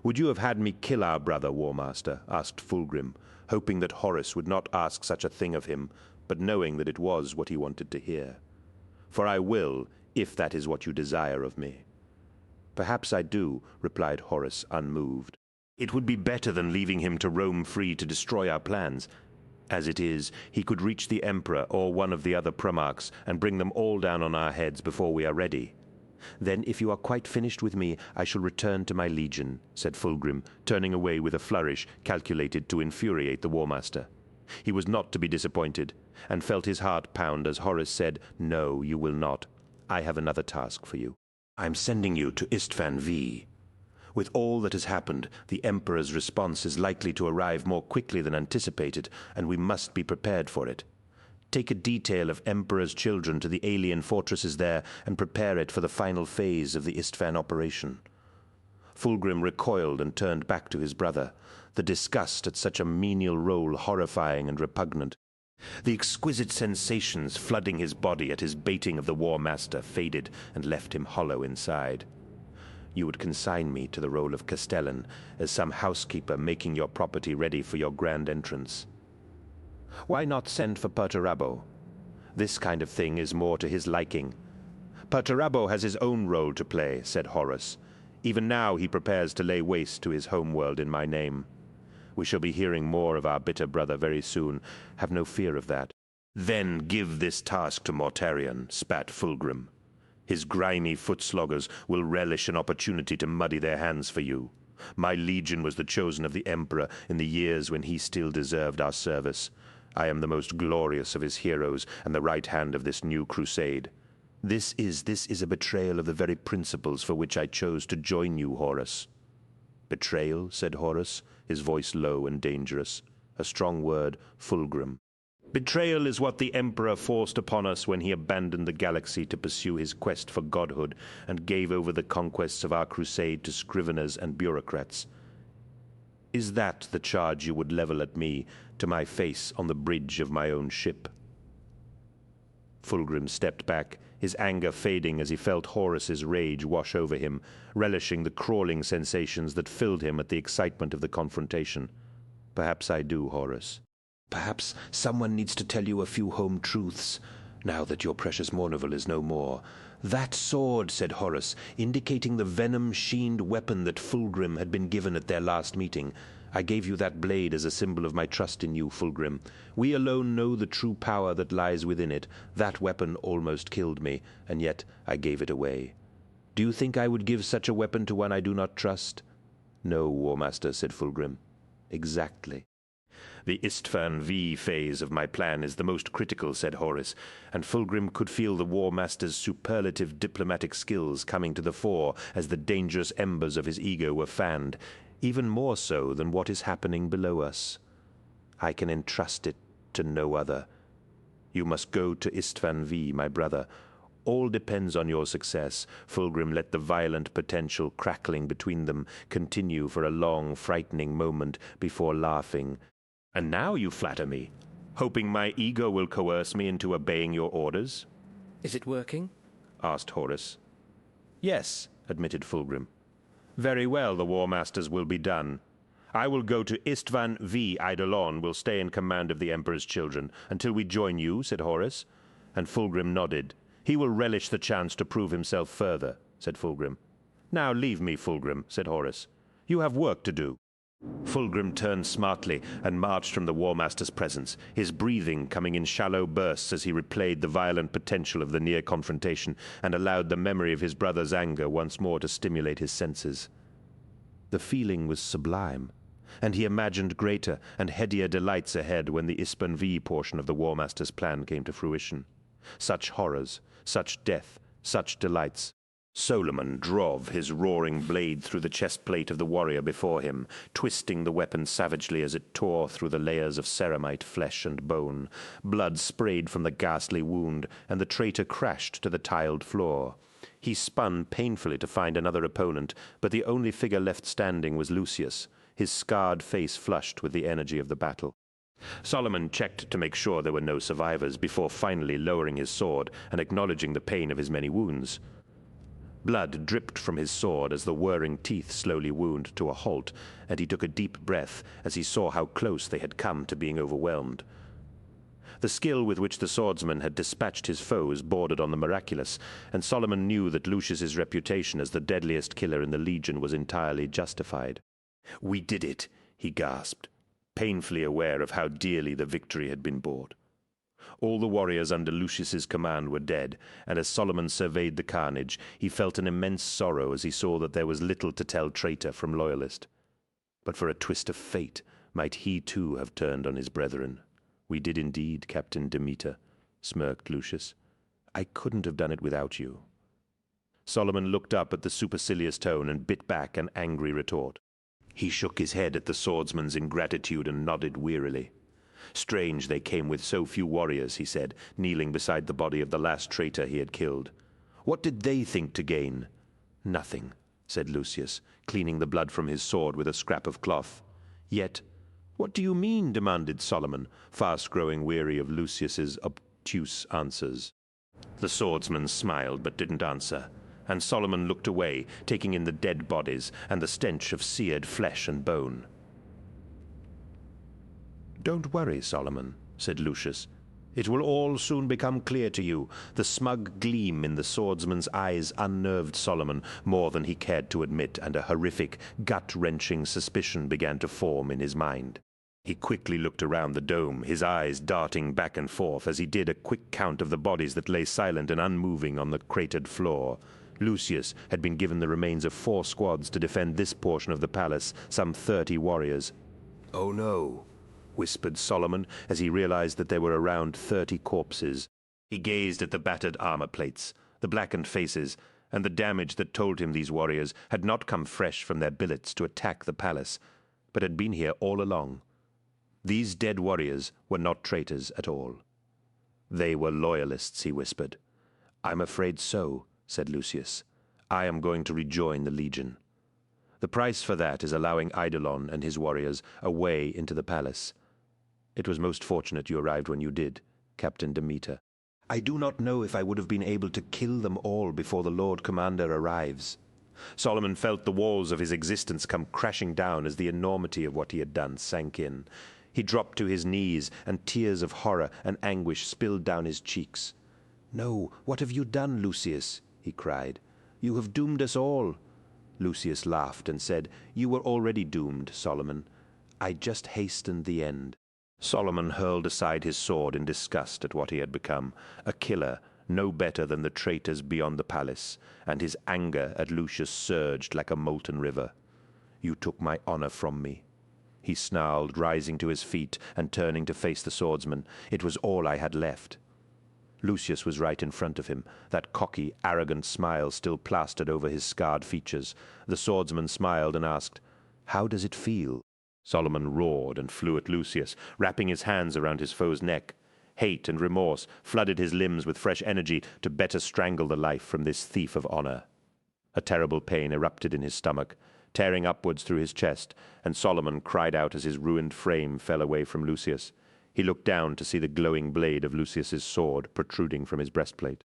"Would you have had me kill our brother, War Master?" asked Fulgrim, hoping that Horus would not ask such a thing of him, but knowing that it was what he wanted to hear. "For I will, if that is what you desire of me." "Perhaps I do," replied Horus, unmoved. "It would be better than leaving him to roam free to destroy our plans. As it is, he could reach the Emperor or one of the other Primarchs and bring them all down on our heads before we are ready. Then, if you are quite finished with me, I shall return to my legion," said Fulgrim, turning away with a flourish calculated to infuriate the War Master. He was not to be disappointed, and felt his heart pound as Horus said, "No, you will not. I have another task for you. I'm sending you to Istvan V. With all that has happened, the Emperor's response is likely to arrive more quickly than anticipated, and we must be prepared for it. Take a detail of Emperor's children to the alien fortresses there and prepare it for the final phase of the Istvan operation." Fulgrim recoiled and turned back to his brother, the disgust at such a menial role horrifying and repugnant. The exquisite sensations flooding his body at his baiting of the War Master faded and left him hollow inside. "You would consign me to the role of Castellan, as some housekeeper making your property ready for your grand entrance. Why not send for Perturabo? This kind of thing is more to his liking." "Perturabo has his own role to play," said Horus. "Even now he prepares to lay waste to his homeworld in my name. We shall be hearing more of our bitter brother very soon. Have no fear of that." "Then give this task to Mortarion," spat Fulgrim. "His grimy foot-sloggers will relish an opportunity to muddy their hands for you. My legion was the chosen of the Emperor in the years when he still deserved our service. I am the most glorious of his heroes and the right hand of this new crusade. This is a betrayal of the very principles for which I chose to join you, Horus." "Betrayal?" said Horus, his voice low and dangerous. A strong word, Fulgrim. "Betrayal is what the Emperor forced upon us when he abandoned the galaxy to pursue his quest for godhood and gave over the conquests of our crusade to scriveners and bureaucrats. Is that the charge you would level at me, to my face on the bridge of my own ship?" Fulgrim stepped back, his anger fading as he felt Horus's rage wash over him, relishing the crawling sensations that filled him at the excitement of the confrontation. "Perhaps I do, Horus. Perhaps someone needs to tell you a few home truths, now that your precious Mournival is no more. That sword," said Horus, indicating the venom-sheened weapon that Fulgrim had been given at their last meeting. I gave you that blade as a symbol of my trust in you, Fulgrim. We alone know the true power that lies within it. That weapon almost killed me, and yet I gave it away. Do you think I would give such a weapon to one I do not trust? No, War Master, said Fulgrim. Exactly. The Istvan V phase of my plan is the most critical, said Horus, and Fulgrim could feel the War Master's superlative diplomatic skills coming to the fore as the dangerous embers of his ego were fanned, even more so than what is happening below us. I can entrust it to no other. You must go to Istvan V, my brother. All depends on your success. Fulgrim let the violent potential crackling between them continue for a long, frightening moment before laughing. And now you flatter me, hoping my ego will coerce me into obeying your orders? Is it working? Asked Horus. Yes, admitted Fulgrim. Very well, the War Masters will be done. I will go to Istvan V. Eidolon will stay in command of the Emperor's children until we join you, said Horus. And Fulgrim nodded. He will relish the chance to prove himself further, said Fulgrim. Now leave me, Fulgrim, said Horus. You have work to do. Fulgrim turned smartly and marched from the War Master's presence, his breathing coming in shallow bursts as he replayed the violent potential of the near confrontation and allowed the memory of his brother's anger once more to stimulate his senses. The feeling was sublime, and he imagined greater and headier delights ahead when the Ispan V portion of the War Master's plan came to fruition. Such horrors, such death, such delights. Solomon drove his roaring blade through the chest plate of the warrior before him, twisting the weapon savagely as it tore through the layers of ceramite flesh and bone. Blood sprayed from the ghastly wound, and the traitor crashed to the tiled floor. He spun painfully to find another opponent, but the only figure left standing was Lucius, his scarred face flushed with the energy of the battle. Solomon checked to make sure there were no survivors before finally lowering his sword and acknowledging the pain of his many wounds. Blood dripped from his sword as the whirring teeth slowly wound to a halt, and he took a deep breath as he saw how close they had come to being overwhelmed. The skill with which the swordsman had dispatched his foes bordered on the miraculous, and Solomon knew that Lucius's reputation as the deadliest killer in the Legion was entirely justified. "We did it," he gasped, painfully aware of how dearly the victory had been bought. All the warriors under Lucius's command were dead, and as Solomon surveyed the carnage, he felt an immense sorrow as he saw that there was little to tell traitor from loyalist. But for a twist of fate, might he too have turned on his brethren? "We did indeed, Captain Demeter," smirked Lucius. "I couldn't have done it without you." Solomon looked up at the supercilious tone and bit back an angry retort. He shook his head at the swordsman's ingratitude and nodded wearily. Strange they came with so few warriors, he said, kneeling beside the body of the last traitor he had killed. What did they think to gain? Nothing, said Lucius, cleaning the blood from his sword with a scrap of cloth. Yet, what do you mean? Demanded Solomon, fast growing weary of Lucius's obtuse answers. The swordsman smiled but didn't answer, and Solomon looked away, taking in the dead bodies and the stench of seared flesh and bone. "Don't worry, Solomon," said Lucius. "It will all soon become clear to you." The smug gleam in the swordsman's eyes unnerved Solomon more than he cared to admit, and a horrific, gut-wrenching suspicion began to form in his mind. He quickly looked around the dome, his eyes darting back and forth as he did a quick count of the bodies that lay silent and unmoving on the cratered floor. Lucius had been given the remains of 4 squads to defend this portion of the palace, some 30 warriors. "Oh no," whispered Solomon as he realized that there were around 30 corpses. He gazed at the battered armor plates, the blackened faces, and the damage that told him these warriors had not come fresh from their billets to attack the palace, but had been here all along. These dead warriors were not traitors at all. "They were loyalists," he whispered. "I'm afraid so," said Lucius. "I am going to rejoin the Legion. The price for that is allowing Eidolon and his warriors a way into the palace. It was most fortunate you arrived when you did, Captain Demeter. I do not know if I would have been able to kill them all before the Lord Commander arrives." Solomon felt the walls of his existence come crashing down as the enormity of what he had done sank in. He dropped to his knees, and tears of horror and anguish spilled down his cheeks. "No, what have you done, Lucius?" he cried. "You have doomed us all." Lucius laughed and said, "You were already doomed, Solomon. I just hastened the end. Solomon hurled aside his sword in disgust at what he had become, a killer, no better than the traitors beyond the palace, and his anger at Lucius surged like a molten river. You took my honor from me, he snarled, rising to his feet and turning to face the swordsman. It was all I had left. Lucius was right in front of him, that cocky, arrogant smile still plastered over his scarred features. The swordsman smiled and asked, "How does it feel?" Solomon roared and flew at Lucius, wrapping his hands around his foe's neck. Hate and remorse flooded his limbs with fresh energy to better strangle the life from this thief of honor. A terrible pain erupted in his stomach, tearing upwards through his chest, and Solomon cried out as his ruined frame fell away from Lucius. He looked down to see the glowing blade of Lucius's sword protruding from his breastplate.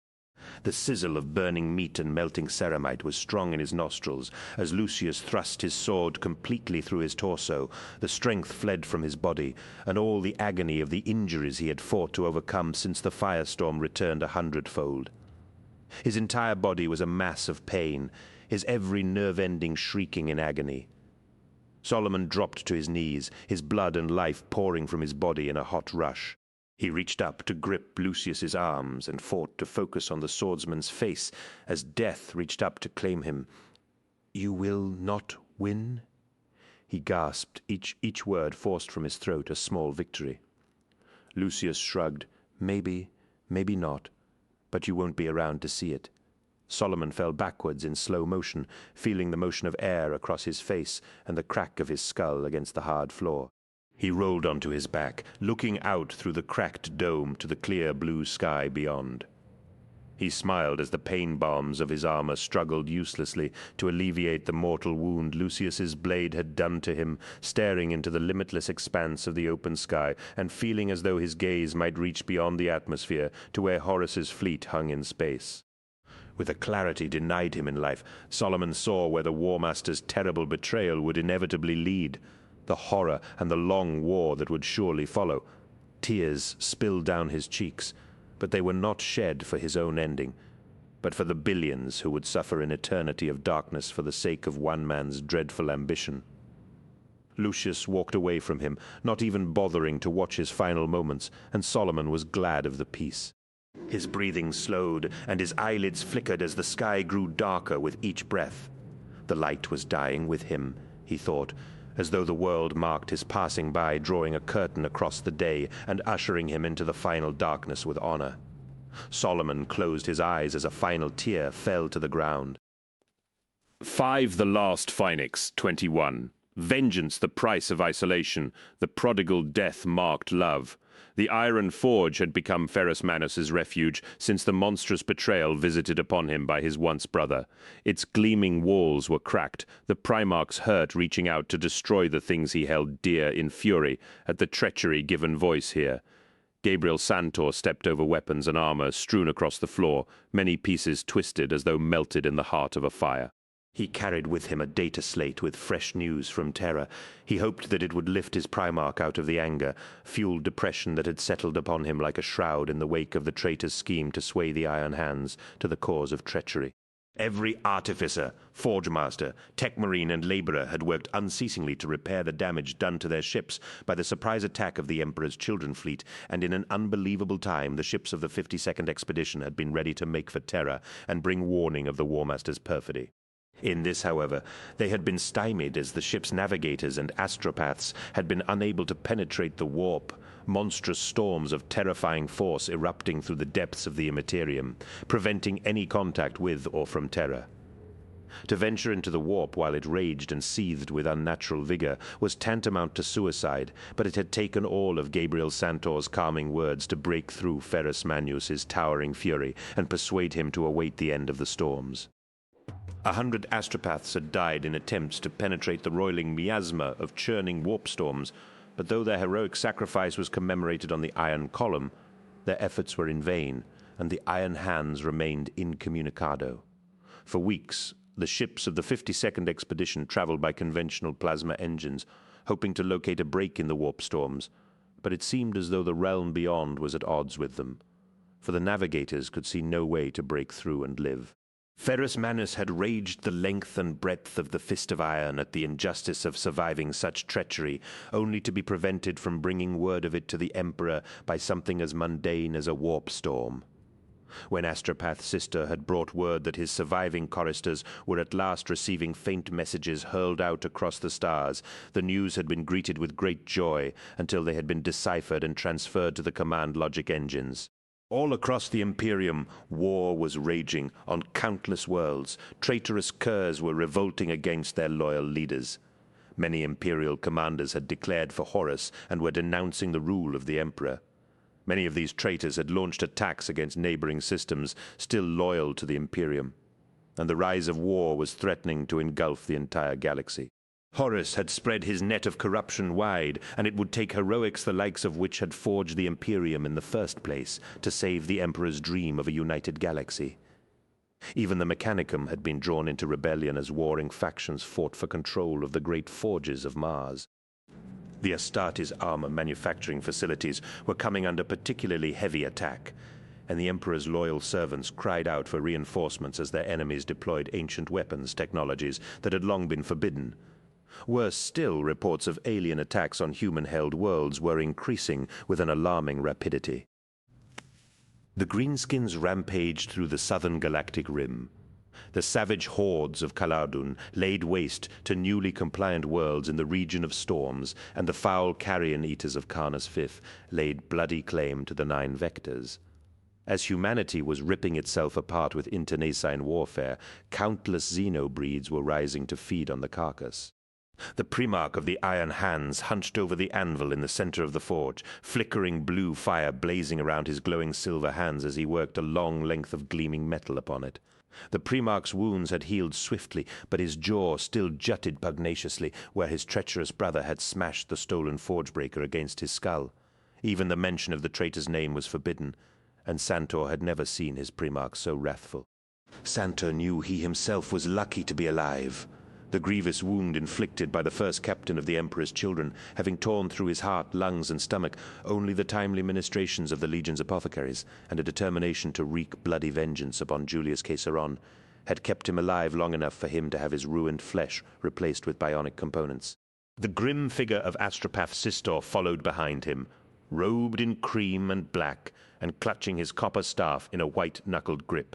The sizzle of burning meat and melting ceramite was strong in his nostrils as Lucius thrust his sword completely through his torso. The strength fled from his body, and all the agony of the injuries he had fought to overcome since the firestorm returned 100-fold. His entire body was a mass of pain, his every nerve-ending shrieking in agony. Solomon dropped to his knees, his blood and life pouring from his body in a hot rush. He reached up to grip Lucius's arms and fought to focus on the swordsman's face as death reached up to claim him. "You will not win?" He gasped, each word forced from his throat a small victory. Lucius shrugged. "Maybe, maybe not, but you won't be around to see it." Solomon fell backwards in slow motion, feeling the motion of air across his face and the crack of his skull against the hard floor. He rolled onto his back, looking out through the cracked dome to the clear blue sky beyond. He smiled as the pain bombs of his armor struggled uselessly to alleviate the mortal wound Lucius's blade had done to him, staring into the limitless expanse of the open sky and feeling as though his gaze might reach beyond the atmosphere to where Horus's fleet hung in space. With a clarity denied him in life, Solomon saw where the War Master's terrible betrayal would inevitably lead, the horror and the long war that would surely follow. Tears spilled down his cheeks, but they were not shed for his own ending, but for the billions who would suffer an eternity of darkness for the sake of one man's dreadful ambition. Lucius walked away from him, not even bothering to watch his final moments, and Solomon was glad of the peace. His breathing slowed, and his eyelids flickered as the sky grew darker with each breath. The light was dying with him, he thought, as though the world marked his passing by, drawing a curtain across the day and ushering him into the final darkness with honor. Solomon closed his eyes as a final tear fell to the ground. 5 The Last Phoenix, 21. Vengeance, the price of isolation. The prodigal death marked love. The Iron Forge had become Ferrus Manus's refuge since the monstrous betrayal visited upon him by his once brother. Its gleaming walls were cracked, the Primarch's hurt reaching out to destroy the things he held dear in fury at the treachery given voice here. Gabriel Santor stepped over weapons and armor strewn across the floor, many pieces twisted as though melted in the heart of a fire. He carried with him a data slate with fresh news from Terra. He hoped that it would lift his Primarch out of the anger, fuel depression that had settled upon him like a shroud in the wake of the traitor's scheme to sway the Iron Hands to the cause of treachery. Every artificer, forge master, tech marine, and laborer had worked unceasingly to repair the damage done to their ships by the surprise attack of the Emperor's Children fleet, and in an unbelievable time the ships of the 52nd Expedition had been ready to make for Terra and bring warning of the War Master's perfidy. In this, however, they had been stymied as the ship's navigators and astropaths had been unable to penetrate the warp, monstrous storms of terrifying force erupting through the depths of the immaterium, preventing any contact with or from Terra. To venture into the warp while it raged and seethed with unnatural vigor was tantamount to suicide, but it had taken all of Gabriel Santor's calming words to break through Ferrus Manus's towering fury and persuade him to await the end of the storms. 100 astropaths had died in attempts to penetrate the roiling miasma of churning warp storms, but though their heroic sacrifice was commemorated on the Iron Column, their efforts were in vain, and the Iron Hands remained incommunicado. For weeks, the ships of the 52nd Expedition traveled by conventional plasma engines, hoping to locate a break in the warp storms, but it seemed as though the realm beyond was at odds with them, for the navigators could see no way to break through and live. Ferrus Manus had raged the length and breadth of the Fist of Iron at the injustice of surviving such treachery, only to be prevented from bringing word of it to the Emperor by something as mundane as a warp storm. When Astropath's sister had brought word that his surviving choristers were at last receiving faint messages hurled out across the stars, the news had been greeted with great joy until they had been deciphered and transferred to the command logic engines. All across the Imperium, war was raging on countless worlds. Traitorous curs were revolting against their loyal leaders. Many Imperial commanders had declared for Horus and were denouncing the rule of the Emperor. Many of these traitors had launched attacks against neighboring systems still loyal to the Imperium, and the rise of war was threatening to engulf the entire galaxy. Horus had spread his net of corruption wide, and it would take heroics the likes of which had forged the Imperium in the first place to save the Emperor's dream of a united galaxy. Even the Mechanicum had been drawn into rebellion as warring factions fought for control of the great forges of Mars. The Astartes armor manufacturing facilities were coming under particularly heavy attack, and the Emperor's loyal servants cried out for reinforcements as their enemies deployed ancient weapons technologies that had long been forbidden. Worse still, reports of alien attacks on human-held worlds were increasing with an alarming rapidity. The Greenskins rampaged through the southern galactic rim. The savage hordes of Kalardun laid waste to newly compliant worlds in the region of storms, and the foul carrion eaters of Karnas Fifth laid bloody claim to the 9 vectors. As humanity was ripping itself apart with internecine warfare, countless xenobreeds were rising to feed on the carcass. The Primarch of the Iron Hands hunched over the anvil in the center of the forge, flickering blue fire blazing around his glowing silver hands as he worked a long length of gleaming metal upon it. The Primarch's wounds had healed swiftly, but his jaw still jutted pugnaciously where his treacherous brother had smashed the stolen forge-breaker against his skull. Even the mention of the traitor's name was forbidden, and Santor had never seen his Primarch so wrathful. Santor knew he himself was lucky to be alive. The grievous wound inflicted by the first captain of the Emperor's children, having torn through his heart, lungs, and stomach, only the timely ministrations of the Legion's apothecaries, and a determination to wreak bloody vengeance upon Julius Caesaron, had kept him alive long enough for him to have his ruined flesh replaced with bionic components. The grim figure of Astropath Sistor followed behind him, robed in cream and black, and clutching his copper staff in a white-knuckled grip.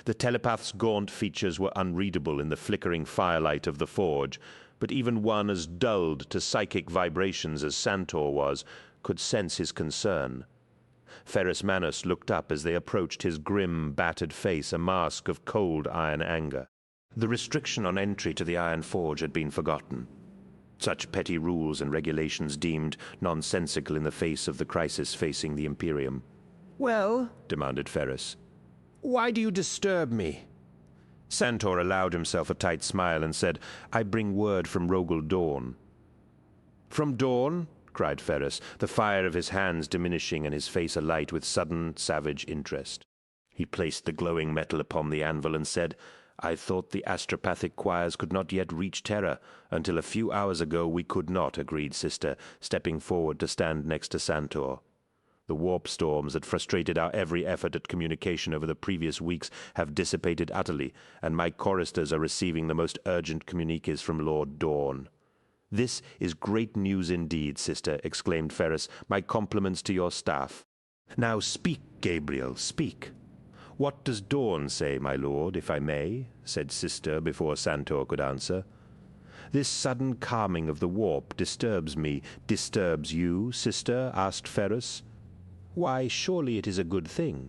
The telepath's gaunt features were unreadable in the flickering firelight of the forge, but even one as dulled to psychic vibrations as Santor was could sense his concern. Ferrus Manus looked up as they approached his grim, battered face, a mask of cold iron anger. The restriction on entry to the Iron Forge had been forgotten. Such petty rules and regulations deemed nonsensical in the face of the crisis facing the Imperium. "Well," demanded Ferrus, "why do you disturb me?" Santor allowed himself a tight smile and said, "I bring word from Rogel Dawn." "From Dawn?" cried Ferrus, the fire of his hands diminishing and his face alight with sudden, savage interest. He placed the glowing metal upon the anvil and said, "I thought the astropathic choirs could not yet reach Terra. Until a few hours ago we could not," agreed Sister, stepping forward to stand next to Santor. "The warp storms that frustrated our every effort at communication over the previous weeks have dissipated utterly, and my choristers are receiving the most urgent communiques from Lord Dawn." "This is great news indeed, Sister," exclaimed Ferrus. "My compliments to your staff." "Now speak, Gabriel, speak." "What does Dawn say, my lord, if I may?" said Sister before Santor could answer. "This sudden calming of the warp disturbs me." "Disturbs you, Sister?" asked Ferrus. "Why, surely it is a good thing."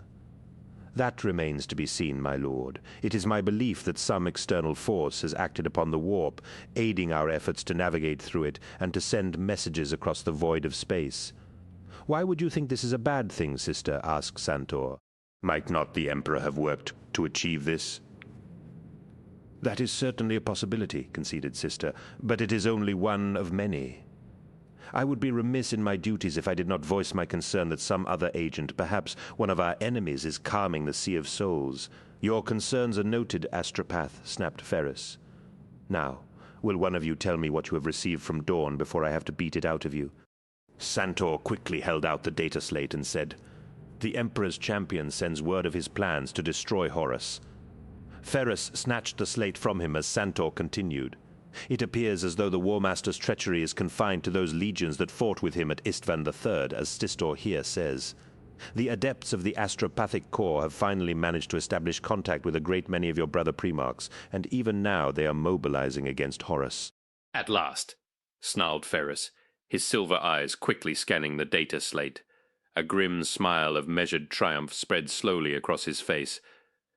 "That remains to be seen, my lord. It is my belief that some external force has acted upon the warp, aiding our efforts to navigate through it and to send messages across the void of space." "Why would you think this is a bad thing, Sister?" asked Santor. "Might not the Emperor have worked to achieve this?" "That is certainly a possibility," conceded Sister, "but it is only one of many. I would be remiss in my duties if I did not voice my concern that some other agent, perhaps one of our enemies, is calming the Sea of Souls." "Your concerns are noted, Astropath," snapped Ferrus. "Now, will one of you tell me what you have received from Dawn before I have to beat it out of you?" Santor quickly held out the data slate and said, "The Emperor's champion sends word of his plans to destroy Horus. Ferrus snatched the slate from him as Santor continued. It appears as though the War Master's treachery is confined to those legions that fought with him at Istvan III, as Stistor here says. The adepts of the Astropathic Corps have finally managed to establish contact with a great many of your brother Primarchs, and even now they are mobilizing against Horus. At last, snarled Ferrus, his silver eyes quickly scanning the data slate. A grim smile of measured triumph spread slowly across his face.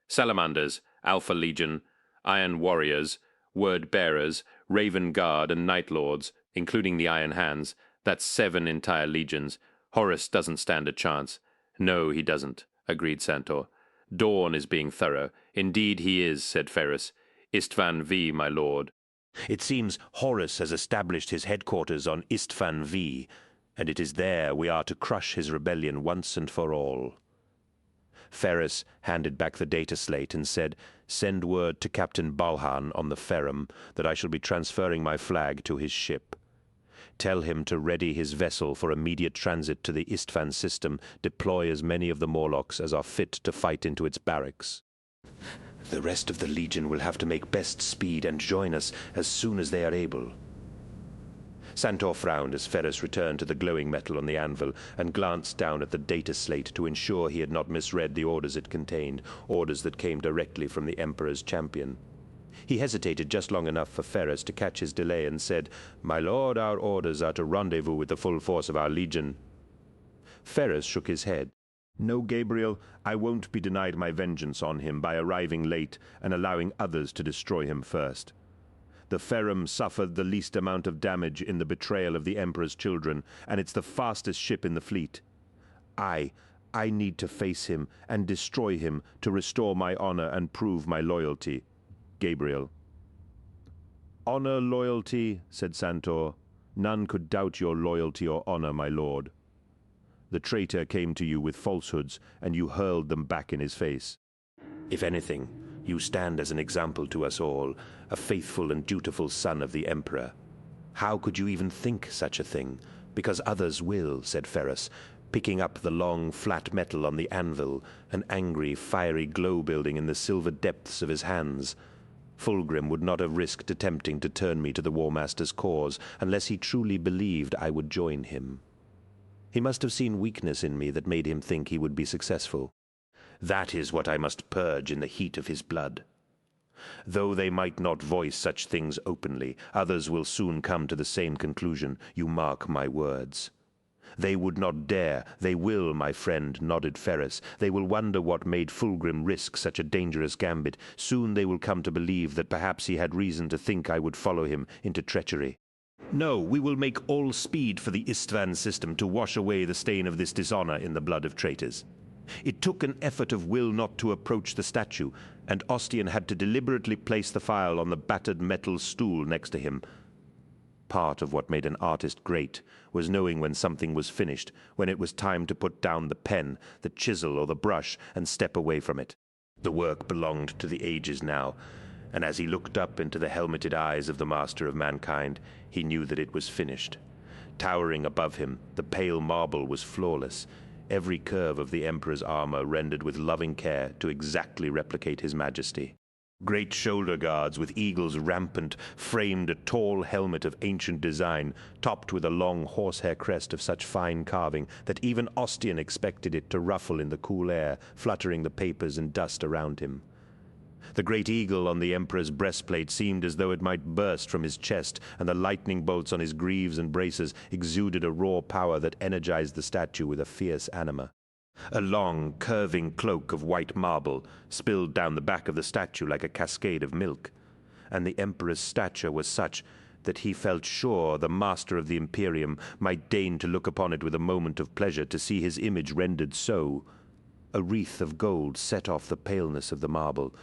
Salamanders, Alpha Legion, Iron Warriors, Word Bearers, Raven Guard, and Night Lords, including the Iron Hands, that's 7 entire legions. Horus doesn't stand a chance. No, he doesn't, agreed Santor. Dawn is being thorough. Indeed he is, said Ferrus. Istvan V, my lord. It seems Horus has established his headquarters on Istvan V, and it is there we are to crush his rebellion once and for all. Ferrus handed back the data slate and said, "Send word to Captain Balhan on the Ferrum that I shall be transferring my flag to his ship. Tell him to ready his vessel for immediate transit to the Istvan system, deploy as many of the Morlocks as are fit to fight into its barracks. The rest of the Legion will have to make best speed and join us as soon as they are able." Santor frowned as Ferrus returned to the glowing metal on the anvil and glanced down at the data slate to ensure he had not misread the orders it contained, orders that came directly from the Emperor's champion. He hesitated just long enough for Ferrus to catch his delay and said, "My lord, our orders are to rendezvous with the full force of our Legion." Ferrus shook his head. "No, Gabriel, I won't be denied my vengeance on him by arriving late and allowing others to destroy him first. The Ferrum suffered the least amount of damage in the betrayal of the Emperor's children, and it's the fastest ship in the fleet. I need to face him and destroy him to restore my honor and prove my loyalty. Gabriel." "Honor, loyalty," said Santor. "None could doubt your loyalty or honor, my lord. The traitor came to you with falsehoods, and you hurled them back in his face. If anything, you stand as an example to us all, a faithful and dutiful son of the Emperor. How could you even think such a thing? Because others will," said Ferrus, picking up the long, flat metal on the anvil, an angry, fiery glow building in the silver depths of his hands. "Fulgrim would not have risked attempting to turn me to the War Master's cause unless he truly believed I would join him. He must have seen weakness in me that made him think he would be successful. That is what I must purge in the heat of his blood. Though they might not voice such things openly, others will soon come to the same conclusion, you mark my words. They would not dare, they will, my friend," nodded Ferrus. "They will wonder what made Fulgrim risk such a dangerous gambit. Soon they will come to believe that perhaps he had reason to think I would follow him into treachery. No, we will make all speed for the Istvan system to wash away the stain of this dishonor in the blood of traitors. It took an effort of will not to approach the statue, and Ostian had to deliberately place the file on the battered metal stool next to him. Part of what made an artist great was knowing when something was finished, when it was time to put down the pen, the chisel, or the brush, and step away from it. The work belonged to the ages now, and as he looked up into the helmeted eyes of the master of mankind, he knew that it was finished. Towering above him, the pale marble was flawless, every curve of the Emperor's armor rendered with loving care to exactly replicate his majesty. Great shoulder guards with eagles rampant framed a tall helmet of ancient design, topped with a long horsehair crest of such fine carving that even Ostian expected it to ruffle in the cool air, fluttering the papers and dust around him. The great eagle on the Emperor's breastplate seemed as though it might burst from his chest, and the lightning bolts on his greaves and braces exuded a raw power that energized the statue with a fierce anima. A long, curving cloak of white marble spilled down the back of the statue like a cascade of milk, and the Emperor's stature was such that he felt sure the master of the Imperium might deign to look upon it with a moment of pleasure to see his image rendered so. A wreath of gold set off the paleness of the marble,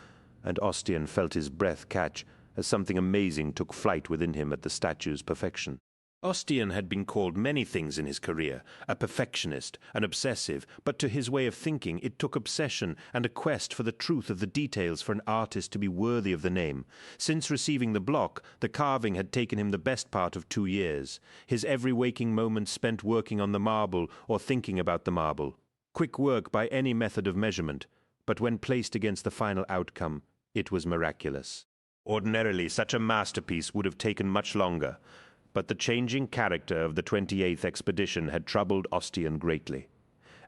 and Ostian felt his breath catch as something amazing took flight within him at the statue's perfection. Ostian had been called many things in his career, a perfectionist, an obsessive, but to his way of thinking it took obsession and a quest for the truth of the details for an artist to be worthy of the name. Since receiving the block, the carving had taken him the best part of 2 years, his every waking moment spent working on the marble or thinking about the marble. Quick work by any method of measurement, but when placed against the final outcome, It was miraculous. Ordinarily, such a masterpiece would have taken much longer, but the changing character of the 28th expedition had troubled Ostian greatly,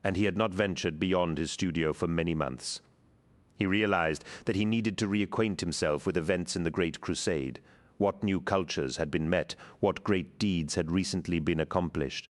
and he had not ventured beyond his studio for many months. He realized that he needed to reacquaint himself with events in the Great Crusade, what new cultures had been met, what great deeds had recently been accomplished.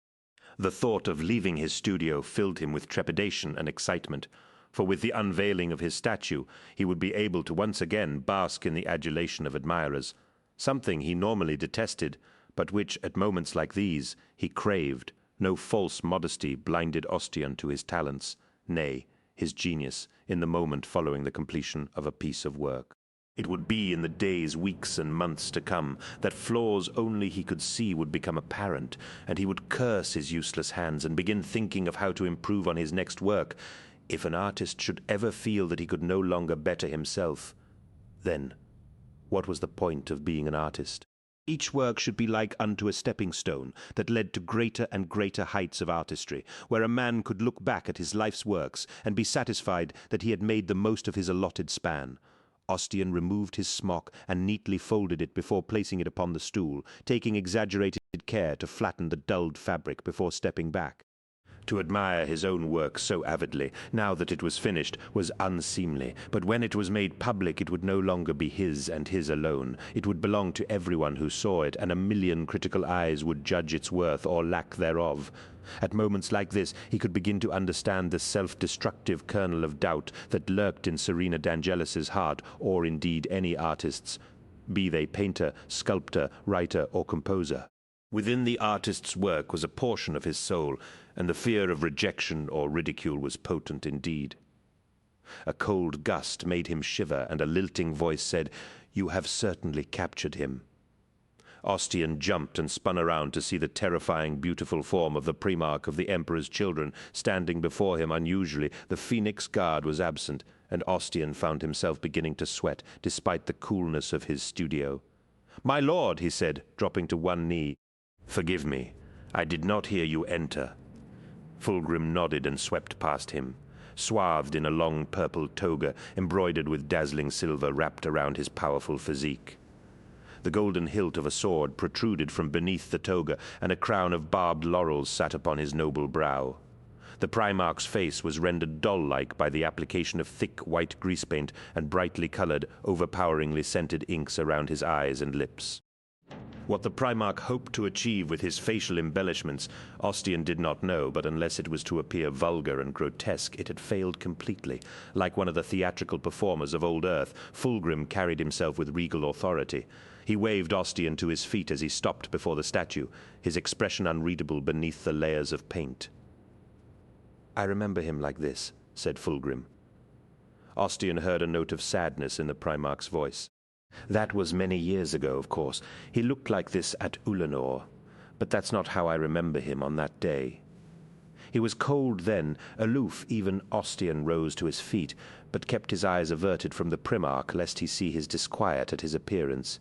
The thought of leaving his studio filled him with trepidation and excitement, for with the unveiling of his statue, he would be able to once again bask in the adulation of admirers, something he normally detested, but which, at moments like these, he craved. No false modesty blinded Ostian to his talents, nay, his genius, in the moment following the completion of a piece of work. It would be in the days, weeks, and months to come that flaws only he could see would become apparent, and he would curse his useless hands and begin thinking of how to improve on his next work. If an artist should ever feel that he could no longer better himself, then what was the point of being an artist? Each work should be like unto a stepping stone that led to greater and greater heights of artistry, where a man could look back at his life's works and be satisfied that he had made the most of his allotted span. Ostian removed his smock and neatly folded it before placing it upon the stool, taking exaggerated care to flatten the dulled fabric before stepping back. To admire his own work so avidly, now that it was finished, was unseemly, but when it was made public it would no longer be his and his alone. It would belong to everyone who saw it, and a million critical eyes would judge its worth or lack thereof. At moments like this he could begin to understand the self-destructive kernel of doubt that lurked in Serena D'Angelis's heart, or indeed any artist's, be they painter, sculptor, writer, or composer. Within the artist's work was a portion of his soul, and the fear of rejection or ridicule was potent indeed. A cold gust made him shiver, and a lilting voice said, "You have certainly captured him." Ostian jumped and spun around to see the terrifying, beautiful form of the Primarch of the Emperor's children standing before him unusually. The Phoenix Guard was absent, and Ostian found himself beginning to sweat, despite the coolness of his studio. "My lord," he said, dropping to one knee. "Forgive me. I did not hear you enter." Fulgrim nodded and swept past him, swathed in a long purple toga embroidered with dazzling silver wrapped around his powerful physique. The golden hilt of a sword protruded from beneath the toga, and a crown of barbed laurels sat upon his noble brow. The Primarch's face was rendered doll-like by the application of thick white grease paint and brightly colored, overpoweringly scented inks around his eyes and lips. What the Primarch hoped to achieve with his facial embellishments, Ostian did not know, but unless it was to appear vulgar and grotesque, it had failed completely. Like one of the theatrical performers of old Earth, Fulgrim carried himself with regal authority. He waved Ostian to his feet as he stopped before the statue, his expression unreadable beneath the layers of paint. "I remember him like this," said Fulgrim. Ostian heard a note of sadness in the Primarch's voice. "That was many years ago, of course. He looked like this at Ulanor, but that's not how I remember him on that day. He was cold then, aloof. Even Ostian rose to his feet, but kept his eyes averted from the Primarch, lest he see his disquiet at his appearance.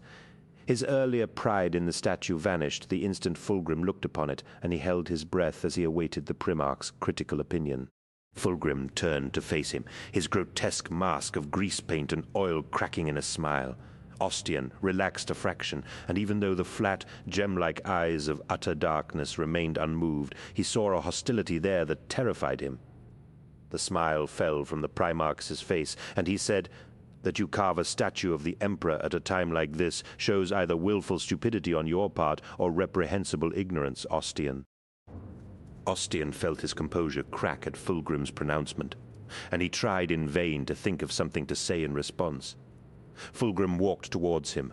His earlier pride in the statue vanished the instant Fulgrim looked upon it, and he held his breath as he awaited the Primarch's critical opinion. Fulgrim turned to face him, his grotesque mask of grease paint and oil cracking in a smile. Ostian relaxed a fraction, and even though the flat, gem-like eyes of utter darkness remained unmoved, he saw a hostility there that terrified him. The smile fell from the Primarch's face, and he said, "That you carve a statue of the Emperor at a time like this shows either willful stupidity on your part or reprehensible ignorance, Ostian." Ostian felt his composure crack at Fulgrim's pronouncement, and he tried in vain to think of something to say in response. Fulgrim walked towards him,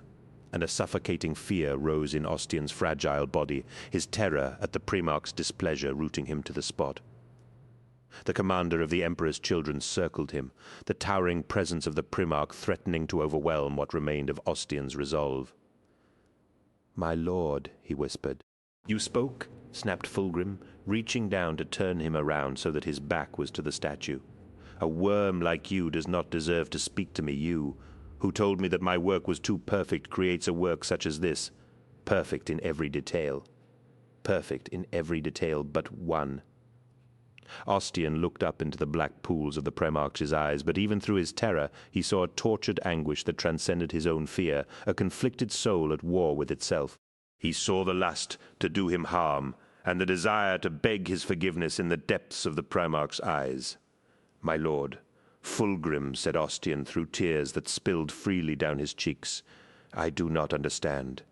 and a suffocating fear rose in Ostian's fragile body, his terror at the Primarch's displeasure rooting him to the spot. The commander of the Emperor's children circled him, the towering presence of the Primarch threatening to overwhelm what remained of Ostian's resolve. "My lord," he whispered. "You spoke?" snapped Fulgrim, reaching down to turn him around so that his back was to the statue. "A worm like you does not deserve to speak to me, you, who told me that my work was too perfect, creates a work such as this, perfect in every detail. Perfect in every detail but one." Ostian looked up into the black pools of the Primarch's eyes, but even through his terror he saw a tortured anguish that transcended his own fear, a conflicted soul at war with itself. He saw the lust to do him harm, and the desire to beg his forgiveness in the depths of the Primarch's eyes. "My lord, Fulgrim," said Ostian through tears that spilled freely down his cheeks, "I do not understand."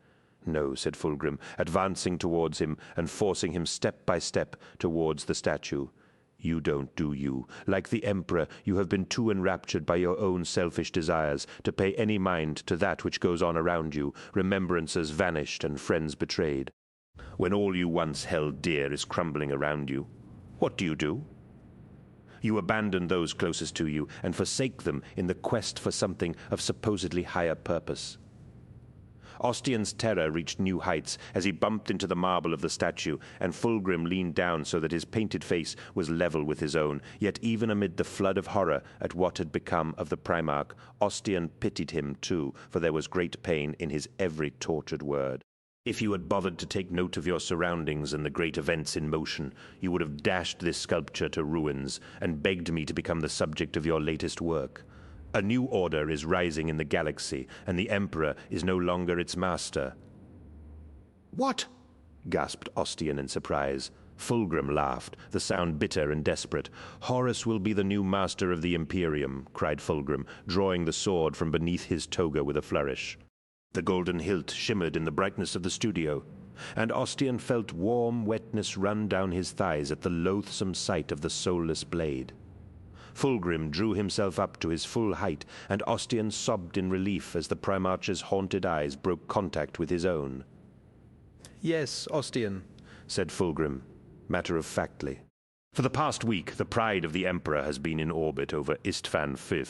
"No," said Fulgrim, advancing towards him and forcing him step by step towards the statue. "You don't, do you? Like the Emperor, you have been too enraptured by your own selfish desires to pay any mind to that which goes on around you, remembrances vanished and friends betrayed. When all you once held dear is crumbling around you, what do? You abandon those closest to you and forsake them in the quest for something of supposedly higher purpose." Ostian's terror reached new heights as he bumped into the marble of the statue, and Fulgrim leaned down so that his painted face was level with his own. Yet even amid the flood of horror at what had become of the Primarch, Ostian pitied him too, for there was great pain in his every tortured word. "If you had bothered to take note of your surroundings and the great events in motion, you would have dashed this sculpture to ruins and begged me to become the subject of your latest work. A new order is rising in the galaxy, and the Emperor is no longer its master." "What?" gasped Ostian in surprise. Fulgrim laughed, the sound bitter and desperate. "Horus will be the new master of the Imperium," cried Fulgrim, drawing the sword from beneath his toga with a flourish. The golden hilt shimmered in the brightness of the studio, and Ostian felt warm wetness run down his thighs at the loathsome sight of the soulless blade. Fulgrim drew himself up to his full height, and Ostian sobbed in relief as the Primarch's haunted eyes broke contact with his own. "Yes, Ostian," said Fulgrim, matter-of-factly. "For the past week, the pride of the Emperor has been in orbit over Istvan V,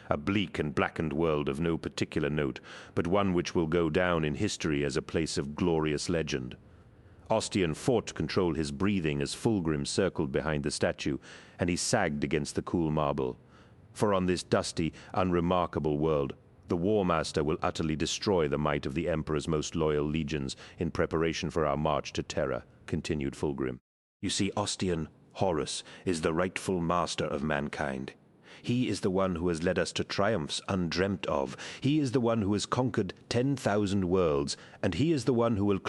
a bleak and blackened world of no particular note, but one which will go down in history as a place of glorious legend." Ostian fought to control his breathing as Fulgrim circled behind the statue, and he sagged against the cool marble. "For on this dusty, unremarkable world, the War Master will utterly destroy the might of the Emperor's most loyal legions in preparation for our march to Terra," continued Fulgrim. "You see, Ostian, Horus is the rightful master of mankind. He is the one who has led us to triumphs undreamt of. He is the one who has conquered 10,000 worlds, and he is the one who will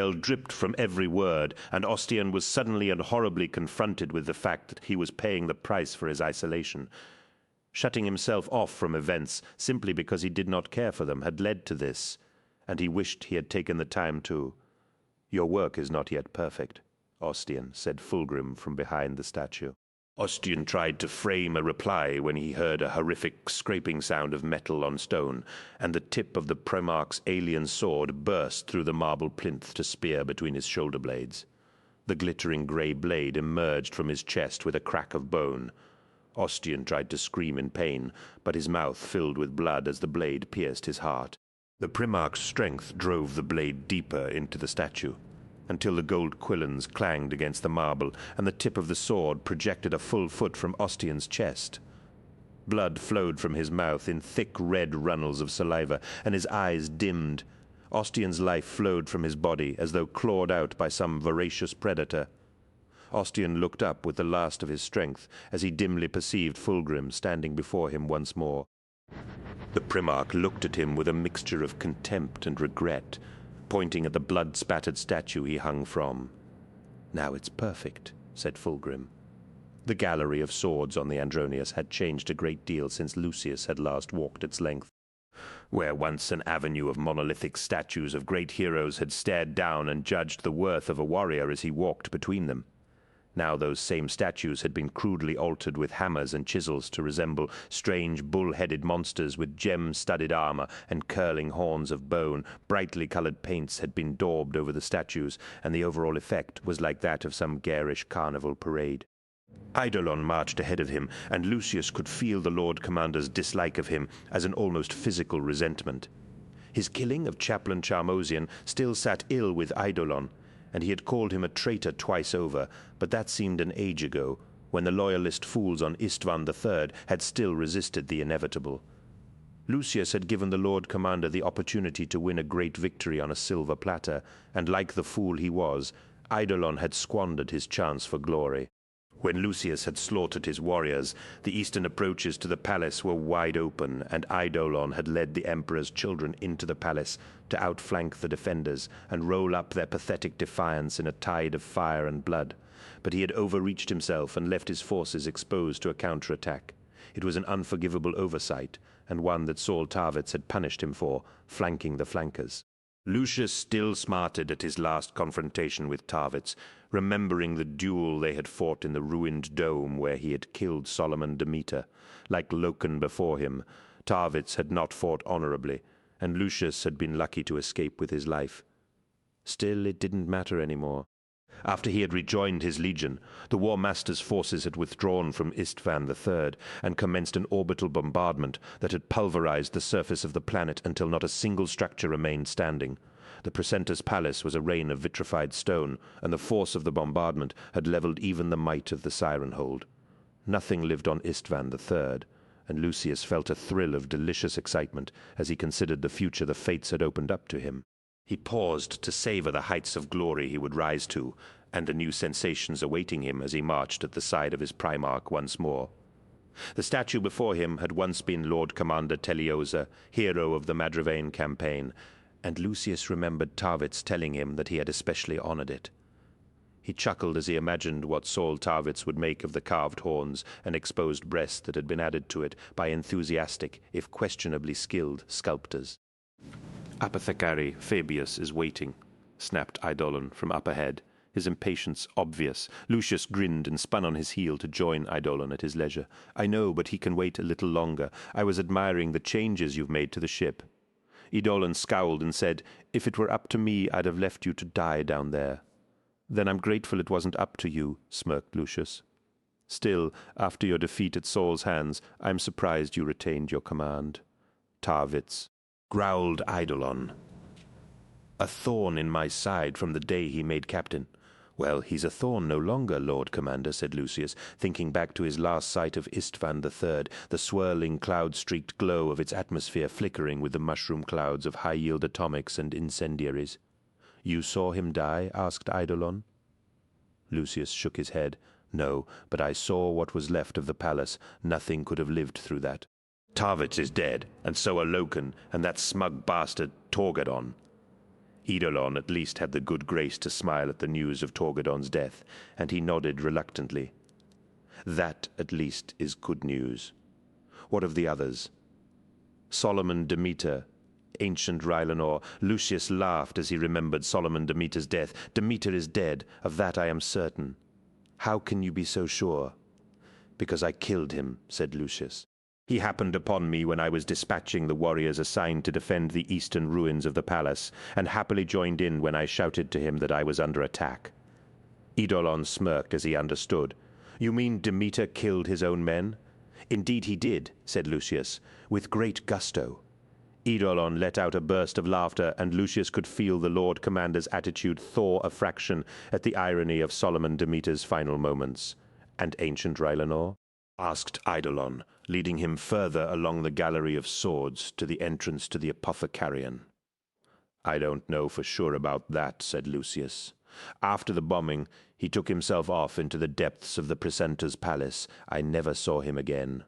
smell dripped from every word, and Ostian was suddenly and horribly confronted with the fact that he was paying the price for his isolation. Shutting himself off from events simply because he did not care for them had led to this, and he wished he had taken the time to. "Your work is not yet perfect," Ostian said Fulgrim from behind the statue. Ostian tried to frame a reply when he heard a horrific scraping sound of metal on stone, and the tip of the Primarch's alien sword burst through the marble plinth to spear between his shoulder blades. The glittering grey blade emerged from his chest with a crack of bone. Ostian tried to scream in pain, but his mouth filled with blood as the blade pierced his heart. The Primarch's strength drove the blade deeper into the statue, until the gold quillons clanged against the marble, and the tip of the sword projected a full foot from Ostian's chest. Blood flowed from his mouth in thick red runnels of saliva, and his eyes dimmed. Ostian's life flowed from his body as though clawed out by some voracious predator. Ostian looked up with the last of his strength as he dimly perceived Fulgrim standing before him once more. The Primarch looked at him with a mixture of contempt and regret, pointing at the blood-spattered statue he hung from. "Now it's perfect," said Fulgrim. The gallery of swords on the Andronius had changed a great deal since Lucius had last walked its length. Where once an avenue of monolithic statues of great heroes had stared down and judged the worth of a warrior as he walked between them, now those same statues had been crudely altered with hammers and chisels to resemble strange bull-headed monsters with gem-studded armor and curling horns of bone. Brightly colored paints had been daubed over the statues, and the overall effect was like that of some garish carnival parade. Eidolon marched ahead of him, and Lucius could feel the Lord Commander's dislike of him as an almost physical resentment. His killing of Chaplain Charmosian still sat ill with Eidolon, and he had called him a traitor twice over, but that seemed an age ago, when the loyalist fools on Istvan III had still resisted the inevitable. Lucius had given the Lord Commander the opportunity to win a great victory on a silver platter, and like the fool he was, Eidolon had squandered his chance for glory. When Lucius had slaughtered his warriors, the eastern approaches to the palace were wide open, and Eidolon had led the Emperor's children into the palace to outflank the defenders and roll up their pathetic defiance in a tide of fire and blood. But he had overreached himself and left his forces exposed to a counterattack. It was an unforgivable oversight, and one that Saul Tarvitz had punished him for, flanking the flankers. Lucius still smarted at his last confrontation with Tarvitz, remembering the duel they had fought in the ruined dome where he had killed Solomon Demeter. Like Loken before him, Tarvitz had not fought honorably, and Lucius had been lucky to escape with his life. Still, it didn't matter anymore. After he had rejoined his legion, the War Master's forces had withdrawn from Istvan III and commenced an orbital bombardment that had pulverized the surface of the planet until not a single structure remained standing. The Precentor's palace was a rain of vitrified stone, and the force of the bombardment had leveled even the might of the Siren Hold. Nothing lived on Istvan III, and Lucius felt a thrill of delicious excitement as he considered the future the fates had opened up to him. He paused to savor the heights of glory he would rise to, and the new sensations awaiting him as he marched at the side of his Primarch once more. The statue before him had once been Lord Commander Teliosa, hero of the Madrivain campaign, and Lucius remembered Tarvitz telling him that he had especially honored it. He chuckled as he imagined what Saul Tarvitz would make of the carved horns and exposed breast that had been added to it by enthusiastic, if questionably skilled, sculptors. "Apothecary Fabius is waiting," snapped Eidolon from up ahead, his impatience obvious. Lucius grinned and spun on his heel to join Eidolon at his leisure. "I know, but he can wait a little longer. I was admiring the changes you've made to the ship." Eidolon scowled and said, "If it were up to me, I'd have left you to die down there." "Then I'm grateful it wasn't up to you," smirked Lucius. "Still, after your defeat at Saul's hands, I'm surprised you retained your command." "Tarvitz," growled Eidolon. "A thorn in my side from the day he made captain." "Well, he's a thorn no longer, Lord Commander," said Lucius, thinking back to his last sight of Istvan III, the swirling cloud-streaked glow of its atmosphere flickering with the mushroom clouds of high-yield atomics and incendiaries. "You saw him die?" asked Eidolon. Lucius shook his head. "No, but I saw what was left of the palace. Nothing could have lived through that. Tarvitz is dead, and so are Loken, and that smug bastard Torgadon." Eidolon at least had the good grace to smile at the news of Torgadon's death, and he nodded reluctantly. That, at least, is good news. What of the others? Solomon Demeter, ancient Rylanor. Lucius laughed as he remembered Solomon Demeter's death. Demeter is dead, of that I am certain. How can you be so sure? Because I killed him, said Lucius. He happened upon me when I was dispatching the warriors assigned to defend the eastern ruins of the palace, and happily joined in when I shouted to him that I was under attack. Eidolon smirked as he understood. You mean Demeter killed his own men? Indeed he did, said Lucius, with great gusto. Eidolon let out a burst of laughter, and Lucius could feel the Lord Commander's attitude thaw a fraction at the irony of Solomon Demeter's final moments. And ancient Rylanor? Asked Eidolon, leading him further along the gallery of swords to the entrance to the Apothecarion. I don't know for sure about that, said Lucius. After the bombing, he took himself off into the depths of the precentor's palace. I never saw him again.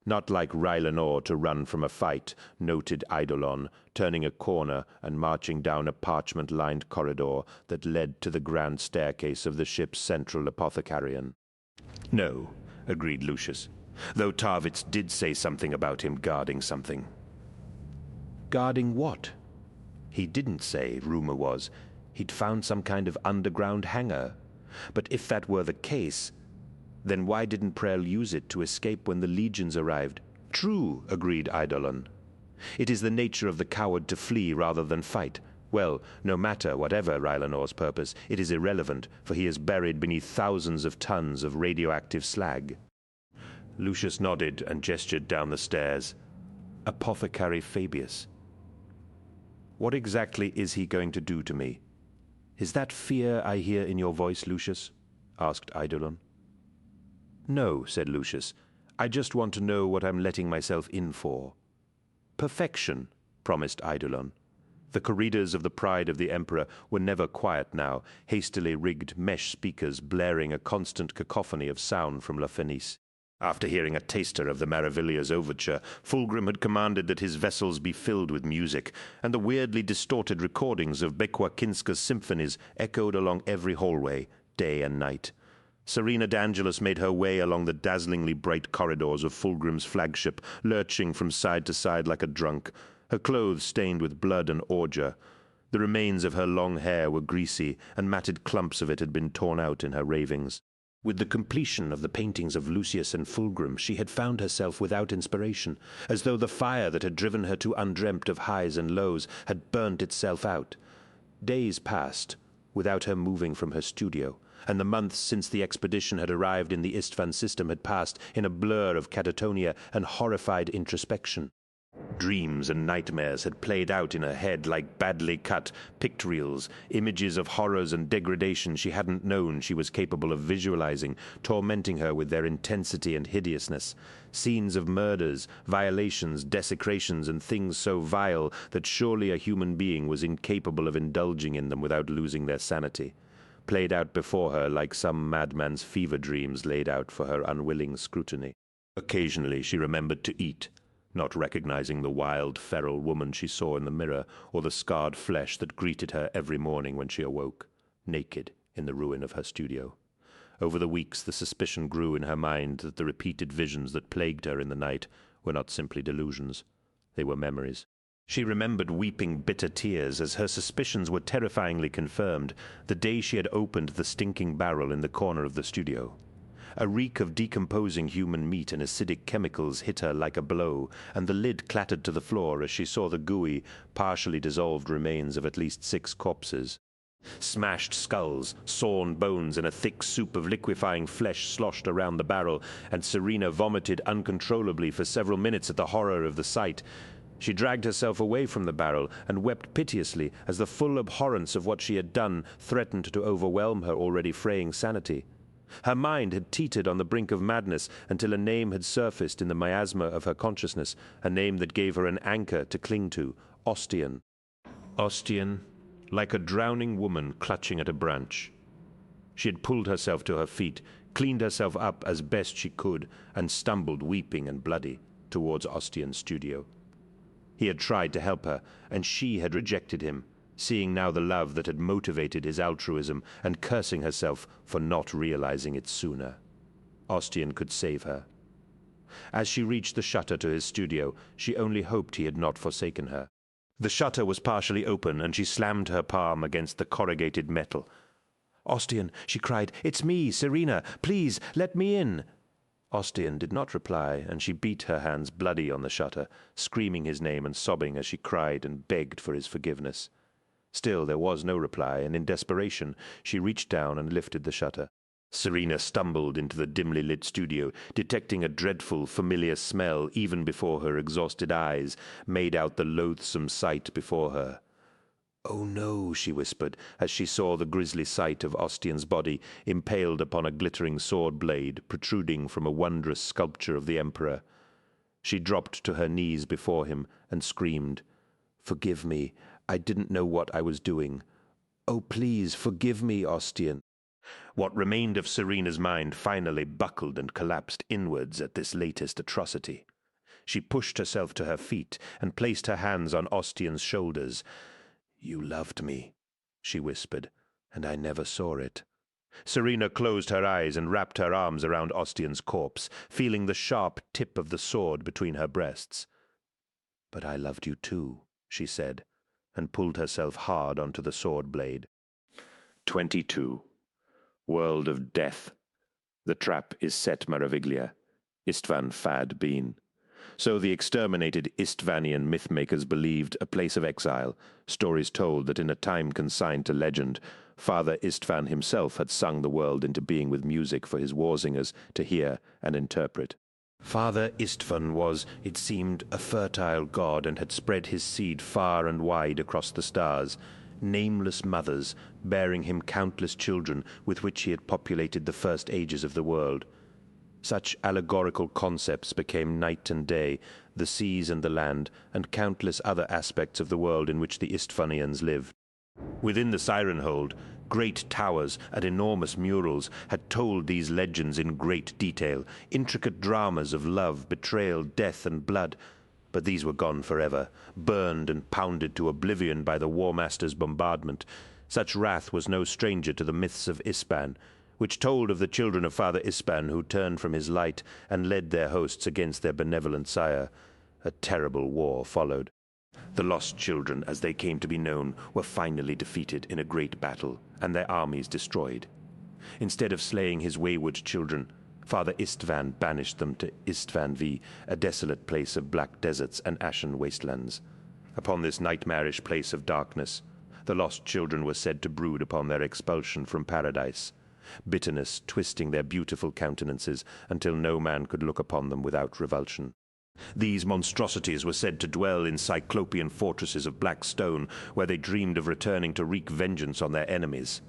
Not like Rylanor to run from a fight, noted Eidolon, turning a corner and marching down a parchment-lined corridor that led to the grand staircase of the ship's central Apothecarion. No, agreed Lucius, though Tarvitz did say something about him guarding something. Guarding what? He didn't say, rumor was. He'd found some kind of underground hangar. But if that were the case, then why didn't Prel use it to escape when the legions arrived? True, agreed Eidolon. It is the nature of the coward to flee rather than fight. Well, no matter whatever Rylanor's purpose, it is irrelevant, for he is buried beneath thousands of tons of radioactive slag. Lucius nodded and gestured down the stairs. Apothecary Fabius. What exactly is he going to do to me? Is that fear I hear in your voice, Lucius? Asked Eidolon. No, said Lucius. I just want to know what I'm letting myself in for. Perfection, promised Eidolon. The corridors of the Pride of the Emperor were never quiet now, hastily rigged mesh speakers blaring a constant cacophony of sound from La Fenice. After hearing a taster of the Maravillas overture, Fulgrim had commanded that his vessels be filled with music, and the weirdly distorted recordings of Bekwakinska's symphonies echoed along every hallway, day and night. Serena D'Angelis made her way along the dazzlingly bright corridors of Fulgrim's flagship, lurching from side to side like a drunk, her clothes stained with blood and ordure. The remains of her long hair were greasy, and matted clumps of it had been torn out in her ravings. With the completion of the paintings of Lucius and Fulgrim, she had found herself without inspiration, as though the fire that had driven her to undreamt of highs and lows had burnt itself out. Days passed, without her moving from her studio, and the months since the expedition had arrived in the Istvan system had passed in a blur of catatonia and horrified introspection. Dreams and nightmares had played out in her head like badly cut pictorials, images of horrors and degradation she hadn't known she was capable of visualizing, tormenting her with their intensity and hideousness. Scenes of murders, violations, desecrations, and things so vile that surely a human being was incapable of indulging in them without losing their sanity. Played out before her like some madman's fever dreams laid out for her unwilling scrutiny. Occasionally she remembered to eat, not recognizing the wild, feral woman she saw in the mirror, or the scarred flesh that greeted her every morning when she awoke, naked in the ruin of her studio. Over the weeks the suspicion grew in her mind that the repeated visions that plagued her in the night were not simply delusions. They were memories. She remembered weeping bitter tears as her suspicions were terrifyingly confirmed the day she had opened the stinking barrel in the corner of the studio. A reek of decomposing human meat and acidic chemicals hit her like a blow, and the lid clattered to the floor as she saw the gooey, partially dissolved remains of at least 6 corpses. Smashed skulls, sawn bones, and a thick soup of liquefying flesh sloshed around the barrel, and Serena vomited uncontrollably for several minutes at the horror of the sight. She dragged herself away from the barrel and wept piteously as the full abhorrence of what she had done threatened to overwhelm her already fraying sanity. Her mind had teetered on the brink of madness until a name had surfaced in the miasma of her consciousness, a name that gave her an anchor to cling to, Ostian. Ostian, like a drowning woman clutching at a branch. She had pulled herself to her feet, cleaned herself up as best she could, and stumbled weeping and bloody towards Ostian's studio. He had tried to help her, and she had rejected him, seeing now the love that had motivated his altruism and cursing herself for not realizing it sooner. Ostian could save her. As she reached the shutter to his studio, she only hoped he had not forsaken her. The shutter was partially open, and she slammed her palm against the corrugated metal. "Ostian," she cried, "it's me, Serena. Please, let me in." Ostian did not reply, and she beat her hands bloody on the shutter, screaming his name and sobbing as she cried and begged for his forgiveness. Still there was no reply, and in desperation she reached down and lifted the shutter. Serena stumbled into the dimly lit studio, detecting a dreadful, familiar smell even before her exhausted eyes made out the loathsome sight before her. "Oh no," she whispered, as she saw the grisly sight of Ostian's body impaled upon a glittering sword blade protruding from a wondrous sculpture of the Emperor. She dropped to her knees before him and screamed, "Forgive me. I didn't know what I was doing. Oh, please, forgive me, Ostian." What remained of Serena's mind finally buckled and collapsed inwards at this latest atrocity. She pushed herself to her feet and placed her hands on Ostian's shoulders. "You loved me," she whispered, "and I never saw it." Serena closed her eyes and wrapped her arms around Ostian's corpse, feeling the sharp tip of the sword between her breasts. "But I loved you too," she said, and pulled herself hard onto the sword blade. 22. World of Death. The trap is set Maraviglia. Istvan Fad been. So the exterminated Istvanian mythmakers believed, a place of exile. Stories told that in a time consigned to legend, Father Istvan himself had sung the world into being with music for his warsingers to hear and interpret. Father Istvan was, it seemed, a fertile god and had spread his seed far and wide across the stars, nameless mothers bearing him countless children with which he had populated the first ages of the world. Such allegorical concepts became night and day, the seas and the land, and countless other aspects of the world in which the Istvanians lived. Within the Siren Hold, great towers and enormous murals had told these legends in great detail, intricate dramas of love, betrayal, death, and blood. But these were gone forever, burned and pounded to oblivion by the War Master's bombardment. Such wrath was no stranger to the myths of Ispan, which told of the children of Father Ispan who turned from his light and led their hosts against their benevolent sire. A terrible war followed. The lost children, as they came to be known, were finally defeated in a great battle, and their armies destroyed. Instead of slaying his wayward children, Father Istvan banished them to Istvan V, a desolate place of black deserts and ashen wastelands. Upon this nightmarish place of darkness, the lost children were said to brood upon their expulsion from paradise, bitterness twisting their beautiful countenances until no man could look upon them without revulsion. These monstrosities were said to dwell in cyclopean fortresses of black stone, where they dreamed of returning to wreak vengeance on their enemies.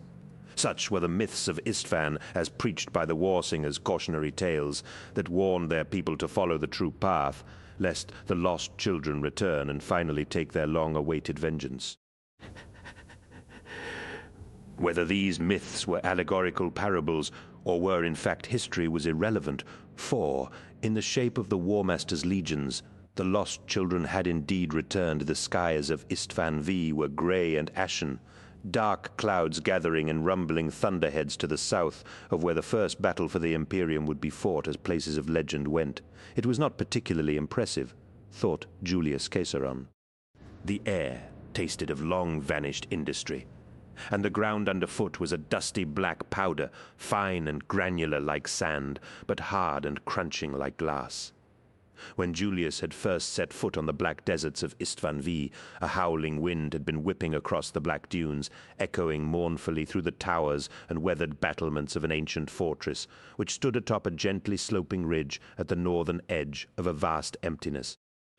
Such were the myths of Istvan as preached by the war singers' cautionary tales that warned their people to follow the true path, lest the lost children return and finally take their long-awaited vengeance. Whether these myths were allegorical parables or were in fact history was irrelevant, for, in the shape of the War Master's legions, the lost children had indeed returned. The skies of Istvan V were grey and ashen, dark clouds gathering in rumbling thunderheads to the south of where the first battle for the Imperium would be fought as places of legend went. It was not particularly impressive, thought Julius Caesaron. The air tasted of long-vanished industry, and the ground underfoot was a dusty black powder, fine and granular like sand, but hard and crunching like glass. When Julius had first set foot on the black deserts of Istvan V, a howling wind had been whipping across the black dunes, echoing mournfully through the towers and weathered battlements of an ancient fortress, which stood atop a gently sloping ridge at the northern edge of a vast emptiness.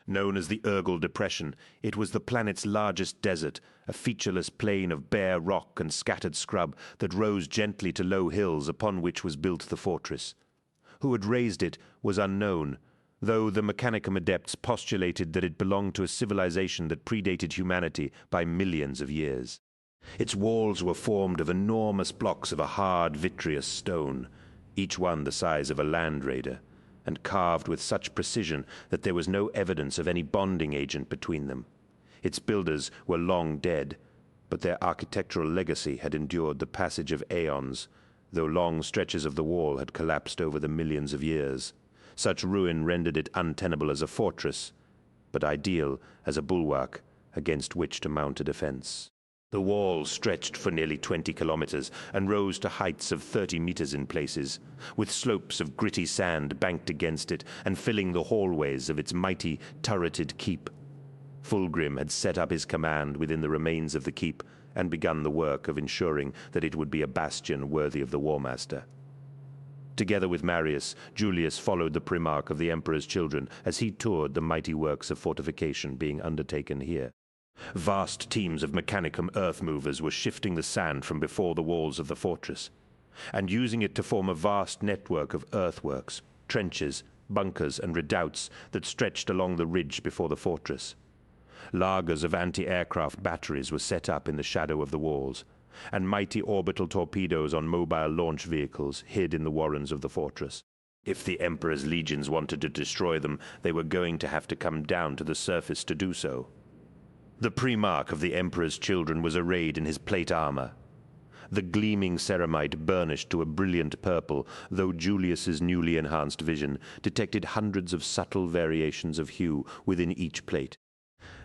Known as the Urgal Depression, it was the planet's largest desert, a featureless plain of bare rock and scattered scrub that rose gently to low hills upon which was built the fortress. Who had raised it was unknown, though the Mechanicum adepts postulated that it belonged to a civilization that predated humanity by millions of years. Its walls were formed of enormous blocks of a hard, vitreous stone, each one the size of a land raider, and carved with such precision that there was no evidence of any bonding agent between them. Its builders were long dead, but their architectural legacy had endured the passage of aeons, though long stretches of the wall had collapsed over the millions of years. Such ruin rendered it untenable as a fortress, but ideal as a bulwark against which to mount a defense. The wall stretched for nearly 20 kilometers and rose to heights of 30 meters in places, with slopes of gritty sand banked against it and filling the hallways of its mighty, turreted keep. Fulgrim had set up his command within the remains of the keep and begun the work of ensuring that it would be a bastion worthy of the War Master. Together with Marius, Julius followed the Primarch of the Emperor's children as he toured the mighty works of fortification being undertaken here. Vast teams of Mechanicum earth movers were shifting the sand from before the walls of the fortress, and using it to form a vast network of earthworks, trenches, bunkers, and redoubts that stretched along the ridge before the fortress. Lagers of anti-aircraft batteries were set up in the shadow of the walls, and mighty orbital torpedoes on mobile launch vehicles hid in the warrens of the fortress. If the Emperor's legions wanted to destroy them, they were going to have to come down to the surface to do so. The Primarch of the Emperor's children was arrayed in his plate armor. The gleaming ceramite burnished to a brilliant purple, though Julius's newly enhanced vision detected hundreds of subtle variations of hue within each plate.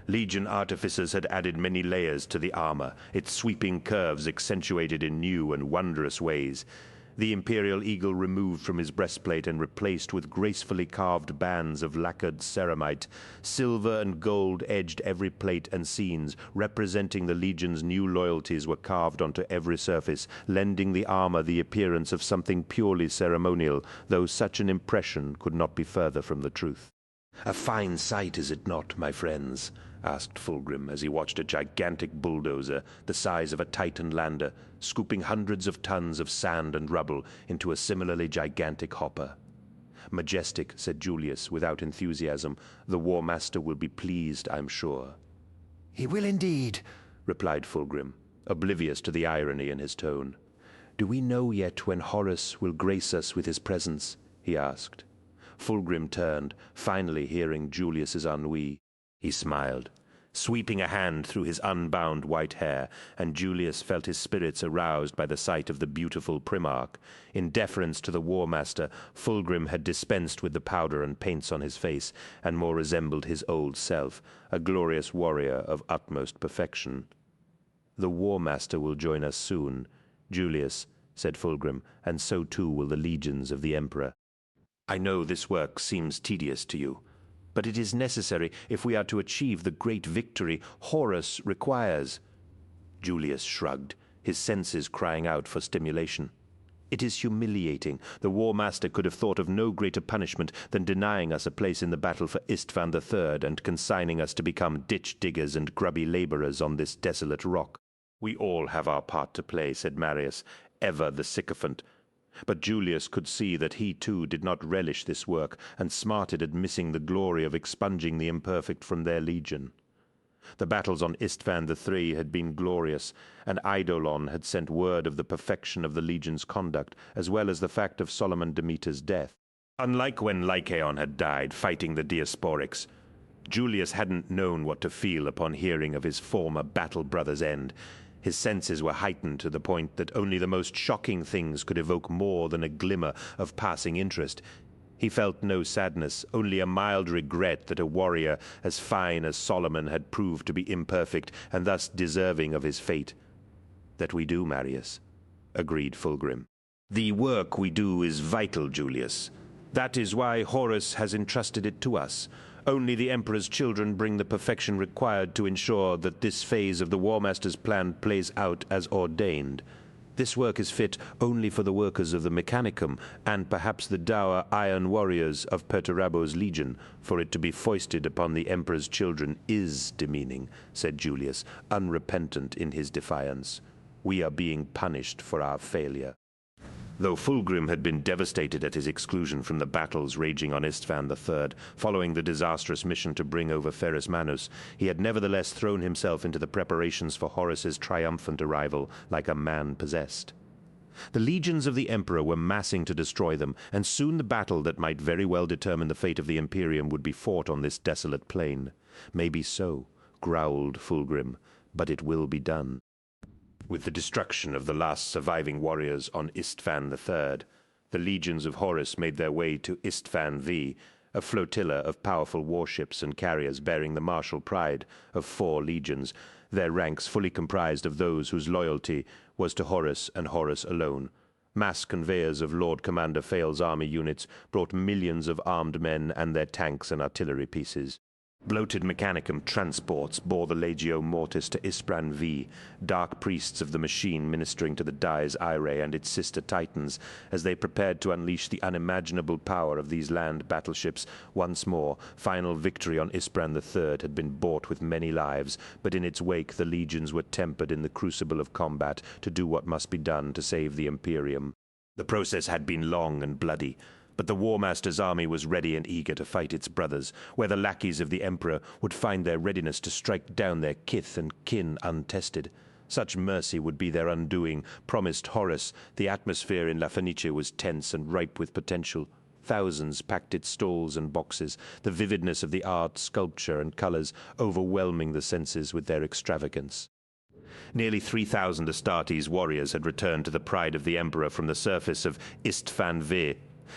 Legion artificers had added many layers to the armor, its sweeping curves accentuated in new and wondrous ways. The Imperial Eagle removed from his breastplate and replaced with gracefully carved bands of lacquered ceramite. Silver and gold edged every plate, and scenes representing the Legion's new loyalties were carved onto every surface, lending the armor the appearance of something purely ceremonial, though such an impression could not be further from the truth. "A fine sight, is it not, my friends?" asked Fulgrim as he watched a gigantic bulldozer the size of a Titan lander scooping hundreds of tons of sand and rubble into a similarly gigantic hopper. "Majestic," said Julius without enthusiasm. "The War Master will be pleased, I'm sure." "He will indeed," replied Fulgrim, oblivious to the irony in his tone. "Do we know yet when Horus will grace us with his presence?" he asked. Fulgrim turned, finally hearing Julius's ennui. He smiled, sweeping a hand through his unbound white hair, and Julius felt his spirits aroused by the sight of the beautiful Primarch. In deference to the War Master, Fulgrim had dispensed with the powder and paints on his face, and more resembled his old self, a glorious warrior of utmost perfection. "The War Master will join us soon, Julius," said Fulgrim, "and so too will the legions of the Emperor. I know this work seems tedious to you, but it is necessary if we are to achieve the great victory Horus requires." Julius shrugged, his senses crying out for stimulation. "It is humiliating. The War Master could have thought of no greater punishment than denying us a place in the battle for Istvan III and consigning us to become ditch-diggers and grubby laborers on this desolate rock." "We all have our part to play," said Marius, ever the sycophant. But Julius could see that he too did not relish this work, and smarted at missing the glory of expunging the imperfect from their legion. The battles on Istvan III had been glorious, and Eidolon had sent word of the perfection of the legion's conduct, as well as the fact of Solomon Demeter's death. Unlike when Lycaon had died fighting the Diasporics, Julius hadn't known what to feel upon hearing of his former battle brother's end. His senses were heightened to the point that only the most shocking things could evoke more than a glimmer of passing interest. He felt no sadness, only a mild regret that a warrior as fine as Solomon had proved to be imperfect and thus deserving of his fate. "That we do, Marius," agreed Fulgrim. "The work we do is vital, Julius. That is why Horus has entrusted it to us. Only the Emperor's children bring the perfection required to ensure that this phase of the War Master's plan plays out as ordained. This work is fit only for the workers of the Mechanicum, and perhaps the dour iron warriors of Perturabo's legion. For it to be foisted upon the Emperor's children is demeaning," said Julius, unrepentant in his defiance. "We are being punished for our failure." Though Fulgrim had been devastated at his exclusion from the battles raging on Istvan III, following the disastrous mission to bring over Ferrus Manus, he had nevertheless thrown himself into the preparations for Horus's triumphant arrival like a man possessed. The legions of the Emperor were massing to destroy them, and soon the battle that might very well determine the fate of the Imperium would be fought on this desolate plain. "Maybe so," growled Fulgrim, "but it will be done." With the destruction of the last surviving warriors on Istvan III, the legions of Horus made their way to Istvan V, a flotilla of powerful warships and carriers bearing the martial pride of 4 legions, their ranks fully comprised of those whose loyalty was to Horus and Horus alone. Mass conveyors of Lord Commander Fail's army units brought millions of armed men and their tanks and artillery pieces. Bloated Mechanicum transports bore the Legio Mortis to Ispran V, dark priests of the machine ministering to the Dies Irae and its sister Titans as they prepared to unleash the unimaginable power of these land battleships. Once more, final victory on Ispran III had been bought with many lives, but in its wake the legions were tempered in the crucible of combat to do what must be done to save the Imperium. The process had been long and bloody, but the War Master's army was ready and eager to fight its brothers, where the lackeys of the Emperor would find their readiness to strike down their kith and kin untested. Such mercy would be their undoing, promised Horus. The atmosphere in La Fenice was tense and ripe with potential. Thousands packed its stalls and boxes, the vividness of the art, sculpture, and colors overwhelming the senses with their extravagance. Nearly 3,000 Astartes warriors had returned to the pride of the Emperor from the surface of Istvan V,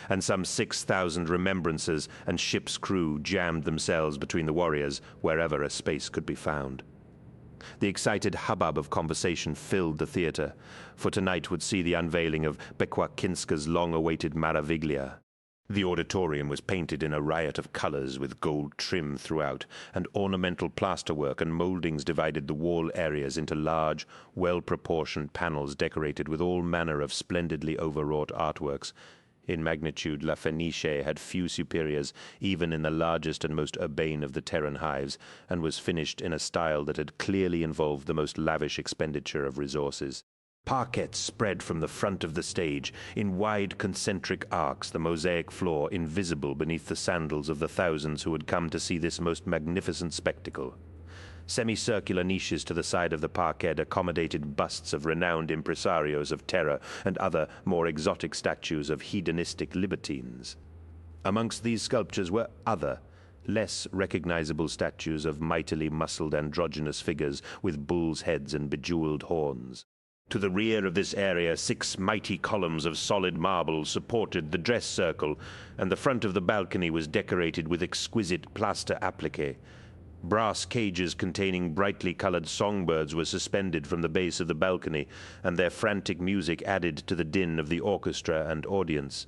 and some 6,000 remembrances and ship's crew jammed themselves between the warriors wherever a space could be found. The excited hubbub of conversation filled the theater, for tonight would see the unveiling of Bekwakinska's long-awaited Maraviglia. The auditorium was painted in a riot of colors with gold trim throughout, and ornamental plasterwork and moldings divided the wall areas into large, well-proportioned panels decorated with all manner of splendidly overwrought artworks. In magnitude, La Fenice had few superiors, even in the largest and most urbane of the Terran hives, and was finished in a style that had clearly involved the most lavish expenditure of resources. Parquets spread from the front of the stage, in wide concentric arcs, the mosaic floor invisible beneath the sandals of the thousands who had come to see this most magnificent spectacle. Semicircular niches to the side of the parquet accommodated busts of renowned impresarios of terror and other more exotic statues of hedonistic libertines. Amongst these sculptures were other, less recognizable statues of mightily muscled androgynous figures with bulls' heads and bejeweled horns. To the rear of this area 6 mighty columns of solid marble supported the dress circle, and the front of the balcony was decorated with exquisite plaster applique. Brass cages containing brightly colored songbirds were suspended from the base of the balcony, and their frantic music added to the din of the orchestra and audience.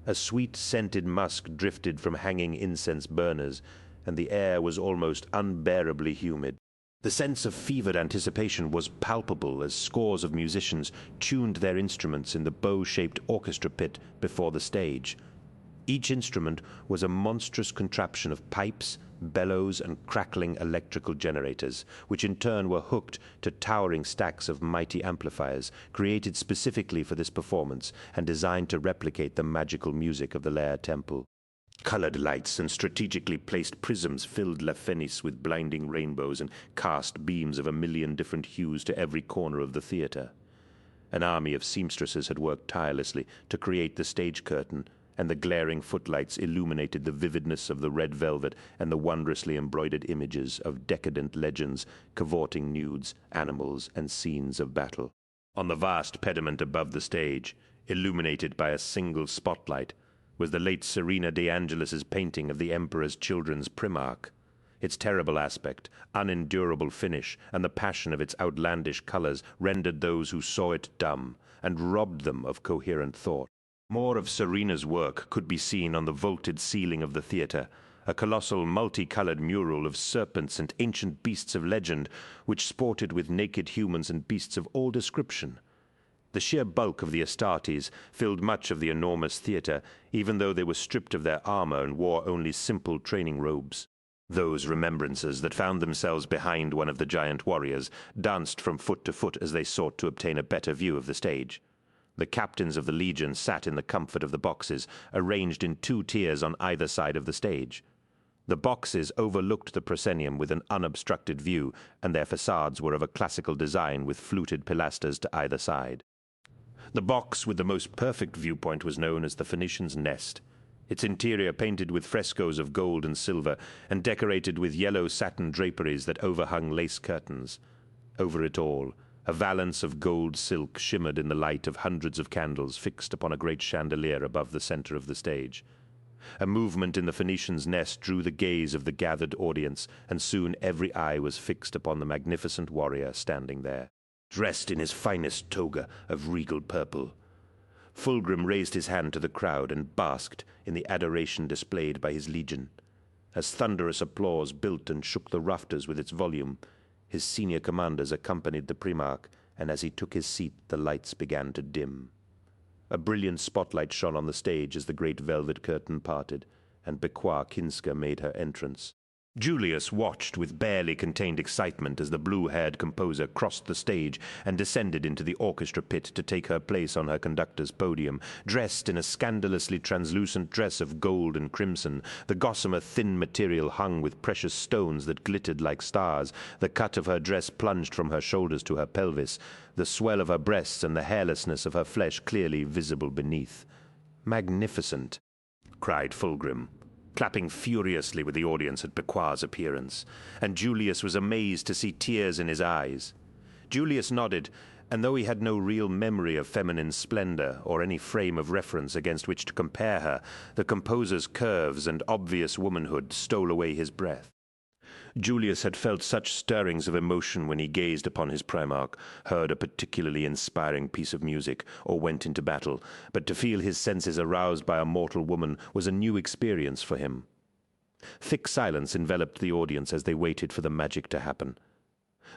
A sweet scented musk drifted from hanging incense burners, and the air was almost unbearably humid. The sense of fevered anticipation was palpable as scores of musicians tuned their instruments in the bow-shaped orchestra pit before the stage. Each instrument was a monstrous contraption of pipes, bellows, and crackling electrical generators, which in turn were hooked to towering stacks of mighty amplifiers, created specifically for this performance and designed to replicate the magical music of the Lair Temple. Colored lights and strategically placed prisms filled La Fenice with blinding rainbows and cast beams of a million different hues to every corner of the theater. An army of seamstresses had worked tirelessly to create the stage curtain, and the glaring footlights illuminated the vividness of the red velvet and the wondrously embroidered images of decadent legends, cavorting nudes, animals, and scenes of battle. On the vast pediment above the stage, illuminated by a single spotlight, was the late Serena de Angelis's painting of the Emperor's children's Primarch. Its terrible aspect, unendurable finish, and the passion of its outlandish colors rendered those who saw it dumb, and robbed them of coherent thought. More of Serena's work could be seen on the vaulted ceiling of the theater, a colossal multicolored mural of serpents and ancient beasts of legend, which sported with naked humans and beasts of all description. The sheer bulk of the Astartes filled much of the enormous theater, even though they were stripped of their armor and wore only simple training robes. Those remembrances that found themselves behind one of the giant warriors danced from foot to foot as they sought to obtain a better view of the stage. The captains of the legion sat in the comfort of the boxes, arranged in 2 tiers on either side of the stage. The boxes overlooked the proscenium with an unobstructed view, and their facades were of a classical design with fluted pilasters to either side. The box with the most perfect viewpoint was known as the Phoenician's Nest, its interior painted with frescoes of gold and silver, and decorated with yellow satin draperies that overhung lace curtains. Over it all, A valance of gold silk shimmered in the light of hundreds of candles fixed upon a great chandelier above the center of the stage. A movement in the Phoenician's nest drew the gaze of the gathered audience, and soon every eye was fixed upon the magnificent warrior standing there, dressed in his finest toga of regal purple. Fulgrim raised his hand to the crowd and basked in the adoration displayed by his legion. As thunderous applause built and shook the rafters with its volume, his senior commanders accompanied the Primarch, and as he took his seat, the lights began to dim. A brilliant spotlight shone on the stage as the great velvet curtain parted, and Bekwa Kinska made her entrance. Julius watched with barely contained excitement as the blue-haired composer crossed the stage and descended into the orchestra pit to take her place on her conductor's podium. Dressed in a scandalously translucent dress of gold and crimson, the gossamer thin material hung with precious stones that glittered like stars. The cut of her dress plunged from her shoulders to her pelvis, the swell of her breasts and the hairlessness of her flesh clearly visible beneath. "Magnificent!" cried Fulgrim, clapping furiously with the audience at Bekwa's appearance, and Julius was amazed to see tears in his eyes. Julius nodded, and though he had no real memory of feminine splendor or any frame of reference against which to compare her, the composer's curves and obvious womanhood stole away his breath. Julius had felt such stirrings of emotion when he gazed upon his Primarch, heard a particularly inspiring piece of music, or went into battle, but to feel his senses aroused by a mortal woman was a new experience for him. Thick silence enveloped the audience as they waited for the magic to happen.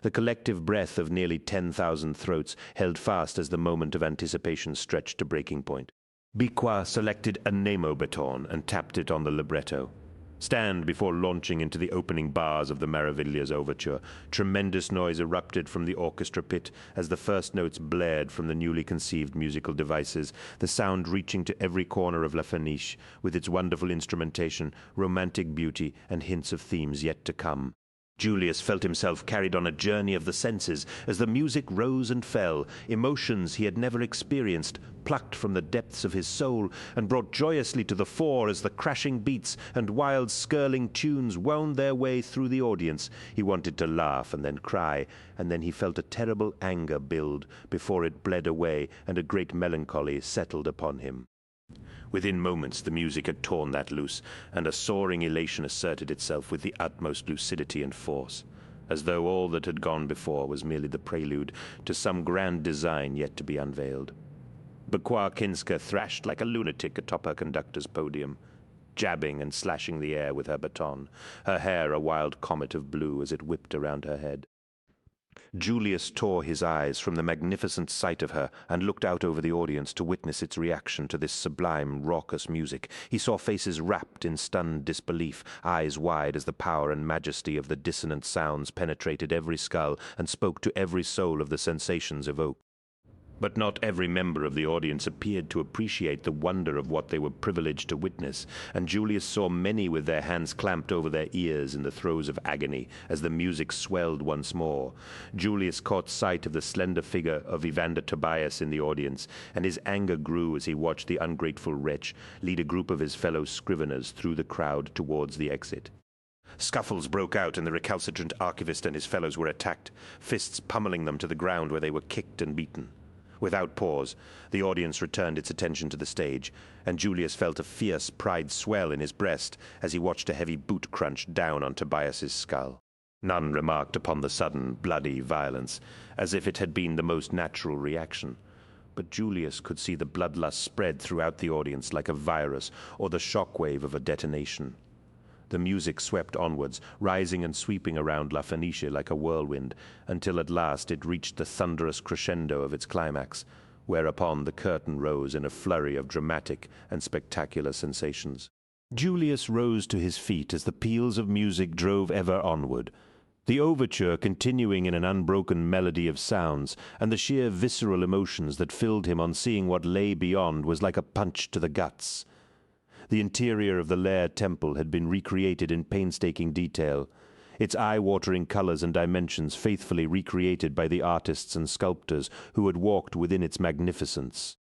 The collective breath of nearly 10,000 throats held fast as the moment of anticipation stretched to breaking point. Bekwa selected a Nemo baton and tapped it on the libretto. Stand before launching into the opening bars of the Maravillas overture. Tremendous noise erupted from the orchestra pit as the first notes blared from the newly conceived musical devices, the sound reaching to every corner of La Fenice with its wonderful instrumentation, romantic beauty, and hints of themes yet to come. Julius felt himself carried on a journey of the senses as the music rose and fell, emotions he had never experienced, plucked from the depths of his soul and brought joyously to the fore as the crashing beats and wild skirling tunes wound their way through the audience. He wanted to laugh and then cry, and then he felt a terrible anger build before it bled away and a great melancholy settled upon him. Within moments the music had torn that loose, and a soaring elation asserted itself with the utmost lucidity and force, as though all that had gone before was merely the prelude to some grand design yet to be unveiled. Bekwa Kinska thrashed like a lunatic atop her conductor's podium, jabbing and slashing the air with her baton, her hair a wild comet of blue as it whipped around her head. Julius tore his eyes from the magnificent sight of her and looked out over the audience to witness its reaction to this sublime, raucous music. He saw faces rapt in stunned disbelief, eyes wide as the power and majesty of the dissonant sounds penetrated every skull and spoke to every soul of the sensations evoked. But not every member of the audience appeared to appreciate the wonder of what they were privileged to witness, and Julius saw many with their hands clamped over their ears in the throes of agony as the music swelled once more. Julius caught sight of the slender figure of Evander Tobias in the audience, and his anger grew as he watched the ungrateful wretch lead a group of his fellow scriveners through the crowd towards the exit. Scuffles broke out, and the recalcitrant archivist and his fellows were attacked, fists pummeling them to the ground where they were kicked and beaten. Without pause, the audience returned its attention to the stage, and Julius felt a fierce pride swell in his breast as he watched a heavy boot crunch down on Tobias's skull. None remarked upon the sudden, bloody violence, as if it had been the most natural reaction. But Julius could see the bloodlust spread throughout the audience like a virus or the shockwave of a detonation. The music swept onwards, rising and sweeping around La Fenice like a whirlwind, until at last it reached the thunderous crescendo of its climax, whereupon the curtain rose in a flurry of dramatic and spectacular sensations. Julius rose to his feet as the peals of music drove ever onward, the overture continuing in an unbroken melody of sounds, and the sheer visceral emotions that filled him on seeing what lay beyond was like a punch to the guts. The interior of the Lair Temple had been recreated in painstaking detail, its eye-watering colors and dimensions faithfully recreated by the artists and sculptors who had walked within its magnificence.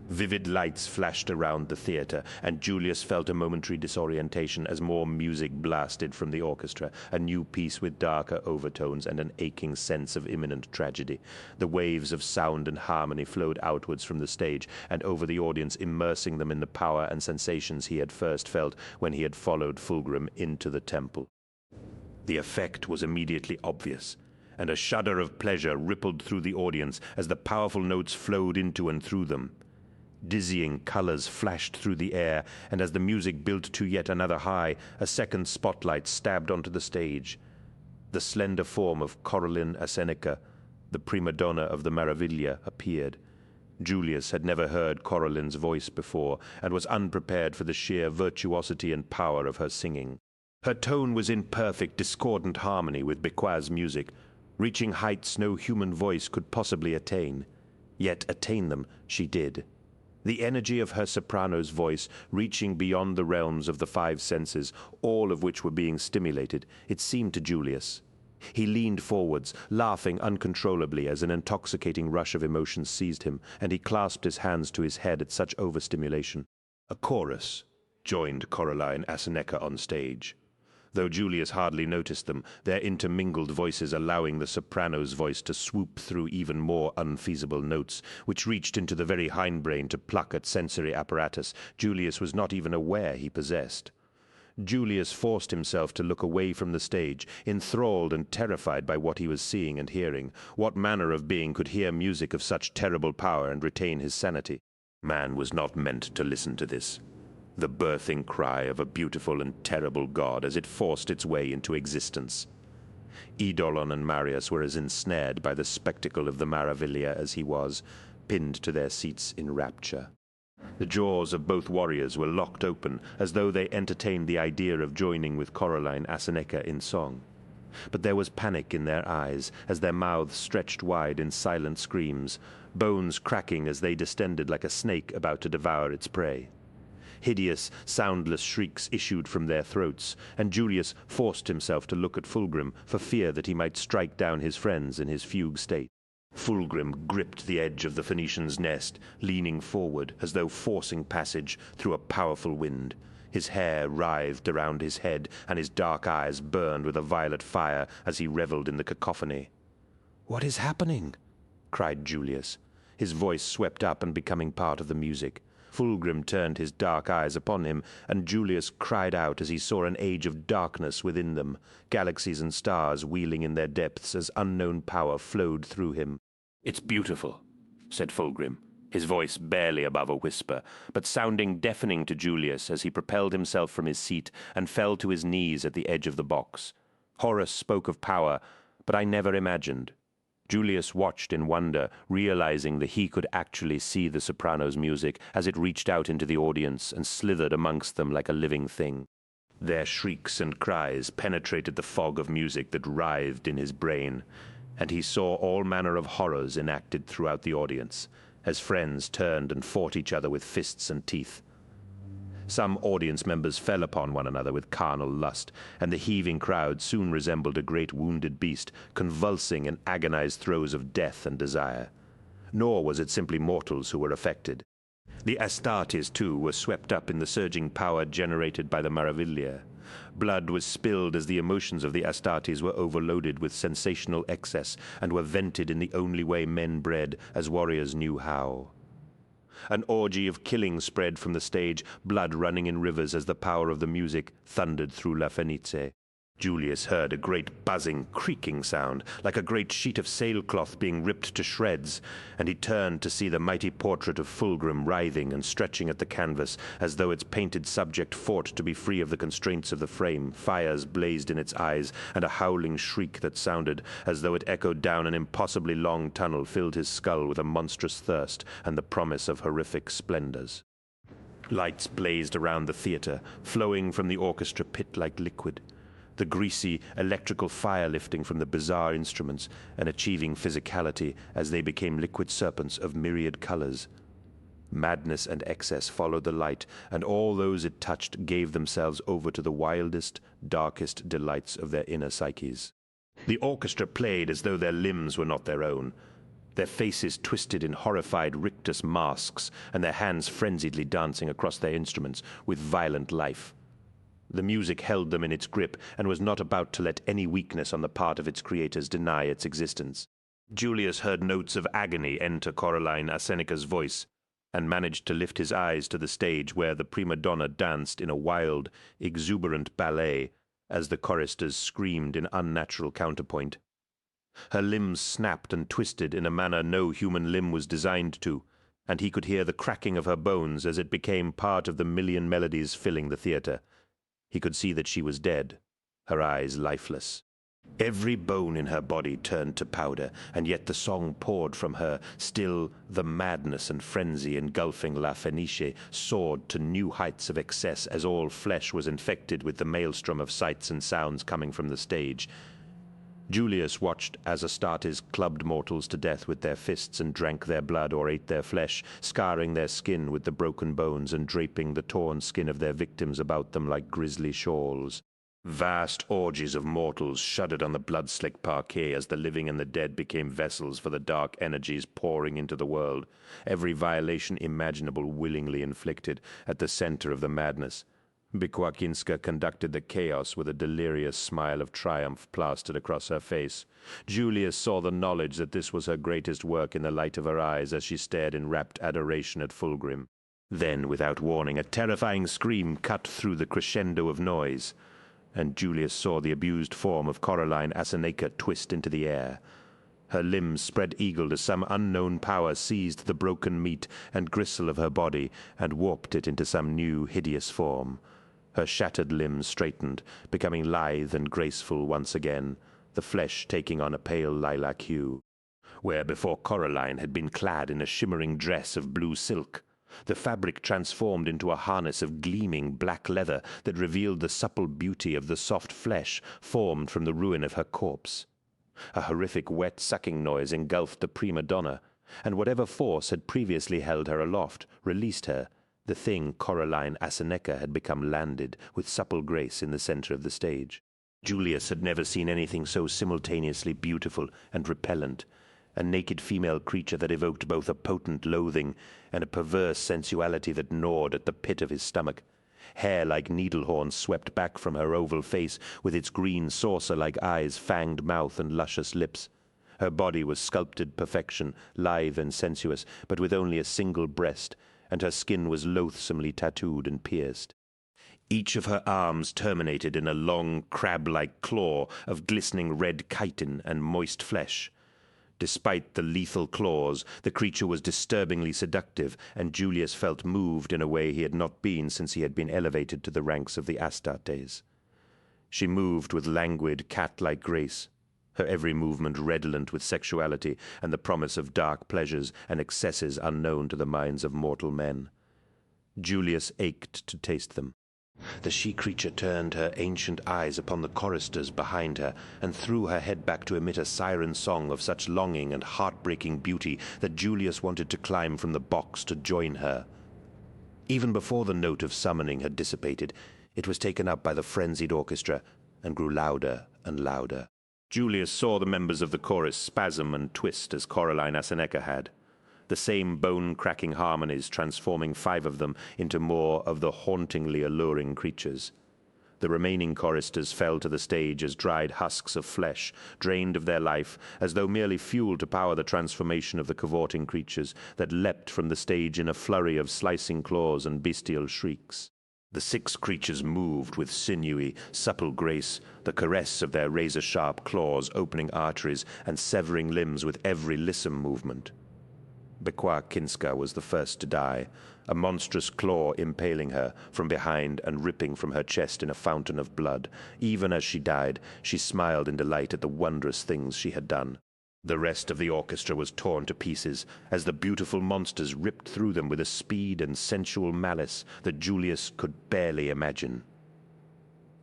Vivid lights flashed around the theater, and Julius felt a momentary disorientation as more music blasted from the orchestra, a new piece with darker overtones and an aching sense of imminent tragedy. The waves of sound and harmony flowed outwards from the stage and over the audience, immersing them in the power and sensations he had first felt when he had followed Fulgrim into the temple. The effect was immediately obvious, and a shudder of pleasure rippled through the audience as the powerful notes flowed into and through them. Dizzying colors flashed through the air, and as the music built to yet another high, a second spotlight stabbed onto the stage. The slender form of Coraline Aseneca, the prima donna of the Maraviglia, appeared. Julius had never heard Coraline's voice before, and was unprepared for the sheer virtuosity and power of her singing. Her tone was in perfect, discordant harmony with Becquois' music, reaching heights no human voice could possibly attain. Yet attain them she did. The energy of her soprano's voice, reaching beyond the realms of the five senses, all of which were being stimulated, it seemed to Julius. He leaned forwards, laughing uncontrollably as an intoxicating rush of emotion seized him, and he clasped his hands to his head at such overstimulation. A chorus joined Coraline Aseneca on stage. Though Julius hardly noticed them, their intermingled voices allowing the soprano's voice to swoop through even more unfeasible notes, which reached into the very hindbrain to pluck at sensory apparatus Julius was not even aware he possessed. Julius forced himself to look away from the stage, enthralled and terrified by what he was seeing and hearing. What manner of being could hear music of such terrible power and retain his sanity? Man was not meant to listen to this. The birthing cry of a beautiful and terrible god as it forced its way into existence. Eidolon and Marius were as ensnared by the spectacle of the Maraviglia as he was, pinned to their seats in rapture. The jaws of both warriors were locked open, as though they entertained the idea of joining with Coraline Aseneca in song. But there was panic in their eyes, as their mouths stretched wide in silent screams, bones cracking as they distended like a snake about to devour its prey. Hideous, soundless shrieks issued from their throats, and Julius forced himself to look at Fulgrim for fear that he might strike down his friends in his fugue state. Fulgrim gripped the edge of the Phoenician's nest, leaning forward as though forcing passage through a powerful wind. His hair writhed around his head, and his dark eyes burned with a violet fire as he reveled in the cacophony. "What is happening?" cried Julius, his voice swept up and becoming part of the music. Fulgrim turned his dark eyes upon him, and Julius cried out as he saw an age of darkness within them, galaxies and stars wheeling in their depths as unknown power flowed through him. "It's beautiful," said Fulgrim, his voice barely above a whisper, but sounding deafening to Julius as he propelled himself from his seat and fell to his knees at the edge of the box. Horus spoke of power, but I never imagined. Julius watched in wonder, realizing that he could actually see the soprano's music as it reached out into the audience and slithered amongst them like a living thing. Their shrieks and cries penetrated the fog of music that writhed in his brain, and he saw all manner of horrors enacted throughout the audience, as friends turned and fought each other with fists and teeth. Some audience members fell upon one another with carnal lust, and the heaving crowd soon resembled a great wounded beast, convulsing in agonized throes of death and desire. Nor was it simply mortals who were affected. The Astartes, too, were swept up in the surging power generated by the Maraviglia. Blood was spilled as the emotions of the Astartes were overloaded with sensational excess and were vented in the only way men bred, as warriors knew how. An orgy of killing spread from the stage, blood running in rivers as the power of the music thundered through La Fenice. Julius heard a great buzzing, creaking sound, like a great sheet of sailcloth being ripped to shreds, and he turned to see the mighty portrait of Fulgrim writhing and stretching at the canvas, as though its painted subject fought to be free of the constraints of the frame. Fires blazed in its eyes, and a howling shriek that sounded as though it echoed down an impossibly long tunnel filled his skull with a monstrous thirst and the promise of horrific splendors. Lights blazed around the theater, flowing from the orchestra pit like liquid, the greasy electrical fire lifting from the bizarre instruments and achieving physicality as they became liquid serpents of myriad colors. Madness and excess followed the light, and all those it touched gave themselves over to the wildest, darkest delights of their inner psyches. The orchestra played as though their limbs were not their own. their faces twisted in horrified rictus masks, and their hands frenziedly dancing across their instruments with violent life. The music held them in its grip and was not about to let any weakness on the part of its creators deny its existence. Julius heard notes of agony enter Coraline Aseneca's voice, and managed to lift his eyes to the stage where the prima donna danced in a wild, exuberant ballet as the choristers screamed in unnatural counterpoint. Her limbs snapped and twisted in a manner no human limb was designed to, and he could hear the cracking of her bones as it became part of the million melodies filling the theater. He could see that she was dead, her eyes lifeless. Every bone in her body turned to powder, and yet the song poured from her. Still, the madness and frenzy engulfing La Fenice soared to new heights of excess as all flesh was infected with the maelstrom of sights and sounds coming from the stage. Julius watched as Astartes clubbed mortals to death with their fists and drank their blood or ate their flesh, scarring their skin with the broken bones and draping the torn skin of their victims about them like grisly shawls. Vast orgies of mortals shuddered on the blood-slick parquet as the living and the dead became vessels for the dark energies pouring into the world, every violation imaginable willingly inflicted at the center of the madness. Bykwakinska conducted the chaos with a delirious smile of triumph plastered across her face. Julius saw the knowledge that this was her greatest work in the light of her eyes as she stared in rapt adoration at Fulgrim. Then, without warning, a terrifying scream cut through the crescendo of noise, and Julius saw the abused form of Coraline Aseneca twist into the air. Her limbs spread-eagled as some unknown power seized the broken meat and gristle of her body and warped it into some new, hideous form. Her shattered limbs straightened, becoming lithe and graceful once again, the flesh taking on a pale lilac hue. Where before Coraline had been clad in a shimmering dress of blue silk, the fabric transformed into a harness of gleaming black leather that revealed the supple beauty of the soft flesh formed from the ruin of her corpse. A horrific wet sucking noise engulfed the prima donna, and whatever force had previously held her aloft released her. The thing Coraline Aseneca had become landed with supple grace in the center of the stage. Julius had never seen anything so simultaneously beautiful and repellent, a naked female creature that evoked both a potent loathing and a perverse sensuality that gnawed at the pit of his stomach. Hair like needle-horns swept back from her oval face, with its green saucer-like eyes, fanged mouth, and luscious lips. Her body was sculpted perfection, lithe and sensuous, but with only a single breast, and her skin was loathsomely tattooed and pierced. Each of her arms terminated in a long, crab-like claw of glistening red chitin and moist flesh. Despite the lethal claws, the creature was disturbingly seductive, and Julius felt moved in a way he had not been since he had been elevated to the ranks of the Astartes. She moved with languid, cat-like grace, her every movement redolent with sexuality and the promise of dark pleasures and excesses unknown to the minds of mortal men. Julius ached to taste them. The she-creature turned her ancient eyes upon the choristers behind her and threw her head back to emit a siren song of such longing and heartbreaking beauty that Julius wanted to climb from the box to join her. Even before the note of summoning had dissipated, it was taken up by the frenzied orchestra and grew louder and louder. Julius saw the members of the chorus spasm and twist as Coraline Aseneca had, the same bone-cracking harmonies transforming 5 of them into more of the hauntingly alluring creatures. The remaining choristers fell to the stage as dried husks of flesh, drained of their life, as though merely fuel to power the transformation of the cavorting creatures that leapt from the stage in a flurry of slicing claws and bestial shrieks. The 6 creatures moved with sinewy, supple grace, the caress of their razor-sharp claws opening arteries and severing limbs with every lissom movement. Bykwakinska was the first to die, a monstrous claw impaling her from behind and ripping from her chest in a fountain of blood. Even as she died, she smiled in delight at the wondrous things she had done. The rest of the orchestra was torn to pieces as the beautiful monsters ripped through them with a speed and sensual malice that Julius could barely imagine.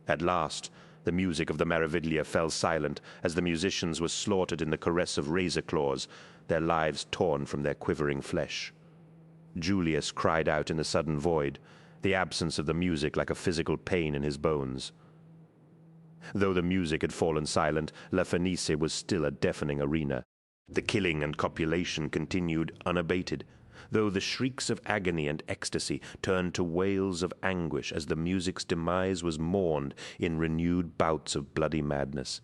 At last, the music of the Maraviglia fell silent as the musicians were slaughtered in the caress of razor claws, their lives torn from their quivering flesh. Julius cried out in the sudden void, the absence of the music like a physical pain in his bones. Though the music had fallen silent, La Fenice was still a deafening arena. The killing and copulation continued unabated, though the shrieks of agony and ecstasy turned to wails of anguish as the music's demise was mourned in renewed bouts of bloody madness.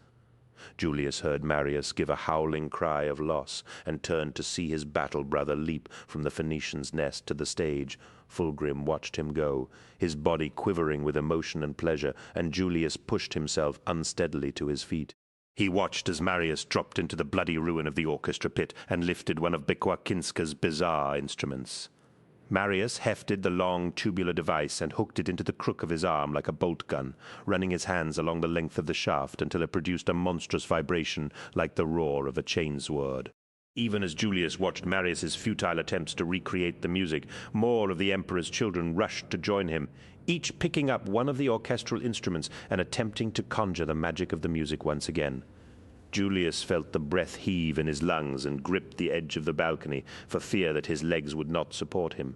Julius heard Marius give a howling cry of loss and turned to see his battle brother leap from the Phoenician's nest to the stage. Fulgrim watched him go, his body quivering with emotion and pleasure, and Julius pushed himself unsteadily to his feet. He watched as Marius dropped into the bloody ruin of the orchestra pit and lifted one of Bekwakinska's bizarre instruments. Marius hefted the long tubular device and hooked it into the crook of his arm like a bolt gun, running his hands along the length of the shaft until it produced a monstrous vibration like the roar of a chainsword. Even as Julius watched Marius's futile attempts to recreate the music, more of the Emperor's children rushed to join him, each picking up one of the orchestral instruments and attempting to conjure the magic of the music once again. Julius felt the breath heave in his lungs and gripped the edge of the balcony for fear that his legs would not support him.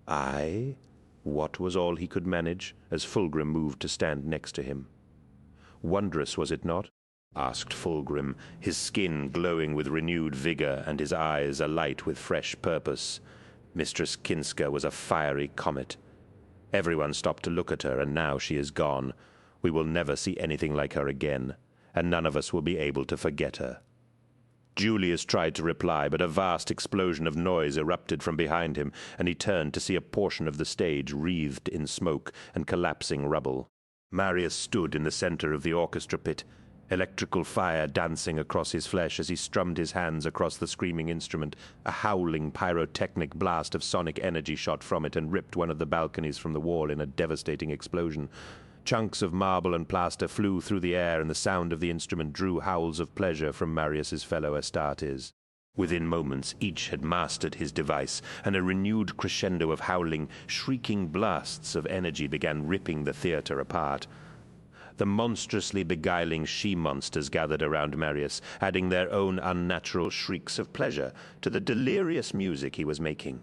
Aye, what was all he could manage as Fulgrim moved to stand next to him? Wondrous, was it not? Asked Fulgrim, his skin glowing with renewed vigor and his eyes alight with fresh purpose. Mistress Kinska was a fiery comet. Everyone stopped to look at her, and now she is gone. We will never see anything like her again, and none of us will be able to forget her. Julius tried to reply, but a vast explosion of noise erupted from behind him, and he turned to see a portion of the stage wreathed in smoke and collapsing rubble. Marius stood in the center of the orchestra pit, electrical fire dancing across his flesh as he strummed his hands across the screaming instrument. A howling pyrotechnic blast of sonic energy shot from it and ripped one of the balconies from the wall in a devastating explosion. Chunks of marble and plaster flew through the air, and the sound of the instrument drew howls of pleasure from Marius's fellow Astartes. Within moments, each had mastered his device, and a renewed crescendo of howling, shrieking blasts of energy began ripping the theater apart. The monstrously beguiling she-monsters gathered around Marius, adding their own unnatural shrieks of pleasure to the delirious music he was making.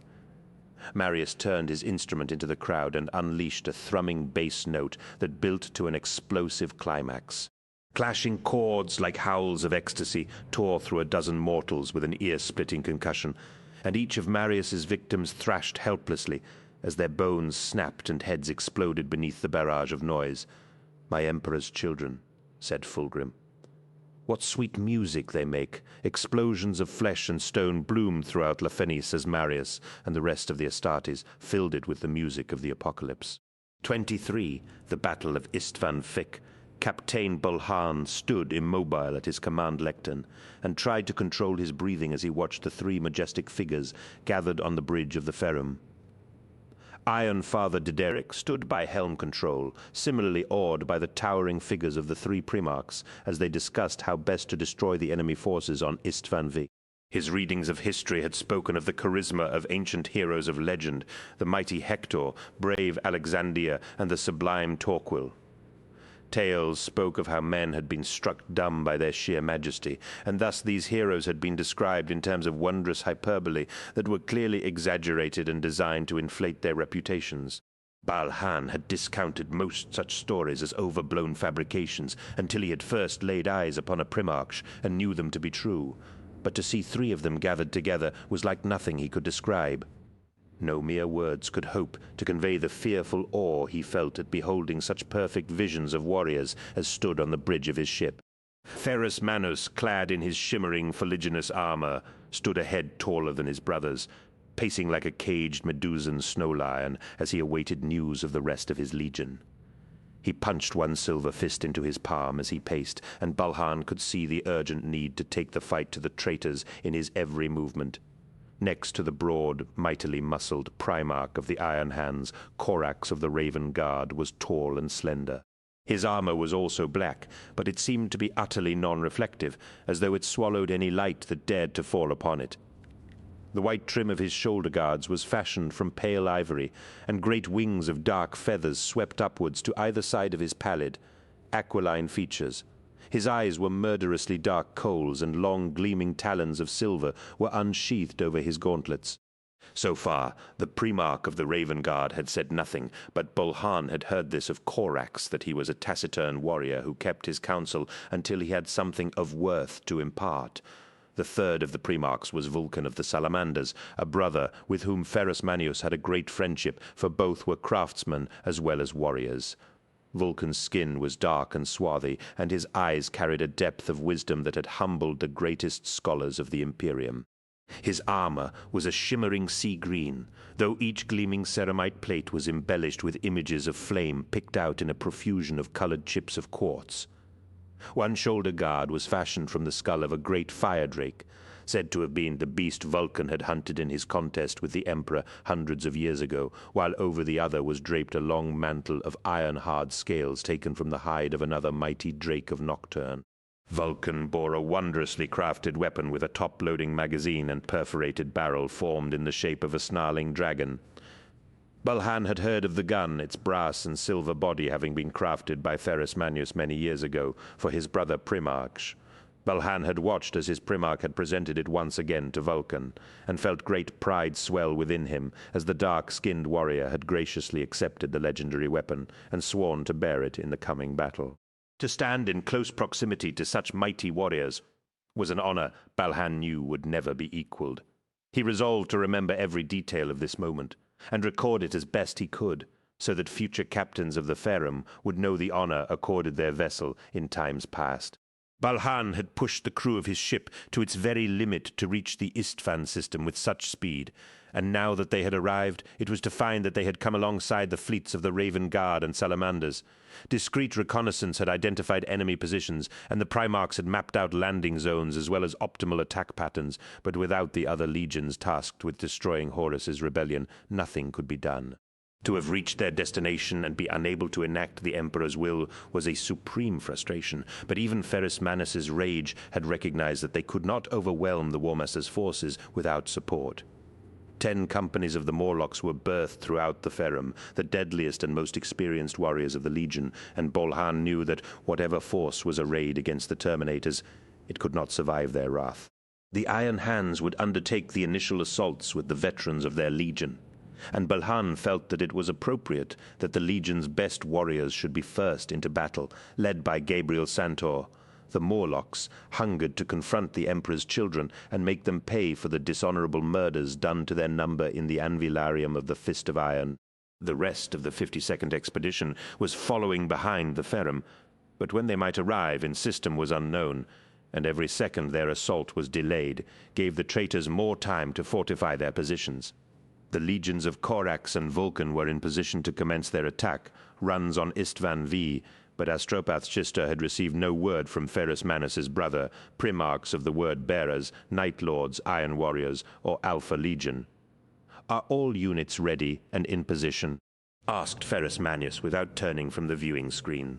Marius turned his instrument into the crowd and unleashed a thrumming bass note that built to an explosive climax. Clashing chords like howls of ecstasy tore through a dozen mortals with an ear-splitting concussion, and each of Marius's victims thrashed helplessly as their bones snapped and heads exploded beneath the barrage of noise. "My Emperor's children," said Fulgrim. "What sweet music they make! Explosions of flesh and stone bloomed throughout La Fenice as Marius and the rest of the Astartes filled it with the music of the apocalypse." 23. The Battle of Istvan Fik. Captain Bulhan stood immobile at his command lectern and tried to control his breathing as he watched the three majestic figures gathered on the bridge of the Ferrum. Iron Father Dideric stood by helm control, similarly awed by the towering figures of the three primarchs as they discussed how best to destroy the enemy forces on Istvan Vik. His readings of history had spoken of the charisma of ancient heroes of legend, the mighty Hector, brave Alexandria, and the sublime Torquil. Tales spoke of how men had been struck dumb by their sheer majesty, and thus these heroes had been described in terms of wondrous hyperbole that were clearly exaggerated and designed to inflate their reputations. Balhan had discounted most such stories as overblown fabrications until he had first laid eyes upon a primarch and knew them to be true. But to see three of them gathered together was like nothing he could describe. No mere words could hope to convey the fearful awe he felt at beholding such perfect visions of warriors as stood on the bridge of his ship. Ferrus Manus, clad in his shimmering fuliginous armor, stood a head taller than his brothers, pacing like a caged Medusan snow lion as he awaited news of the rest of his legion. He punched one silver fist into his palm as he paced, and Balhan could see the urgent need to take the fight to the traitors in his every movement. Next to the broad, mightily muscled Primarch of the Iron Hands, Corax of the Raven Guard was tall and slender. His armor was also black, but it seemed to be utterly non-reflective, as though it swallowed any light that dared to fall upon it. The white trim of his shoulder guards was fashioned from pale ivory, and great wings of dark feathers swept upwards to either side of his pallid, aquiline features. His eyes were murderously dark coals, and long gleaming talons of silver were unsheathed over his gauntlets. So far, the Primarch of the Raven Guard had said nothing, but Bulhan had heard this of Corax, that he was a taciturn warrior who kept his counsel until he had something of worth to impart. The third of the Primarchs was Vulcan of the Salamanders, a brother with whom Ferrus Manius had a great friendship, for both were craftsmen as well as warriors. Vulcan's skin was dark and swarthy, and his eyes carried a depth of wisdom that had humbled the greatest scholars of the Imperium. His armor was a shimmering sea green, though each gleaming ceramite plate was embellished with images of flame picked out in a profusion of colored chips of quartz. One shoulder guard was fashioned from the skull of a great fire drake, said to have been the beast Vulcan had hunted in his contest with the Emperor hundreds of years ago, while over the other was draped a long mantle of iron-hard scales taken from the hide of another mighty drake of Nocturne. Vulcan bore a wondrously crafted weapon with a top-loading magazine and perforated barrel formed in the shape of a snarling dragon. Balhan had heard of the gun, its brass and silver body having been crafted by Ferrus Manius many years ago for his brother Primarch. Balhan had watched as his Primarch had presented it once again to Vulcan, and felt great pride swell within him as the dark-skinned warrior had graciously accepted the legendary weapon and sworn to bear it in the coming battle. To stand in close proximity to such mighty warriors was an honor Balhan knew would never be equaled. He resolved to remember every detail of this moment, and record it as best he could, so that future captains of the Ferrum would know the honor accorded their vessel in times past. Balhan had pushed the crew of his ship to its very limit to reach the Istvan system with such speed, and now that they had arrived, it was to find that they had come alongside the fleets of the Raven Guard and Salamanders. Discreet reconnaissance had identified enemy positions, and the Primarchs had mapped out landing zones as well as optimal attack patterns, but without the other legions tasked with destroying Horus's rebellion, nothing could be done. To have reached their destination and be unable to enact the Emperor's will was a supreme frustration, but even Ferrus Manius's rage had recognized that they could not overwhelm the War Master's forces without support. 10 companies of the Morlocks were birthed throughout the Ferrum, the deadliest and most experienced warriors of the Legion, and Bolhan knew that whatever force was arrayed against the Terminators, it could not survive their wrath. The Iron Hands would undertake the initial assaults with the veterans of their Legion, and Balhan felt that it was appropriate that the Legion's best warriors should be first into battle, led by Gabriel Santor. The Morlocks hungered to confront the Emperor's children and make them pay for the dishonorable murders done to their number in the Anvilarium of the Fist of Iron. The rest of the 52nd Expedition was following behind the Ferrum, but when they might arrive in system was unknown, and every second their assault was delayed, gave the traitors more time to fortify their positions. The legions of Korax and Vulcan were in position to commence their attack, runs on Istvan V, but Astropath's Chister had received no word from Ferrus Manius's brother, Primarchs of the Word Bearers, Night Lords, Iron Warriors, or Alpha Legion. "Are all units ready and in position?" asked Ferrus Manius without turning from the viewing screen.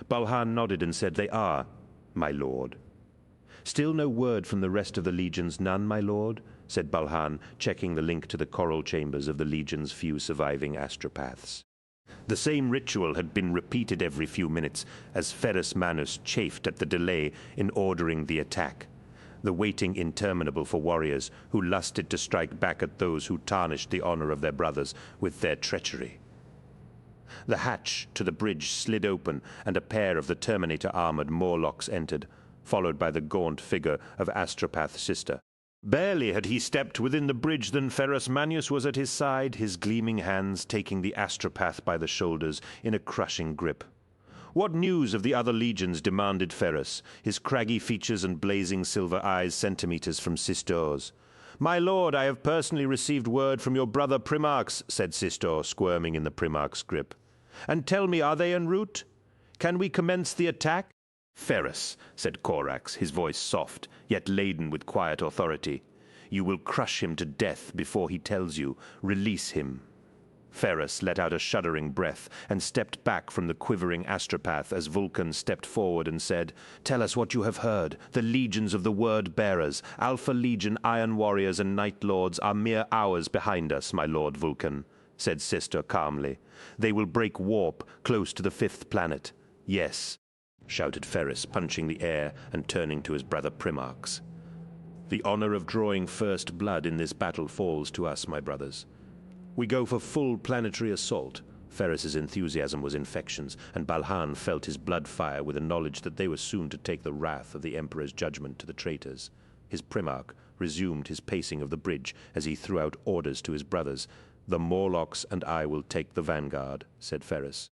Balhan nodded and said, "They are, my lord." "Still no word from the rest of the legions, none, my lord?" said Balhan, checking the link to the coral chambers of the Legion's few surviving astropaths. The same ritual had been repeated every few minutes, as Ferrus Manius chafed at the delay in ordering the attack, the waiting interminable for warriors who lusted to strike back at those who tarnished the honor of their brothers with their treachery. The hatch to the bridge slid open, and a pair of the Terminator-armored Morlocks entered, followed by the gaunt figure of Astropath's sister. Barely had he stepped within the bridge than Ferrus Manius was at his side, his gleaming hands taking the Astropath by the shoulders in a crushing grip. What news of the other legions demanded Ferrus, his craggy features and blazing silver eyes centimeters from Sistor's. "My lord, I have personally received word from your brother Primarchs," said Sistor, squirming in the Primarch's grip. "And tell me, are they en route? Can we commence the attack?" "Ferrus," said Korax, his voice soft, yet laden with quiet authority, "you will crush him to death before he tells you. Release him." Ferrus let out a shuddering breath and stepped back from the quivering Astropath as Vulcan stepped forward and said, "Tell us what you have heard. The legions of the Word Bearers, Alpha Legion, Iron Warriors, and Night Lords are mere hours behind us, my lord Vulcan," said Sister calmly. "They will break warp close to the 5th planet. Yes," shouted Ferrus, punching the air and turning to his brother Primarchs. "The honor of drawing first blood in this battle falls to us, my brothers. We go for full planetary assault, Ferris's enthusiasm was infectious, and Balhan felt his blood fire with the knowledge that they were soon to take the wrath of the Emperor's judgment to the traitors. His Primarch resumed his pacing of the bridge as he threw out orders to his brothers. "The Morlocks and I will take the vanguard," said Ferris.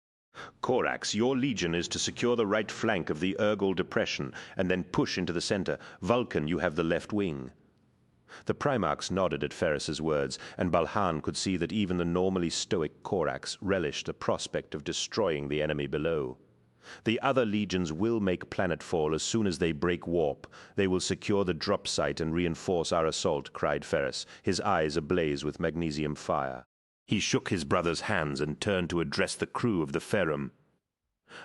"Corax, your legion is to secure the right flank of the Urgal depression and then push into the center. Vulcan, you have the left wing." The Primarchs nodded at Ferris's words, and Balhan could see that even the normally stoic Corax relished the prospect of destroying the enemy below. "The other legions will make planetfall as soon as they break warp. They will secure the drop site and reinforce our assault," cried Ferris, his eyes ablaze with magnesium fire. He shook his brother's hands and turned to address the crew of the Ferrum.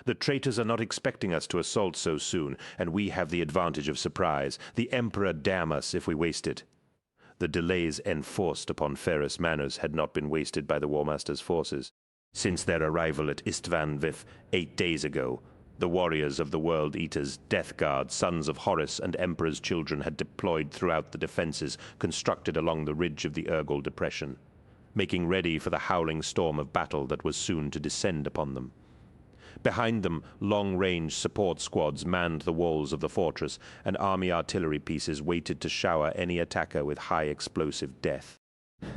"The traitors are not expecting us to assault so soon, and we have the advantage of surprise. The Emperor damn us if we waste it." The delays enforced upon Ferris Manors had not been wasted by the War Master's forces. Since their arrival at Istvan Vith 8 days ago, the warriors of the World Eaters, Death Guard, sons of Horus and Emperor's children had deployed throughout the defenses constructed along the ridge of the Urgal Depression, making ready for the howling storm of battle that was soon to descend upon them. Behind them, long-range support squads manned the walls of the fortress, and army artillery pieces waited to shower any attacker with high-explosive death.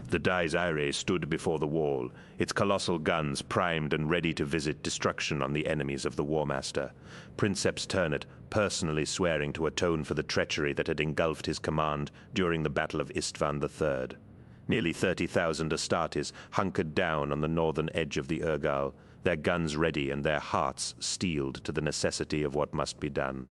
The Dies Irae stood before the wall, its colossal guns primed and ready to visit destruction on the enemies of the War Master. Princeps Turnit personally swearing to atone for the treachery that had engulfed his command during the Battle of Istvan III. Nearly 30,000 Astartes hunkered down on the northern edge of the Urgal, their guns ready and their hearts steeled to the necessity of what must be done.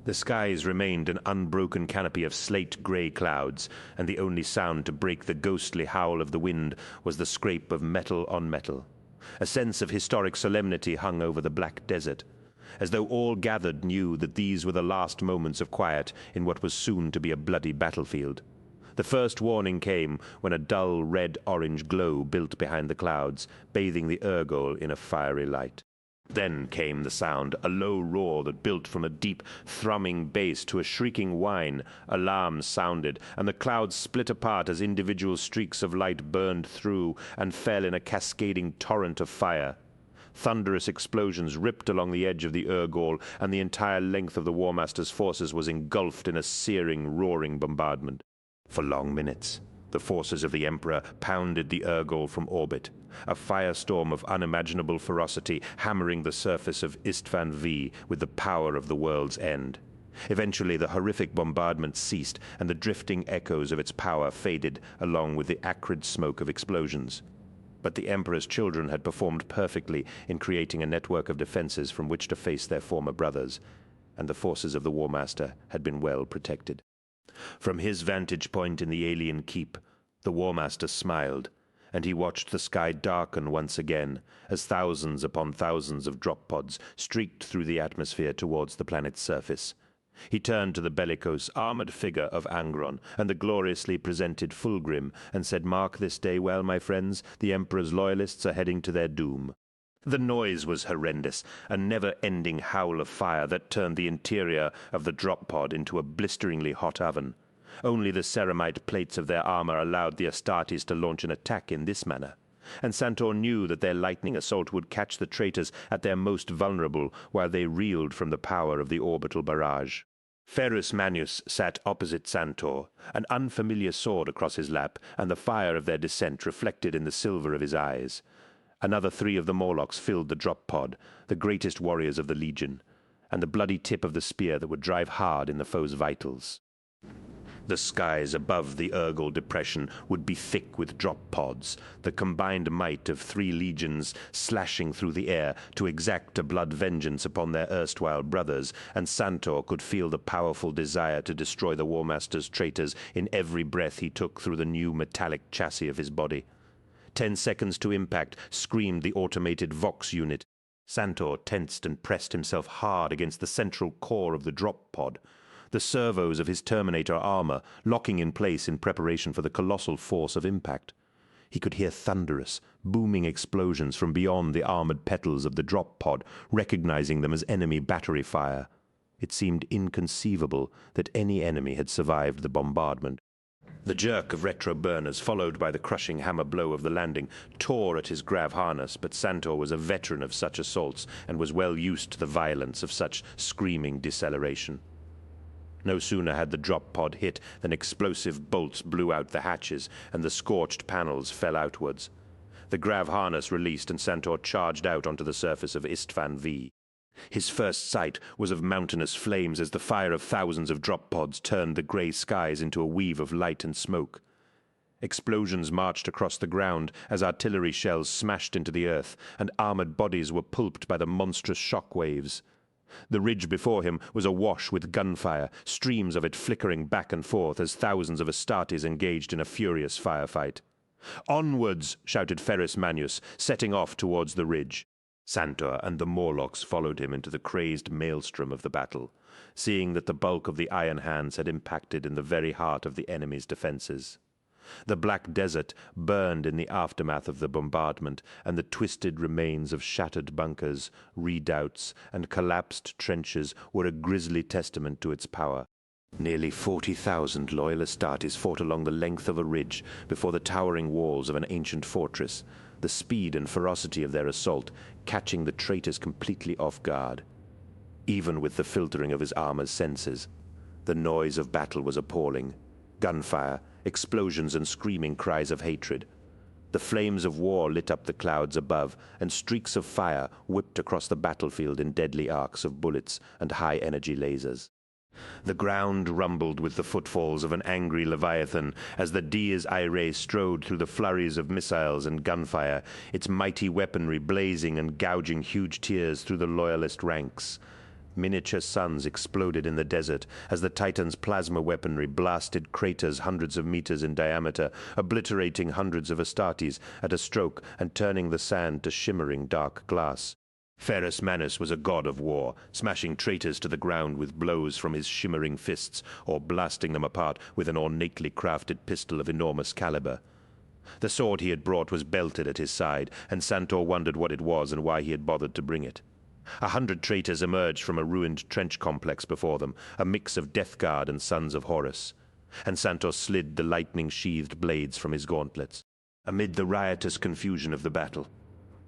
The skies remained an unbroken canopy of slate-gray clouds, and the only sound to break the ghostly howl of the wind was the scrape of metal on metal. A sense of historic solemnity hung over the black desert, as though all gathered knew that these were the last moments of quiet in what was soon to be a bloody battlefield. The first warning came when a dull red-orange glow built behind the clouds, bathing the Urgal in a fiery light. Then came the sound, a low roar that built from a deep, thrumming bass to a shrieking whine. Alarms sounded, and the clouds split apart as individual streaks of light burned through and fell in a cascading torrent of fire. Thunderous explosions ripped along the edge of the Urgal, and the entire length of the War Master's forces was engulfed in a searing, roaring bombardment. For long minutes, the forces of the Emperor pounded the Urgal from orbit, a firestorm of unimaginable ferocity hammering the surface of Istvan V with the power of the world's end. Eventually, the horrific bombardment ceased, and the drifting echoes of its power faded along with the acrid smoke of explosions. But the Emperor's children had performed perfectly in creating a network of defenses from which to face their former brothers, and the forces of the War Master had been well protected. From his vantage point in the alien keep, the War Master smiled, and he watched the sky darken once again as thousands upon thousands of drop pods streaked through the atmosphere towards the planet's surface. He turned to the bellicose, armored figure of Angron and the gloriously presented Fulgrim and said, "Mark this day well, my friends. The Emperor's loyalists are heading to their doom." The noise was horrendous, a never-ending howl of fire that turned the interior of the drop pod into a blisteringly hot oven. Only the ceramite plates of their armor allowed the Astartes to launch an attack in this manner, and Santor knew that their lightning assault would catch the traitors at their most vulnerable while they reeled from the power of the orbital barrage. Ferus Manus sat opposite Santor, an unfamiliar sword across his lap, and the fire of their descent reflected in the silver of his eyes. Another 3 of the Morlocks filled the drop pod, the greatest warriors of the Legion, and the bloody tip of the spear that would drive hard in the foe's vitals. The skies above the Urgal depression would be thick with drop pods, the combined might of 3 legions slashing through the air to exact a blood vengeance upon their erstwhile brothers, and Santor could feel the powerful desire to destroy the War Master's traitors in every breath he took through the new metallic chassis of his body. 10 seconds to impact, screamed the automated Vox unit. Santor tensed and pressed himself hard against the central core of the drop pod, the servos of his Terminator armor locking in place in preparation for the colossal force of impact. He could hear thunderous, booming explosions from beyond the armored petals of the drop pod, recognizing them as enemy battery fire. It seemed inconceivable that any enemy had survived the bombardment. The jerk of retro burners, followed by the crushing hammer blow of the landing, tore at his grav harness, but Santor was a veteran of such assaults and was well used to the violence of such screaming deceleration. No sooner had the drop pod hit than explosive bolts blew out the hatches and the scorched panels fell outwards. The grav harness released and Santor charged out onto the surface of Istvan V. His first sight was of mountainous flames as the fire of thousands of drop pods turned the grey skies into a weave of light and smoke. Explosions marched across the ground as artillery shells smashed into the earth, and armored bodies were pulped by the monstrous shock waves. The ridge before him was awash with gunfire, streams of it flickering back and forth as thousands of Astartes engaged in a furious firefight. "Onwards!" shouted Ferrus Manius, setting off towards the ridge. Santor and the Morlocks followed him into the crazed maelstrom of the battle, seeing that the bulk of the Iron Hands had impacted in the very heart of the enemy's defenses. The black desert burned in the aftermath of the bombardment, and the twisted remains of shattered bunkers, redoubts, and collapsed trenches were a grisly testament to its power. Nearly 40,000 loyal Astartes fought along the length of a ridge before the towering walls of an ancient fortress, the speed and ferocity of their assault catching the traitors completely off guard. Even with the filtering of his armor's senses, the noise of battle was appalling. Gunfire, explosions, and screaming cries of hatred. The flames of war lit up the clouds above, and streaks of fire whipped across the battlefield in deadly arcs of bullets and high-energy lasers. The ground rumbled with the footfalls of an angry leviathan as the Dies Irae strode through the flurries of missiles and gunfire, its mighty weaponry blazing and gouging huge tears through the loyalist ranks. Miniature suns exploded in the desert as the Titan's plasma weaponry blasted craters hundreds of meters in diameter, obliterating hundreds of Astartes at a stroke and turning the sand to shimmering dark glass. Ferrus Manus was a god of war, smashing traitors to the ground with blows from his shimmering fists or blasting them apart with an ornately crafted pistol of enormous caliber. The sword he had brought was belted at his side, and Santor wondered what it was and why he had bothered to bring it. 100 traitors emerged from a ruined trench complex before them, a mix of Death Guard and Sons of Horus, and Santor slid the lightning-sheathed blades from his gauntlets. Amid the riotous confusion of the battle,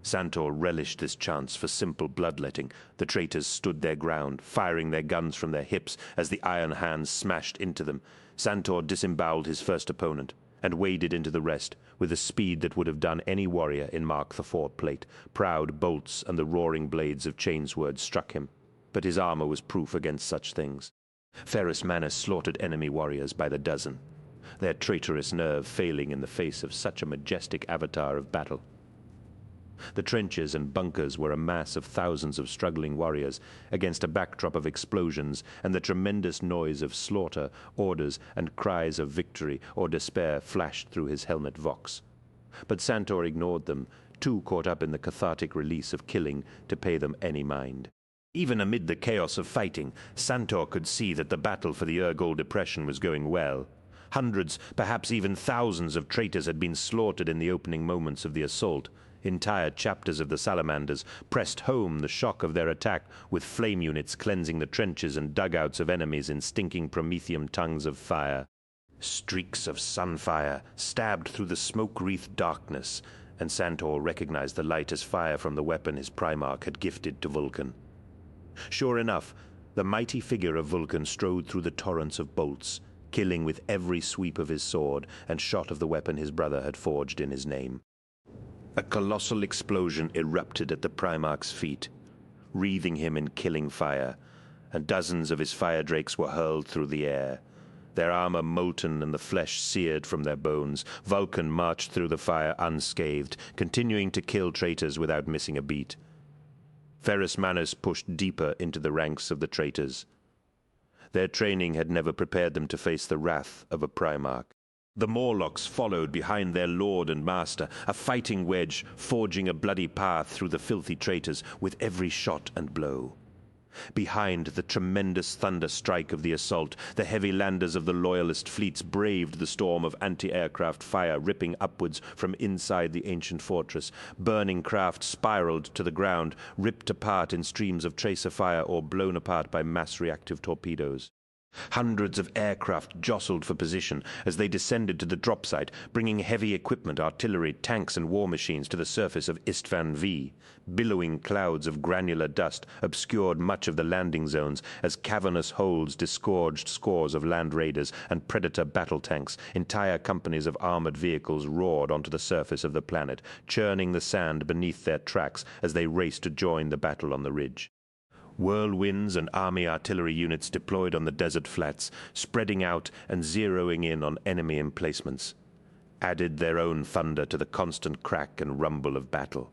Santor relished this chance for simple bloodletting. The traitors stood their ground, firing their guns from their hips as the iron hands smashed into them. Santor disemboweled his first opponent and waded into the rest with a speed that would have done any warrior in Mark IV plate. Proud bolts and the roaring blades of chainsword struck him, but his armor was proof against such things. Ferrus Manus slaughtered enemy warriors by the dozen, their traitorous nerve failing in the face of such a majestic avatar of battle. The trenches and bunkers were a mass of thousands of struggling warriors against a backdrop of explosions and the tremendous noise of slaughter, orders, and cries of victory or despair flashed through his helmet vox. But Santor ignored them, too caught up in the cathartic release of killing to pay them any mind. Even amid the chaos of fighting, Santor could see that the battle for the Urgol Depression was going well. Hundreds, perhaps even thousands of traitors had been slaughtered in the opening moments of the assault. Entire chapters of the Salamanders pressed home the shock of their attack with flame units cleansing the trenches and dugouts of enemies in stinking promethium tongues of fire. Streaks of sunfire stabbed through the smoke-wreathed darkness, and Santor recognized the light as fire from the weapon his Primarch had gifted to Vulcan. Sure enough, the mighty figure of Vulcan strode through the torrents of bolts, killing with every sweep of his sword and shot of the weapon his brother had forged in his name. A colossal explosion erupted at the Primarch's feet, wreathing him in killing fire, and dozens of his fire drakes were hurled through the air. Their armor molten and the flesh seared from their bones, Vulcan marched through the fire unscathed, continuing to kill traitors without missing a beat. Ferrus Manus pushed deeper into the ranks of the traitors. Their training had never prepared them to face the wrath of a Primarch. The Morlocks followed behind their lord and master, a fighting wedge forging a bloody path through the filthy traitors with every shot and blow. Behind the tremendous thunder strike of the assault, the heavy landers of the loyalist fleets braved the storm of anti-aircraft fire ripping upwards from inside the ancient fortress. Burning craft spiraled to the ground, ripped apart in streams of tracer fire or blown apart by mass reactive torpedoes. Hundreds of aircraft jostled for position as they descended to the drop site, bringing heavy equipment, artillery, tanks, and war machines to the surface of Istvan V. Billowing clouds of granular dust obscured much of the landing zones as cavernous holes disgorged scores of land raiders and predator battle tanks. Entire companies of armored vehicles roared onto the surface of the planet, churning the sand beneath their tracks as they raced to join the battle on the ridge. Whirlwinds and army artillery units deployed on the desert flats, spreading out and zeroing in on enemy emplacements, added their own thunder to the constant crack and rumble of battle.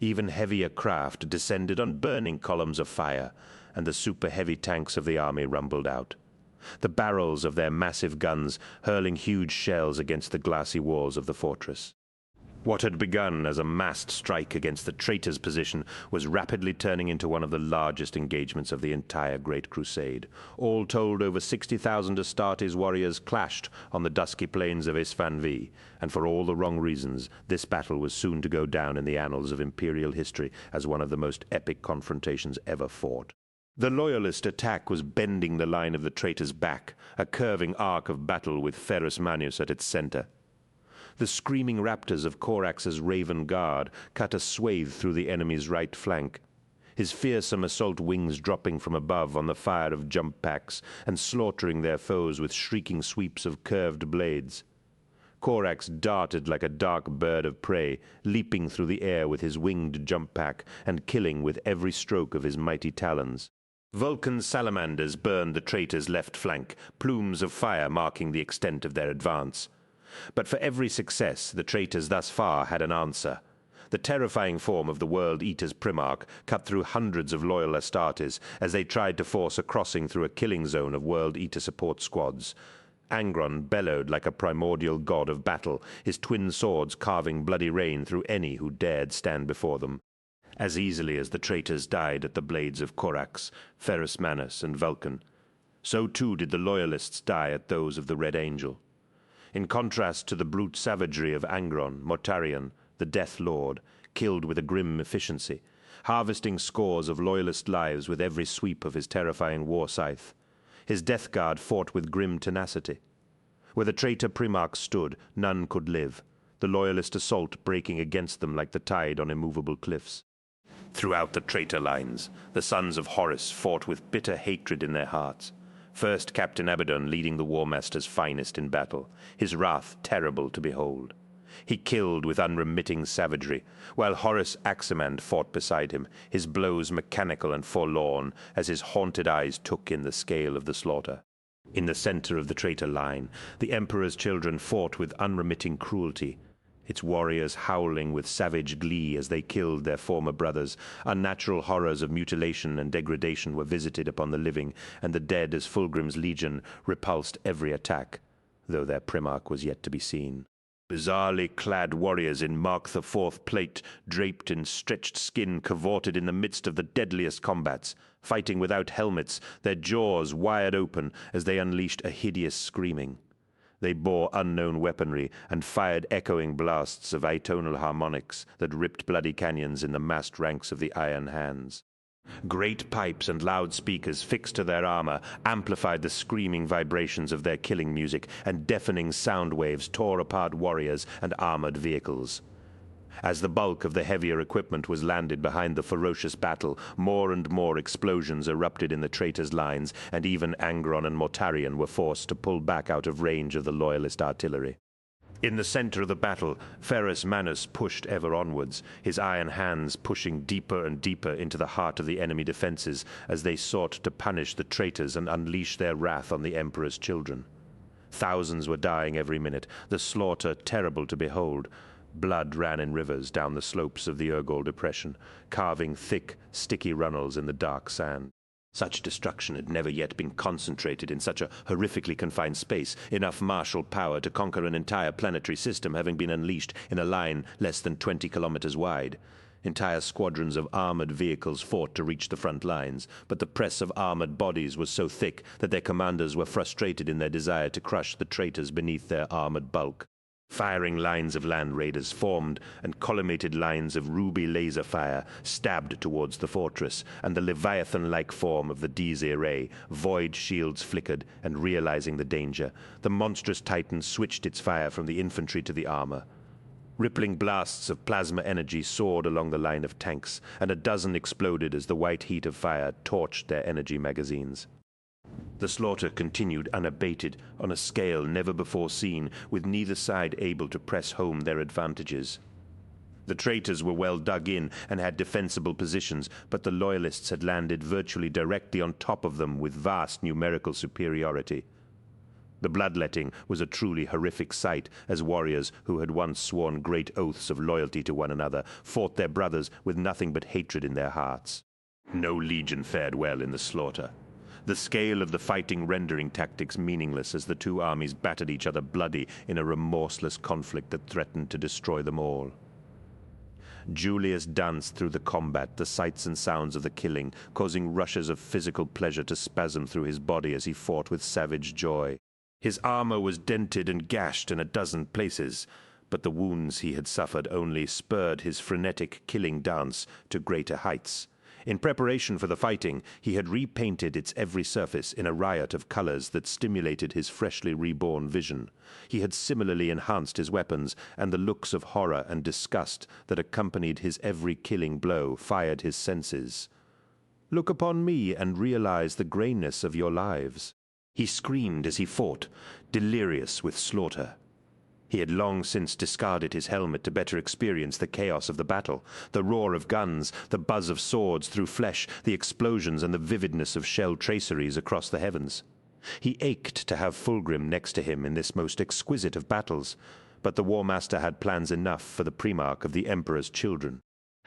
Even heavier craft descended on burning columns of fire, and the super-heavy tanks of the army rumbled out, the barrels of their massive guns hurling huge shells against the glassy walls of the fortress. What had begun as a massed strike against the traitors' position was rapidly turning into one of the largest engagements of the entire Great Crusade. All told, over 60,000 Astartes warriors clashed on the dusky plains of Istvan V, and for all the wrong reasons, this battle was soon to go down in the annals of Imperial history as one of the most epic confrontations ever fought. The Loyalist attack was bending the line of the traitors back, a curving arc of battle with Ferrus Manus at its center. The screaming raptors of Corax's Raven Guard cut a swathe through the enemy's right flank, his fearsome assault wings dropping from above on the fire of jump packs and slaughtering their foes with shrieking sweeps of curved blades. Corax darted like a dark bird of prey, leaping through the air with his winged jump pack and killing with every stroke of his mighty talons. Vulcan's salamanders burned the traitors' left flank, plumes of fire marking the extent of their advance. But for every success, the traitors thus far had an answer. The terrifying form of the World Eater's Primarch cut through hundreds of loyal Astartes as they tried to force a crossing through a killing zone of World Eater support squads. Angron bellowed like a primordial god of battle, his twin swords carving bloody rain through any who dared stand before them. As easily as the traitors died at the blades of Corax, Ferrus Manus, and Vulcan, so too did the Loyalists die at those of the Red Angel. In contrast to the brute savagery of Angron, Mortarion, the Death Lord, killed with a grim efficiency, harvesting scores of Loyalist lives with every sweep of his terrifying war scythe, his Death Guard fought with grim tenacity. Where the traitor Primarch stood, none could live, the Loyalist assault breaking against them like the tide on immovable cliffs. Throughout the traitor lines, the sons of Horus fought with bitter hatred in their hearts. First Captain Abaddon leading the War Master's finest in battle, his wrath terrible to behold. He killed with unremitting savagery, while Horus Aximand fought beside him, his blows mechanical and forlorn as his haunted eyes took in the scale of the slaughter. In the center of the traitor line, the Emperor's children fought with unremitting cruelty, its warriors howling with savage glee as they killed their former brothers. Unnatural horrors of mutilation and degradation were visited upon the living, and the dead as Fulgrim's legion repulsed every attack, though their Primarch was yet to be seen. Bizarrely clad warriors in Mark IV plate, draped in stretched skin, cavorted in the midst of the deadliest combats, fighting without helmets, their jaws wired open as they unleashed a hideous screaming. They bore unknown weaponry and fired echoing blasts of atonal harmonics that ripped bloody canyons in the massed ranks of the Iron Hands. Great pipes and loudspeakers fixed to their armor amplified the screaming vibrations of their killing music, and deafening sound waves tore apart warriors and armored vehicles. As the bulk of the heavier equipment was landed behind the ferocious battle, more and more explosions erupted in the traitors' lines, and even Angron and Mortarion were forced to pull back out of range of the Loyalist artillery. In the center of the battle, Ferrus Manus pushed ever onwards, his iron hands pushing deeper and deeper into the heart of the enemy defenses as they sought to punish the traitors and unleash their wrath on the Emperor's children. Thousands were dying every minute, the slaughter terrible to behold. Blood ran in rivers down the slopes of the Urgol Depression, carving thick, sticky runnels in the dark sand. Such destruction had never yet been concentrated in such a horrifically confined space, enough martial power to conquer an entire planetary system having been unleashed in a line less than 20 kilometers wide. Entire squadrons of armored vehicles fought to reach the front lines, but the press of armored bodies was so thick that their commanders were frustrated in their desire to crush the traitors beneath their armored bulk. Firing lines of land raiders formed, and collimated lines of ruby laser fire stabbed towards the fortress, and the Leviathan-like form of the D's-Ray. Void shields flickered, and realizing the danger, the monstrous titan switched its fire from the infantry to the armor. Rippling blasts of plasma energy soared along the line of tanks, and a dozen exploded as the white heat of fire torched their energy magazines. The slaughter continued unabated, on a scale never before seen, with neither side able to press home their advantages. The traitors were well dug in and had defensible positions, but the loyalists had landed virtually directly on top of them with vast numerical superiority. The bloodletting was a truly horrific sight, as warriors who had once sworn great oaths of loyalty to one another fought their brothers with nothing but hatred in their hearts. No legion fared well in the slaughter. The scale of the fighting rendering tactics meaningless as the two armies battered each other bloody in a remorseless conflict that threatened to destroy them all. Julius danced through the combat, the sights and sounds of the killing, causing rushes of physical pleasure to spasm through his body as he fought with savage joy. His armor was dented and gashed in a dozen places, but the wounds he had suffered only spurred his frenetic killing dance to greater heights. In preparation for the fighting, he had repainted its every surface in a riot of colors that stimulated his freshly reborn vision. He had similarly enhanced his weapons, and the looks of horror and disgust that accompanied his every killing blow fired his senses. "Look upon me and realize the grayness of your lives." He screamed as he fought, delirious with slaughter. He had long since discarded his helmet to better experience the chaos of the battle, the roar of guns, the buzz of swords through flesh, the explosions and the vividness of shell traceries across the heavens. He ached to have Fulgrim next to him in this most exquisite of battles, but the War Master had plans enough for the Primarch of the Emperor's children.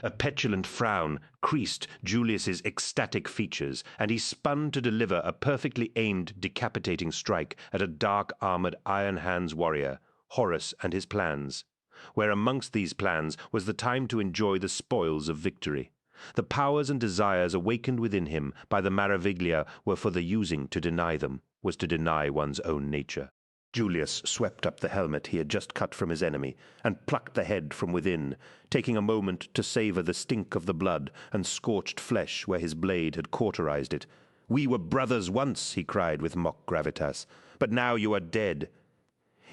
A petulant frown creased Julius's ecstatic features, and he spun to deliver a perfectly aimed, decapitating strike at a dark-armored Iron Hands warrior, Horus and his plans, where amongst these plans was the time to enjoy the spoils of victory. The powers and desires awakened within him by the Maraviglia were for the using. To deny them was to deny one's own nature. Julius swept up the helmet he had just cut from his enemy, and plucked the head from within, taking a moment to savor the stink of the blood and scorched flesh where his blade had cauterized it. "We were brothers once," he cried with mock gravitas, "but now you are dead."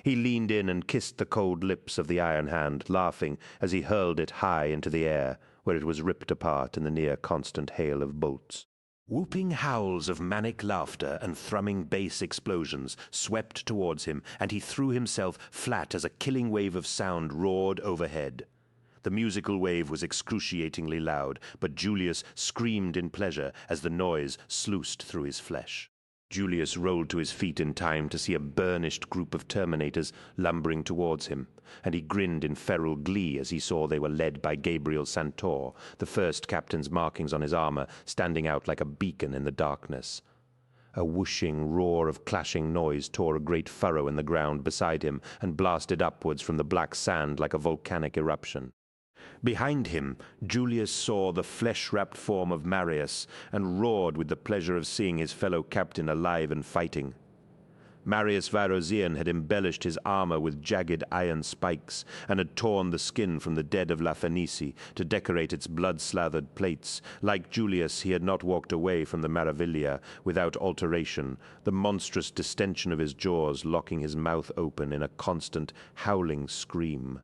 He leaned in and kissed the cold lips of the Iron Hand, laughing as he hurled it high into the air, where it was ripped apart in the near-constant hail of bolts. Whooping howls of manic laughter and thrumming bass explosions swept towards him, and he threw himself flat as a killing wave of sound roared overhead. The musical wave was excruciatingly loud, but Julius screamed in pleasure as the noise sluiced through his flesh. Julius rolled to his feet in time to see a burnished group of Terminators lumbering towards him, and he grinned in feral glee as he saw they were led by Gabriel Santor, the first captain's markings on his armor standing out like a beacon in the darkness. A whooshing roar of clashing noise tore a great furrow in the ground beside him and blasted upwards from the black sand like a volcanic eruption. Behind him, Julius saw the flesh-wrapped form of Marius and roared with the pleasure of seeing his fellow captain alive and fighting. Marius Varosian had embellished his armor with jagged iron spikes and had torn the skin from the dead of La Fenice to decorate its blood-slathered plates. Like Julius, he had not walked away from the Maraviglia without alteration, the monstrous distension of his jaws locking his mouth open in a constant, howling scream.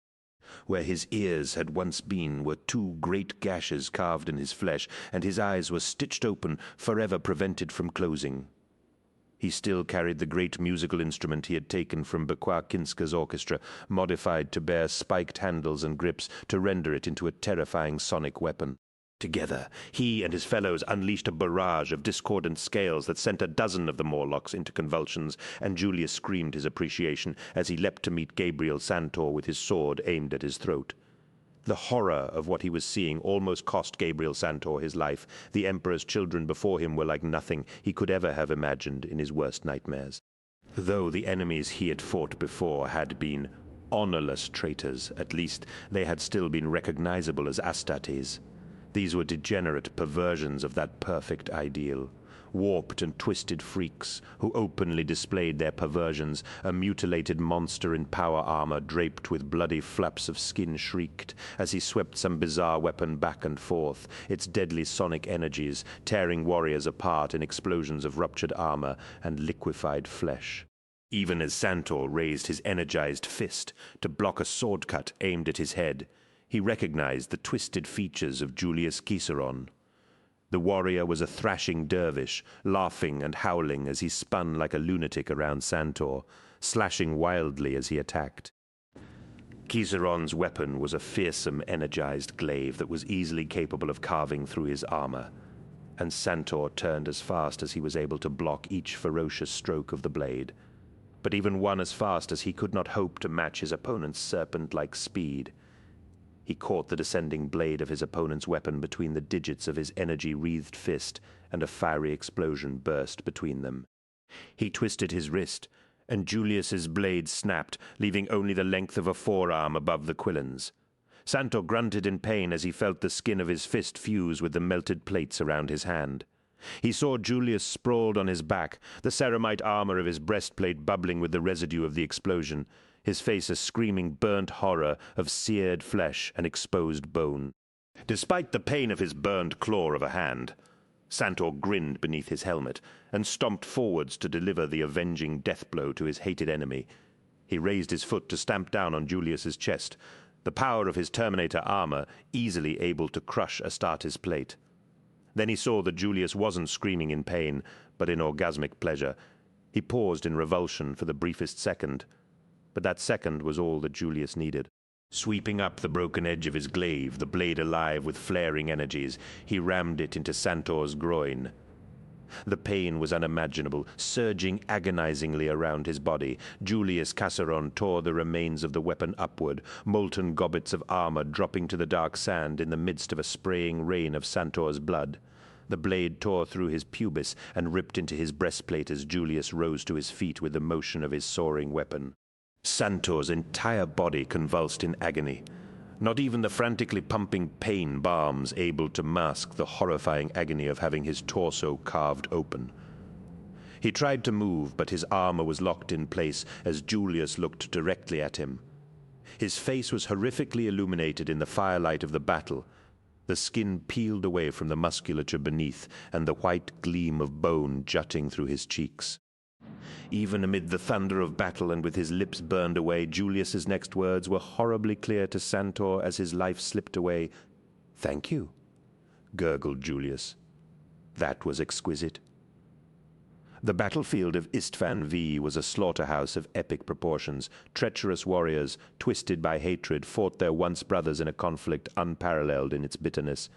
Where his ears had once been were two great gashes carved in his flesh, and his eyes were stitched open, forever prevented from closing. He still carried the great musical instrument he had taken from Bekwa Kinska's orchestra, modified to bear spiked handles and grips to render it into a terrifying sonic weapon. Together, he and his fellows unleashed a barrage of discordant scales that sent a dozen of the Morlocks into convulsions, and Julius screamed his appreciation as he leapt to meet Gabriel Santor with his sword aimed at his throat. The horror of what he was seeing almost cost Gabriel Santor his life. The Emperor's children before him were like nothing he could ever have imagined in his worst nightmares. Though the enemies he had fought before had been honorless traitors, at least they had still been recognizable as Astartes. These were degenerate perversions of that perfect ideal. warped and twisted freaks who openly displayed their perversions. A mutilated monster in power armor draped with bloody flaps of skin shrieked as he swept some bizarre weapon back and forth, its deadly sonic energies tearing warriors apart in explosions of ruptured armor and liquefied flesh. Even as Santor raised his energized fist to block a sword cut aimed at his head, he recognized the twisted features of Julius Ciceron. The warrior was a thrashing dervish, laughing and howling as he spun like a lunatic around Santor, slashing wildly as he attacked. Ciceron's weapon was a fearsome, energized glaive that was easily capable of carving through his armor, and Santor turned as fast as he was able to block each ferocious stroke of the blade, but even one as fast as he could not hope to match his opponent's serpent-like speed. He caught the descending blade of his opponent's weapon between the digits of his energy-wreathed fist, and a fiery explosion burst between them. He twisted his wrist, and Julius's blade snapped, leaving only the length of a forearm above the quillons. Santor grunted in pain as he felt the skin of his fist fuse with the melted plates around his hand. He saw Julius sprawled on his back, the ceramite armor of his breastplate bubbling with the residue of the explosion, his face a screaming burnt horror of seared flesh and exposed bone. Despite the pain of his burned claw of a hand, Santor grinned beneath his helmet and stomped forwards to deliver the avenging death blow to his hated enemy. He raised his foot to stamp down on Julius's chest, the power of his Terminator armor easily able to crush Astartes' plate. Then he saw that Julius wasn't screaming in pain, but in orgasmic pleasure. He paused in revulsion for the briefest second, but that second was all that Julius needed. Sweeping up the broken edge of his glaive, the blade alive with flaring energies, he rammed it into Santor's groin. The pain was unimaginable, surging agonizingly around his body. Julius Ciceron tore the remains of the weapon upward, molten gobbets of armor dropping to the dark sand in the midst of a spraying rain of Santor's blood. The blade tore through his pubis and ripped into his breastplate as Julius rose to his feet with the motion of his soaring weapon. Santor's entire body convulsed in agony. Not even the frantically pumping pain balms able to mask the horrifying agony of having his torso carved open. He tried to move, but his armor was locked in place as Julius looked directly at him. His face was horrifically illuminated in the firelight of the battle, the skin peeled away from the musculature beneath, and the white gleam of bone jutting through his cheeks. Even amid the thunder of battle and with his lips burned away, Julius's next words were horribly clear to Santor as his life slipped away. "Thank you," gurgled Julius. That was exquisite. The battlefield of Istvan V was a slaughterhouse of epic proportions. Treacherous warriors, twisted by hatred, fought their once brothers in a conflict unparalleled in its bitterness.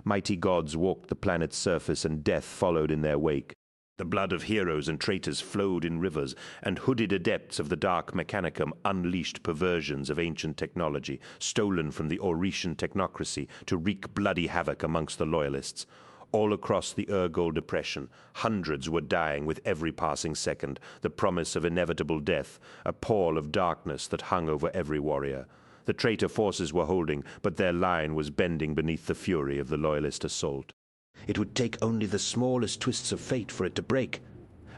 Mighty gods walked the planet's surface, and death followed in their wake. The blood of heroes and traitors flowed in rivers, and hooded adepts of the Dark Mechanicum unleashed perversions of ancient technology, stolen from the Oretian technocracy to wreak bloody havoc amongst the Loyalists. All across the Urgol Depression, hundreds were dying with every passing second, the promise of inevitable death, a pall of darkness that hung over every warrior. The traitor forces were holding, but their line was bending beneath the fury of the Loyalist assault. It would take only the smallest twists of fate for it to break,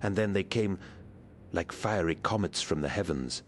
and then they came like fiery comets from the heavens.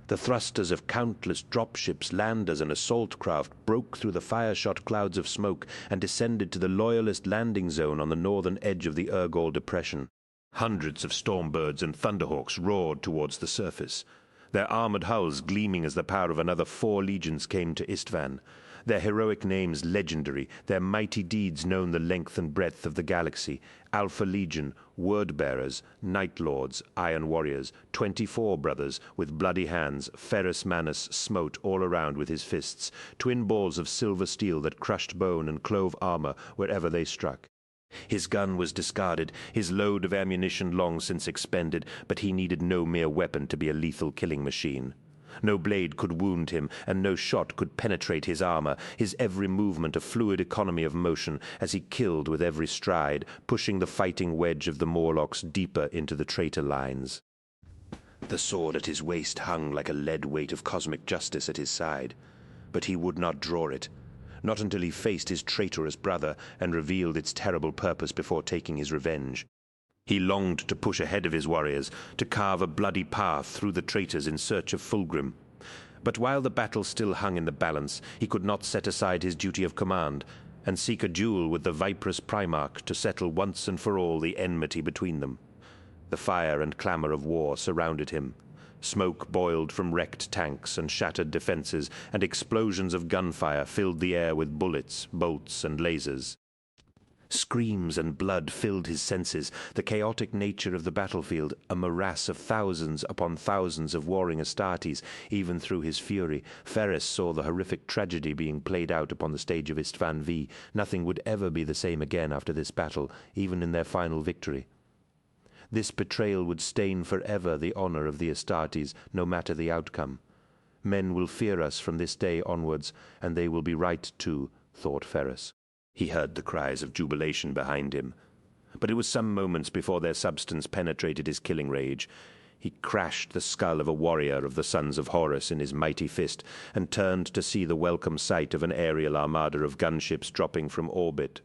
The thrusters of countless dropships, landers, and assault craft broke through the fire-shot clouds of smoke and descended to the Loyalist landing zone on the northern edge of the Urgol Depression. Hundreds of Stormbirds and Thunderhawks roared towards the surface, their armored hulls gleaming as the power of another 4 legions came to Istvan. Their heroic names legendary, their mighty deeds known the length and breadth of the galaxy. Alpha Legion, Word-bearers, Night Lords, Iron Warriors, 24 brothers with bloody hands. Ferrus Manus smote all around with his fists, twin balls of silver steel that crushed bone and clove armor wherever they struck. His gun was discarded, his load of ammunition long since expended, but he needed no mere weapon to be a lethal killing machine. No blade could wound him, and no shot could penetrate his armor, his every movement a fluid economy of motion as he killed with every stride, pushing the fighting wedge of the Morlocks deeper into the traitor lines. The sword at his waist hung like a lead weight of cosmic justice at his side, but he would not draw it, not until he faced his traitorous brother and revealed its terrible purpose before taking his revenge. He longed to push ahead of his warriors, to carve a bloody path through the traitors in search of Fulgrim. But while the battle still hung in the balance, he could not set aside his duty of command and seek a duel with the viperous Primarch to settle once and for all the enmity between them. The fire and clamor of war surrounded him. Smoke boiled from wrecked tanks and shattered defenses, and explosions of gunfire filled the air with bullets, bolts, and lasers. Screams and blood filled his senses, the chaotic nature of the battlefield, a morass of thousands upon thousands of warring Astartes. Even through his fury, Ferrus saw the horrific tragedy being played out upon the stage of Istvan V. Nothing would ever be the same again after this battle, even in their final victory. This betrayal would stain forever the honor of the Astartes, no matter the outcome. Men will fear us from this day onwards, and they will be right too, thought Ferrus. He heard the cries of jubilation behind him. But it was some moments before their substance penetrated his killing rage. He crashed the skull of a warrior of the sons of Horus in his mighty fist, and turned to see the welcome sight of an aerial armada of gunships dropping from orbit.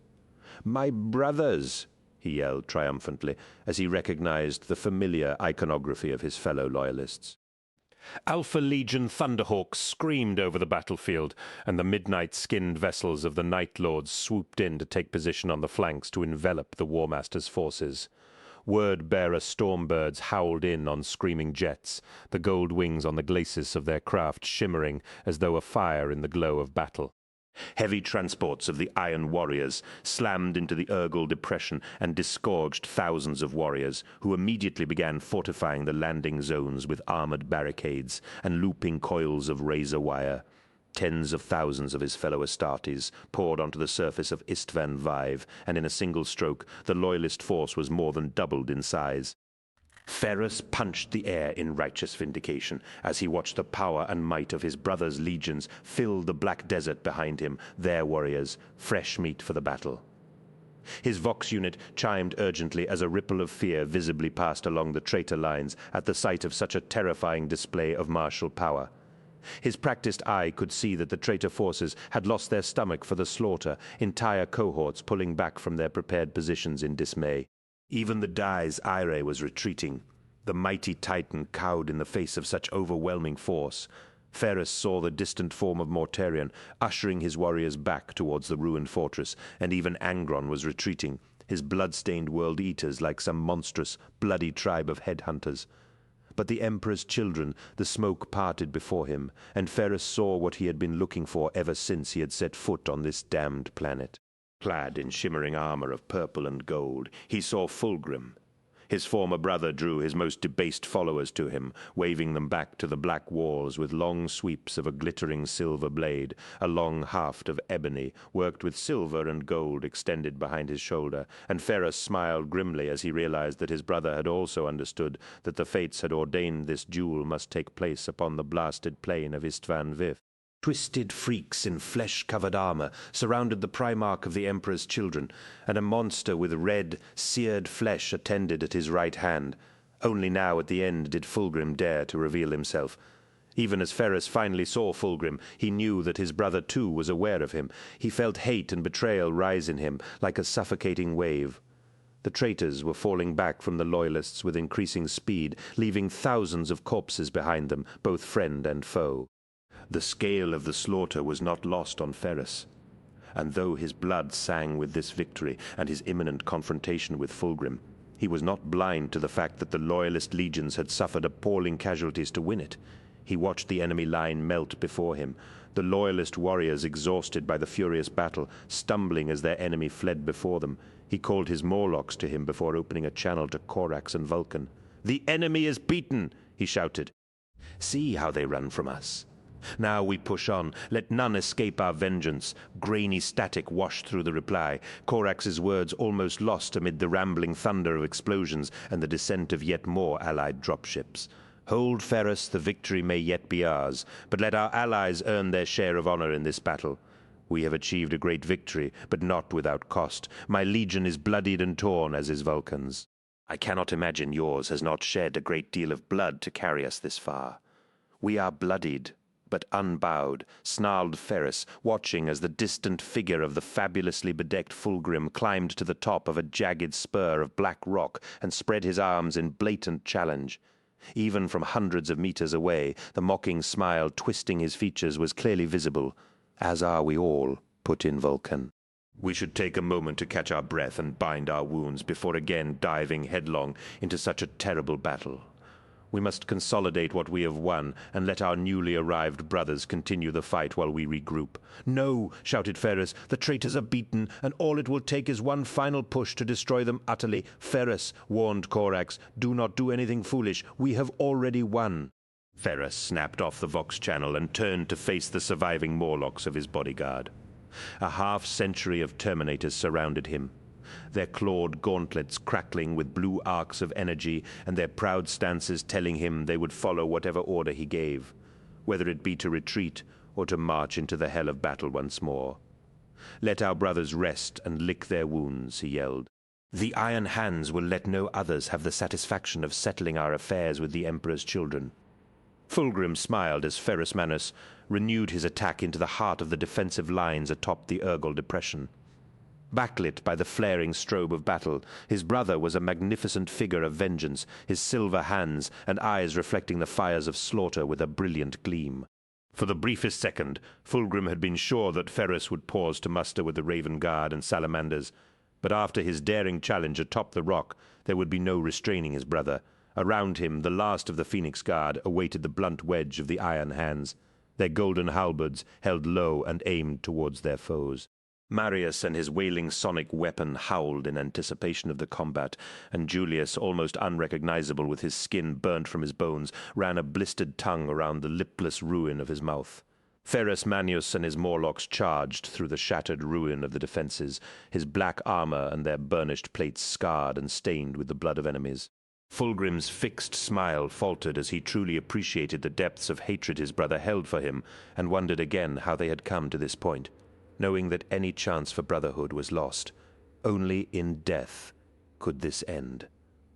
"My brothers!" he yelled triumphantly, as he recognized the familiar iconography of his fellow loyalists. Alpha Legion Thunderhawks screamed over the battlefield, and the midnight-skinned vessels of the Night Lords swooped in to take position on the flanks to envelop the War Master's forces. Word-bearer stormbirds howled in on screaming jets, the gold wings on the glacis of their craft shimmering as though afire in the glow of battle. Heavy transports of the Iron Warriors slammed into the Urgal Depression and disgorged thousands of warriors, who immediately began fortifying the landing zones with armored barricades and looping coils of razor wire. Tens of thousands of his fellow Astartes poured onto the surface of Istvan V, and in a single stroke the Loyalist force was more than doubled in size. Ferrus punched the air in righteous vindication as he watched the power and might of his brother's legions fill the black desert behind him, their warriors, fresh meat for the battle. His Vox unit chimed urgently as a ripple of fear visibly passed along the traitor lines at the sight of such a terrifying display of martial power. His practiced eye could see that the traitor forces had lost their stomach for the slaughter, entire cohorts pulling back from their prepared positions in dismay. Even the Dai's ire was retreating. The mighty Titan cowed in the face of such overwhelming force. Ferrus saw the distant form of Mortarion ushering his warriors back towards the ruined fortress, and even Angron was retreating, his blood-stained world-eaters like some monstrous, bloody tribe of headhunters. But the Emperor's children, the smoke parted before him, and Ferrus saw what he had been looking for ever since he had set foot on this damned planet. Clad in shimmering armor of purple and gold, he saw Fulgrim. His former brother drew his most debased followers to him, waving them back to the black walls with long sweeps of a glittering silver blade, a long haft of ebony, worked with silver and gold extended behind his shoulder, and Ferrus smiled grimly as he realized that his brother had also understood that the fates had ordained this duel must take place upon the blasted plain of Istvan V. Twisted freaks in flesh-covered armor surrounded the Primarch of the Emperor's children, and a monster with red, seared flesh attended at his right hand. Only now at the end did Fulgrim dare to reveal himself. Even as Ferrus finally saw Fulgrim, he knew that his brother too was aware of him. He felt hate and betrayal rise in him like a suffocating wave. The traitors were falling back from the Loyalists with increasing speed, leaving thousands of corpses behind them, both friend and foe. The scale of the slaughter was not lost on Ferrus, and though his blood sang with this victory and his imminent confrontation with Fulgrim, he was not blind to the fact that the Loyalist legions had suffered appalling casualties to win it. He watched the enemy line melt before him, the Loyalist warriors exhausted by the furious battle, stumbling as their enemy fled before them. He called his Morlocks to him before opening a channel to Corax and Vulcan. "The enemy is beaten," he shouted. "See how they run from us. Now we push on. Let none escape our vengeance." Grainy static washed through the reply, Corax's words almost lost amid the rambling thunder of explosions and the descent of yet more allied dropships. "Hold, Ferrus, the victory may yet be ours, but let our allies earn their share of honor in this battle. We have achieved a great victory, but not without cost. My legion is bloodied and torn, as is Vulcan's. I cannot imagine yours has not shed a great deal of blood to carry us this far. We are bloodied, but unbowed, snarled Ferrus, watching as the distant figure of the fabulously bedecked Fulgrim climbed to the top of a jagged spur of black rock and spread his arms in blatant challenge. Even from hundreds of meters away, the mocking smile twisting his features was clearly visible. "As are we all," put in Vulcan. "We should take a moment to catch our breath and bind our wounds before again diving headlong into such a terrible battle. We must consolidate what we have won and let our newly arrived brothers continue the fight while we regroup." "No," shouted Ferrus, "the traitors are beaten, and all it will take is one final push to destroy them utterly." "Ferrus," warned Corax, "do not do anything foolish. We have already won." Ferrus snapped off the Vox channel and turned to face the surviving Morlocks of his bodyguard. A half-century of Terminators surrounded him, their clawed gauntlets crackling with blue arcs of energy and their proud stances telling him they would follow whatever order he gave, whether it be to retreat or to march into the hell of battle once more. "Let our brothers rest and lick their wounds," he yelled. "The Iron Hands will let no others have the satisfaction of settling our affairs with the Emperor's children." Fulgrim smiled as Ferrus Manus renewed his attack into the heart of the defensive lines atop the Urgol Depression. Backlit by the flaring strobe of battle, his brother was a magnificent figure of vengeance, his silver hands and eyes reflecting the fires of slaughter with a brilliant gleam. For the briefest second, Fulgrim had been sure that Ferrus would pause to muster with the Raven Guard and Salamanders, but after his daring challenge atop the rock, there would be no restraining his brother. Around him, the last of the Phoenix Guard awaited the blunt wedge of the Iron Hands, their golden halberds held low and aimed towards their foes. Marius and his wailing sonic weapon howled in anticipation of the combat, and Julius, almost unrecognizable with his skin burnt from his bones, ran a blistered tongue around the lipless ruin of his mouth. Ferrus Manius and his Morlocks charged through the shattered ruin of the defenses, his black armor and their burnished plates scarred and stained with the blood of enemies. Fulgrim's fixed smile faltered as he truly appreciated the depths of hatred his brother held for him, and wondered again how they had come to this point, knowing that any chance for brotherhood was lost. Only in death could this end.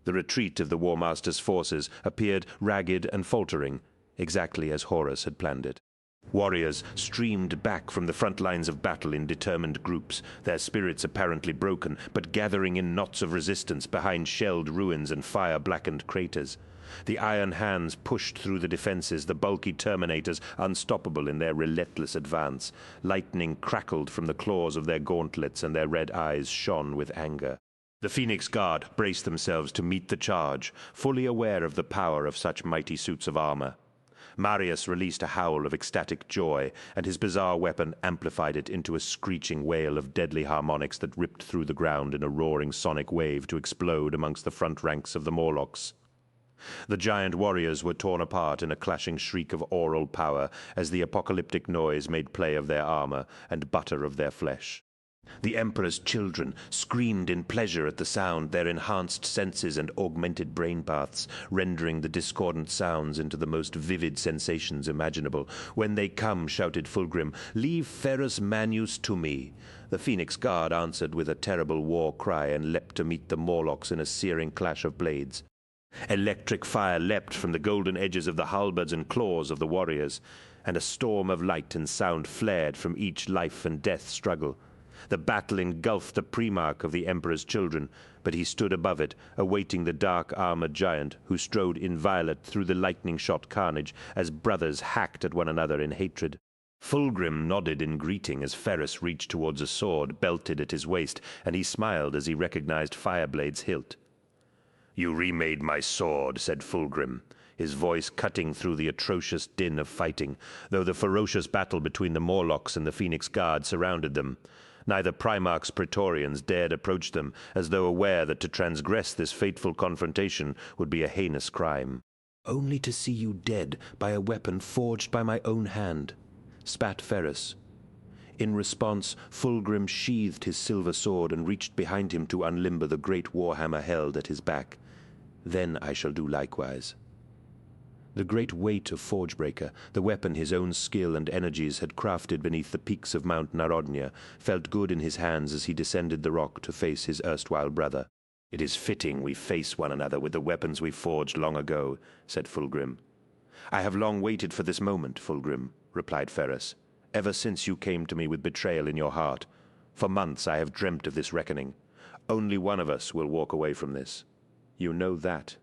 The retreat of the War Master's forces appeared ragged and faltering, exactly as Horus had planned it. Warriors streamed back from the front lines of battle in determined groups, their spirits apparently broken, but gathering in knots of resistance behind shelled ruins and fire-blackened craters. The Iron Hands pushed through the defenses, the bulky Terminators unstoppable in their relentless advance. Lightning crackled from the claws of their gauntlets, and their red eyes shone with anger. The Phoenix Guard braced themselves to meet the charge, fully aware of the power of such mighty suits of armor. Marius released a howl of ecstatic joy, and his bizarre weapon amplified it into a screeching wail of deadly harmonics that ripped through the ground in a roaring sonic wave to explode amongst the front ranks of the Morlocks. The giant warriors were torn apart in a clashing shriek of aural power as the apocalyptic noise made play of their armor and butter of their flesh. The Emperor's children screamed in pleasure at the sound, their enhanced senses and augmented brain paths rendering the discordant sounds into the most vivid sensations imaginable. "When they come," shouted Fulgrim, "leave Ferrus Manius to me." The Phoenix Guard answered with a terrible war cry and leapt to meet the Morlocks in a searing clash of blades. Electric fire leapt from the golden edges of the halberds and claws of the warriors, and a storm of light and sound flared from each life and death struggle. The battle engulfed the Primarch of the Emperor's children, but he stood above it, awaiting the dark-armored giant who strode inviolate through the lightning-shot carnage as brothers hacked at one another in hatred. Fulgrim nodded in greeting as Ferrus reached towards a sword belted at his waist, and he smiled as he recognized Fireblade's hilt. "You remade my sword," said Fulgrim, his voice cutting through the atrocious din of fighting, though the ferocious battle between the Morlocks and the Phoenix Guard surrounded them. Neither Primarch's Praetorians dared approach them, as though aware that to transgress this fateful confrontation would be a heinous crime. "Only to see you dead by a weapon forged by my own hand," spat Ferrus. In response, Fulgrim sheathed his silver sword and reached behind him to unlimber the great warhammer held at his back. "Then I shall do likewise." The great weight of Forgebreaker, the weapon his own skill and energies had crafted beneath the peaks of Mount Narodnia, felt good in his hands as he descended the rock to face his erstwhile brother. "It is fitting we face one another with the weapons we forged long ago," said Fulgrim. "I have long waited for this moment, Fulgrim," replied Ferrus, "ever since you came to me with betrayal in your heart. For months I have dreamt of this reckoning. Only one of us will walk away from this. You know that."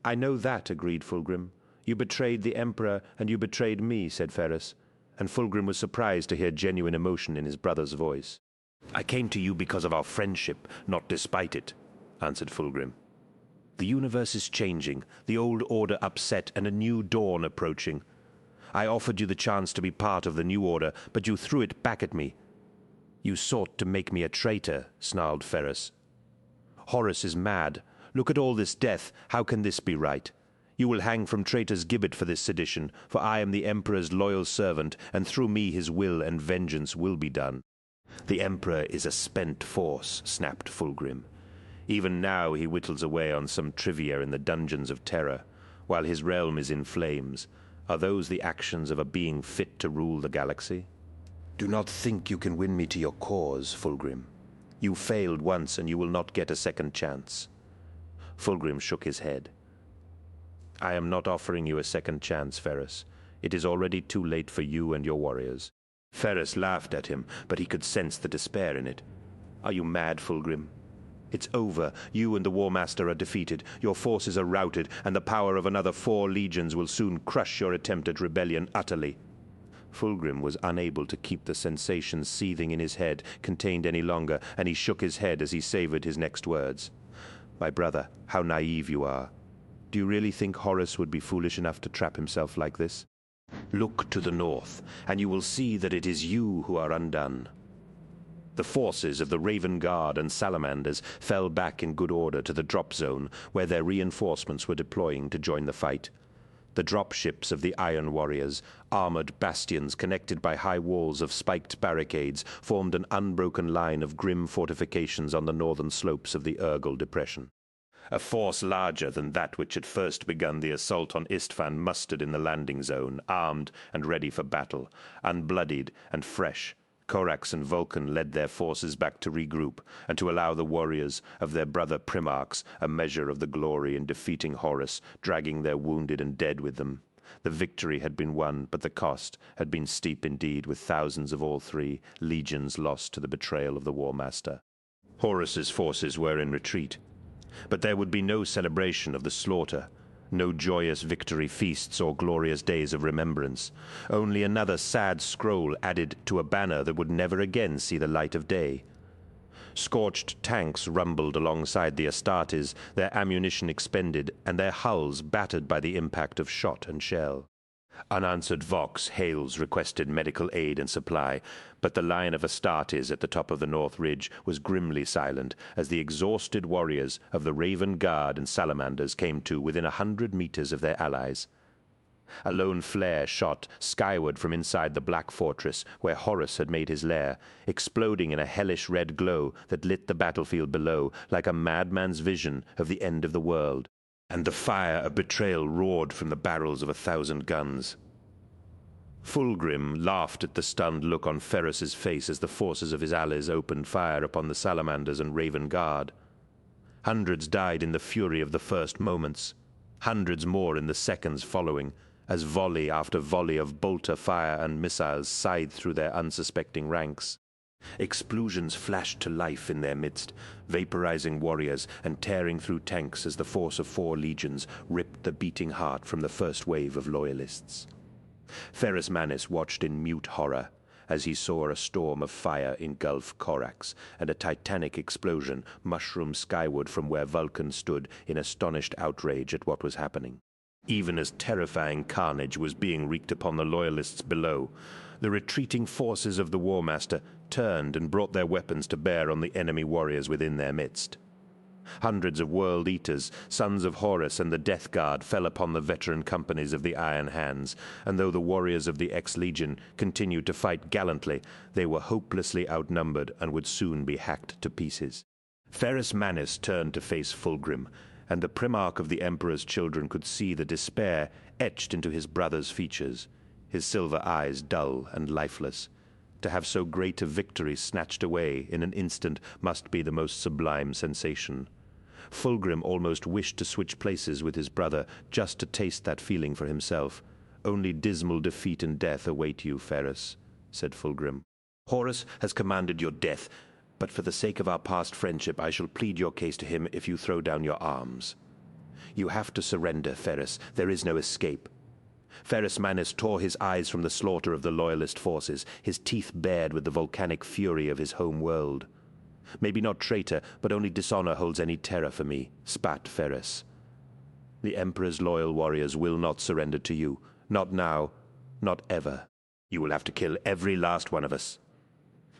"I know that," agreed Fulgrim. "You betrayed the Emperor, and you betrayed me," said Ferrus, and Fulgrim was surprised to hear genuine emotion in his brother's voice. "I came to you because of our friendship, not despite it," answered Fulgrim. "The universe is changing, the old order upset, and a new dawn approaching. I offered you the chance to be part of the new order, but you threw it back at me." "You sought to make me a traitor," snarled Ferrus. "Horus is mad. Look at all this death. How can this be right? You will hang from traitor's gibbet for this sedition, for I am the Emperor's loyal servant, and through me his will and vengeance will be done." "The Emperor is a spent force," snapped Fulgrim. "Even now he whittles away on some trivia in the dungeons of terror, while his realm is in flames. Are those the actions of a being fit to rule the galaxy? Do not think you can win me to your cause, Fulgrim. You failed once, and you will not get a second chance." Fulgrim shook his head. "I am not offering you a second chance, Ferrus. It is already too late for you and your warriors." Ferrus laughed at him, but he could sense the despair in it. "Are you mad, Fulgrim? It's over. You and the War Master are defeated. Your forces are routed, and the power of another 4 legions will soon crush your attempt at rebellion utterly." Fulgrim was unable to keep the sensations seething in his head contained any longer, and he shook his head as he savored his next words. "My brother, how naive you are. Do you really think Horus would be foolish enough to trap himself like this? Look to the north, and you will see that it is you who are undone." The forces of the Raven Guard and Salamanders fell back in good order to the drop zone, where their reinforcements were deploying to join the fight. The drop ships of the Iron Warriors, armored bastions connected by high walls of spiked barricades, formed an unbroken line of grim fortifications on the northern slopes of the Urgal Depression. A force larger than that which had first begun the assault on Istvan mustered in the landing zone, armed and ready for battle, unbloodied and fresh. Korax and Vulcan led their forces back to regroup, and to allow the warriors of their brother Primarchs a measure of the glory in defeating Horus, dragging their wounded and dead with them. The victory had been won, but the cost had been steep indeed, with thousands of all 3 legions lost to the betrayal of the War Master. Horus's forces were in retreat. But there would be no celebration of the slaughter, no joyous victory feasts or glorious days of remembrance, only another sad scroll added to a banner that would never again see the light of day. Scorched tanks rumbled alongside the Astartes, their ammunition expended and their hulls battered by the impact of shot and shell. Unanswered vox hails requested medical aid and supply, but the line of Astartes at the top of the North Ridge was grimly silent as the exhausted warriors of the Raven Guard and Salamanders came to within 100 meters of their allies. A lone flare shot skyward from inside the Black Fortress where Horus had made his lair, exploding in a hellish red glow that lit the battlefield below like a madman's vision of the end of the world. And the fire of betrayal roared from the barrels of 1,000 guns. Fulgrim laughed at the stunned look on Ferrus's face as the forces of his allies opened fire upon the Salamanders and Raven Guard. Hundreds died in the fury of the first moments, hundreds more in the seconds following, as volley after volley of bolter fire and missiles scythed through their unsuspecting ranks. Explosions flashed to life in their midst, vaporizing warriors and tearing through tanks as the force of 4 legions ripped the beating heart from the first wave of loyalists. Ferrus Manus watched in mute horror as he saw a storm of fire engulf Korax, and a titanic explosion mushroom skyward from where Vulcan stood in astonished outrage at what was happening. Even as terrifying carnage was being wreaked upon the loyalists below, the retreating forces of the War Master turned and brought their weapons to bear on the enemy warriors within their midst. Hundreds of World Eaters, sons of Horus and the Death Guard, fell upon the veteran companies of the Iron Hands, and though the warriors of the X-Legion continued to fight gallantly, they were hopelessly outnumbered and would soon be hacked to pieces. Ferrus Manus turned to face Fulgrim, and the Primarch of the Emperor's children could see the despair etched into his brother's features, his silver eyes dull and lifeless. To have so great a victory snatched away in an instant must be the most sublime sensation. Fulgrim almost wished to switch places with his brother just to taste that feeling for himself, only dismal defeat and death await you, Ferrus, said Fulgrim. Horus has commanded your death, but for the sake of our past friendship I shall plead your case to him if you throw down your arms. You have to surrender, Ferrus. There is no escape. Ferrus Manus tore his eyes from the slaughter of the Loyalist forces, his teeth bared with the volcanic fury of his home world. Maybe not traitor, but only dishonor holds any terror for me, spat Ferrus. The Emperor's loyal warriors will not surrender to you. Not now, not ever. You will have to kill every last one of us.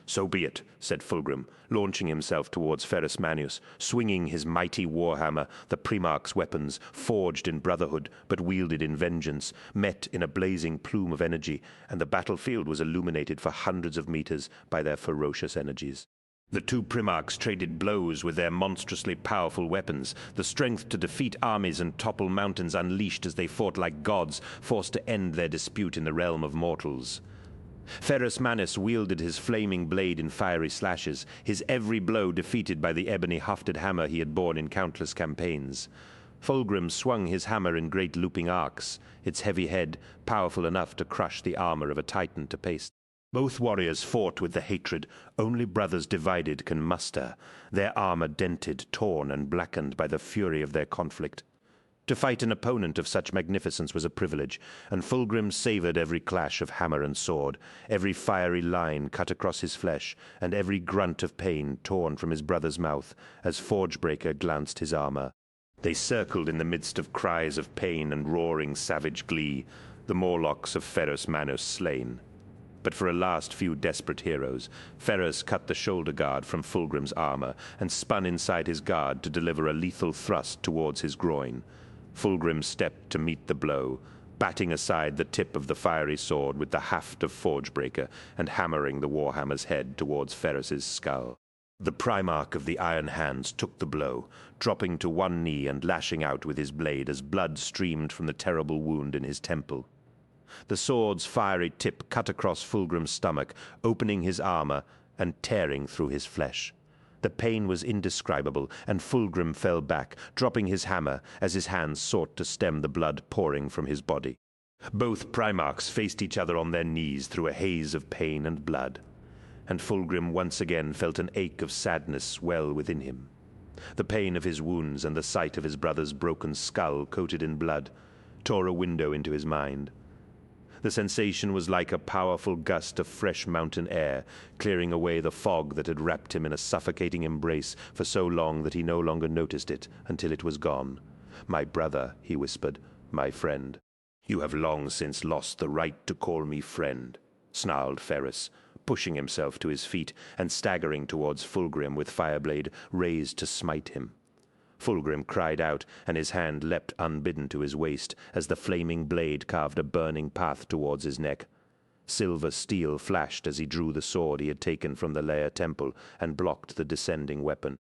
So be it, said Fulgrim, launching himself towards Ferrus Manus, swinging his mighty warhammer, the Primarch's weapons, forged in brotherhood, but wielded in vengeance, met in a blazing plume of energy, and the battlefield was illuminated for hundreds of meters by their ferocious energies. The two Primarchs traded blows with their monstrously powerful weapons, the strength to defeat armies and topple mountains unleashed as they fought like gods, forced to end their dispute in the realm of mortals. Ferrus Manus wielded his flaming blade in fiery slashes, his every blow defeated by the ebony-hafted hammer he had borne in countless campaigns. Fulgrim swung his hammer in great looping arcs, its heavy head powerful enough to crush the armor of a Titan to paste. Both warriors fought with the hatred only brothers divided can muster, their armor dented, torn, and blackened by the fury of their conflict. To fight an opponent of such magnificence was a privilege, and Fulgrim savored every clash of hammer and sword, every fiery line cut across his flesh, and every grunt of pain torn from his brother's mouth as Forgebreaker glanced his armor. They circled in the midst of cries of pain and roaring savage glee, the Morlocks of Ferrus Manus slain. But for a last few desperate heroes, Ferrus cut the shoulder guard from Fulgrim's armor and spun inside his guard to deliver a lethal thrust towards his groin. Fulgrim stepped to meet the blow, batting aside the tip of the fiery sword with the haft of Forgebreaker and hammering the warhammer's head towards Ferrus's skull. The Primarch of the Iron Hands took the blow, dropping to one knee and lashing out with his blade as blood streamed from the terrible wound in his temple. The sword's fiery tip cut across Fulgrim's stomach, opening his armor and tearing through his flesh. The pain was indescribable, and Fulgrim fell back, dropping his hammer as his hands sought to stem the blood pouring from his body. Both Primarchs faced each other on their knees through a haze of pain and blood, and Fulgrim once again felt an ache of sadness swell within him. The pain of his wounds and the sight of his brother's broken skull coated in blood tore a window into his mind. The sensation was like a powerful gust of fresh mountain air, clearing away the fog that had wrapped him in a suffocating embrace for so long that he no longer noticed it until it was gone. "My brother," he whispered, "my friend." "You have long since lost the right to call me friend," snarled Ferrus, pushing himself to his feet and staggering towards Fulgrim with Fireblade raised to smite him. Fulgrim cried out, and his hand leapt unbidden to his waist as the flaming blade carved a burning path towards his neck. Silver steel flashed as he drew the sword he had taken from the Lair temple and blocked the descending weapon.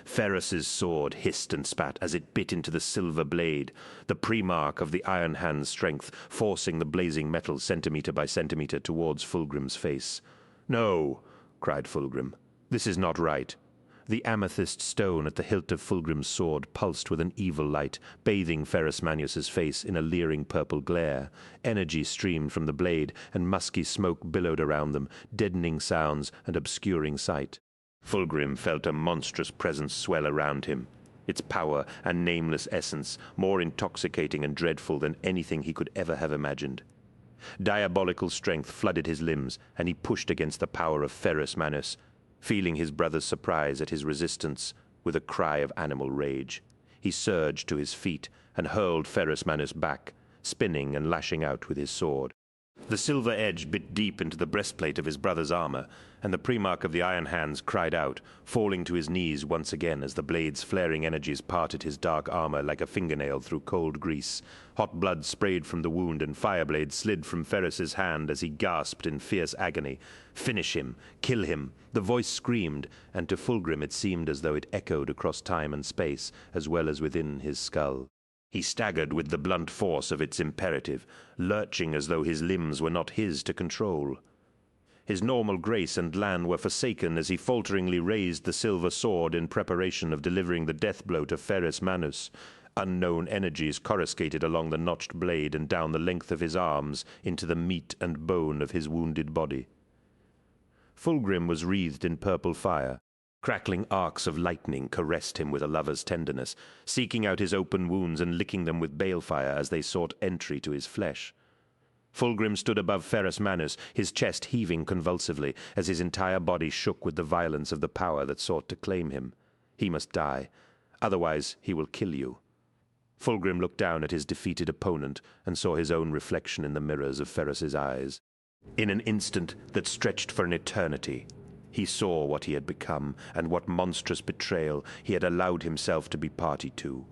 Ferrus's sword hissed and spat as it bit into the silver blade, the Primarch of the Iron Hand's strength forcing the blazing metal centimeter by centimeter towards Fulgrim's face. "No!" cried Fulgrim. "This is not right." The amethyst stone at the hilt of Fulgrim's sword pulsed with an evil light, bathing Ferrus Manus's face in a leering purple glare. Energy streamed from the blade, and musky smoke billowed around them, deadening sounds and obscuring sight. Fulgrim felt a monstrous presence swell around him, its power and nameless essence more intoxicating and dreadful than anything he could ever have imagined. Diabolical strength flooded his limbs, and he pushed against the power of Ferrus Manus, feeling his brother's surprise at his resistance with a cry of animal rage. He surged to his feet and hurled Ferrus Manus back, spinning and lashing out with his sword. The silver edge bit deep into the breastplate of his brother's armor, and the Primarch of the Iron Hands cried out, falling to his knees once again as the blade's flaring energies parted his dark armor like a fingernail through cold grease. Hot blood sprayed from the wound, and Fireblade slid from Ferrus's hand as he gasped in fierce agony. "Finish him! Kill him!" The voice screamed, and to Fulgrim it seemed as though it echoed across time and space, as well as within his skull. He staggered with the blunt force of its imperative, lurching as though his limbs were not his to control. His normal grace and lan were forsaken as he falteringly raised the silver sword in preparation of delivering the death blow to Ferrus Manus. Unknown energies coruscated along the notched blade and down the length of his arms into the meat and bone of his wounded body. Fulgrim was wreathed in purple fire. Crackling arcs of lightning caressed him with a lover's tenderness, seeking out his open wounds and licking them with balefire as they sought entry to his flesh. Fulgrim stood above Ferrus Manus, his chest heaving convulsively as his entire body shook with the violence of the power that sought to claim him. He must die. Otherwise, he will kill you. Fulgrim looked down at his defeated opponent and saw his own reflection in the mirrors of Ferrus's eyes. In an instant that stretched for an eternity, he saw what he had become and what monstrous betrayal he had allowed himself to be party to.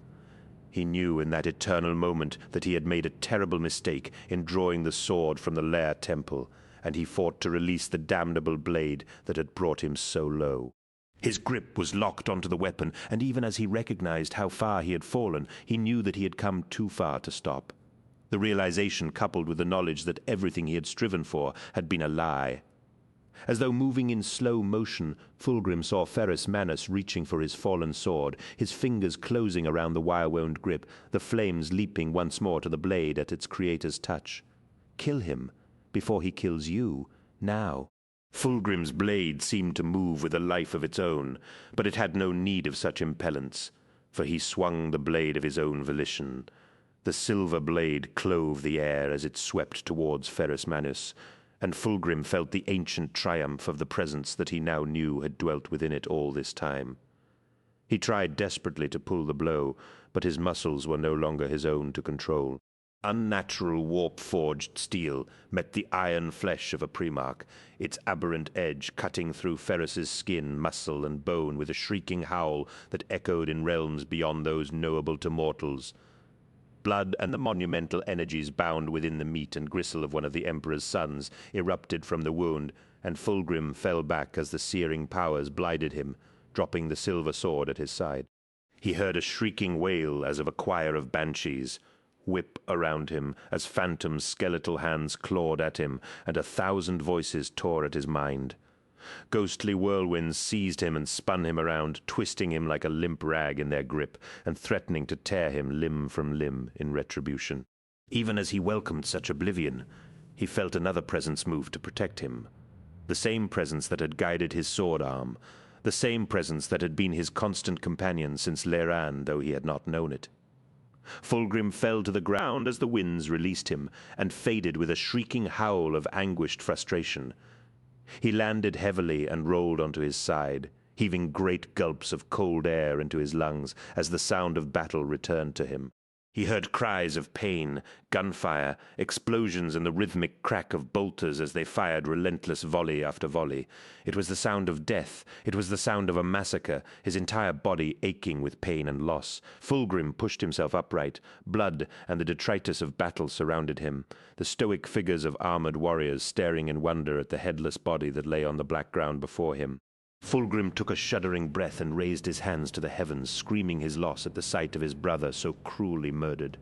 He knew in that eternal moment that he had made a terrible mistake in drawing the sword from the Lair temple, and he fought to release the damnable blade that had brought him so low. His grip was locked onto the weapon, and even as he recognized how far he had fallen, he knew that he had come too far to stop. The realization, coupled with the knowledge that everything he had striven for had been a lie. As though moving in slow motion, Fulgrim saw Ferrus Manus reaching for his fallen sword, his fingers closing around the wire-wound grip, the flames leaping once more to the blade at its creator's touch. Kill him, before he kills you, now. Fulgrim's blade seemed to move with a life of its own, but it had no need of such impellence, for he swung the blade of his own volition. The silver blade clove the air as it swept towards Ferrus Manus, and Fulgrim felt the ancient triumph of the presence that he now knew had dwelt within it all this time. He tried desperately to pull the blow, but his muscles were no longer his own to control. Unnatural warp-forged steel met the iron flesh of a Primarch, its aberrant edge cutting through Ferrus's skin, muscle, and bone with a shrieking howl that echoed in realms beyond those knowable to mortals. Blood and the monumental energies bound within the meat and gristle of one of the Emperor's sons erupted from the wound, and Fulgrim fell back as the searing powers blinded him, dropping the silver sword at his side. He heard a shrieking wail as of a choir of banshees, whip around him as phantom skeletal hands clawed at him, and 1,000 voices tore at his mind. Ghostly whirlwinds seized him and spun him around, twisting him like a limp rag in their grip, and threatening to tear him limb from limb in retribution. Even as he welcomed such oblivion, he felt another presence move to protect him. The same presence that had guided his sword arm, the same presence that had been his constant companion since Leiran, though he had not known it. Fulgrim fell to the ground as the winds released him, and faded with a shrieking howl of anguished frustration. He landed heavily and rolled onto his side, heaving great gulps of cold air into his lungs as the sound of battle returned to him. He heard cries of pain, gunfire, explosions, and the rhythmic crack of bolters as they fired relentless volley after volley. It was the sound of death. It was the sound of a massacre, his entire body aching with pain and loss. Fulgrim pushed himself upright. Blood and the detritus of battle surrounded him, the stoic figures of armored warriors staring in wonder at the headless body that lay on the black ground before him. Fulgrim took a shuddering breath and raised his hands to the heavens, screaming his loss at the sight of his brother so cruelly murdered.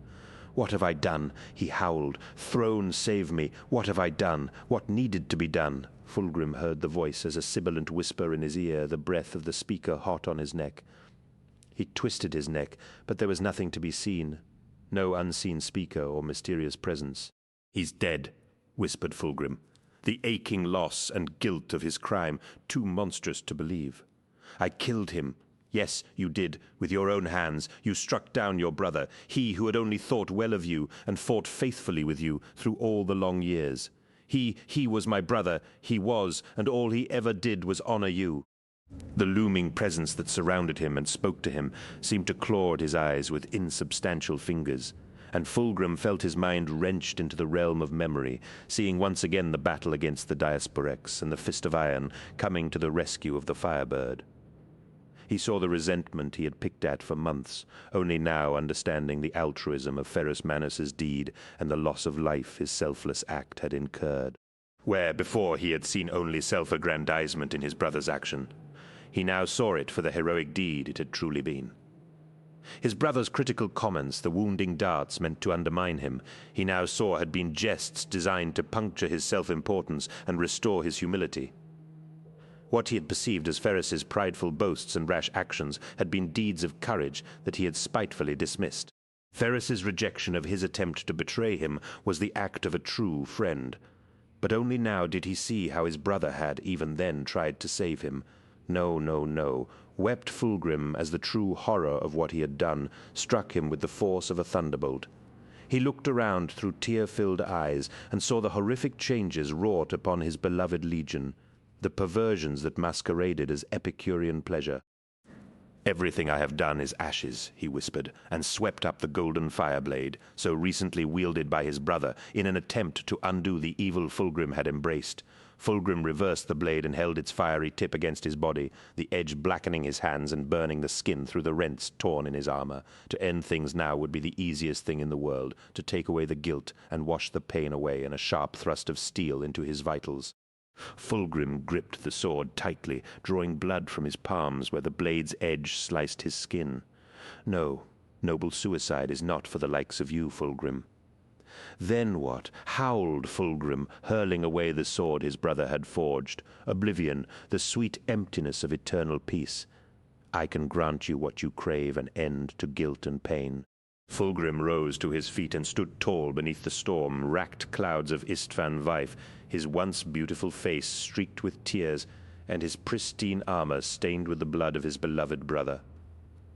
"What have I done?" he howled. "Throne, save me! What have I done? What needed to be done?" Fulgrim heard the voice as a sibilant whisper in his ear, the breath of the speaker hot on his neck. He twisted his neck, but there was nothing to be seen. No unseen speaker or mysterious presence. "He's dead," whispered Fulgrim. The aching loss and guilt of his crime, too monstrous to believe. "I killed him. Yes, you did, with your own hands. You struck down your brother, he who had only thought well of you and fought faithfully with you through all the long years. He was my brother, he was, and all he ever did was honor you." The looming presence that surrounded him and spoke to him seemed to claw at his eyes with insubstantial fingers, and Fulgrim felt his mind wrenched into the realm of memory, seeing once again the battle against the Diasporex and the Fist of Iron coming to the rescue of the Firebird. He saw the resentment he had picked at for months, only now understanding the altruism of Ferrus Manus's deed and the loss of life his selfless act had incurred. Where before he had seen only self-aggrandizement in his brother's action, he now saw it for the heroic deed it had truly been. His brother's critical comments, the wounding darts meant to undermine him, he now saw had been jests designed to puncture his self-importance and restore his humility. What he had perceived as Ferris's prideful boasts and rash actions had been deeds of courage that he had spitefully dismissed. Ferris's rejection of his attempt to betray him was the act of a true friend. But only now did he see how his brother had, even then, tried to save him. No, no, no. Wept Fulgrim as the true horror of what he had done struck him with the force of a thunderbolt. He looked around through tear-filled eyes and saw the horrific changes wrought upon his beloved legion, the perversions that masqueraded as Epicurean pleasure. "Everything I have done is ashes," he whispered, and swept up the golden fire-blade, so recently wielded by his brother, in an attempt to undo the evil Fulgrim had embraced. Fulgrim reversed the blade and held its fiery tip against his body, the edge blackening his hands and burning the skin through the rents torn in his armor. To end things now would be the easiest thing in the world, to take away the guilt and wash the pain away in a sharp thrust of steel into his vitals. Fulgrim gripped the sword tightly, drawing blood from his palms where the blade's edge sliced his skin. No, noble suicide is not for the likes of you, Fulgrim. Then what? Howled Fulgrim, hurling away the sword his brother had forged. Oblivion, the sweet emptiness of eternal peace. I can grant you what you crave, an end to guilt and pain. Fulgrim rose to his feet and stood tall beneath the storm-racked clouds of Istvan Vaif, his once beautiful face streaked with tears, and his pristine armor stained with the blood of his beloved brother.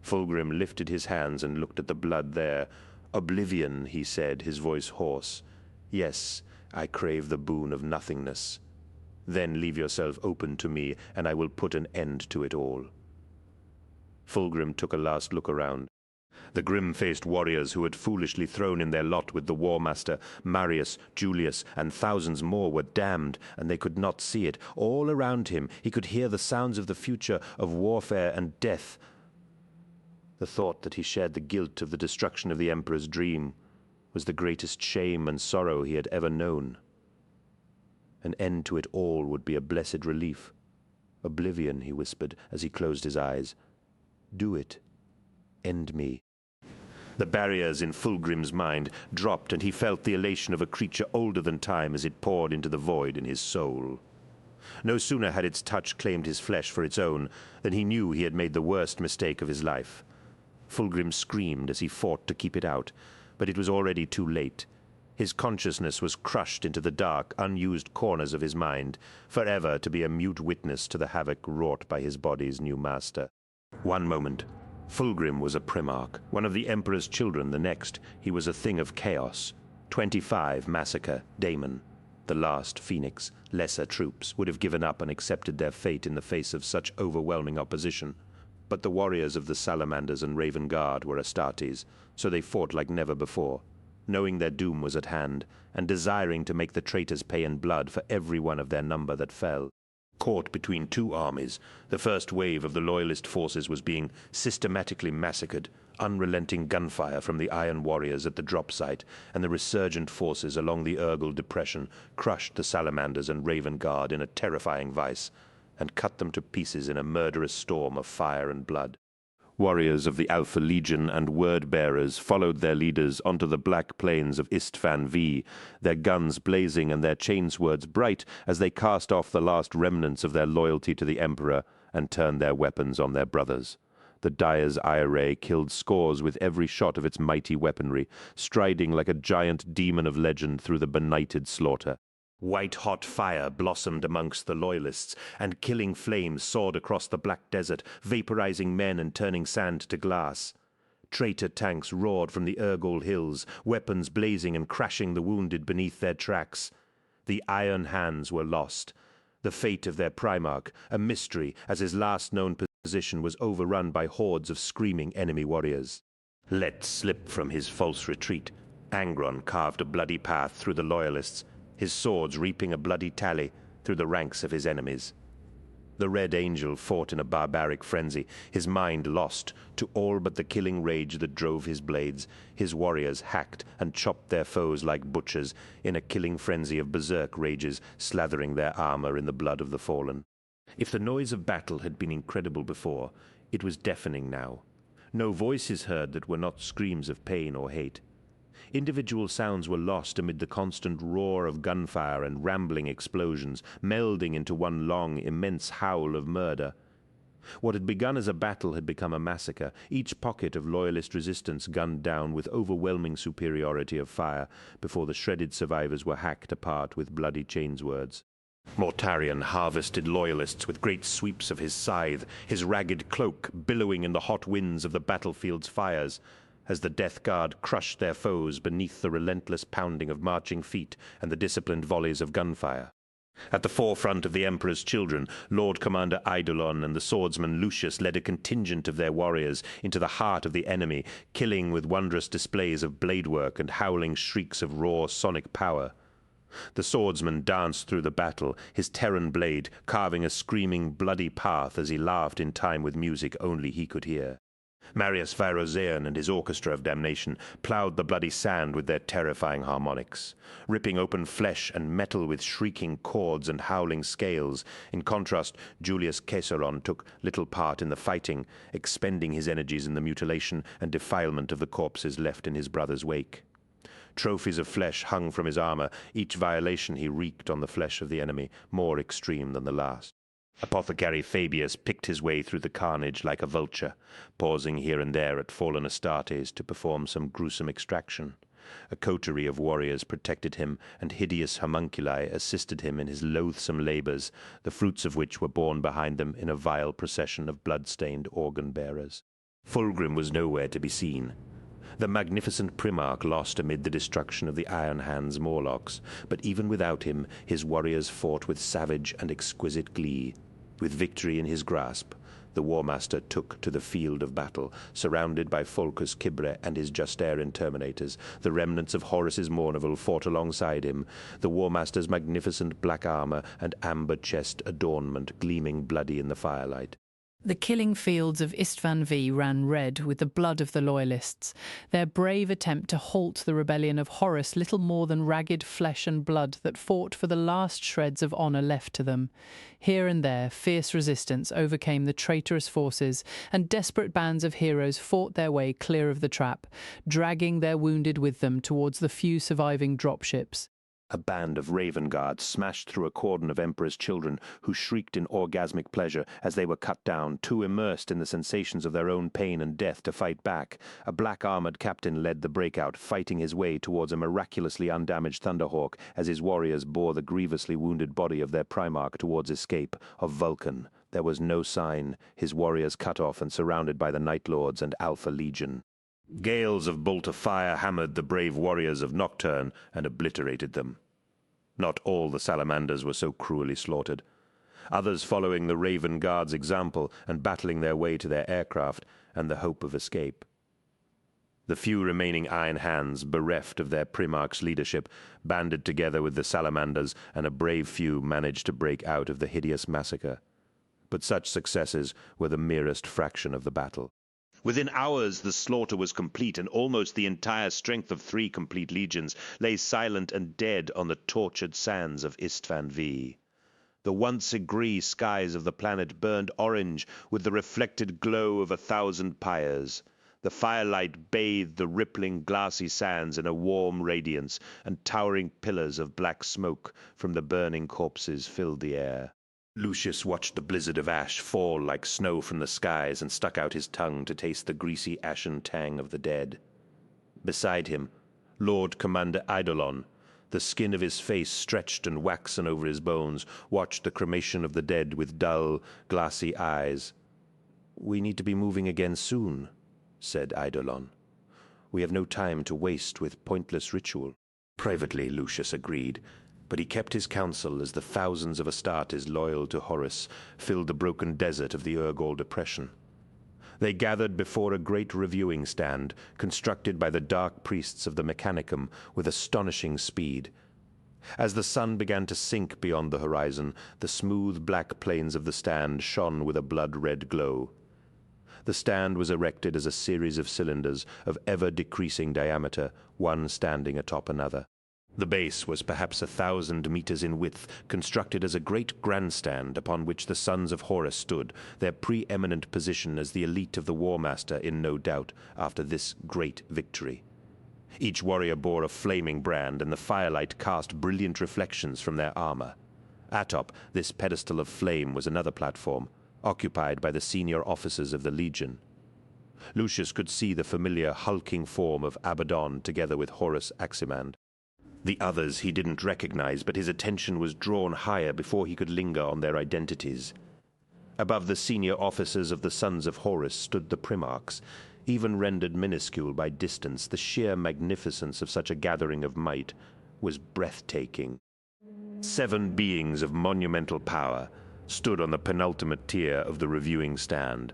Fulgrim lifted his hands and looked at the blood there. "Oblivion," he said, his voice hoarse. "Yes, I crave the boon of nothingness. Then leave yourself open to me, and I will put an end to it all." Fulgrim took a last look around. The grim-faced warriors who had foolishly thrown in their lot with the War Master, Marius, Julius, and thousands more were damned, and they could not see it. All around him he could hear the sounds of the future, of warfare and death. The thought that he shared the guilt of the destruction of the Emperor's dream was the greatest shame and sorrow he had ever known. An end to it all would be a blessed relief. "Oblivion," he whispered as he closed his eyes. "Do it. End me." The barriers in Fulgrim's mind dropped, and he felt the elation of a creature older than time as it poured into the void in his soul. No sooner had its touch claimed his flesh for its own than he knew he had made the worst mistake of his life. Fulgrim screamed as he fought to keep it out, but it was already too late. His consciousness was crushed into the dark, unused corners of his mind, forever to be a mute witness to the havoc wrought by his body's new master. One moment, Fulgrim was a Primarch, one of the Emperor's children the next. He was a thing of chaos. 25 massacre, Daemon. The last Phoenix, lesser troops, would have given up and accepted their fate in the face of such overwhelming opposition. But the warriors of the Salamanders and Raven Guard were Astartes, so they fought like never before, knowing their doom was at hand, and desiring to make the traitors pay in blood for every one of their number that fell. Caught between two armies, the first wave of the Loyalist forces was being systematically massacred, unrelenting gunfire from the Iron Warriors at the drop site, and the resurgent forces along the Urgal Depression crushed the Salamanders and Raven Guard in a terrifying vice, and cut them to pieces in a murderous storm of fire and blood. Warriors of the Alpha Legion and Word-bearers followed their leaders onto the black plains of Istvan V, their guns blazing and their chainswords bright as they cast off the last remnants of their loyalty to the Emperor and turned their weapons on their brothers. The Dyer's eye killed scores with every shot of its mighty weaponry, striding like a giant demon of legend through the benighted slaughter. White-hot fire blossomed amongst the Loyalists, and killing flames soared across the black desert, vaporizing men and turning sand to glass. Traitor tanks roared from the Urgal hills, weapons blazing and crashing the wounded beneath their tracks. The Iron Hands were lost. The fate of their Primarch, a mystery, as his last known position was overrun by hordes of screaming enemy warriors. Let slip from his false retreat, Angron carved a bloody path through the Loyalists, his swords reaping a bloody tally through the ranks of his enemies. The Red Angel fought in a barbaric frenzy, his mind lost to all but the killing rage that drove his blades. His warriors hacked and chopped their foes like butchers in a killing frenzy of berserk rages, slathering their armor in the blood of the fallen. If the noise of battle had been incredible before, it was deafening now. No voices heard that were not screams of pain or hate. Individual sounds were lost amid the constant roar of gunfire and rambling explosions, melding into one long, immense howl of murder. What had begun as a battle had become a massacre, each pocket of loyalist resistance gunned down with overwhelming superiority of fire before the shredded survivors were hacked apart with bloody chainswords. Mortarion harvested loyalists with great sweeps of his scythe, his ragged cloak billowing in the hot winds of the battlefield's fires, as the death guard crushed their foes beneath the relentless pounding of marching feet and the disciplined volleys of gunfire. At the forefront of the Emperor's children, Lord Commander Eidolon and the swordsman Lucius led a contingent of their warriors into the heart of the enemy, killing with wondrous displays of bladework and howling shrieks of raw sonic power. The swordsman danced through the battle, his Terran blade carving a screaming, bloody path as he laughed in time with music only he could hear. Marius Virozean and his orchestra of damnation ploughed the bloody sand with their terrifying harmonics, ripping open flesh and metal with shrieking chords and howling scales. In contrast, Julius Caesaron took little part in the fighting, expending his energies in the mutilation and defilement of the corpses left in his brother's wake. Trophies of flesh hung from his armor, each violation he wreaked on the flesh of the enemy, more extreme than the last. Apothecary Fabius picked his way through the carnage like a vulture, pausing here and there at fallen Astartes to perform some gruesome extraction. A coterie of warriors protected him, and hideous homunculi assisted him in his loathsome labors, the fruits of which were borne behind them in a vile procession of blood-stained organ-bearers. Fulgrim was nowhere to be seen. The magnificent Primarch lost amid the destruction of the Iron Hand's Morlocks, but even without him his warriors fought with savage and exquisite glee. With victory in his grasp, the War Master took to the field of battle, surrounded by Folcus Cibre and his Justaerin Terminators. The remnants of Horus's Mournival fought alongside him, the War Master's magnificent black armor and amber chest adornment gleaming bloody in the firelight. The killing fields of Istvan V ran red with the blood of the Loyalists. Their brave attempt to halt the rebellion of Horus little more than ragged flesh and blood that fought for the last shreds of honour left to them. Here and there, fierce resistance overcame the traitorous forces, and desperate bands of heroes fought their way clear of the trap, dragging their wounded with them towards the few surviving dropships. A band of Raven Guards smashed through a cordon of Emperor's children who shrieked in orgasmic pleasure as they were cut down, too immersed in the sensations of their own pain and death to fight back. A black-armored captain led the breakout, fighting his way towards a miraculously undamaged Thunderhawk as his warriors bore the grievously wounded body of their Primarch towards escape. Of Vulcan there was no sign, his warriors cut off and surrounded by the Night Lords and Alpha Legion. Gales of bolt of fire hammered the brave warriors of Nocturne and obliterated them. Not all the salamanders were so cruelly slaughtered. Others following the Raven Guard's example and battling their way to their aircraft and the hope of escape. The few remaining Iron Hands, bereft of their Primarch's leadership, banded together with the salamanders, and a brave few managed to break out of the hideous massacre. But such successes were the merest fraction of the battle. Within hours the slaughter was complete, and almost the entire strength of 3 complete legions lay silent and dead on the tortured sands of Istvan V. The once agree skies of the planet burned orange with the reflected glow of 1,000 pyres. The firelight bathed the rippling glassy sands in a warm radiance, and towering pillars of black smoke from the burning corpses filled the air. Lucius watched the blizzard of ash fall like snow from the skies and stuck out his tongue to taste the greasy ashen tang of the dead. Beside him, Lord Commander Eidolon, the skin of his face stretched and waxen over his bones, watched the cremation of the dead with dull, glassy eyes. "We need to be moving again soon," said Eidolon. "We have no time to waste with pointless ritual." Privately, Lucius agreed, but he kept his counsel as the thousands of Astartes loyal to Horus filled the broken desert of the Urgol Depression. They gathered before a great reviewing stand, constructed by the dark priests of the Mechanicum with astonishing speed. As the sun began to sink beyond the horizon, the smooth black plains of the stand shone with a blood-red glow. The stand was erected as a series of cylinders of ever-decreasing diameter, one standing atop another. The base was perhaps 1,000 meters in width, constructed as a great grandstand upon which the sons of Horus stood, their preeminent position as the elite of the War Master in no doubt after this great victory. Each warrior bore a flaming brand, and the firelight cast brilliant reflections from their armor. Atop this pedestal of flame was another platform, occupied by the senior officers of the Legion. Lucius could see the familiar hulking form of Abaddon together with Horus Aximand. The others he didn't recognize, but his attention was drawn higher before he could linger on their identities. Above the senior officers of the Sons of Horus stood the Primarchs. Even rendered minuscule by distance, the sheer magnificence of such a gathering of might was breathtaking. 7 beings of monumental power stood on the penultimate tier of the reviewing stand,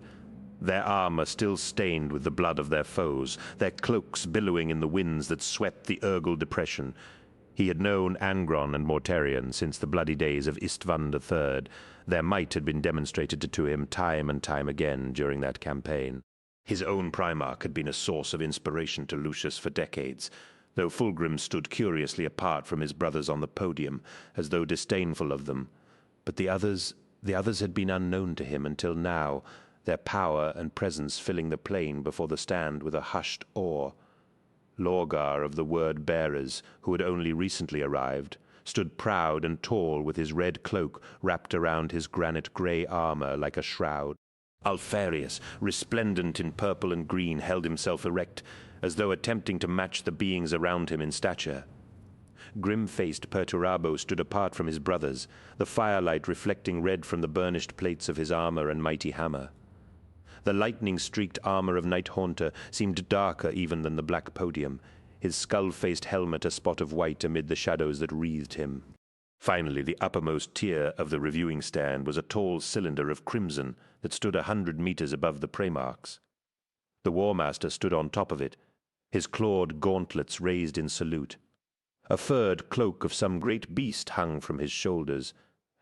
their armor still stained with the blood of their foes, their cloaks billowing in the winds that swept the Urgal depression. He had known Angron and Mortarion since the bloody days of Istvan III. Their might had been demonstrated to him time and time again during that campaign. His own Primarch had been a source of inspiration to Lucius for decades, though Fulgrim stood curiously apart from his brothers on the podium, as though disdainful of them. But the others had been unknown to him until now, their power and presence filling the plain before the stand with a hushed awe. Lorgar of the Word-Bearers, who had only recently arrived, stood proud and tall with his red cloak wrapped around his granite-grey armor like a shroud. Alfarius, resplendent in purple and green, held himself erect, as though attempting to match the beings around him in stature. Grim-faced Perturabo stood apart from his brothers, the firelight reflecting red from the burnished plates of his armor and mighty hammer. The lightning-streaked armor of Night Haunter seemed darker even than the black podium, his skull-faced helmet a spot of white amid the shadows that wreathed him. Finally, the uppermost tier of the reviewing stand was a tall cylinder of crimson that stood 100 meters above the Primarchs. The War Master stood on top of it, his clawed gauntlets raised in salute. A furred cloak of some great beast hung from his shoulders,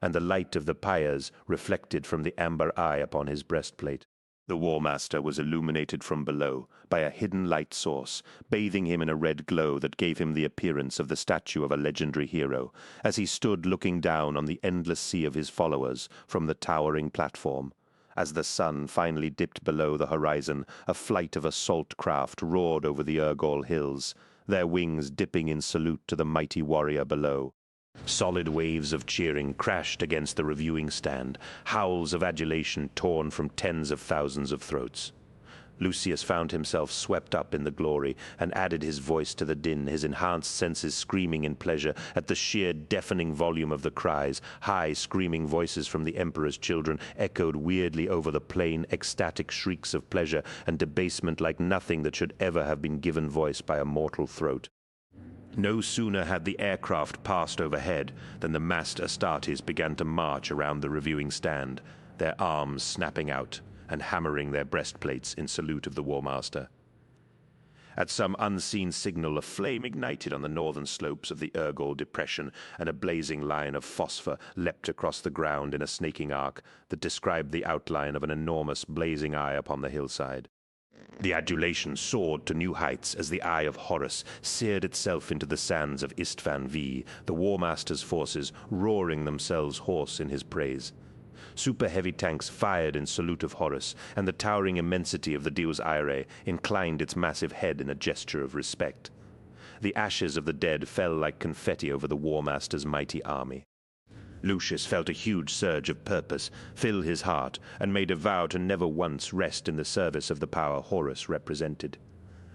and the light of the pyres reflected from the amber eye upon his breastplate. The War Master was illuminated from below by a hidden light source, bathing him in a red glow that gave him the appearance of the statue of a legendary hero, as he stood looking down on the endless sea of his followers from the towering platform. As the sun finally dipped below the horizon, a flight of assault craft roared over the Urgal hills, their wings dipping in salute to the mighty warrior below. Solid waves of cheering crashed against the reviewing stand, howls of adulation torn from tens of thousands of throats. Lucius found himself swept up in the glory, and added his voice to the din, his enhanced senses screaming in pleasure at the sheer deafening volume of the cries. High, screaming voices from the Emperor's children echoed weirdly over the plain, ecstatic shrieks of pleasure and debasement like nothing that should ever have been given voice by a mortal throat. No sooner had the aircraft passed overhead than the massed Astartes began to march around the reviewing stand, their arms snapping out and hammering their breastplates in salute of the War Master. At some unseen signal, a flame ignited on the northern slopes of the Urgal depression, and a blazing line of phosphor leapt across the ground in a snaking arc that described the outline of an enormous blazing eye upon the hillside. The adulation soared to new heights as the eye of Horus seared itself into the sands of Istvan V, the War Master's forces roaring themselves hoarse in his praise. Super-heavy tanks fired in salute of Horus, and the towering immensity of the Deus Irae inclined its massive head in a gesture of respect. The ashes of the dead fell like confetti over the War Master's mighty army. Lucius felt a huge surge of purpose fill his heart, and made a vow to never once rest in the service of the power Horus represented.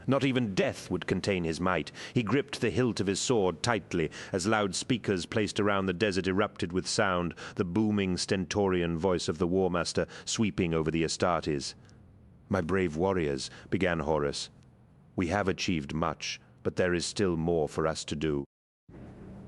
Not even death would contain his might. He gripped the hilt of his sword tightly as loudspeakers placed around the desert erupted with sound, the booming stentorian voice of the War Master sweeping over the Astartes. "My brave warriors," began Horus, "we have achieved much, but there is still more for us to do.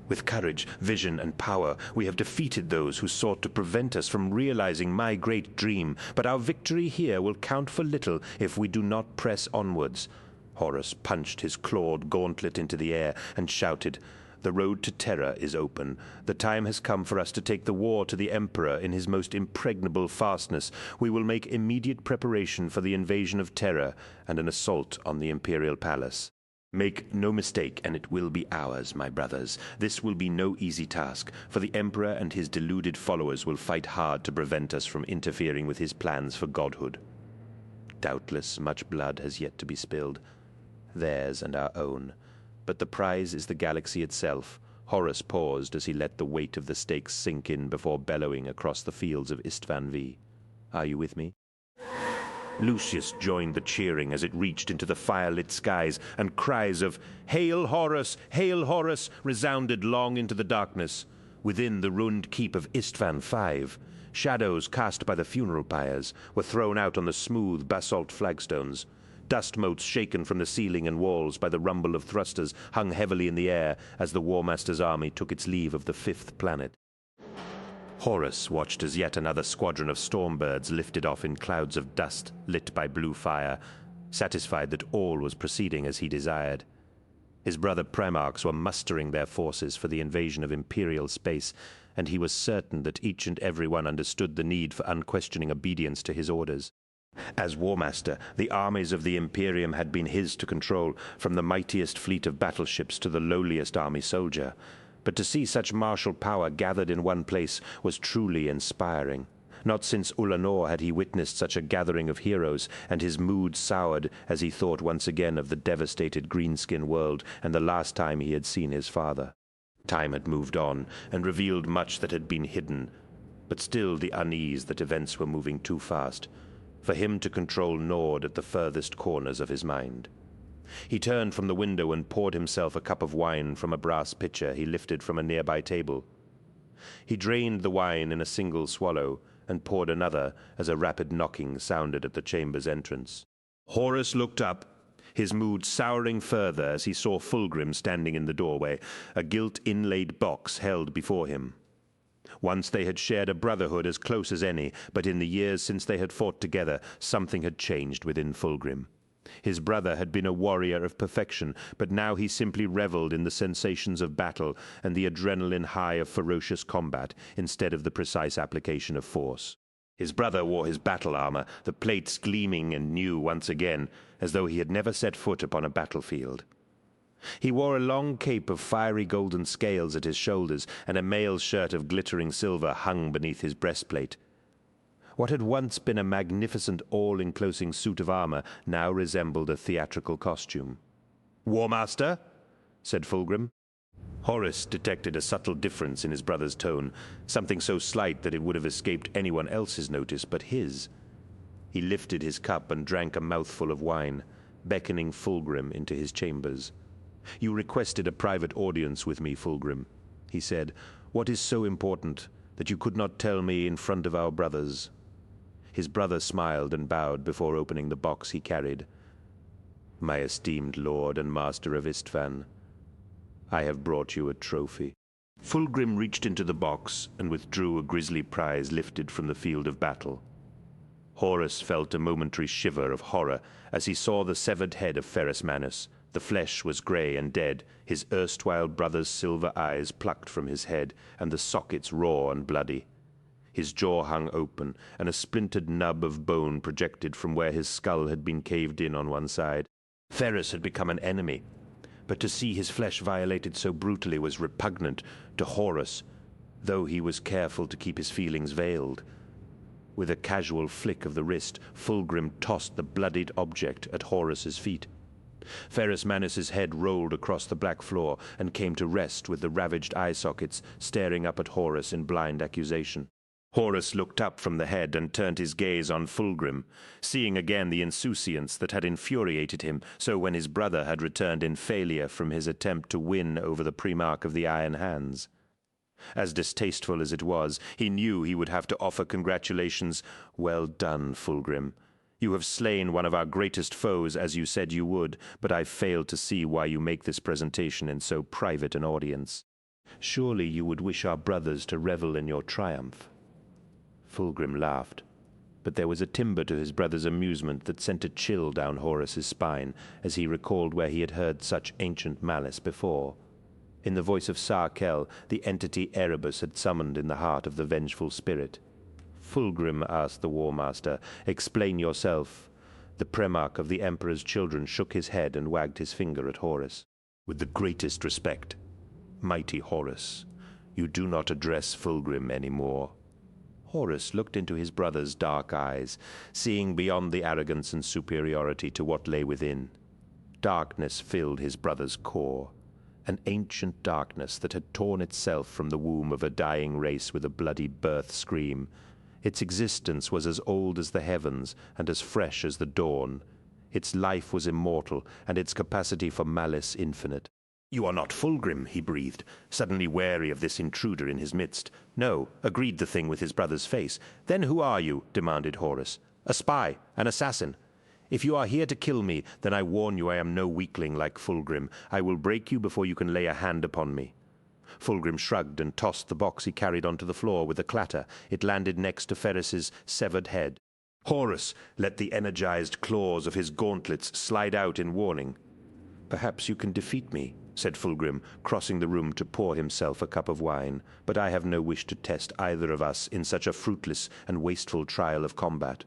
With courage, vision, and power, we have defeated those who sought to prevent us from realizing my great dream, but our victory here will count for little if we do not press onwards." Horus punched his clawed gauntlet into the air and shouted, "The road to Terra is open. The time has come for us to take the war to the Emperor in his most impregnable fastness. We will make immediate preparation for the invasion of Terra and an assault on the Imperial Palace. Make no mistake, and it will be ours, my brothers. This will be no easy task, for the Emperor and his deluded followers will fight hard to prevent us from interfering with his plans for godhood. Doubtless much blood has yet to be spilled, theirs and our own, but the prize is the galaxy itself. Horus paused as he let the weight of the stakes sink in before bellowing across the fields of Istvan V. Are you with me? Lucius joined the cheering as it reached into the fire-lit skies, and cries of "Hail Horus! Hail Horus!" resounded long into the darkness. Within the ruined keep of Istvan V, shadows cast by the funeral pyres were thrown out on the smooth basalt flagstones. Dust motes shaken from the ceiling and walls by the rumble of thrusters hung heavily in the air as the War Master's army took its leave of the fifth planet. Horus watched as yet another squadron of stormbirds lifted off in clouds of dust lit by blue fire, satisfied that all was proceeding as he desired. His brother Primarchs were mustering their forces for the invasion of Imperial space, and he was certain that each and every one understood the need for unquestioning obedience to his orders. As War Master, the armies of the Imperium had been his to control, from the mightiest fleet of battleships to the lowliest army soldier. But to see such martial power gathered in one place was truly inspiring. Not since Ulanor had he witnessed such a gathering of heroes, and his mood soured as he thought once again of the devastated greenskin world and the last time he had seen his father. Time had moved on and revealed much that had been hidden, but still the unease that events were moving too fast for him to control gnawed at the furthest corners of his mind. He turned from the window and poured himself a cup of wine from a brass pitcher he lifted from a nearby table. He drained the wine in a single swallow and poured another as a rapid knocking sounded at the chamber's entrance. Horus looked up, his mood souring further as he saw Fulgrim standing in the doorway, a gilt inlaid box held before him. Once they had shared a brotherhood as close as any, but in the years since they had fought together, something had changed within Fulgrim. His brother had been a warrior of perfection, but now he simply reveled in the sensations of battle and the adrenaline high of ferocious combat, instead of the precise application of force. His brother wore his battle armor, the plates gleaming and new once again, as though he had never set foot upon a battlefield. He wore a long cape of fiery golden scales at his shoulders, and a mail shirt of glittering silver hung beneath his breastplate. What had once been a magnificent all-enclosing suit of armor now resembled a theatrical costume. "War Master?" said Fulgrim. Horus detected a subtle difference in his brother's tone, something so slight that it would have escaped anyone else's notice but his. He lifted his cup and drank a mouthful of wine, beckoning Fulgrim into his chambers. "You requested a private audience with me, Fulgrim," he said. "What is so important that you could not tell me in front of our brothers?" His brother smiled and bowed before opening the box he carried. "My esteemed lord and master of Istvan, I have brought you a trophy." Fulgrim reached into the box and withdrew a grisly prize lifted from the field of battle. Horus felt a momentary shiver of horror as he saw the severed head of Ferrus Manus. The flesh was grey and dead, his erstwhile brother's silver eyes plucked from his head, and the sockets raw and bloody. His jaw hung open, and a splintered nub of bone projected from where his skull had been caved in on one side. Ferrus had become an enemy, but to see his flesh violated so brutally was repugnant to Horus, though he was careful to keep his feelings veiled. With a casual flick of the wrist, Fulgrim tossed the bloodied object at Horus's feet. Ferrus Manus's head rolled across the black floor and came to rest with the ravaged eye sockets staring up at Horus in blind accusation. Horus looked up from the head and turned his gaze on Fulgrim, seeing again the insouciance that had infuriated him so when his brother had returned in failure from his attempt to win over the Primarch of the Iron Hands. As distasteful as it was, he knew he would have to offer congratulations. "Well done, Fulgrim. You have slain one of our greatest foes, as you said you would, but I failed to see why you make this presentation in so private an audience. Surely you would wish our brothers to revel in your triumph." Fulgrim laughed, but there was a timbre to his brother's amusement that sent a chill down Horus's spine as he recalled where he had heard such ancient malice before. In the voice of Sarkel, the entity Erebus had summoned in the heart of the vengeful spirit. "Fulgrim," asked the War Master, "explain yourself." The Primarch of the Emperor's children shook his head and wagged his finger at Horus. "With the greatest respect, mighty Horus, you do not address Fulgrim any more." Horus looked into his brother's dark eyes, seeing beyond the arrogance and superiority to what lay within. Darkness filled his brother's core, an ancient darkness that had torn itself from the womb of a dying race with a bloody birth scream. Its existence was as old as the heavens and as fresh as the dawn. Its life was immortal, and its capacity for malice infinite. "You are not Fulgrim," he breathed, suddenly wary of this intruder in his midst. "No," agreed the thing with his brother's face. "Then who are you?" demanded Horus. "A spy, an assassin. If you are here to kill me, then I warn you I am no weakling like Fulgrim. I will break you before you can lay a hand upon me." Fulgrim shrugged and tossed the box he carried onto the floor with a clatter. It landed next to Ferris's severed head. Horus let the energized claws of his gauntlets slide out in warning. "Perhaps you can defeat me," said Fulgrim, crossing the room to pour himself a cup of wine. "But I have no wish to test either of us in such a fruitless and wasteful trial of combat.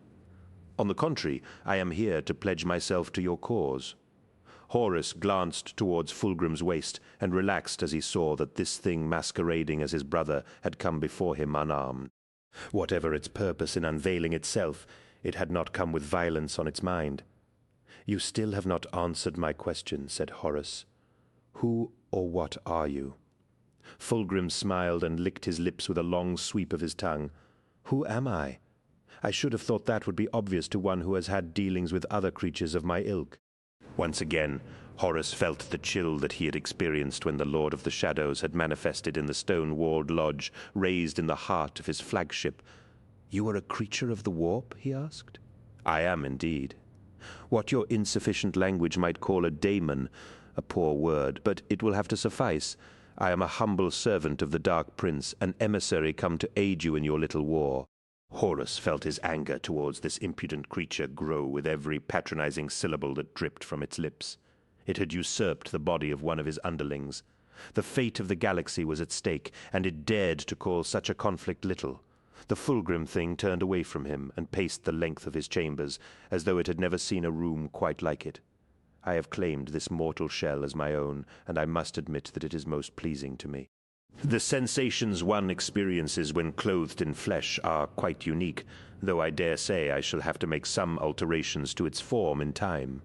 On the contrary, I am here to pledge myself to your cause." Horus glanced towards Fulgrim's waist and relaxed as he saw that this thing masquerading as his brother had come before him unarmed. Whatever its purpose in unveiling itself, it had not come with violence on its mind. "You still have not answered my question," said Horus. "Who or what are you?" Fulgrim smiled and licked his lips with a long sweep of his tongue. "Who am I? I should have thought that would be obvious to one who has had dealings with other creatures of my ilk." Once again, Horus felt the chill that he had experienced when the Lord of the Shadows had manifested in the stone-walled lodge raised in the heart of his flagship. "You are a creature of the warp?" he asked. "I am indeed. What your insufficient language might call a daemon, a poor word, but it will have to suffice. I am a humble servant of the Dark Prince, an emissary come to aid you in your little war." Horus felt his anger towards this impudent creature grow with every patronizing syllable that dripped from its lips. It had usurped the body of one of his underlings. The fate of the galaxy was at stake, and it dared to call such a conflict little. The Fulgrim thing turned away from him and paced the length of his chambers, as though it had never seen a room quite like it. I have claimed this mortal shell as my own, and I must admit that it is most pleasing to me. The sensations one experiences when clothed in flesh are quite unique, though I dare say I shall have to make some alterations to its form in time.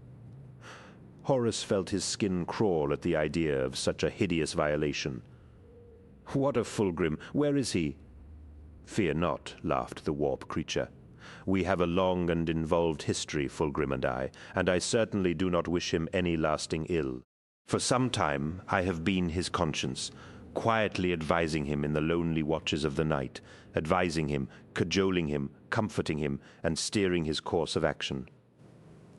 Horus felt his skin crawl at the idea of such a hideous violation. "What of Fulgrim? Where is he?" "Fear not," laughed the warp creature. "We have a long and involved history, Fulgrim and I certainly do not wish him any lasting ill. For some time I have been his conscience, quietly advising him in the lonely watches of the night, advising him, cajoling him, comforting him, and steering his course of action."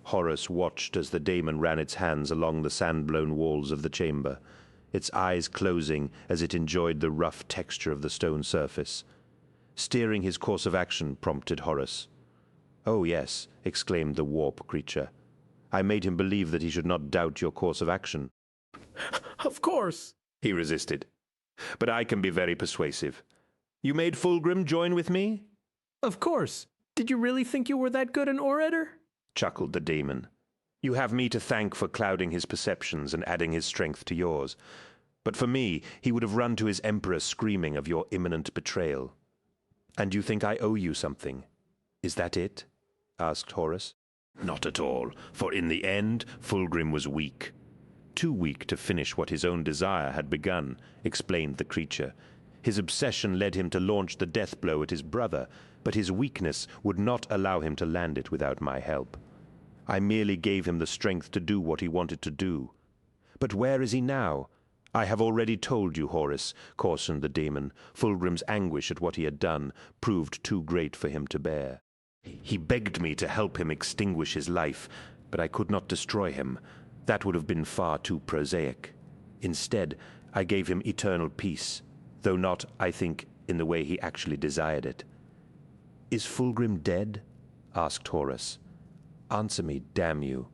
Horus watched as the daemon ran its hands along the sand-blown walls of the chamber, its eyes closing as it enjoyed the rough texture of the stone surface. "Steering his course of action," prompted Horus. "Oh, yes," exclaimed the warp creature. "I made him believe that he should not doubt your course of action." Of course, he resisted. "But I can be very persuasive. You made Fulgrim join with me?" Of course. Did you really think you were that good an orator? Chuckled the daemon. "You have me to thank for clouding his perceptions and adding his strength to yours. But for me, he would have run to his emperor screaming of your imminent betrayal. And you think I owe you something? Is that it?" asked Horus. "Not at all, for in the end, Fulgrim was weak. Too weak to finish what his own desire had begun," explained the creature. "His obsession led him to launch the death blow at his brother, but his weakness would not allow him to land it without my help. I merely gave him the strength to do what he wanted to do. But where is he now? I have already told you, Horus," cautioned the daemon. "Fulgrim's anguish at what he had done proved too great for him to bear. He begged me to help him extinguish his life, but I could not destroy him. That would have been far too prosaic. Instead, I gave him eternal peace, though not, I think, in the way he actually desired it." "Is Fulgrim dead?" asked Horus. "Answer me, damn you."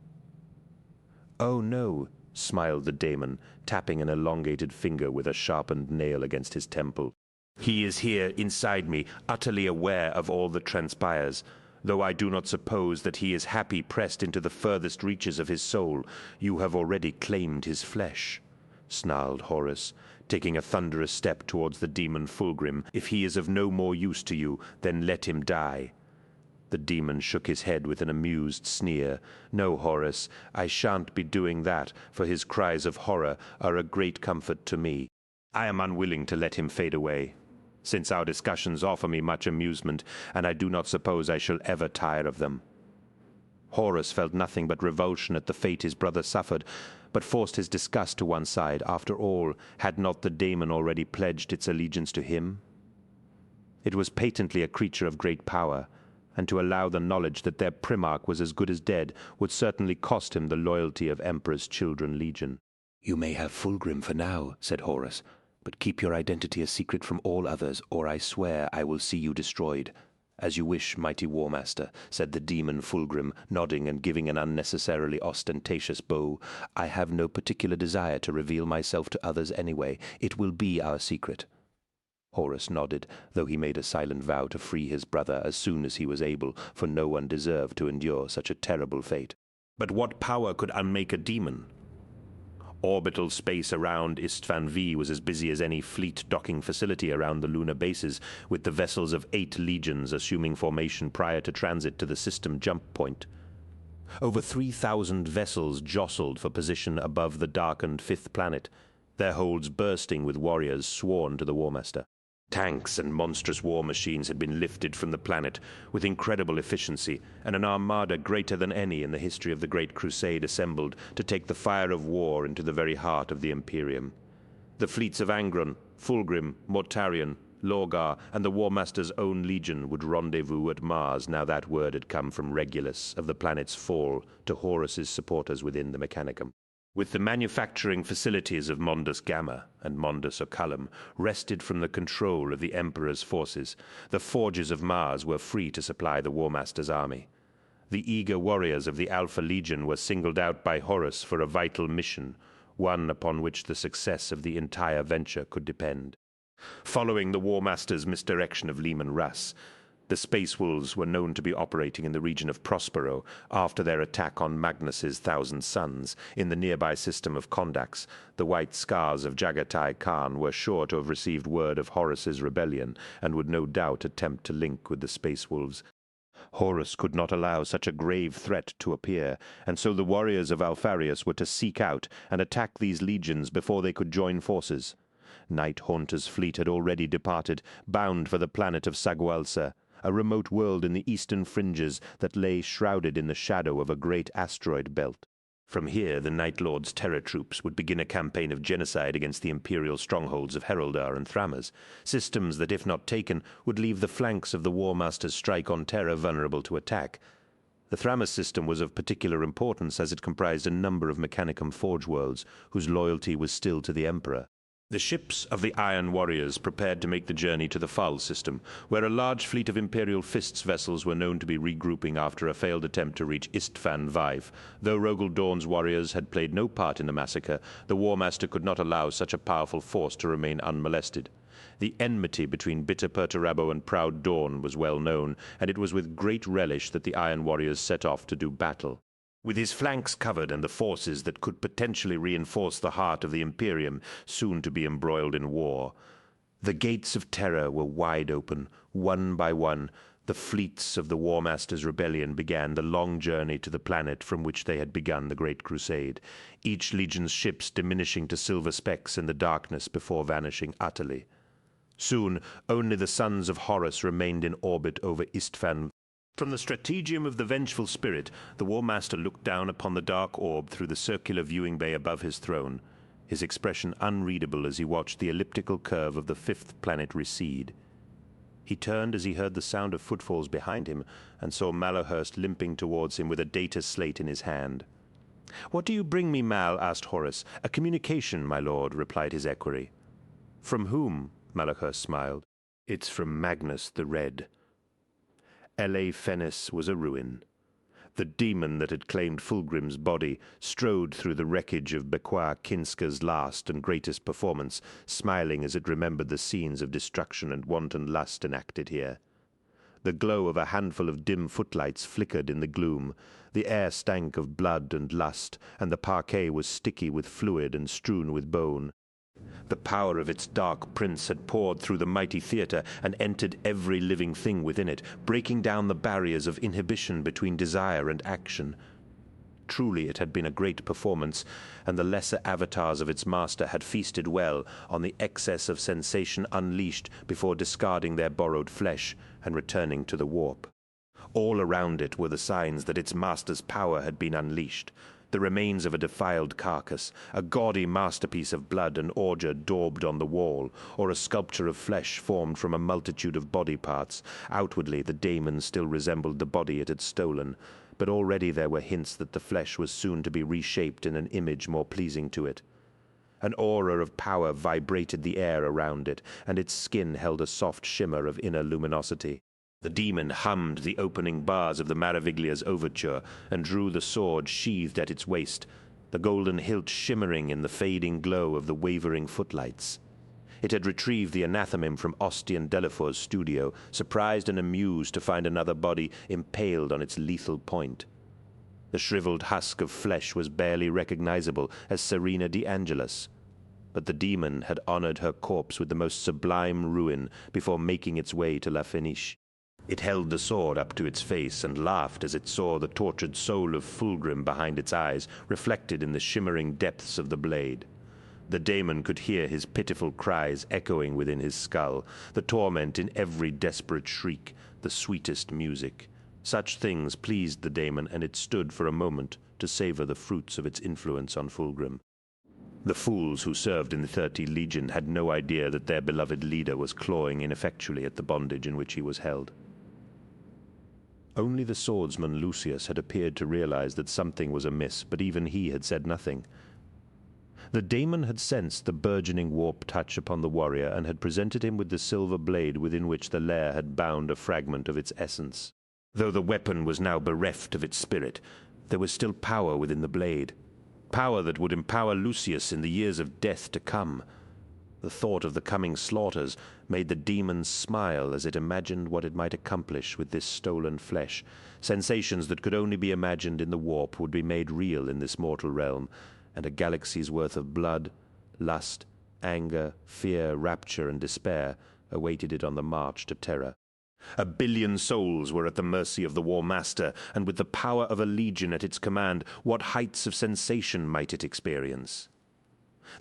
"Oh, no," smiled the daemon, tapping an elongated finger with a sharpened nail against his temple. "He is here inside me, utterly aware of all that transpires, though I do not suppose that he is happy pressed into the furthest reaches of his soul. You have already claimed his flesh," snarled Horus, taking a thunderous step towards the demon Fulgrim. "If he is of no more use to you, then let him die." The demon shook his head with an amused sneer. "No, Horus, I shan't be doing that, for his cries of horror are a great comfort to me. I am unwilling to let him fade away, since our discussions offer me much amusement, and I do not suppose I shall ever tire of them." Horus felt nothing but revulsion at the fate his brother suffered, but forced his disgust to one side. After all, had not the daemon already pledged its allegiance to him? It was patently a creature of great power, and to allow the knowledge that their primarch was as good as dead would certainly cost him the loyalty of Emperor's Children Legion. "You may have Fulgrim for now," said Horus, "but keep your identity a secret from all others, or I swear I will see you destroyed." "As you wish, mighty War Master," said the demon Fulgrim, nodding and giving an unnecessarily ostentatious bow. "I have no particular desire to reveal myself to others anyway. It will be our secret." Horus nodded, though he made a silent vow to free his brother as soon as he was able, for no one deserved to endure such a terrible fate. But what power could unmake a demon? Orbital space around Istvan V was as busy as any fleet docking facility around the lunar bases, with the vessels of 8 legions assuming formation prior to transit to the system jump point. Over 3,000 vessels jostled for position above the darkened 5th planet, their holds bursting with warriors sworn to the War Master. Tanks and monstrous war machines had been lifted from the planet with incredible efficiency, and an armada greater than any in the history of the Great Crusade assembled to take the fire of war into the very heart of the Imperium. The fleets of Angron, Fulgrim, Mortarion, Lorgar, and the War Master's own legion would rendezvous at Mars now that word had come from Regulus of the planet's fall to Horus's supporters within the Mechanicum. With the manufacturing facilities of Mondus Gamma and Mondus Oculum wrested from the control of the Emperor's forces, the forges of Mars were free to supply the War Master's army. The eager warriors of the Alpha Legion were singled out by Horus for a vital mission, one upon which the success of the entire venture could depend. Following the War Master's misdirection of Leman Russ, the Space Wolves were known to be operating in the region of Prospero after their attack on Magnus's Thousand Suns. In the nearby system of Kondax, the White Scars of Jagatai Khan were sure to have received word of Horus's rebellion and would no doubt attempt to link with the Space Wolves. Horus could not allow such a grave threat to appear, and so the warriors of Alpharius were to seek out and attack these legions before they could join forces. Night Haunter's fleet had already departed, bound for the planet of Sagualsa, a remote world in the eastern fringes that lay shrouded in the shadow of a great asteroid belt. From here, the Night Lord's terror troops would begin a campaign of genocide against the imperial strongholds of Heraldar and Thramas, systems that, if not taken, would leave the flanks of the War Master's strike on Terra vulnerable to attack. The Thramas system was of particular importance as it comprised a number of Mechanicum forge worlds whose loyalty was still to the Emperor. The ships of the Iron Warriors prepared to make the journey to the Fal system, where a large fleet of Imperial Fist's vessels were known to be regrouping after a failed attempt to reach Istvan Vive. Though Rogel Dawn's warriors had played no part in the massacre, the War Master could not allow such a powerful force to remain unmolested. The enmity between bitter Perturabo and proud Dawn was well known, and it was with great relish that the Iron Warriors set off to do battle. With his flanks covered and the forces that could potentially reinforce the heart of the Imperium soon to be embroiled in war, the gates of terror were wide open. One by one, the fleets of the War Master's rebellion began the long journey to the planet from which they had begun the Great Crusade, each legion's ships diminishing to silver specks in the darkness before vanishing utterly. Soon, only the sons of Horus remained in orbit over Istvan. From the strategium of the Vengeful Spirit, the War Master looked down upon the dark orb through the circular viewing bay above his throne, his expression unreadable as he watched the elliptical curve of the 5th planet recede. He turned as he heard the sound of footfalls behind him and saw Malahurst limping towards him with a data slate in his hand. "What do you bring me, Mal?" asked Horus. "A communication, my lord," replied his equerry. "From whom?" Malahurst smiled. "It's from Magnus the Red." L.A. Fennis was a ruin. The demon that had claimed Fulgrim's body strode through the wreckage of Bequa Kinska's last and greatest performance, smiling as it remembered the scenes of destruction and wanton lust enacted here. The glow of a handful of dim footlights flickered in the gloom. The air stank of blood and lust, and the parquet was sticky with fluid and strewn with bone. The power of its dark prince had poured through the mighty theatre and entered every living thing within it, breaking down the barriers of inhibition between desire and action. Truly it had been a great performance, and the lesser avatars of its master had feasted well on the excess of sensation unleashed before discarding their borrowed flesh and returning to the warp. All around it were the signs that its master's power had been unleashed. The remains of a defiled carcass, a gaudy masterpiece of blood and ordure daubed on the wall, or a sculpture of flesh formed from a multitude of body parts. Outwardly the daemon still resembled the body it had stolen, but already there were hints that the flesh was soon to be reshaped in an image more pleasing to it. An aura of power vibrated the air around it, and its skin held a soft shimmer of inner luminosity. The demon hummed the opening bars of the Maraviglia's overture and drew the sword sheathed at its waist, the golden hilt shimmering in the fading glow of the wavering footlights. It had retrieved the anathemum from Ostian Delafour's studio, surprised and amused to find another body impaled on its lethal point. The shriveled husk of flesh was barely recognizable as Serena de Angelis, but the demon had honored her corpse with the most sublime ruin before making its way to La Fenice. It held the sword up to its face and laughed as it saw the tortured soul of Fulgrim behind its eyes, reflected in the shimmering depths of the blade. The daemon could hear his pitiful cries echoing within his skull, the torment in every desperate shriek, the sweetest music. Such things pleased the daemon, and it stood for a moment to savor the fruits of its influence on Fulgrim. The fools who served in the 30 Legion had no idea that their beloved leader was clawing ineffectually at the bondage in which he was held. Only the swordsman Lucius had appeared to realize that something was amiss, but even he had said nothing. The daemon had sensed the burgeoning warp touch upon the warrior and had presented him with the silver blade within which the lair had bound a fragment of its essence. Though the weapon was now bereft of its spirit, there was still power within the blade, power that would empower Lucius in the years of death to come. The thought of the coming slaughters made the demon smile as it imagined what it might accomplish with this stolen flesh. Sensations that could only be imagined in the warp would be made real in this mortal realm, and a galaxy's worth of blood, lust, anger, fear, rapture, and despair awaited it on the march to Terra. 1 billion souls were at the mercy of the War Master, and with the power of a legion at its command, what heights of sensation might it experience?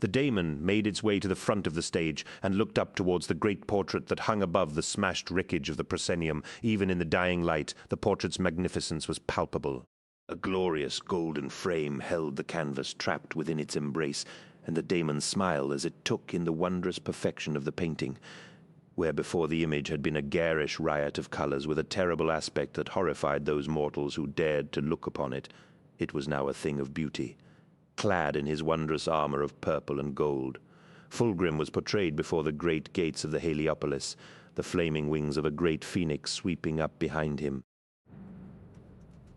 The daemon made its way to the front of the stage and looked up towards the great portrait that hung above the smashed wreckage of the proscenium. Even in the dying light, the portrait's magnificence was palpable. A glorious golden frame held the canvas trapped within its embrace, and the daemon smiled as it took in the wondrous perfection of the painting. Where before the image had been a garish riot of colors with a terrible aspect that horrified those mortals who dared to look upon it, it was now a thing of beauty. Clad in his wondrous armor of purple and gold, Fulgrim was portrayed before the great gates of the Heliopolis, the flaming wings of a great phoenix sweeping up behind him.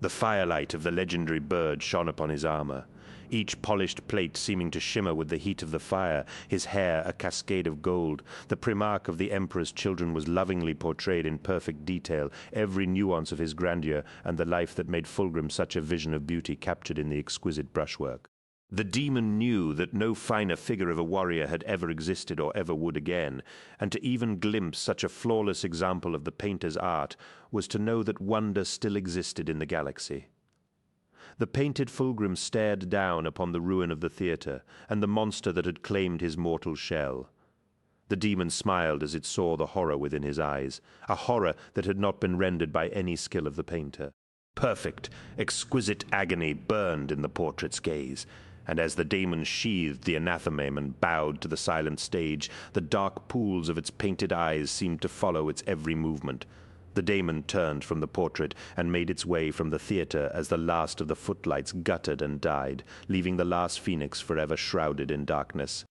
The firelight of the legendary bird shone upon his armor, each polished plate seeming to shimmer with the heat of the fire, his hair a cascade of gold. The primarch of the Emperor's children was lovingly portrayed in perfect detail, every nuance of his grandeur and the life that made Fulgrim such a vision of beauty captured in the exquisite brushwork. The demon knew that no finer figure of a warrior had ever existed or ever would again, and to even glimpse such a flawless example of the painter's art was to know that wonder still existed in the galaxy. The painted Fulgrim stared down upon the ruin of the theatre and the monster that had claimed his mortal shell. The demon smiled as it saw the horror within his eyes, a horror that had not been rendered by any skill of the painter. Perfect, exquisite agony burned in the portrait's gaze, and as the daemon sheathed the anathemum and bowed to the silent stage, the dark pools of its painted eyes seemed to follow its every movement. The daemon turned from the portrait and made its way from the theatre as the last of the footlights guttered and died, leaving the last phoenix forever shrouded in darkness.